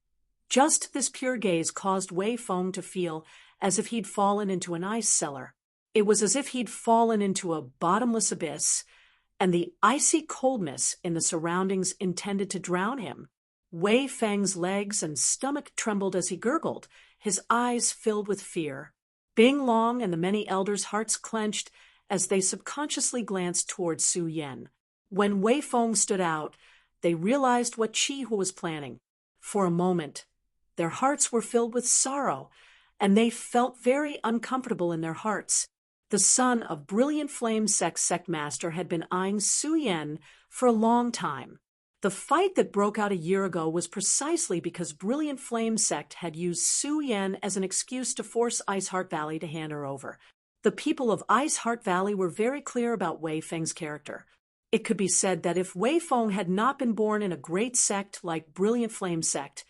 just this pure gaze caused Wei Feng to feel as if he'd fallen into an ice cellar. It was as if he'd fallen into a bottomless abyss, and the icy coldness in the surroundings intended to drown him. Wei Feng's legs and stomach trembled as he gurgled, his eyes filled with fear. Bing Long and the many elders' hearts clenched as they subconsciously glanced toward Su Yan. When Wei Feng stood out, they realized what Qi Hua was planning. For a moment, their hearts were filled with sorrow, and they felt very uncomfortable in their hearts. The son of Brilliant Flame sect master had been eyeing Su Yan for a long time. The fight that broke out a year ago was precisely because Brilliant Flame sect had used Su Yan as an excuse to force Ice Heart Valley to hand her over. The people of Ice Heart Valley were very clear about Wei Feng's character. It could be said that if Wei Feng had not been born in a great sect like Brilliant Flame sect,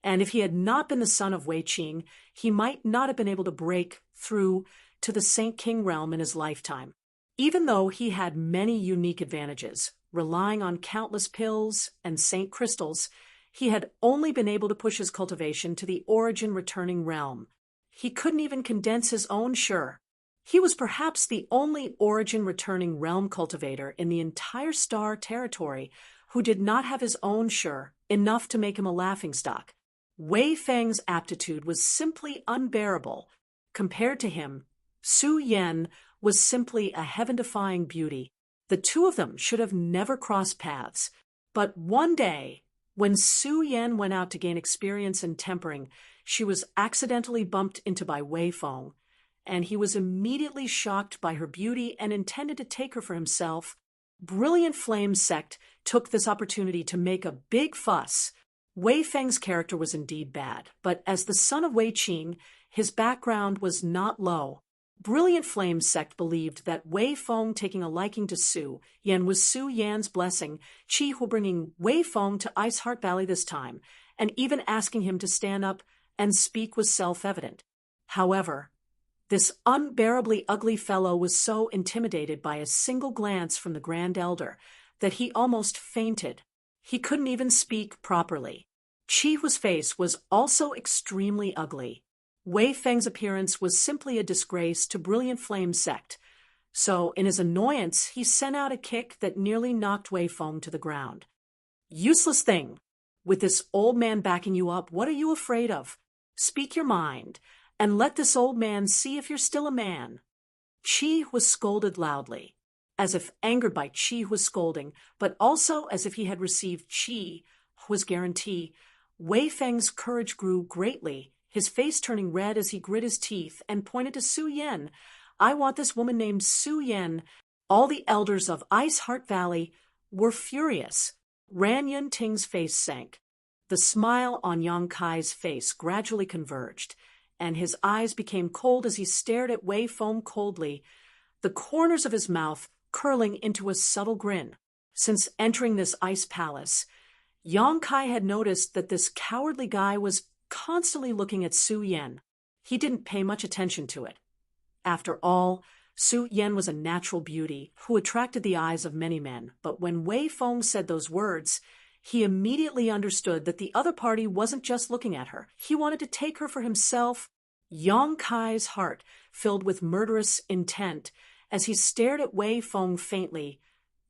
and if he had not been the son of Wei Qing, he might not have been able to break through to the Saint King realm in his lifetime. Even though he had many unique advantages, relying on countless pills and saint crystals, he had only been able to push his cultivation to the origin-returning realm. He couldn't even condense his own sure. He was perhaps the only origin-returning realm cultivator in the entire star territory who did not have his own sure enough to make him a laughingstock. Wei Feng's aptitude was simply unbearable. Compared to him, Su Yan was simply a heaven-defying beauty. The two of them should have never crossed paths. But one day, when Su Yan went out to gain experience in tempering, she was accidentally bumped into by Wei Feng, and he was immediately shocked by her beauty and intended to take her for himself. Brilliant Flame Sect took this opportunity to make a big fuss. Wei Feng's character was indeed bad, but as the son of Wei Qing, his background was not low. Brilliant Flame Sect believed that Wei Feng taking a liking to Su Yan was Su Yan's blessing, Qi Hu bringing Wei Feng to Ice Heart Valley this time, and even asking him to stand up and speak was self-evident. However, this unbearably ugly fellow was so intimidated by a single glance from the Grand Elder that he almost fainted. He couldn't even speak properly. Qi Hu's face was also extremely ugly. Wei Feng's appearance was simply a disgrace to Brilliant Flame Sect, so in his annoyance he sent out a kick that nearly knocked Wei Feng to the ground. "Useless thing! With this old man backing you up, what are you afraid of? Speak your mind, and let this old man see if you're still a man." Qi was scolded loudly, as if angered by Qi was scolding, but also as if he had received Qi was guarantee. Wei Feng's courage grew greatly, his face turning red as he grit his teeth and pointed to Su Yan. "I want this woman named Su Yan." All the elders of Ice Heart Valley were furious. Ran Yun Ting's face sank. The smile on Yang Kai's face gradually converged, and his eyes became cold as he stared at Wei Feng coldly, the corners of his mouth curling into a subtle grin. Since entering this ice palace, Yang Kai had noticed that this cowardly guy was constantly looking at Su Yan. He didn't pay much attention to it. After all, Su Yan was a natural beauty who attracted the eyes of many men, but when Wei Feng said those words, he immediately understood that the other party wasn't just looking at her. He wanted to take her for himself. Yang Kai's heart filled with murderous intent as he stared at Wei Feng faintly,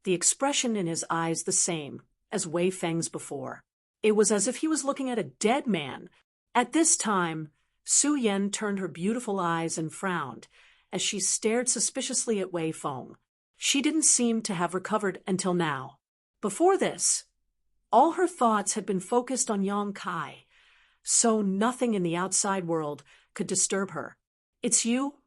the expression in his eyes the same as Wei Feng's before. It was as if he was looking at a dead man. At this time, Su Yan turned her beautiful eyes and frowned as she stared suspiciously at Wei Feng. She didn't seem to have recovered until now. Before this, all her thoughts had been focused on Yang Kai, so nothing in the outside world could disturb her. "It's you?"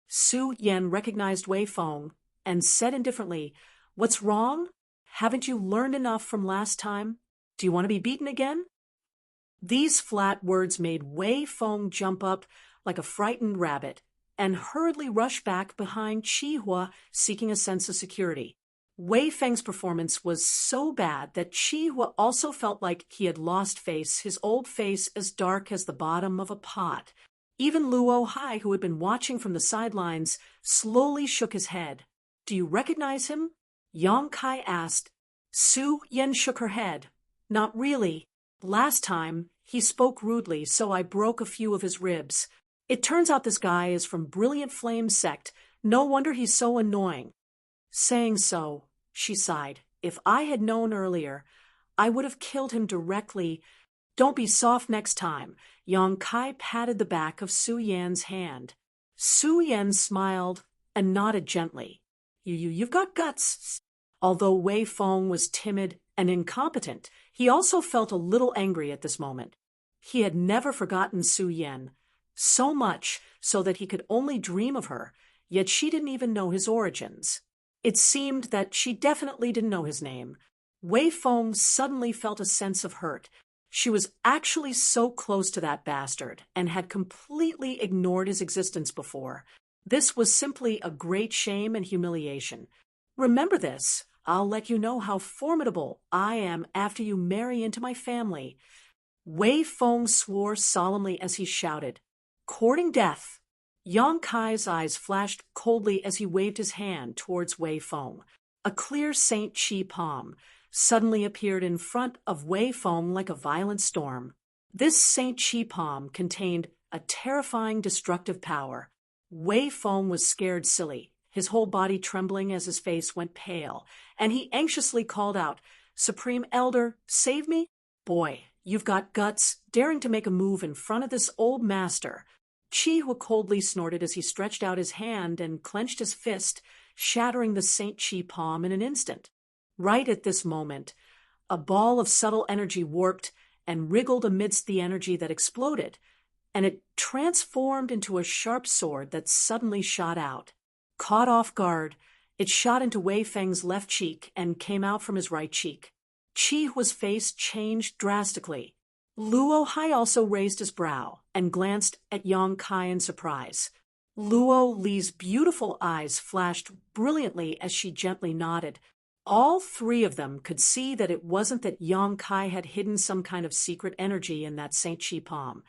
Su Yan recognized Wei Feng and said indifferently, "What's wrong? Haven't you learned enough from last time? Do you want to be beaten again?" These flat words made Wei Feng jump up like a frightened rabbit and hurriedly rush back behind Qi Hua, seeking a sense of security. Wei Feng's performance was so bad that Qi Hua also felt like he had lost face, his old face as dark as the bottom of a pot. Even Luo Hai, who had been watching from the sidelines, slowly shook his head. "Do you recognize him?" Yang Kai asked. Su Yan shook her head. "Not really. Last time, he spoke rudely, so I broke a few of his ribs. It turns out this guy is from Brilliant Flame Sect. No wonder he's so annoying." Saying so, she sighed. "If I had known earlier, I would have killed him directly." "Don't be soft next time." Yang Kai patted the back of Su Yan's hand. Su Yan smiled and nodded gently. You've got guts." Although Wei Feng was timid and incompetent, he also felt a little angry at this moment. He had never forgotten Su Yan, so much so that he could only dream of her, yet she didn't even know his origins. It seemed that she definitely didn't know his name. Wei Feng suddenly felt a sense of hurt. She was actually so close to that bastard and had completely ignored his existence before. This was simply a great shame and humiliation. "Remember this. I'll let you know how formidable I am after you marry into my family." Wei Feng swore solemnly as he shouted, "Courting death, Yang Kai's eyes flashed coldly as he waved his hand towards Wei Feng. A clear Saint Chi palm suddenly appeared in front of Wei Feng like a violent storm. This Saint Chi palm contained a terrifying destructive power. Wei Feng was scared silly, his whole body trembling as his face went pale, and he anxiously called out, "Supreme Elder, save me? Boy, you've got guts, daring to make a move in front of this old master." Chi Hu coldly snorted as he stretched out his hand and clenched his fist, shattering the Saint Chi palm in an instant. Right at this moment, a ball of subtle energy warped and wriggled amidst the energy that exploded, and it transformed into a sharp sword that suddenly shot out. Caught off guard, it shot into Wei Feng's left cheek and came out from his right cheek. Chi Hu's face changed drastically. Luo Hai also raised his brow and glanced at Yang Kai in surprise. Luo Li's beautiful eyes flashed brilliantly as she gently nodded. All three of them could see that it wasn't that Yang Kai had hidden some kind of secret energy in that Saint Chi palm,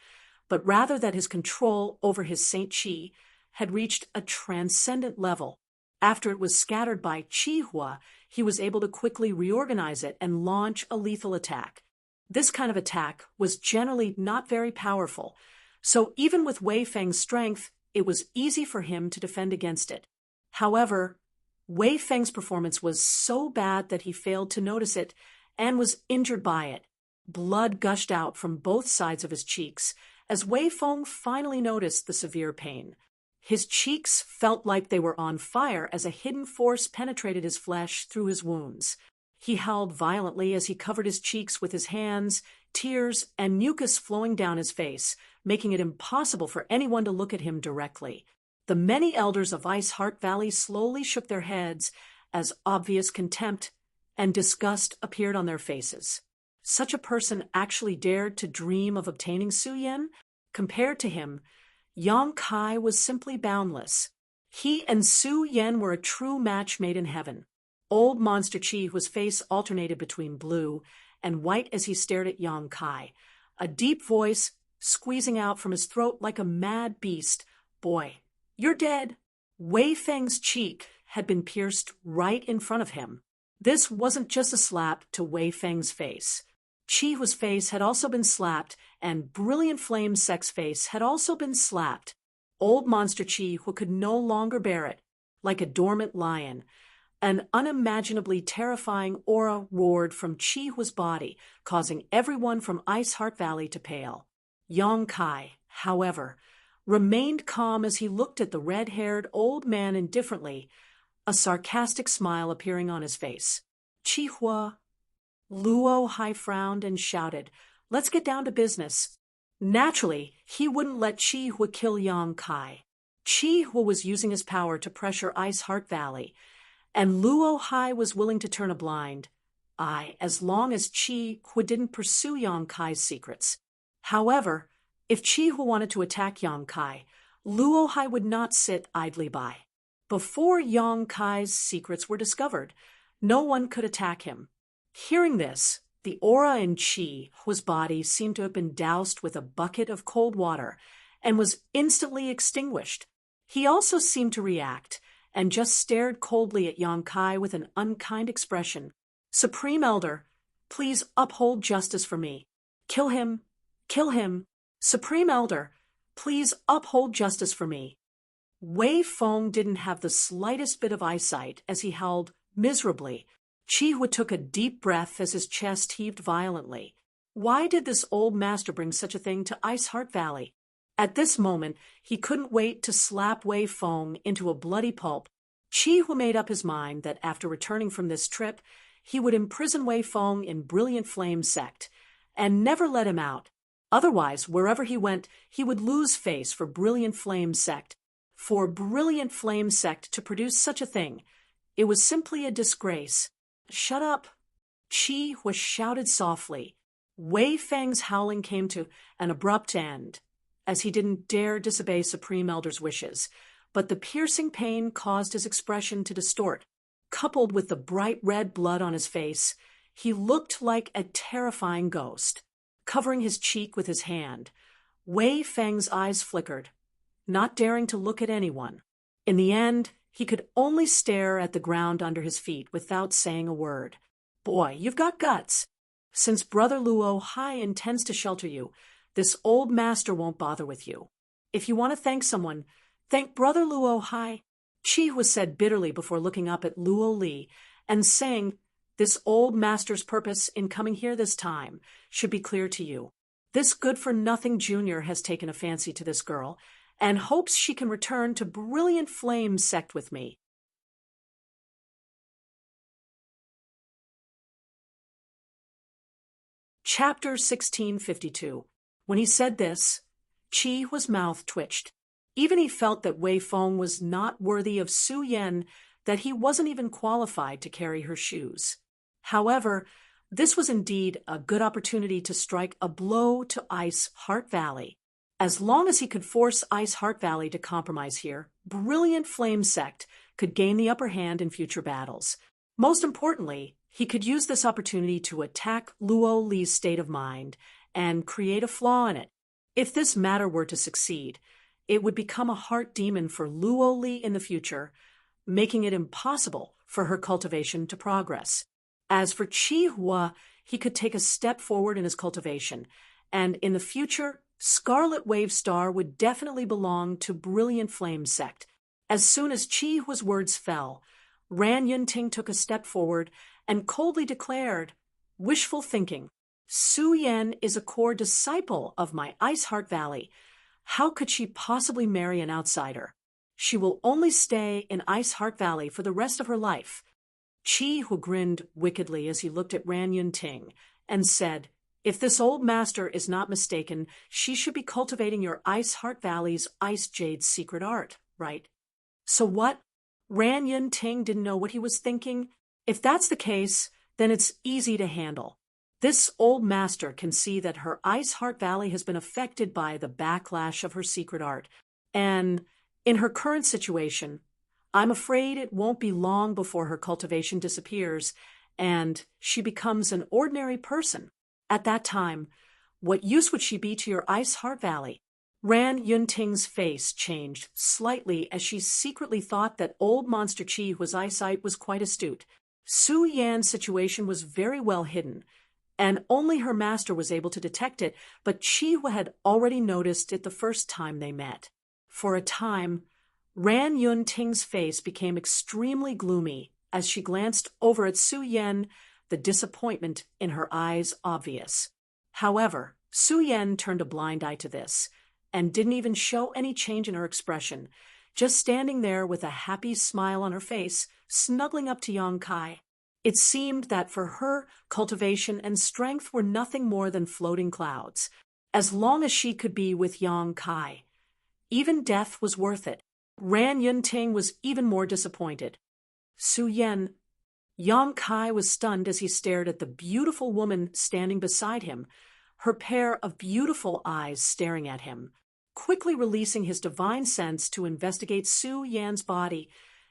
but rather that his control over his Saint Chi had reached a transcendent level. After it was scattered by Chi Hua, he was able to quickly reorganize it and launch a lethal attack. This kind of attack was generally not very powerful, so even with Wei Feng's strength, it was easy for him to defend against it. However, Wei Feng's performance was so bad that he failed to notice it and was injured by it. Blood gushed out from both sides of his cheeks as Wei Feng finally noticed the severe pain. His cheeks felt like they were on fire as a hidden force penetrated his flesh through his wounds. He howled violently as he covered his cheeks with his hands, tears and mucus flowing down his face, making it impossible for anyone to look at him directly. The many elders of Ice Heart Valley slowly shook their heads as obvious contempt and disgust appeared on their faces. Such a person actually dared to dream of obtaining Su Yan? Compared to him, Yang Kai was simply boundless. He and Su Yan were a true match made in heaven. Old Monster Chi, whose face alternated between blue and white as he stared at Yang Kai, a deep voice squeezing out from his throat like a mad beast. "Boy, you're dead." Wei Feng's cheek had been pierced right in front of him. This wasn't just a slap to Wei Feng's face. Chi Hu's face had also been slapped, and Brilliant Flame's sex face had also been slapped. Old Monster Chi Hu could no longer bear it. Like a dormant lion, an unimaginably terrifying aura roared from Chi Hu's body, causing everyone from Ice Heart Valley to pale. Yang Kai, however, remained calm as he looked at the red-haired old man indifferently, a sarcastic smile appearing on his face. "Chi Hua." Luo Hai frowned and shouted, "Let's get down to business." Naturally, he wouldn't let Chi Hua kill Yang Kai. Chi Hua was using his power to pressure Ice Heart Valley, and Luo Hai was willing to turn a blind eye as long as Chi Hua didn't pursue Yang Kai's secrets. However, if Chi Hua wanted to attack Yang Kai, Luo Hai would not sit idly by. Before Yang Kai's secrets were discovered, no one could attack him. Hearing this, the aura in Chi Hua's body seemed to have been doused with a bucket of cold water and was instantly extinguished. He also seemed to react and just stared coldly at Yang Kai with an unkind expression. "Supreme Elder, please uphold justice for me. Kill him, kill him. Supreme Elder, please uphold justice for me." Wei Feng didn't have the slightest bit of eyesight as he howled miserably. Chi Hua took a deep breath as his chest heaved violently. Why did this old master bring such a thing to Ice Heart Valley? At this moment, he couldn't wait to slap Wei Feng into a bloody pulp. Chi Hua made up his mind that after returning from this trip, he would imprison Wei Feng in Brilliant Flame Sect and never let him out. Otherwise, wherever he went, he would lose face for Brilliant Flame Sect. For Brilliant Flame Sect to produce such a thing, it was simply a disgrace. "Shut up!" Chi Hua shouted softly. Wei Feng's howling came to an abrupt end, as he didn't dare disobey Supreme Elder's wishes, but the piercing pain caused his expression to distort. Coupled with the bright red blood on his face, he looked like a terrifying ghost. Covering his cheek with his hand, Wei Feng's eyes flickered. not daring to look at anyone. In the end, he could only stare at the ground under his feet without saying a word. Boy, you've got guts. Since Brother Luo Hai intends to shelter you, this old master won't bother with you. If you want to thank someone, thank Brother Luo Hai. Chi was said bitterly before looking up at Luo Li and saying, this old master's purpose in coming here this time should be clear to you. This good-for-nothing junior has taken a fancy to this girl and hopes she can return to Brilliant Flame sect with me. Chapter 1652. When he said this, Chi's mouth twitched. Even he felt that Wei Feng was not worthy of Su Yan, that he wasn't even qualified to carry her shoes. However, this was indeed a good opportunity to strike a blow to Ice Heart Valley. As long as he could force Ice Heart Valley to compromise here, Brilliant Flame Sect could gain the upper hand in future battles. Most importantly, he could use this opportunity to attack Luo Li's state of mind and create a flaw in it. If this matter were to succeed, it would become a heart demon for Luo Li in the future, making it impossible for her cultivation to progress. As for Chi Hua, he could take a step forward in his cultivation, and in the future, Scarlet Wave Star would definitely belong to Brilliant Flame Sect. As soon as Chi Hua's words fell, Ran Yunting took a step forward and coldly declared, wishful thinking. Su Yan is a core disciple of my Ice Heart Valley. How could she possibly marry an outsider? She will only stay in Ice Heart Valley for the rest of her life. Chi Hu grinned wickedly as he looked at Ran Yunting and said, if this old master is not mistaken, she should be cultivating your Ice Heart Valley's Ice Jade's secret art, right? So what? Ran Yunting didn't know what he was thinking. If that's the case, then it's easy to handle. This old master can see that her Ice Heart Valley has been affected by the backlash of her secret art, and in her current situation, I'm afraid it won't be long before her cultivation disappears and she becomes an ordinary person. At that time, what use would she be to your Ice Heart Valley? Ran Yunting's face changed slightly as she secretly thought that old Monster Chi Hua's eyesight was quite astute. Su Yan's situation was very well hidden, and only her master was able to detect it, but Chi Hua had already noticed it the first time they met. For a time, Ran Yunting's face became extremely gloomy as she glanced over at Su Yan, the disappointment in her eyes obvious. However, Su Yan turned a blind eye to this, and didn't even show any change in her expression, just standing there with a happy smile on her face, snuggling up to Yang Kai. It seemed that for her, cultivation and strength were nothing more than floating clouds. As long as she could be with Yang Kai, even death was worth it. Ran Yunting was even more disappointed. Su Yan. Yang Kai was stunned as he stared at the beautiful woman standing beside him, her pair of beautiful eyes staring at him. Quickly releasing his divine sense to investigate Su Yan's body,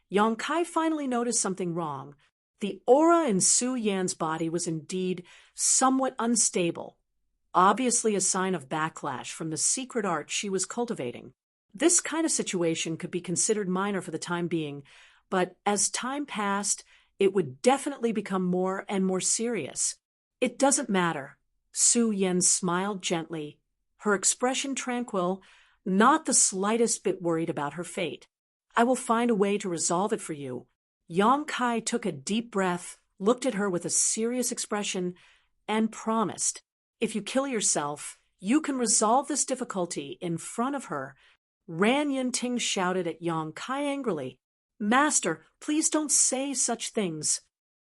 Yang Kai finally noticed something wrong. The aura in Su Yan's body was indeed somewhat unstable, obviously a sign of backlash from the secret art she was cultivating. This kind of situation could be considered minor for the time being, but as time passed, it would definitely become more and more serious. It doesn't matter. Su Yan smiled gently, her expression tranquil, not the slightest bit worried about her fate. I will find a way to resolve it for you. Yang Kai took a deep breath, looked at her with a serious expression, and promised, if you kill yourself, you can resolve this difficulty in front of her. Ran Yunting shouted at Yang Kai angrily, Master, please don't say such things.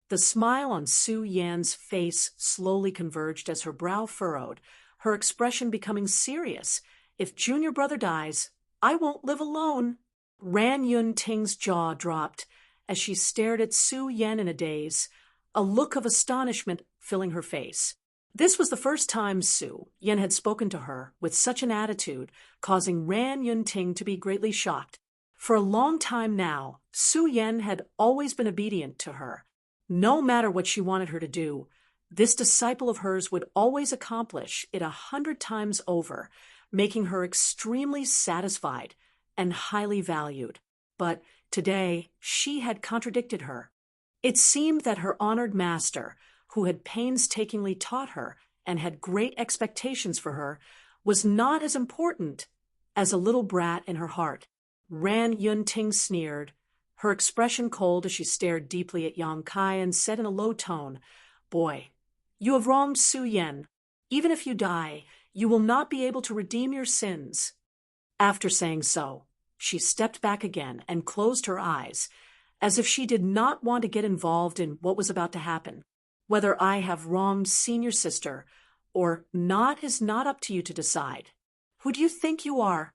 The smile on Su Yan's face slowly converged as her brow furrowed, her expression becoming serious. If junior brother dies, I won't live alone. Ran Yunting's jaw dropped as she stared at Su Yan in a daze, a look of astonishment filling her face. This was the first time Su Yan had spoken to her with such an attitude, causing Ran Yunting to be greatly shocked. For a long time now, Su Yan had always been obedient to her. No matter what she wanted her to do, this disciple of hers would always accomplish it 100 times over, making her extremely satisfied. and highly valued. But today she had contradicted her. It seemed that her honored master, who had painstakingly taught her and had great expectations for her, was not as important as a little brat in her heart. Ran Yunting sneered, her expression cold as she stared deeply at Yang Kai and said in a low tone, "Boy, you have wronged Su Yan. Even if you die, you will not be able to redeem your sins." After saying so, she stepped back again and closed her eyes, as if she did not want to get involved in what was about to happen. Whether I have wronged senior sister or not is not up to you to decide. Who do you think you are?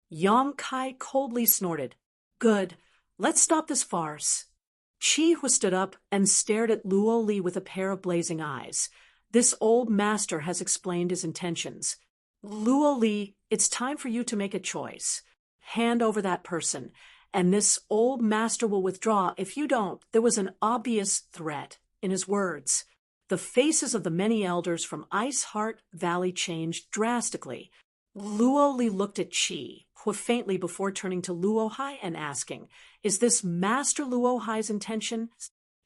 Yang Kai coldly snorted. Good, let's stop this farce. Chi Hu stood up and stared at Luo Li with a pair of blazing eyes. This old master has explained his intentions. Luo Li, it's time for you to make a choice. Hand over that person, and this old master will withdraw if you don't. There was an obvious threat in his words. The faces of the many elders from Ice Heart Valley changed drastically. Luo Li looked at Chi Hu faintly before turning to Luo Hai and asking, "Is this Master Luo Hai's intention?"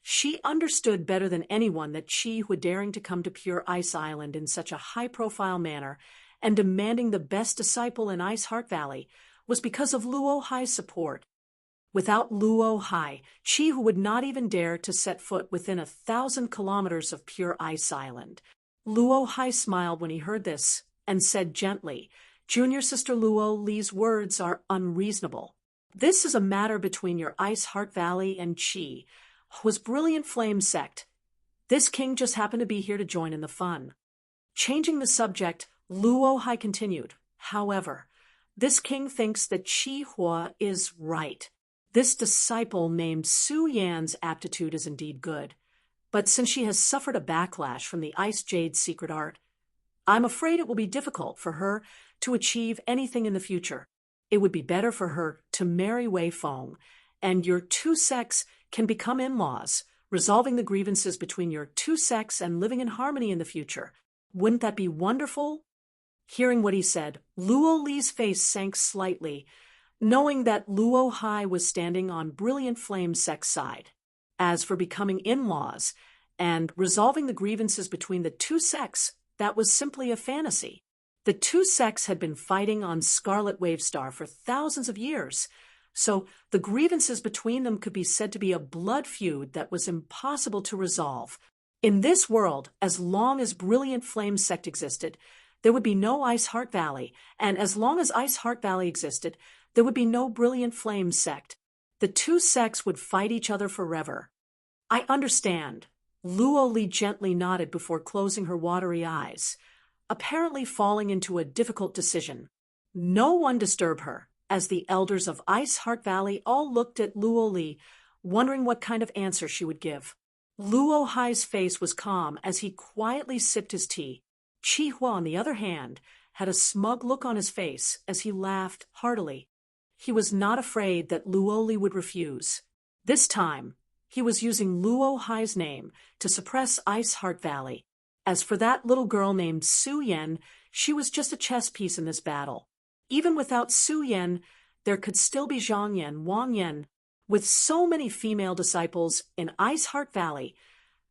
She understood better than anyone that Chi Hu daring to come to Pure Ice Island in such a high-profile manner and demanding the best disciple in Ice Heart Valley was because of Luo Hai's support. Without Luo Hai, Chi Hu would not even dare to set foot within 1,000 kilometers of Pure Ice Island. Luo Hai smiled when he heard this and said gently, "Junior Sister Luo Li's words are unreasonable. This is a matter between your Ice Heart Valley and Chi Hu's Brilliant Flame sect. This king just happened to be here to join in the fun." Changing the subject, Luo Hai continued, "However, this king thinks that Chi Hua is right. This disciple named Su Yan's aptitude is indeed good, but since she has suffered a backlash from the Ice Jade's secret art, I'm afraid it will be difficult for her to achieve anything in the future. It would be better for her to marry Wei Feng, and your two sects can become in-laws, resolving the grievances between your two sects and living in harmony in the future. Wouldn't that be wonderful?" Hearing what he said, Luo Li's face sank slightly, knowing that Luo Hai was standing on Brilliant Flame sect's side. As for becoming in-laws and resolving the grievances between the two sects, that was simply a fantasy. The two sects had been fighting on Scarlet Wave Star for thousands of years, so the grievances between them could be said to be a blood feud that was impossible to resolve. In this world, as long as Brilliant Flame sect existed, there would be no Ice Heart Valley, and as long as Ice Heart Valley existed, there would be no Brilliant Flame sect. The two sects would fight each other forever. "I understand." Luo Li gently nodded before closing her watery eyes, apparently falling into a difficult decision. No one disturbed her, as the elders of Ice Heart Valley all looked at Luo Li, wondering what kind of answer she would give. Luo Hai's face was calm as he quietly sipped his tea. Chi Hua, on the other hand, had a smug look on his face as he laughed heartily. He was not afraid that Luo Li would refuse. This time, he was using Luo Hai's name to suppress Ice Heart Valley. As for that little girl named Su Yan, she was just a chess piece in this battle. Even without Su Yan, there could still be Zhang Yan, Wang Yan. With so many female disciples in Ice Heart Valley,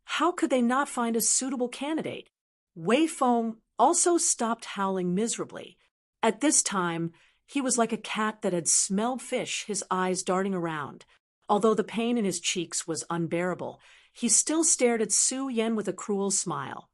how could they not find a suitable candidate? Wei Feng also stopped howling miserably. At this time, he was like a cat that had smelled fish, his eyes darting around. Although the pain in his cheeks was unbearable, he still stared at Su Yan with a cruel smile.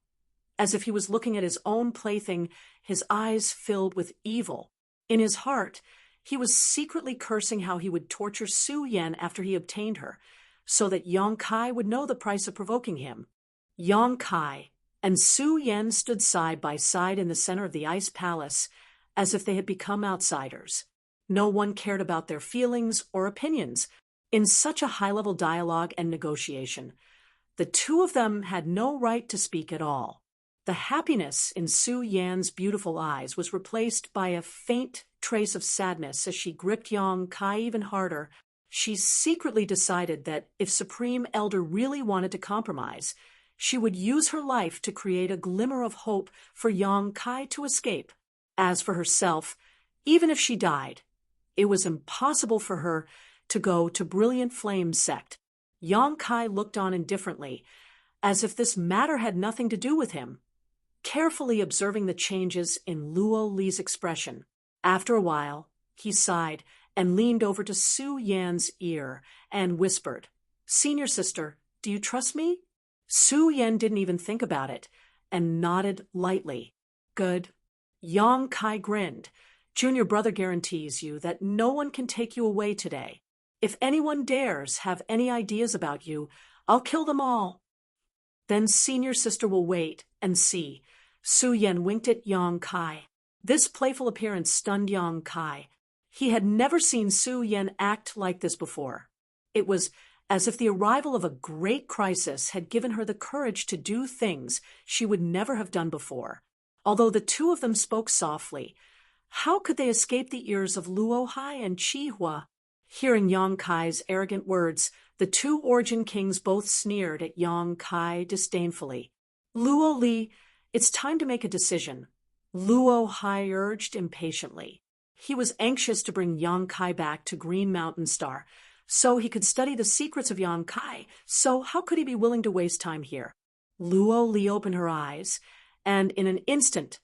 As if he was looking at his own plaything, his eyes filled with evil. In his heart, he was secretly cursing how he would torture Su Yan after he obtained her, so that Yang Kai would know the price of provoking him. Yang Kai and Su Yan stood side by side in the center of the Ice Palace, as if they had become outsiders. No one cared about their feelings or opinions in such a high-level dialogue and negotiation. The two of them had no right to speak at all. The happiness in Su Yan's beautiful eyes was replaced by a faint trace of sadness as she gripped Yang Kai even harder. She secretly decided that if Supreme Elder really wanted to compromise, she would use her life to create a glimmer of hope for Yang Kai to escape. As for herself, even if she died, It was impossible for her to go to Brilliant Flame's sect. Yang Kai looked on indifferently, as if this matter had nothing to do with him, carefully observing the changes in Luo Li's expression. After a while, he sighed and leaned over to Su Yan's ear and whispered, "Senior sister, do you trust me?" Su Yan didn't even think about it and nodded lightly. "Good." Yang Kai grinned. "Junior brother guarantees you that no one can take you away today. If anyone dares have any ideas about you, I'll kill them all." "Then senior sister will wait and see." Su Yan winked at Yang Kai. This playful appearance stunned Yang Kai. He had never seen Su Yan act like this before. It was as if the arrival of a great crisis had given her the courage to do things she would never have done before. Although the two of them spoke softly, how could they escape the ears of Luo Hai and Chi Hua? Hearing Yang Kai's arrogant words, the two Origin Kings both sneered at Yang Kai disdainfully. "Luo Li, it's time to make a decision," Luo Hai urged impatiently. He was anxious to bring Yang Kai back to Green Mountain Star, so he could study the secrets of Yang Kai, so how could he be willing to waste time here? Luo Li opened her eyes, and in an instant,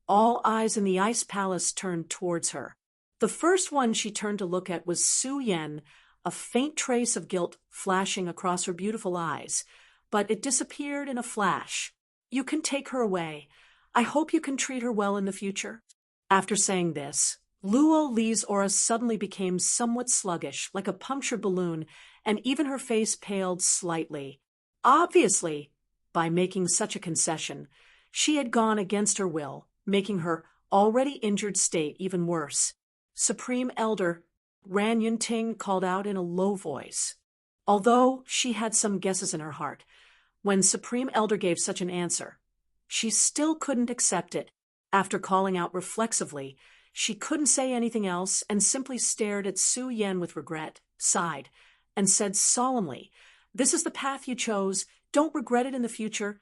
all eyes in the Ice Palace turned towards her. The first one she turned to look at was Su Yan, a faint trace of guilt flashing across her beautiful eyes, but it disappeared in a flash. "You can take her away. I hope you can treat her well in the future." After saying this, Luo Li's aura suddenly became somewhat sluggish, like a punctured balloon, and even her face paled slightly. Obviously, by making such a concession, she had gone against her will, making her already injured state even worse. "Supreme Elder," Ran Yunting called out in a low voice. Although she had some guesses in her heart, when Supreme Elder gave such an answer, she still couldn't accept it. After calling out reflexively, she couldn't say anything else and simply stared at Su Yan with regret, sighed, and said solemnly, "This is the path you chose. Don't regret it in the future."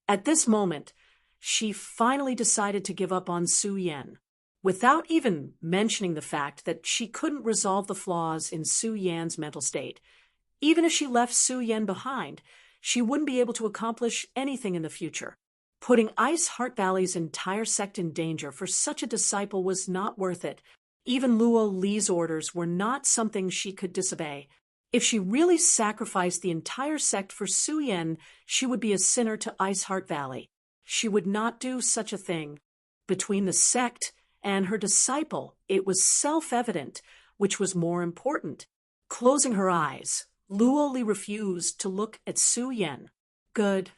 At this moment, she finally decided to give up on Su Yan, without even mentioning the fact that she couldn't resolve the flaws in Su Yan's mental state. Even if she left Su Yan behind, she wouldn't be able to accomplish anything in the future. Putting Ice Heart Valley's entire sect in danger for such a disciple was not worth it. Even Luo Li's orders were not something she could disobey. If she really sacrificed the entire sect for Su Yan, she would be a sinner to Ice Heart Valley. She would not do such a thing. Between the sect and her disciple, it was self-evident which was more important. Closing her eyes, Luo Li refused to look at Su Yan. "Good."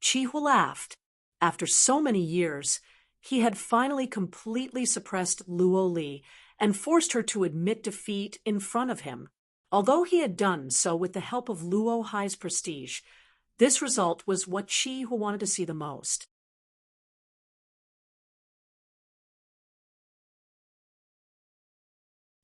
Chi Hua laughed. After so many years, he had finally completely suppressed Luo Li and forced her to admit defeat in front of him. Although he had done so with the help of Luo Hai's prestige, this result was what Chi Hua wanted to see the most.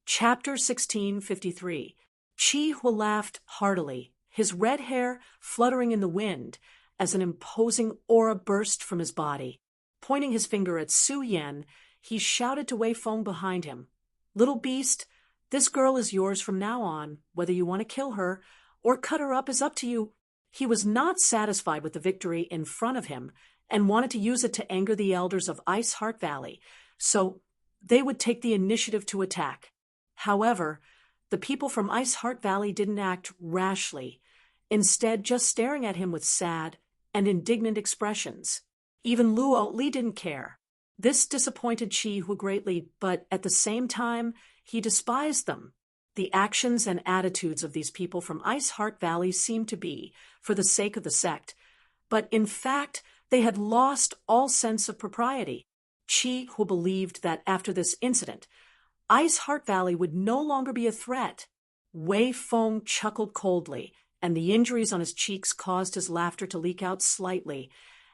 Chapter 1653. Chi Hua laughed heartily, his red hair fluttering in the wind as an imposing aura burst from his body. Pointing his finger at Su Yan, he shouted to Wei Feng behind him, "Little beast, this girl is yours from now on. Whether you want to kill her or cut her up is up to you." He was not satisfied with the victory in front of him and wanted to use it to anger the elders of Ice Heart Valley, so they would take the initiative to attack. However, the people from Ice Heart Valley didn't act rashly, instead just staring at him with sad and indignant expressions. Even Luo Li didn't care. This disappointed Chi Hua greatly, but at the same time, he despised them. The actions and attitudes of these people from Ice Heart Valley seemed to be for the sake of the sect, but in fact, they had lost all sense of propriety. Chi Hua believed that after this incident, Ice Heart Valley would no longer be a threat. Wei Feng chuckled coldly, and the injuries on his cheeks caused his laughter to leak out slightly,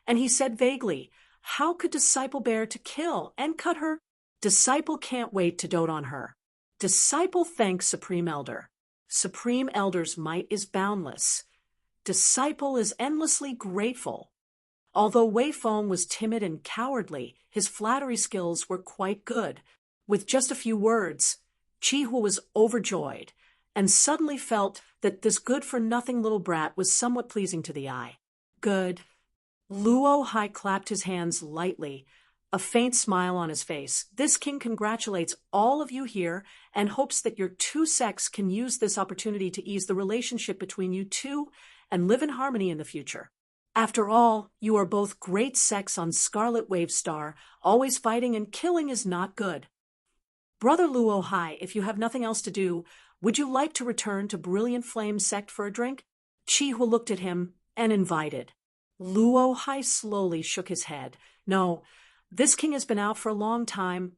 and he said vaguely, "How could Disciple bear to kill and cut her? Disciple can't wait to dote on her." Disciple thanks Supreme Elder. Supreme Elder's might is boundless. Disciple is endlessly grateful. Although Wei Feng was timid and cowardly, his flattery skills were quite good. With just a few words, Chi-Hu was overjoyed, and suddenly felt that this good-for-nothing little brat was somewhat pleasing to the eye. Good. Luo Hai clapped his hands lightly, a faint smile on his face. This king congratulates all of you here and hopes that your two sects can use this opportunity to ease the relationship between you two and live in harmony in the future. After all, you are both great sects on Scarlet Wave Star. Always fighting and killing is not good. Brother Luo Hai, if you have nothing else to do, would you like to return to Brilliant Flame sect for a drink? Chi-Hu looked at him and invited. Luo Hai slowly shook his head. No, this king has been out for a long time.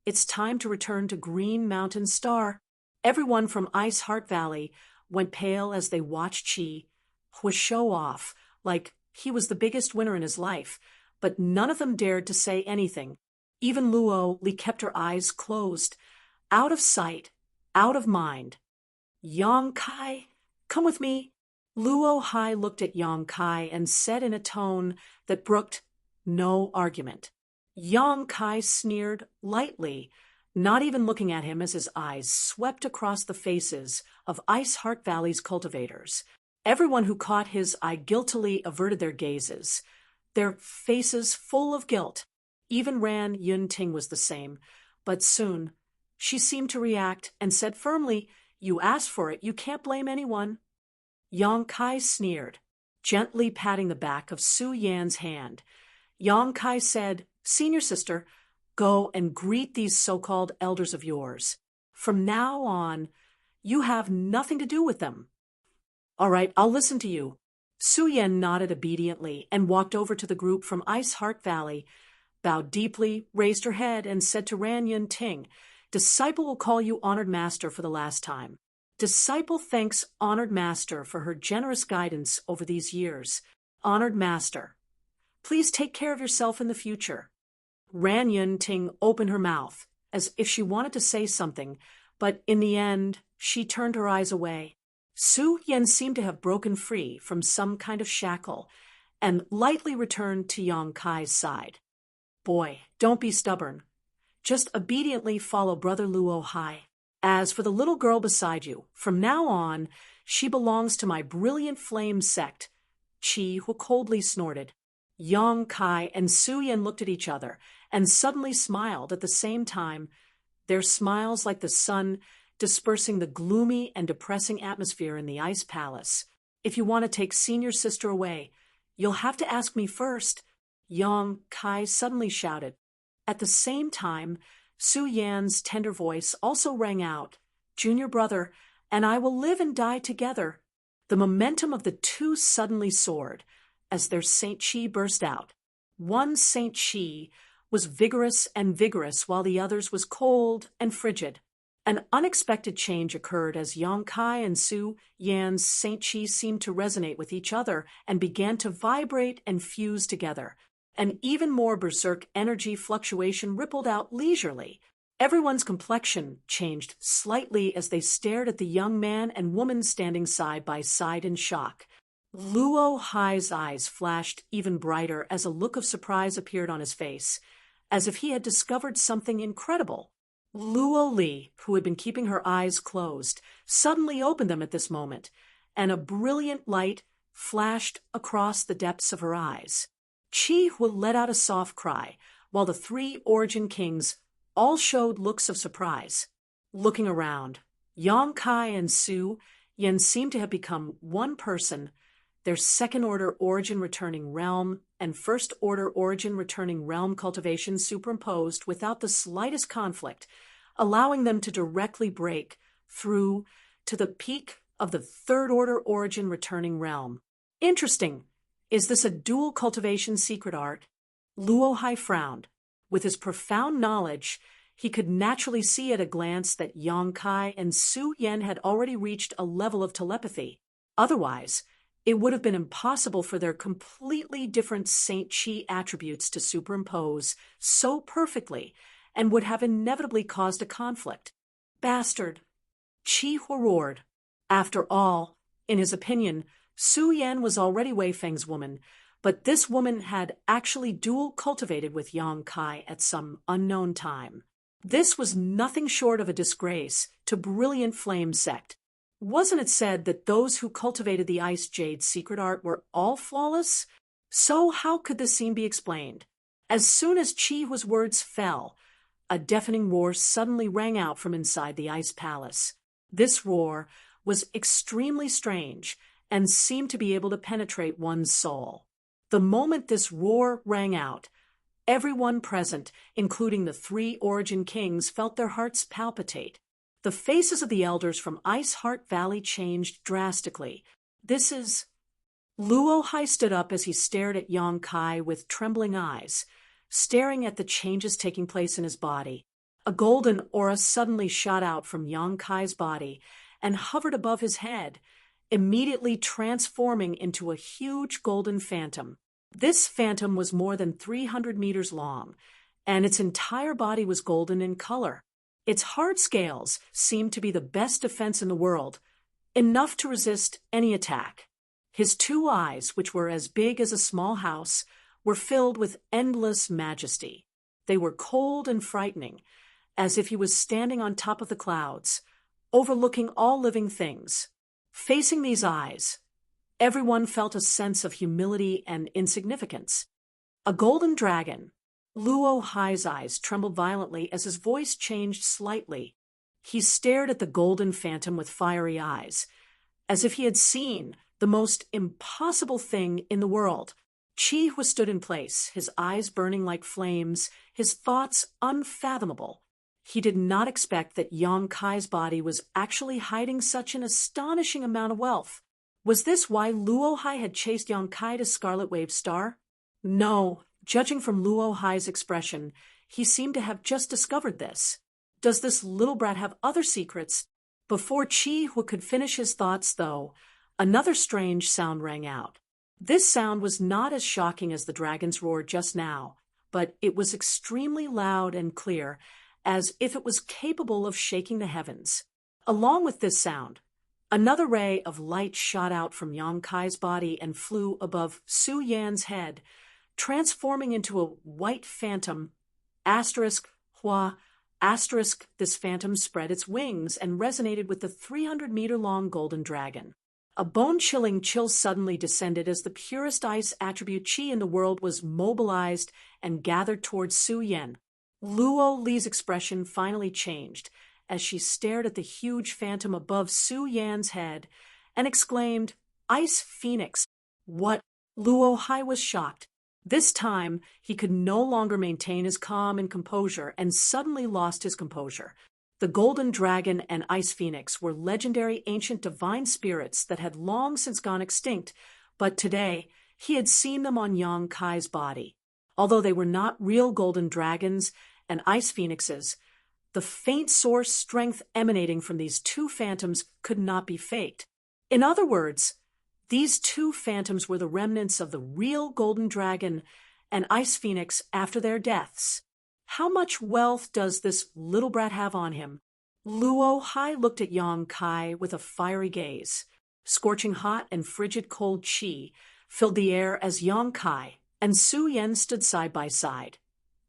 It's time to return to Green Mountain Star. Everyone from Ice Heart Valley went pale as they watched Chi-Hu show off, like he was the biggest winner in his life, but none of them dared to say anything. Even Luo Li kept her eyes closed, out of sight, out of mind. Yang Kai, come with me. Luo Hai looked at Yang Kai and said in a tone that brooked no argument. Yang Kai sneered lightly, not even looking at him as his eyes swept across the faces of Ice Heart Valley's cultivators. Everyone who caught his eye guiltily averted their gazes, their faces full of guilt. Even Ran Yun Ting was the same, but soon she seemed to react and said firmly, "You asked for it, you can't blame anyone." Yang Kai sneered, gently patting the back of Su Yan's hand. Yang Kai said, "Senior sister, go and greet these so-called elders of yours. From now on, you have nothing to do with them." "All right, I'll listen to you." Su Yan nodded obediently and walked over to the group from Ice Heart Valley, bowed deeply, raised her head, and said to Ran Yun Ting, "Disciple will call you Honored Master for the last time. Disciple thanks Honored Master for her generous guidance over these years. Honored Master, please take care of yourself in the future." Ran Yun Ting opened her mouth, as if she wanted to say something, but in the end, she turned her eyes away. Su Yan seemed to have broken free from some kind of shackle and lightly returned to Yang Kai's side. "Boy, don't be stubborn. Just obediently follow Brother Luo Hai. As for the little girl beside you, from now on, she belongs to my Brilliant Flame sect." Chi-Hu coldly snorted. Yang Kai and Su Yan looked at each other and suddenly smiled at the same time, their smiles like the sun dispersing the gloomy and depressing atmosphere in the Ice Palace. "If you want to take senior sister away, you'll have to ask me first," Yang Kai suddenly shouted. At the same time, Su Yan's tender voice also rang out, "Junior brother, and I will live and die together." The momentum of the two suddenly soared as their Saint Chi burst out. One Saint Chi was vigorous and vigorous while the other's was cold and frigid. An unexpected change occurred as Yang Kai and Su Yan's Saint Chi seemed to resonate with each other and began to vibrate and fuse together. An even more berserk energy fluctuation rippled out leisurely. Everyone's complexion changed slightly as they stared at the young man and woman standing side by side in shock. Luo Hai's eyes flashed even brighter as a look of surprise appeared on his face, as if he had discovered something incredible. Luo Li, who had been keeping her eyes closed, suddenly opened them at this moment, and a brilliant light flashed across the depths of her eyes. Chi-Hu let out a soft cry, while the three Origin Kings all showed looks of surprise. Looking around, Yang Kai and Su Yan seemed to have become one person, their second-order origin returning realm and first-order origin returning realm cultivation superimposed without the slightest conflict, allowing them to directly break through to the peak of the third-order origin returning realm. Interesting. Is this a dual cultivation secret art? Luo Hai frowned. With his profound knowledge, he could naturally see at a glance that Yang Kai and Su Yan had already reached a level of telepathy. Otherwise, it would have been impossible for their completely different Saint Chi attributes to superimpose so perfectly and would have inevitably caused a conflict. Bastard! Chi-Hu roared. After all, in his opinion, Su Yan was already Wei Feng's woman, but this woman had actually dual cultivated with Yang Kai at some unknown time. This was nothing short of a disgrace to Brilliant Flame Sect. Wasn't it said that those who cultivated the Ice Jade's secret art were all flawless? So how could this scene be explained? As soon as Chi-Hua's words fell, a deafening roar suddenly rang out from inside the ice palace. This roar was extremely strange and seemed to be able to penetrate one's soul. The moment this roar rang out, everyone present, including the 3 Origin Kings, felt their hearts palpitate. The faces of the elders from Ice Heart Valley changed drastically. This is... Luo Hai stood up as he stared at Yang Kai with trembling eyes, staring at the changes taking place in his body. A golden aura suddenly shot out from Yang Kai's body and hovered above his head, immediately transforming into a huge golden phantom. This phantom was more than 300 meters long, and its entire body was golden in color. Its hard scales seemed to be the best defense in the world, enough to resist any attack. His 2 eyes, which were as big as a small house, were filled with endless majesty. They were cold and frightening, as if he was standing on top of the clouds, overlooking all living things. Facing these eyes, everyone felt a sense of humility and insignificance. A golden dragon. Luo Hai's eyes trembled violently as his voice changed slightly. He stared at the golden phantom with fiery eyes, as if he had seen the most impossible thing in the world. Chi-Hua stood in place, his eyes burning like flames, his thoughts unfathomable. He did not expect that Yang Kai's body was actually hiding such an astonishing amount of wealth. Was this why Luo Hai had chased Yang Kai to Scarlet Wave Star? No, judging from Luo Hai's expression, he seemed to have just discovered this. Does this little brat have other secrets? Before Chi-Hua could finish his thoughts, though, another strange sound rang out. This sound was not as shocking as the dragon's roar just now, but it was extremely loud and clear, as if it was capable of shaking the heavens. Along with this sound, another ray of light shot out from Yang Kai's body and flew above Su Yan's head, transforming into a white phantom. Hua. This phantom spread its wings and resonated with the 300-meter-long golden dragon. A bone-chilling chill suddenly descended as the purest ice attribute Qi in the world was mobilized and gathered towards Su Yan. Luo Li's expression finally changed as she stared at the huge phantom above Su Yan's head and exclaimed, "Ice Phoenix!" What? Luo Hai was shocked. This time, he could no longer maintain his calm and composure and suddenly lost his composure. The Golden Dragon and Ice Phoenix were legendary ancient divine spirits that had long since gone extinct, but today he had seen them on Yang Kai's body. Although they were not real golden dragons and ice phoenixes, the faint source strength emanating from these 2 phantoms could not be faked. In other words, these 2 phantoms were the remnants of the real golden dragon and ice phoenix after their deaths. How much wealth does this little brat have on him? Luo Hai looked at Yang Kai with a fiery gaze. Scorching hot and frigid cold qi filled the air as Yang Kai and Su Yan stood side by side.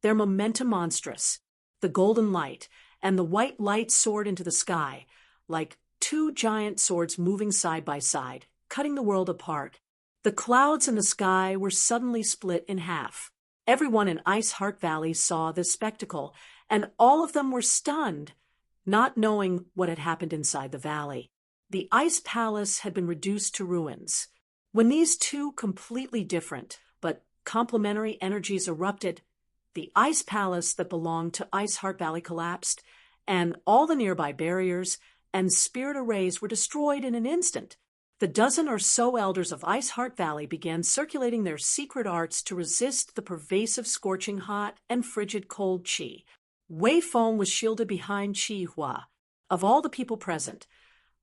Their momentum monstrous. The golden light and the white light soared into the sky, like 2 giant swords moving side by side, cutting the world apart. The clouds in the sky were suddenly split in half. Everyone in Ice Heart Valley saw this spectacle, and all of them were stunned, not knowing what had happened inside the valley. The Ice Palace had been reduced to ruins. When these 2 completely different but complementary energies erupted, the Ice Palace that belonged to Ice Heart Valley collapsed, and all the nearby barriers and spirit arrays were destroyed in an instant. The dozen or so elders of Ice Heart Valley began circulating their secret arts to resist the pervasive scorching hot and frigid cold qi. Wei Feng was shielded behind Chi-Hua. Of all the people present,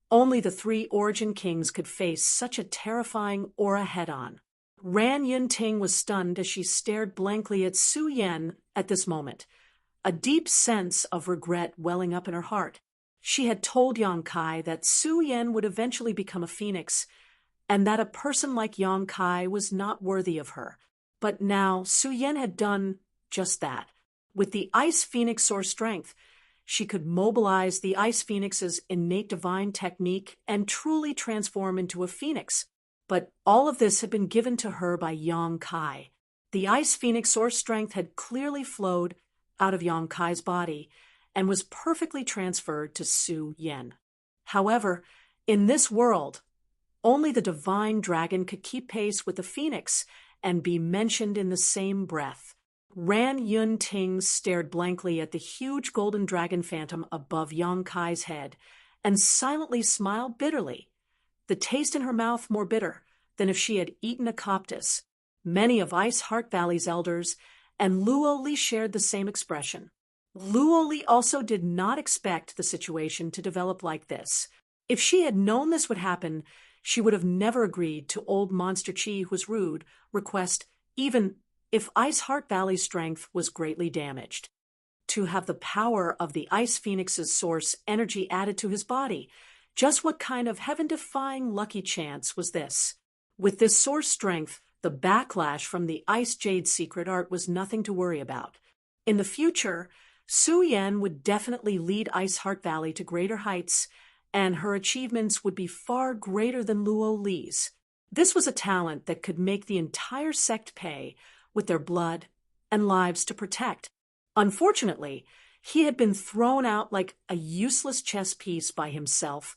only the 3 Origin Kings could face such a terrifying aura head-on. Ran Yunting was stunned as she stared blankly at Su Yan at this moment, a deep sense of regret welling up in her heart. She had told Yang Kai that Su Yan would eventually become a phoenix, and that a person like Yang Kai was not worthy of her. But now Su Yan had done just that. With the Ice Phoenix source strength, she could mobilize the Ice Phoenix's innate divine technique and truly transform into a phoenix. But all of this had been given to her by Yang Kai. The Ice Phoenix source strength had clearly flowed out of Yang Kai's body and was perfectly transferred to Su Yan. However, in this world, only the divine dragon could keep pace with the phoenix and be mentioned in the same breath. Ran Yun Ting stared blankly at the huge golden dragon phantom above Yang Kai's head and silently smiled bitterly, the taste in her mouth more bitter than if she had eaten a coptis. Many of Ice Heart Valley's elders and Luo Li shared the same expression. Luo Li also did not expect the situation to develop like this. If she had known this would happen, she would have never agreed to old Monster Chi, who was rude, request, even if Ice Heart Valley's strength was greatly damaged, to have the power of the Ice Phoenix's source energy added to his body. Just what kind of heaven-defying lucky chance was this? With this source strength, the backlash from the Ice Jade secret art was nothing to worry about. In the future, Su Yan would definitely lead Ice Heart Valley to greater heights, and her achievements would be far greater than Luo Li's. This was a talent that could make the entire sect pay with their blood and lives to protect. Unfortunately, he had been thrown out like a useless chess piece by himself,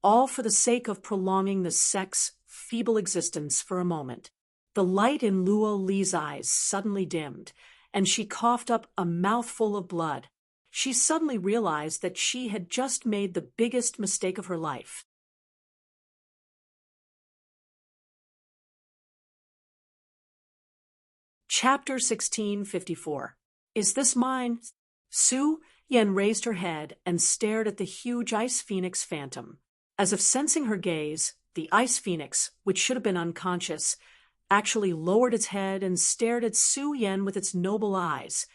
all for the sake of prolonging the sect's feeble existence for a moment. The light in Luo Li's eyes suddenly dimmed, and she coughed up a mouthful of blood. She suddenly realized that she had just made the biggest mistake of her life. Chapter 1654. Is this mine? Su Yan raised her head and stared at the huge Ice Phoenix phantom. As if sensing her gaze, the Ice Phoenix, which should have been unconscious, actually lowered its head and stared at Su Yan with its noble eyes,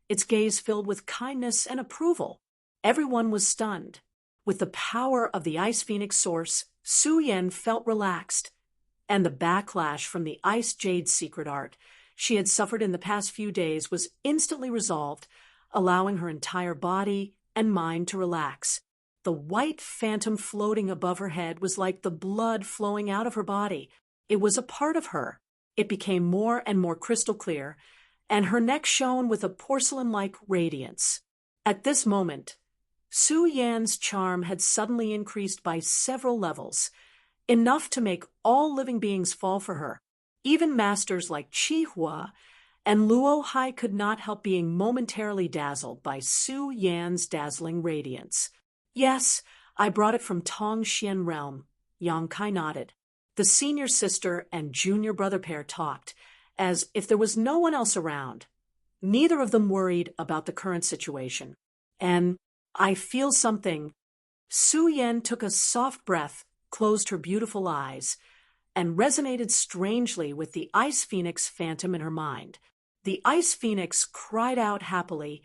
its gaze filled with kindness and approval. Everyone was stunned. With the power of the Ice Phoenix source, Su Yan felt relaxed, and the backlash from the Ice Jade secret art she had suffered in the past few days was instantly resolved, allowing her entire body and mind to relax. The white phantom floating above her head was like the blood flowing out of her body. It was a part of her. It became more and more crystal clear, and her neck shone with a porcelain-like radiance. At this moment, Su Yan's charm had suddenly increased by several levels, enough to make all living beings fall for her. Even masters like Chi Hua and Luo Hai could not help being momentarily dazzled by Su Yan's dazzling radiance. Yes, I brought it from Tong Xian realm. Yang Kai nodded. The senior sister and junior brother pair talked, as if there was no one else around. Neither of them worried about the current situation. And I feel something. Su Yan took a soft breath, closed her beautiful eyes, and resonated strangely with the Ice Phoenix phantom in her mind. The Ice Phoenix cried out happily,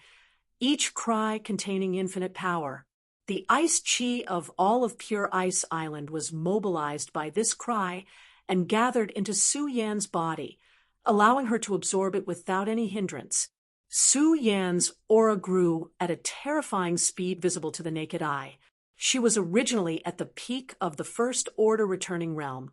each cry containing infinite power. The ice chi of all of Pure Ice Island was mobilized by this cry and gathered into Su Yan's body, allowing her to absorb it without any hindrance. Su Yan's aura grew at a terrifying speed visible to the naked eye. She was originally at the peak of the First Order returning realm,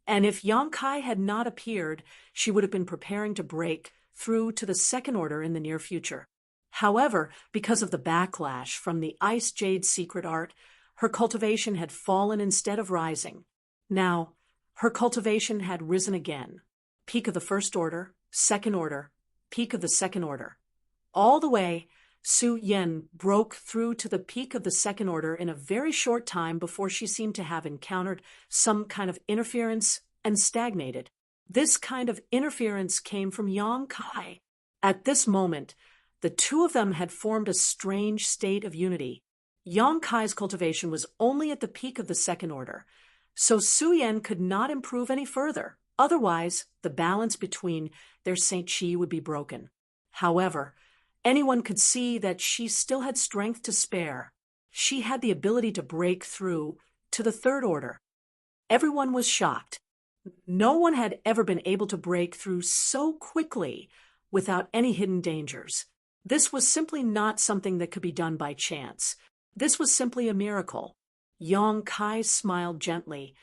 and if Yang Kai had not appeared, she would have been preparing to break through to the Second Order in the near future. However, because of the backlash from the Ice Jade secret art, her cultivation had fallen instead of rising. Now, her cultivation had risen again. Peak of the First Order, Second Order, peak of the Second Order. All the way, Su Yan broke through to the peak of the Second Order in a very short time before she seemed to have encountered some kind of interference and stagnated. This kind of interference came from Yang Kai. At this moment, the two of them had formed a strange state of unity. Yang Kai's cultivation was only at the peak of the Second Order, so Su Yan could not improve any further. Otherwise, the balance between their Saint Chi would be broken. However, anyone could see that she still had strength to spare. She had the ability to break through to the Third Order. Everyone was shocked. No one had ever been able to break through so quickly without any hidden dangers. This was simply not something that could be done by chance. This was simply a miracle. Yang Kai smiled gently,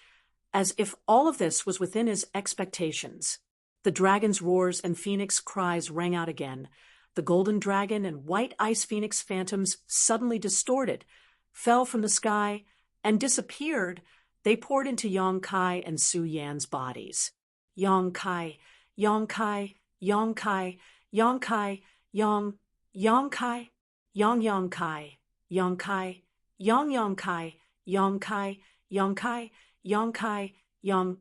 as if all of this was within his expectations. The dragon's roars and phoenix cries rang out again. The golden dragon and white ice phoenix phantoms suddenly distorted, fell from the sky, and disappeared. They poured into Yang Kai and Su Yan's bodies. Yang Kai, Yang Kai, Yang Kai, Yang Kai, Yang Kai, Yang Kai, Yang Kai, Yang Kai, Yang Kai, Yang Kai, Yang Kai, Yang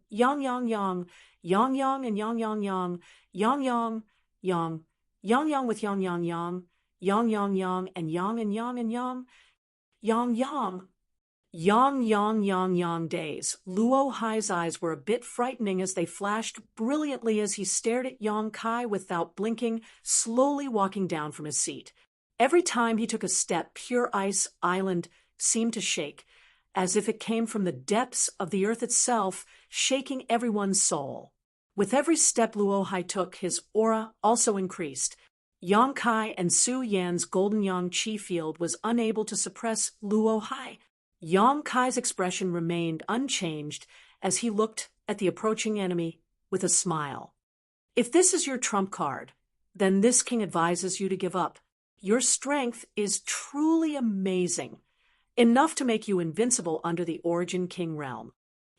and Yang with Yang and Yang days. Luo Hai's eyes were a bit frightening as they flashed brilliantly as he stared at Yang Kai without blinking, slowly walking down from his seat. Every time he took a step, Pure Ice Island seemed to shake, as if it came from the depths of the earth itself, shaking everyone's soul. With every step Luo Hai took, his aura also increased. Yang Kai and Su Yan's golden yang chi field was unable to suppress Luo Hai. Yang Kai's expression remained unchanged as he looked at the approaching enemy with a smile. If this is your trump card, then this king advises you to give up. Your strength is truly amazing, enough to make you invincible under the Origin King realm.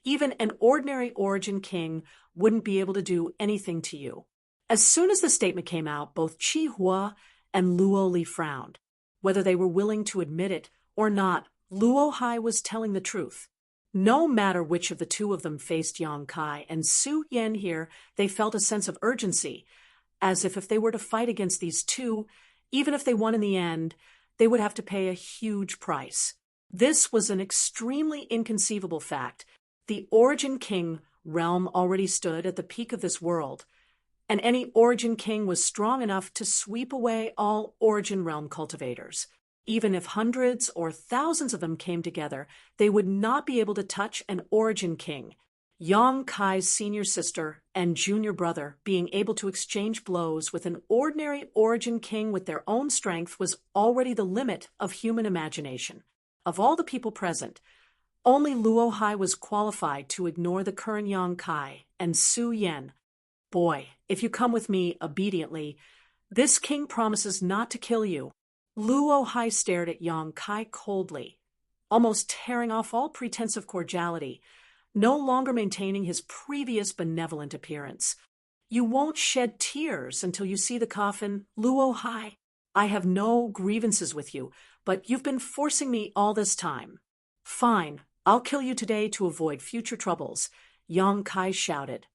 Even an ordinary Origin King wouldn't be able to do anything to you. As soon as the statement came out, both Qi Hua and Luo Li frowned. Whether they were willing to admit it or not, Luo Hai was telling the truth. No matter which of the two of them faced Yang Kai and Su Yan here, they felt a sense of urgency, as if they were to fight against these two, even if they won in the end, they would have to pay a huge price. This was an extremely inconceivable fact. The Origin King realm already stood at the peak of this world, and any Origin King was strong enough to sweep away all Origin realm cultivators. Even if hundreds or thousands of them came together, they would not be able to touch an Origin King. Yang Kai's senior sister and junior brother being able to exchange blows with an ordinary Origin King with their own strength was already the limit of human imagination. Of all the people present, only Luo Hai was qualified to ignore the current Yang Kai and Su Yan. Boy, if you come with me obediently, this king promises not to kill you. Luo Hai stared at Yang Kai coldly, almost tearing off all pretense of cordiality, no longer maintaining his previous benevolent appearance. You won't shed tears until you see the coffin, Luo Hai. I have no grievances with you, but you've been forcing me all this time. Fine, I'll kill you today to avoid future troubles, Yang Kai shouted.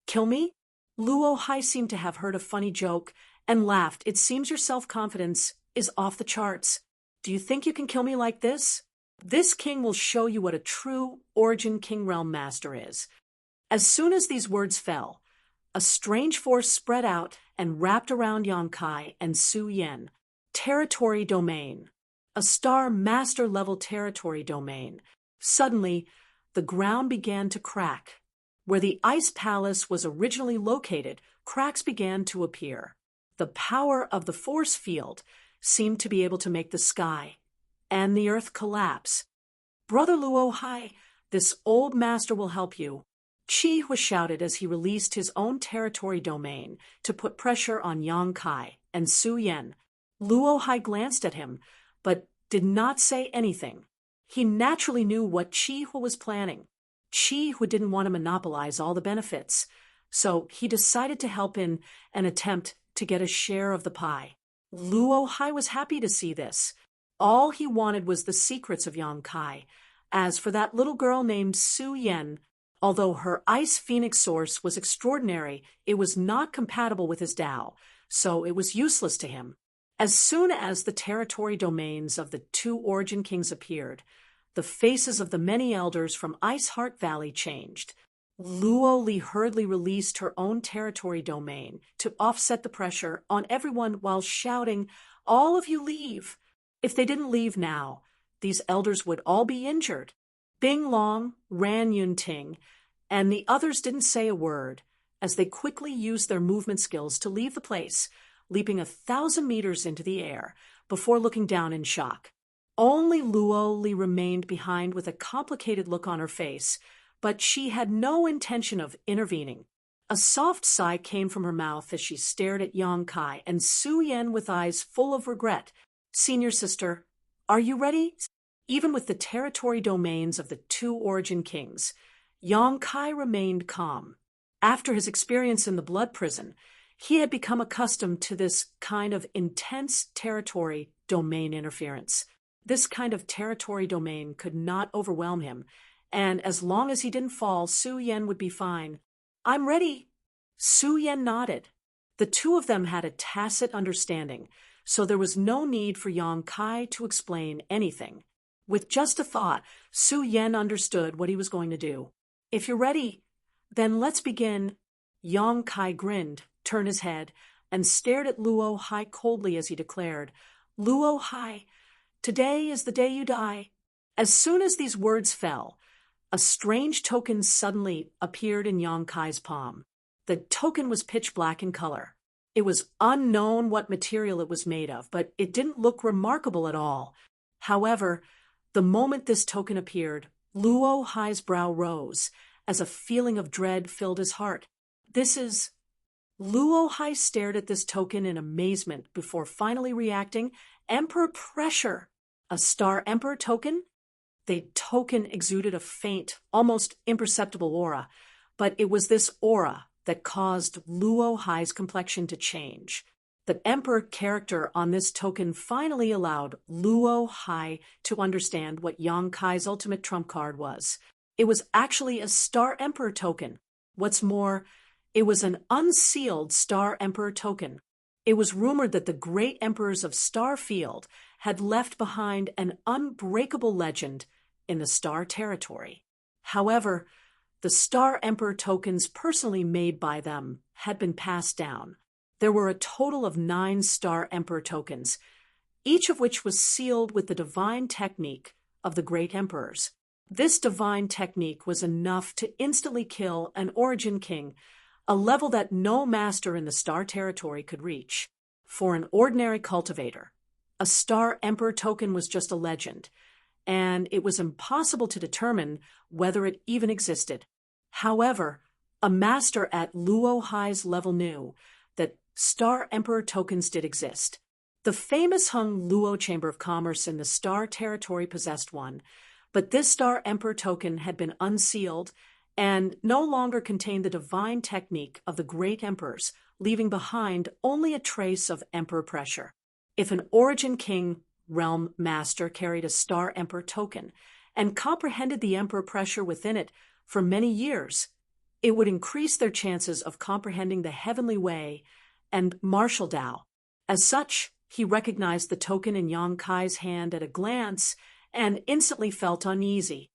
Kill me? Luo Hai seemed to have heard a funny joke and laughed. It seems your self-confidence is off the charts. Do you think you can kill me like this? This king will show you what a true Origin King realm master is. As soon as these words fell, a strange force spread out and wrapped around Yang Kai and Su Yan. Territory domain. A star master level territory domain. Suddenly, the ground began to crack. Where the ice palace was originally located, cracks began to appear. The power of the force field seemed to be able to make the sky and the earth collapse. Brother Luo Hai, this old master will help you. Qi Hua shouted as he released his own territory domain to put pressure on Yang Kai and Su Yan. Luo Hai glanced at him, but did not say anything. He naturally knew what Qi Hua was planning. Qi Hua didn't want to monopolize all the benefits, so he decided to help in an attempt to get a share of the pie. Luo Hai was happy to see this. All he wanted was the secrets of Yang Kai. As for that little girl named Su Yan, although her ice phoenix source was extraordinary, it was not compatible with his Tao, so it was useless to him. As soon as the territory domains of the two Origin Kings appeared, the faces of the many elders from Ice Heart Valley changed. Luo Li hurriedly released her own territory domain to offset the pressure on everyone while shouting, "All of you leave!" If they didn't leave now, these elders would all be injured. Bing Long, Ran Yun Ting, and the others didn't say a word, as they quickly used their movement skills to leave the place, leaping 1,000 meters into the air before looking down in shock. Only Luo Li remained behind with a complicated look on her face, but she had no intention of intervening. A soft sigh came from her mouth as she stared at Yang Kai and Su Yan with eyes full of regret. "Senior sister, are you ready?" Even with the territory domains of the two origin kings, Yang Kai remained calm. After his experience in the blood prison, he had become accustomed to this kind of intense territory domain interference. This kind of territory domain could not overwhelm him, and as long as he didn't fall, Su Yan would be fine. "I'm ready." Su Yan nodded. The two of them had a tacit understanding, so there was no need for Yang Kai to explain anything. With just a thought, Su Yan understood what he was going to do. "If you're ready, then let's begin." Yang Kai grinned, turned his head, and stared at Luo Hai coldly as he declared, "Luo Hai, today is the day you die." As soon as these words fell, a strange token suddenly appeared in Yang Kai's palm. The token was pitch black in color. It was unknown what material it was made of, but it didn't look remarkable at all. However, the moment this token appeared, Luo Hai's brow rose as a feeling of dread filled his heart. "This is—" Luo Hai stared at this token in amazement before finally reacting. "Emperor Pressure! A Star Emperor token?" The token exuded a faint, almost imperceptible aura, but it was this aura that caused Luo Hai's complexion to change. The Emperor character on this token finally allowed Luo Hai to understand what Yang Kai's ultimate trump card was. It was actually a Star Emperor token. What's more, it was an unsealed Star Emperor token. It was rumored that the great emperors of Star Field had left behind an unbreakable legend in the Star Territory. However, the Star Emperor tokens personally made by them had been passed down. There were a total of 9 Star Emperor tokens, each of which was sealed with the divine technique of the great emperors. This divine technique was enough to instantly kill an origin king, a level that no master in the Star Territory could reach. For an ordinary cultivator, a Star Emperor token was just a legend, and it was impossible to determine whether it even existed. However, a master at Luo Hai's level knew that Star Emperor tokens did exist. The famous Hung Luo Chamber of Commerce in the Star Territory possessed one, but this Star Emperor token had been unsealed and no longer contained the divine technique of the great emperors, leaving behind only a trace of Emperor Pressure. If an Origin King realm master carried a Star Emperor token and comprehended the Emperor Pressure within it for many years, it would increase their chances of comprehending the Heavenly Way and Martial Dao. As such, he recognized the token in Yang Kai's hand at a glance and instantly felt uneasy.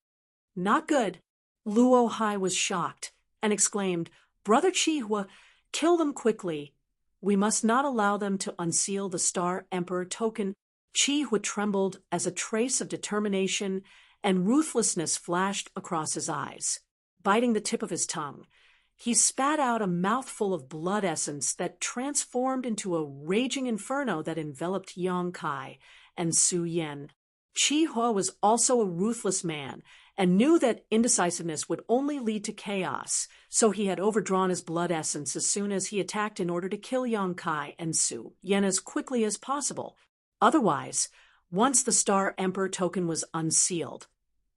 "Not good." Luo Hai was shocked and exclaimed, "Brother Chihua, kill them quickly. We must not allow them to unseal the Star Emperor token." Chihua trembled as a trace of determination and ruthlessness flashed across his eyes. Biting the tip of his tongue, he spat out a mouthful of blood essence that transformed into a raging inferno that enveloped Yang Kai and Su Yan. Chihua was also a ruthless man and knew that indecisiveness would only lead to chaos, so he had overdrawn his blood essence as soon as he attacked in order to kill Yang Kai and Su Yan as quickly as possible. Otherwise, once the Star Emperor token was unsealed,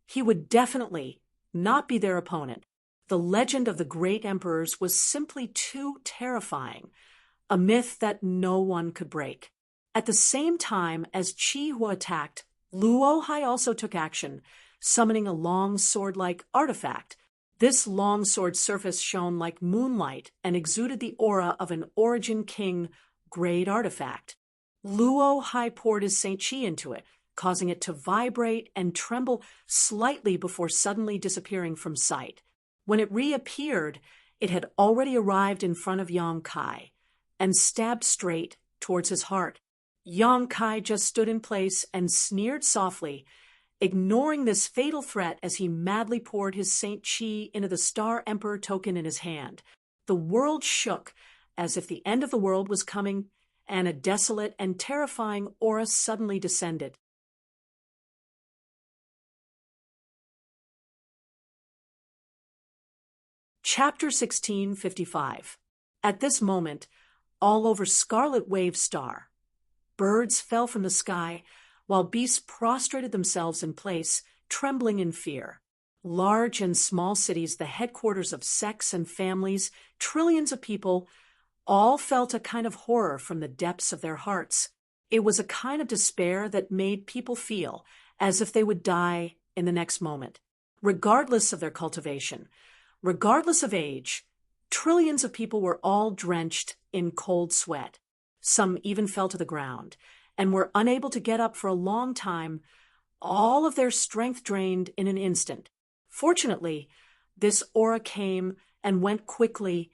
he would definitely not be their opponent. The legend of the great emperors was simply too terrifying, a myth that no one could break. At the same time as Chihua attacked, Luo Hai also took action, summoning a long sword-like artifact. This long sword surface shone like moonlight and exuded the aura of an Origin King grade artifact. Luo Hai poured his Saint Chi into it, causing it to vibrate and tremble slightly before suddenly disappearing from sight. When it reappeared, it had already arrived in front of Yang Kai and stabbed straight towards his heart. Yang Kai just stood in place and sneered softly, ignoring this fatal threat as he madly poured his Saint Chi into the Star Emperor token in his hand. The world shook as if the end of the world was coming, and a desolate and terrifying aura suddenly descended. Chapter 1655. At this moment, all over Scarlet Wave Star, birds fell from the sky, while beasts prostrated themselves in place, trembling in fear. Large and small cities, the headquarters of sects and families, trillions of people, all felt a kind of horror from the depths of their hearts. It was a kind of despair that made people feel as if they would die in the next moment. Regardless of their cultivation, regardless of age, trillions of people were all drenched in cold sweat. Some even fell to the ground and were unable to get up for a long time, all of their strength drained in an instant. Fortunately, this aura came and went quickly,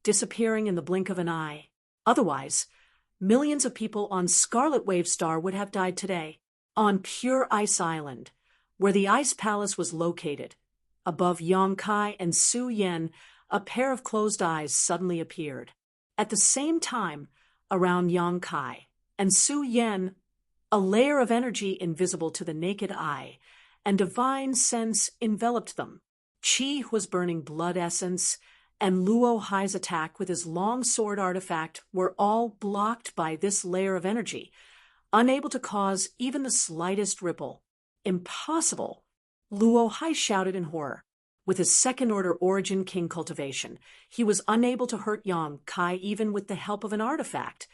disappearing in the blink of an eye. Otherwise, millions of people on Scarlet Wave Star would have died today. On Pure Ice Island, where the Ice Palace was located, above Yongkai and Su Yen, a pair of closed eyes suddenly appeared. At the same time, around Yongkai and Su Yen, a layer of energy invisible to the naked eye and divine sense enveloped them. Qi was burning blood essence, and Luo Hai's attack with his long sword artifact were all blocked by this layer of energy, unable to cause even the slightest ripple. Impossible! Luo Hai shouted in horror. With his second-order origin king cultivation, he was unable to hurt Yang Kai even with the help of an artifact.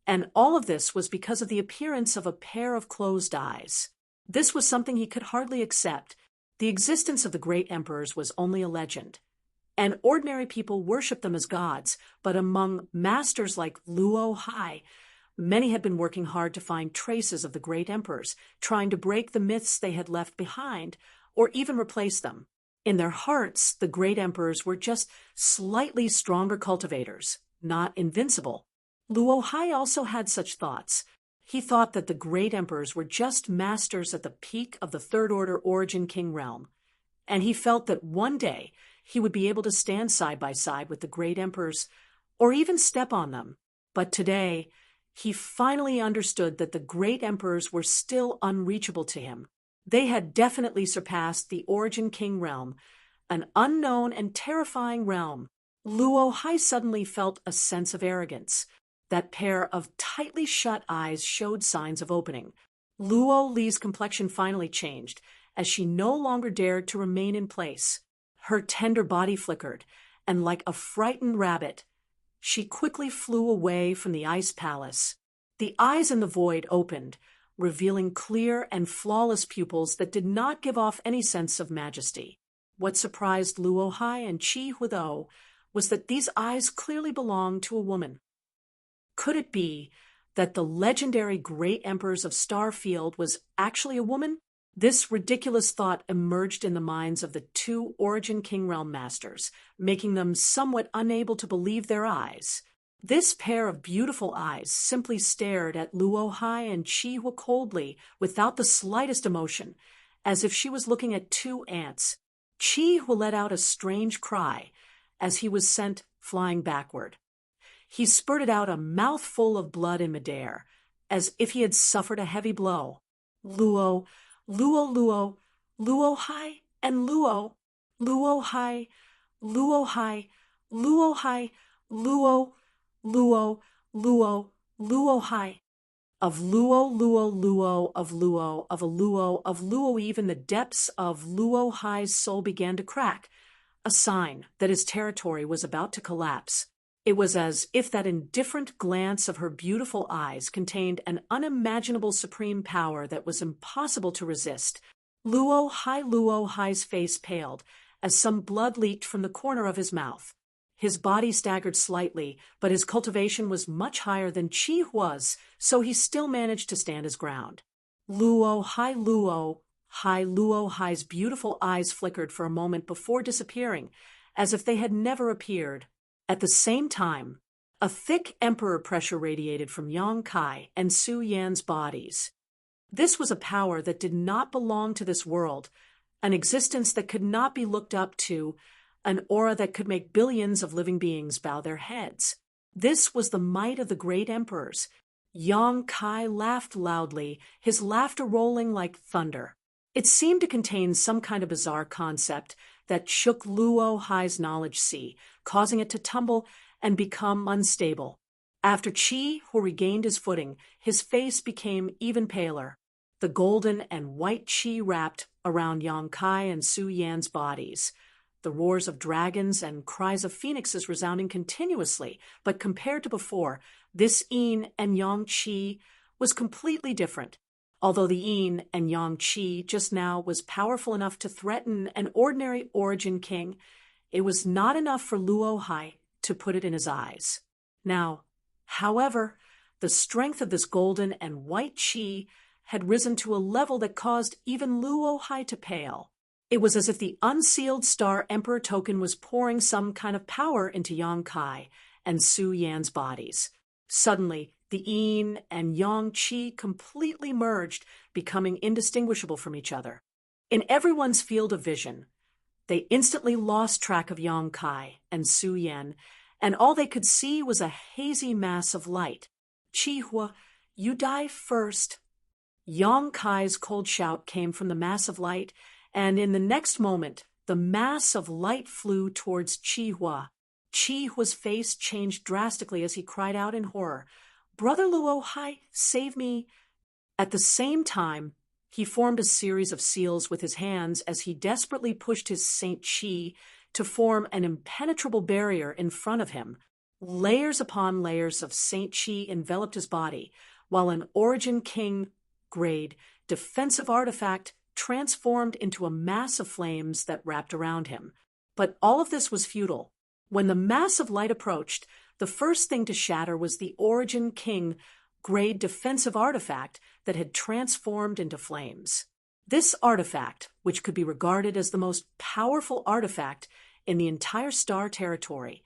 And all of this was because of the appearance of a pair of closed eyes. This was something he could hardly accept. The existence of the great emperors was only a legend, and ordinary people worshipped them as gods, but among masters like Luo Hai, many had been working hard to find traces of the great emperors, trying to break the myths they had left behind, or even replace them. In their hearts, the great emperors were just slightly stronger cultivators, not invincible. Luo Hai also had such thoughts. He thought that the great emperors were just masters at the peak of the third-order origin king realm, and he felt that one day he would be able to stand side by side with the great emperors, or even step on them. But today, he finally understood that the great emperors were still unreachable to him. They had definitely surpassed the origin king realm, an unknown and terrifying realm. Luo Hai suddenly felt a sense of arrogance. That pair of tightly shut eyes showed signs of opening. Luo Li's complexion finally changed, as she no longer dared to remain in place. Her tender body flickered, and like a frightened rabbit, she quickly flew away from the ice palace. The eyes in the void opened, revealing clear and flawless pupils that did not give off any sense of majesty. What surprised Luo Hai and Qi Huido was that these eyes clearly belonged to a woman. Could it be that the legendary great emperors of Starfield was actually a woman? This ridiculous thought emerged in the minds of the two Origin King Realm masters, making them somewhat unable to believe their eyes. This pair of beautiful eyes simply stared at Luo Hai and Qi Hu coldly, without the slightest emotion, as if she was looking at two ants. Qi Hu let out a strange cry as he was sent flying backward. He spurted out a mouthful of blood in midair, as if he had suffered a heavy blow. Luo Hai, and Luo Hai, Luo Hai, Luo Hai, Luo Hai. Of Luo, of a Luo, even the depths of Luo Hai's soul began to crack, a sign that his territory was about to collapse. It was as if that indifferent glance of her beautiful eyes contained an unimaginable supreme power that was impossible to resist. Luo Hai's face paled as some blood leaked from the corner of his mouth. His body staggered slightly, but his cultivation was much higher than Qi was, so he still managed to stand his ground. Luo Hai's beautiful eyes flickered for a moment before disappearing, as if they had never appeared. At the same time, a thick emperor pressure radiated from Yang Kai and Su Yan's bodies. This was a power that did not belong to this world, an existence that could not be looked up to, an aura that could make billions of living beings bow their heads. This was the might of the great emperors. Yang Kai laughed loudly, his laughter rolling like thunder. It seemed to contain some kind of bizarre concept that shook Luo Hai's knowledge sea, causing it to tumble and become unstable. After Qi Hu regained his footing, his face became even paler. The golden and white qi wrapped around Yang Kai and Su Yan's bodies, the roars of dragons and cries of phoenixes resounding continuously, but compared to before, this yin and yang qi was completely different. Although the yin and yang qi just now was powerful enough to threaten an ordinary origin king, it was not enough for Luo Hai to put it in his eyes. Now, however, the strength of this golden and white qi had risen to a level that caused even Luo Hai to pale. It was as if the unsealed Star Emperor token was pouring some kind of power into Yang Kai and Su Yan's bodies. Suddenly, the yin and yang qi completely merged, becoming indistinguishable from each other. In everyone's field of vision, they instantly lost track of Yang Kai and Su Yan, and all they could see was a hazy mass of light. "Qi Hua, you die first." Yang Kai's cold shout came from the mass of light, and in the next moment, the mass of light flew towards Qi Hua. Qi Hua's face changed drastically as he cried out in horror, "Brother Luo Hai, save me!" At the same time, he formed a series of seals with his hands as he desperately pushed his Saint Qi to form an impenetrable barrier in front of him. Layers upon layers of Saint Qi enveloped his body, while an Origin King grade defensive artifact transformed into a mass of flames that wrapped around him. But all of this was futile. When the mass of light approached, the first thing to shatter was the Origin King grade defensive artifact that had transformed into flames. This artifact, which could be regarded as the most powerful artifact in the entire star territory,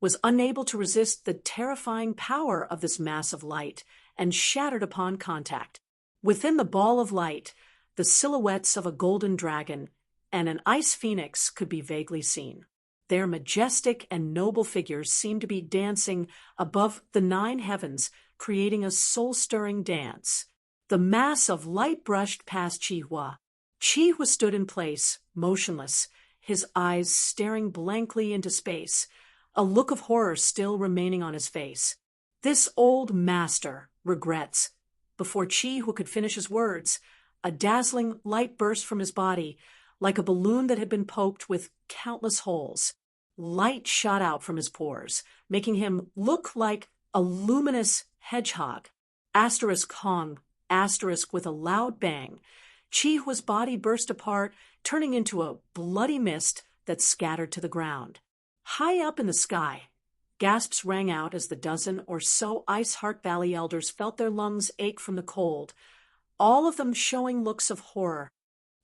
was unable to resist the terrifying power of this mass of light and shattered upon contact. Within the ball of light, the silhouettes of a golden dragon and an ice phoenix could be vaguely seen. Their majestic and noble figures seemed to be dancing above the 9 heavens, creating a soul-stirring dance. The mass of light brushed past Qi Hua. Qi Hua stood in place, motionless, his eyes staring blankly into space, a look of horror still remaining on his face. This old master regrets. Before Qi Hua could finish his words, a dazzling light burst from his body, like a balloon that had been poked with countless holes. Light shot out from his pores, making him look like a luminous hedgehog. Hong, with a loud bang. Qi Hua's body burst apart, turning into a bloody mist that scattered to the ground. High up in the sky, gasps rang out as the dozen or so Ice Heart Valley elders felt their lungs ache from the cold, all of them showing looks of horror.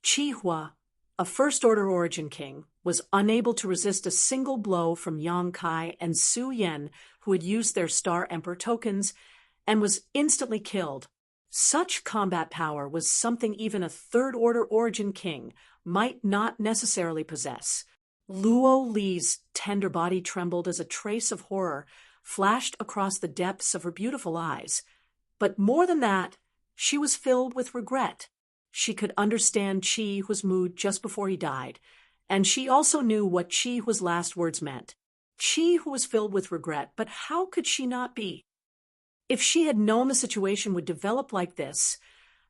Qi Hua, a First-Order Origin King, was unable to resist a single blow from Yang Kai and Su Yan, who had used their Star Emperor tokens, and was instantly killed. Such combat power was something even a Third-Order Origin King might not necessarily possess. Luo Li's tender body trembled as a trace of horror flashed across the depths of her beautiful eyes. But more than that, she was filled with regret. She could understand Qi Hua's mood just before he died, and she also knew what Qi Hua's last words meant. Qi Hua was filled with regret, but how could she not be? If she had known the situation would develop like this,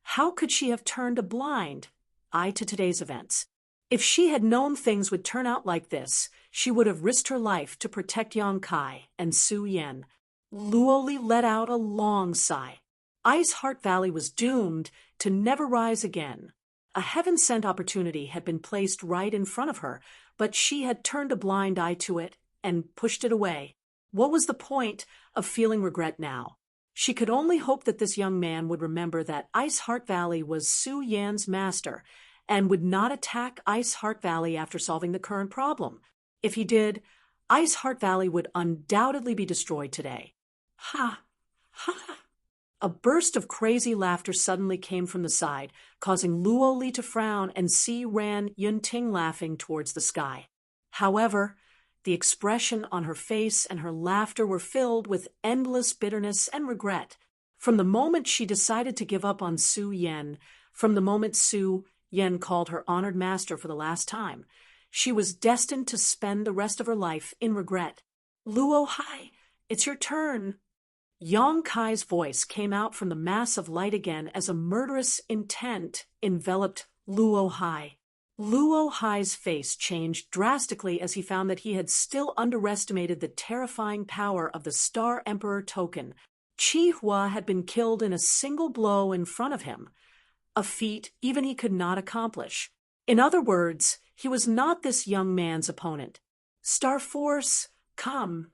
how could she have turned a blind eye to today's events? If she had known things would turn out like this, she would have risked her life to protect Yang Kai and Su Yan. Luo Li let out a long sigh. Ice Heart Valley was doomed to never rise again. A heaven-sent opportunity had been placed right in front of her, but she had turned a blind eye to it and pushed it away. What was the point of feeling regret now? She could only hope that this young man would remember that Ice Heart Valley was Su Yan's master and would not attack Ice Heart Valley after solving the current problem. If he did, Ice Heart Valley would undoubtedly be destroyed today. Ha! Ha! A burst of crazy laughter suddenly came from the side, causing Luo Li to frown and see Ran Yunting laughing towards the sky. However, The expression on her face and her laughter were filled with endless bitterness and regret. From the moment she decided to give up on Su Yen, from the moment Su Yen called her honored master for the last time, she was destined to spend the rest of her life in regret. Luo Hai, it's your turn. Yang Kai's voice came out from the mass of light again as a murderous intent enveloped Luo Hai. Luo Hai's face changed drastically as he found that he had still underestimated the terrifying power of the Star Emperor token. Chi Hua had been killed in a single blow in front of him, a feat even he could not accomplish. In other words, he was not this young man's opponent. Star Force, come.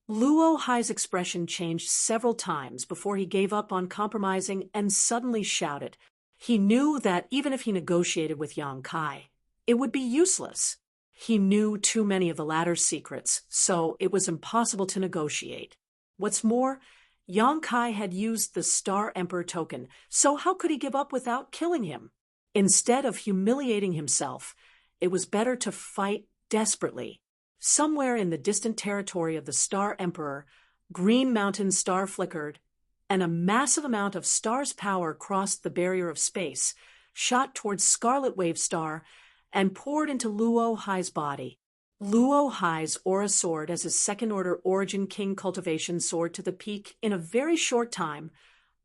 Luo Hai's expression changed several times before he gave up on compromising and suddenly shouted. He knew that even if he negotiated with Yang Kai, it would be useless. He knew too many of the latter's secrets, so it was impossible to negotiate. What's more, Yang Kai had used the Star Emperor token, so how could he give up without killing him? Instead of humiliating himself, it was better to fight desperately. Somewhere in the distant territory of the Star Emperor, Green Mountain Star flickered, and a massive amount of star's power crossed the barrier of space, shot towards Scarlet Wave Star, and poured into Luo Hai's body. Luo Hai's aura soared as his second-order Origin King cultivation soared to the peak in a very short time,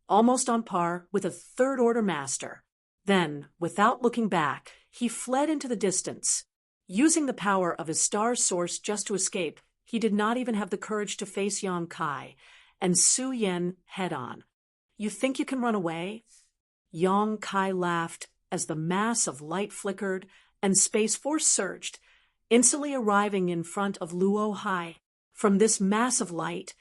almost on par with a third-order master. Then, without looking back, he fled into the distance. Using the power of his star source just to escape, he did not even have the courage to face Yang Kai and Su Yen head-on. You think you can run away? Yang Kai laughed as the mass of light flickered and Space Force surged, instantly arriving in front of Luo Hai. From this mass of light,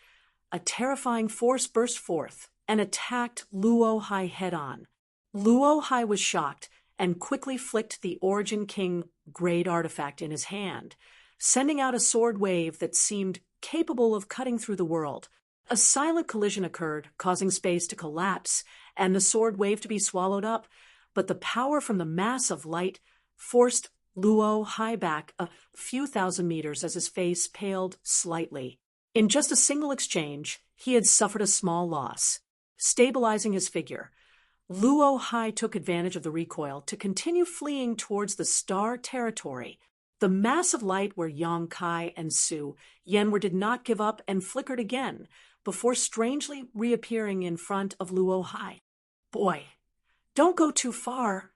a terrifying force burst forth and attacked Luo Hai head-on. Luo Hai was shocked and quickly flicked the Origin King grade artifact in his hand, sending out a sword wave that seemed capable of cutting through the world. A silent collision occurred, causing space to collapse and the sword wave to be swallowed up, but the power from the mass of light forced Luo Hai back a few thousand meters as his face paled slightly. In just a single exchange, he had suffered a small loss. Stabilizing his figure, Luo Hai took advantage of the recoil to continue fleeing towards the star territory. The mass of light where Yang Kai and Su Yen were did not give up and flickered again, before strangely reappearing in front of Luo Hai. Boy, don't go too far.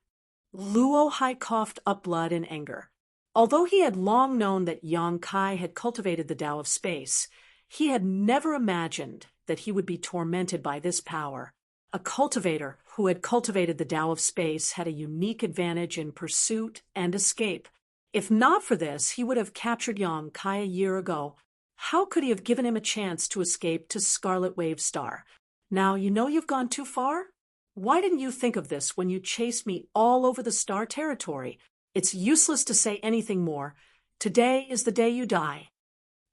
Luo Hai coughed up blood in anger. Although he had long known that Yang Kai had cultivated the Tao of space, he had never imagined that he would be tormented by this power. A cultivator who had cultivated the Tao of space had a unique advantage in pursuit and escape. If not for this, he would have captured Yang Kai a year ago. How could he have given him a chance to escape to Scarlet Wave Star? Now you know you've gone too far? Why didn't you think of this when you chased me all over the star territory? It's useless to say anything more. Today is the day you die.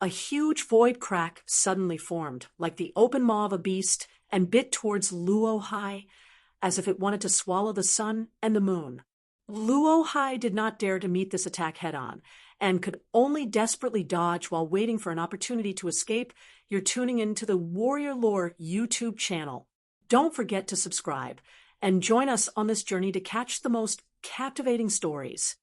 A huge void crack suddenly formed, like the open maw of a beast, and bit towards Luo Hai, as if it wanted to swallow the sun and the moon. Luo Hai did not dare to meet this attack head-on, and could only desperately dodge while waiting for an opportunity to escape. You're tuning into the Warrior Lore YouTube channel. Don't forget to subscribe, and join us on this journey to catch the most captivating stories.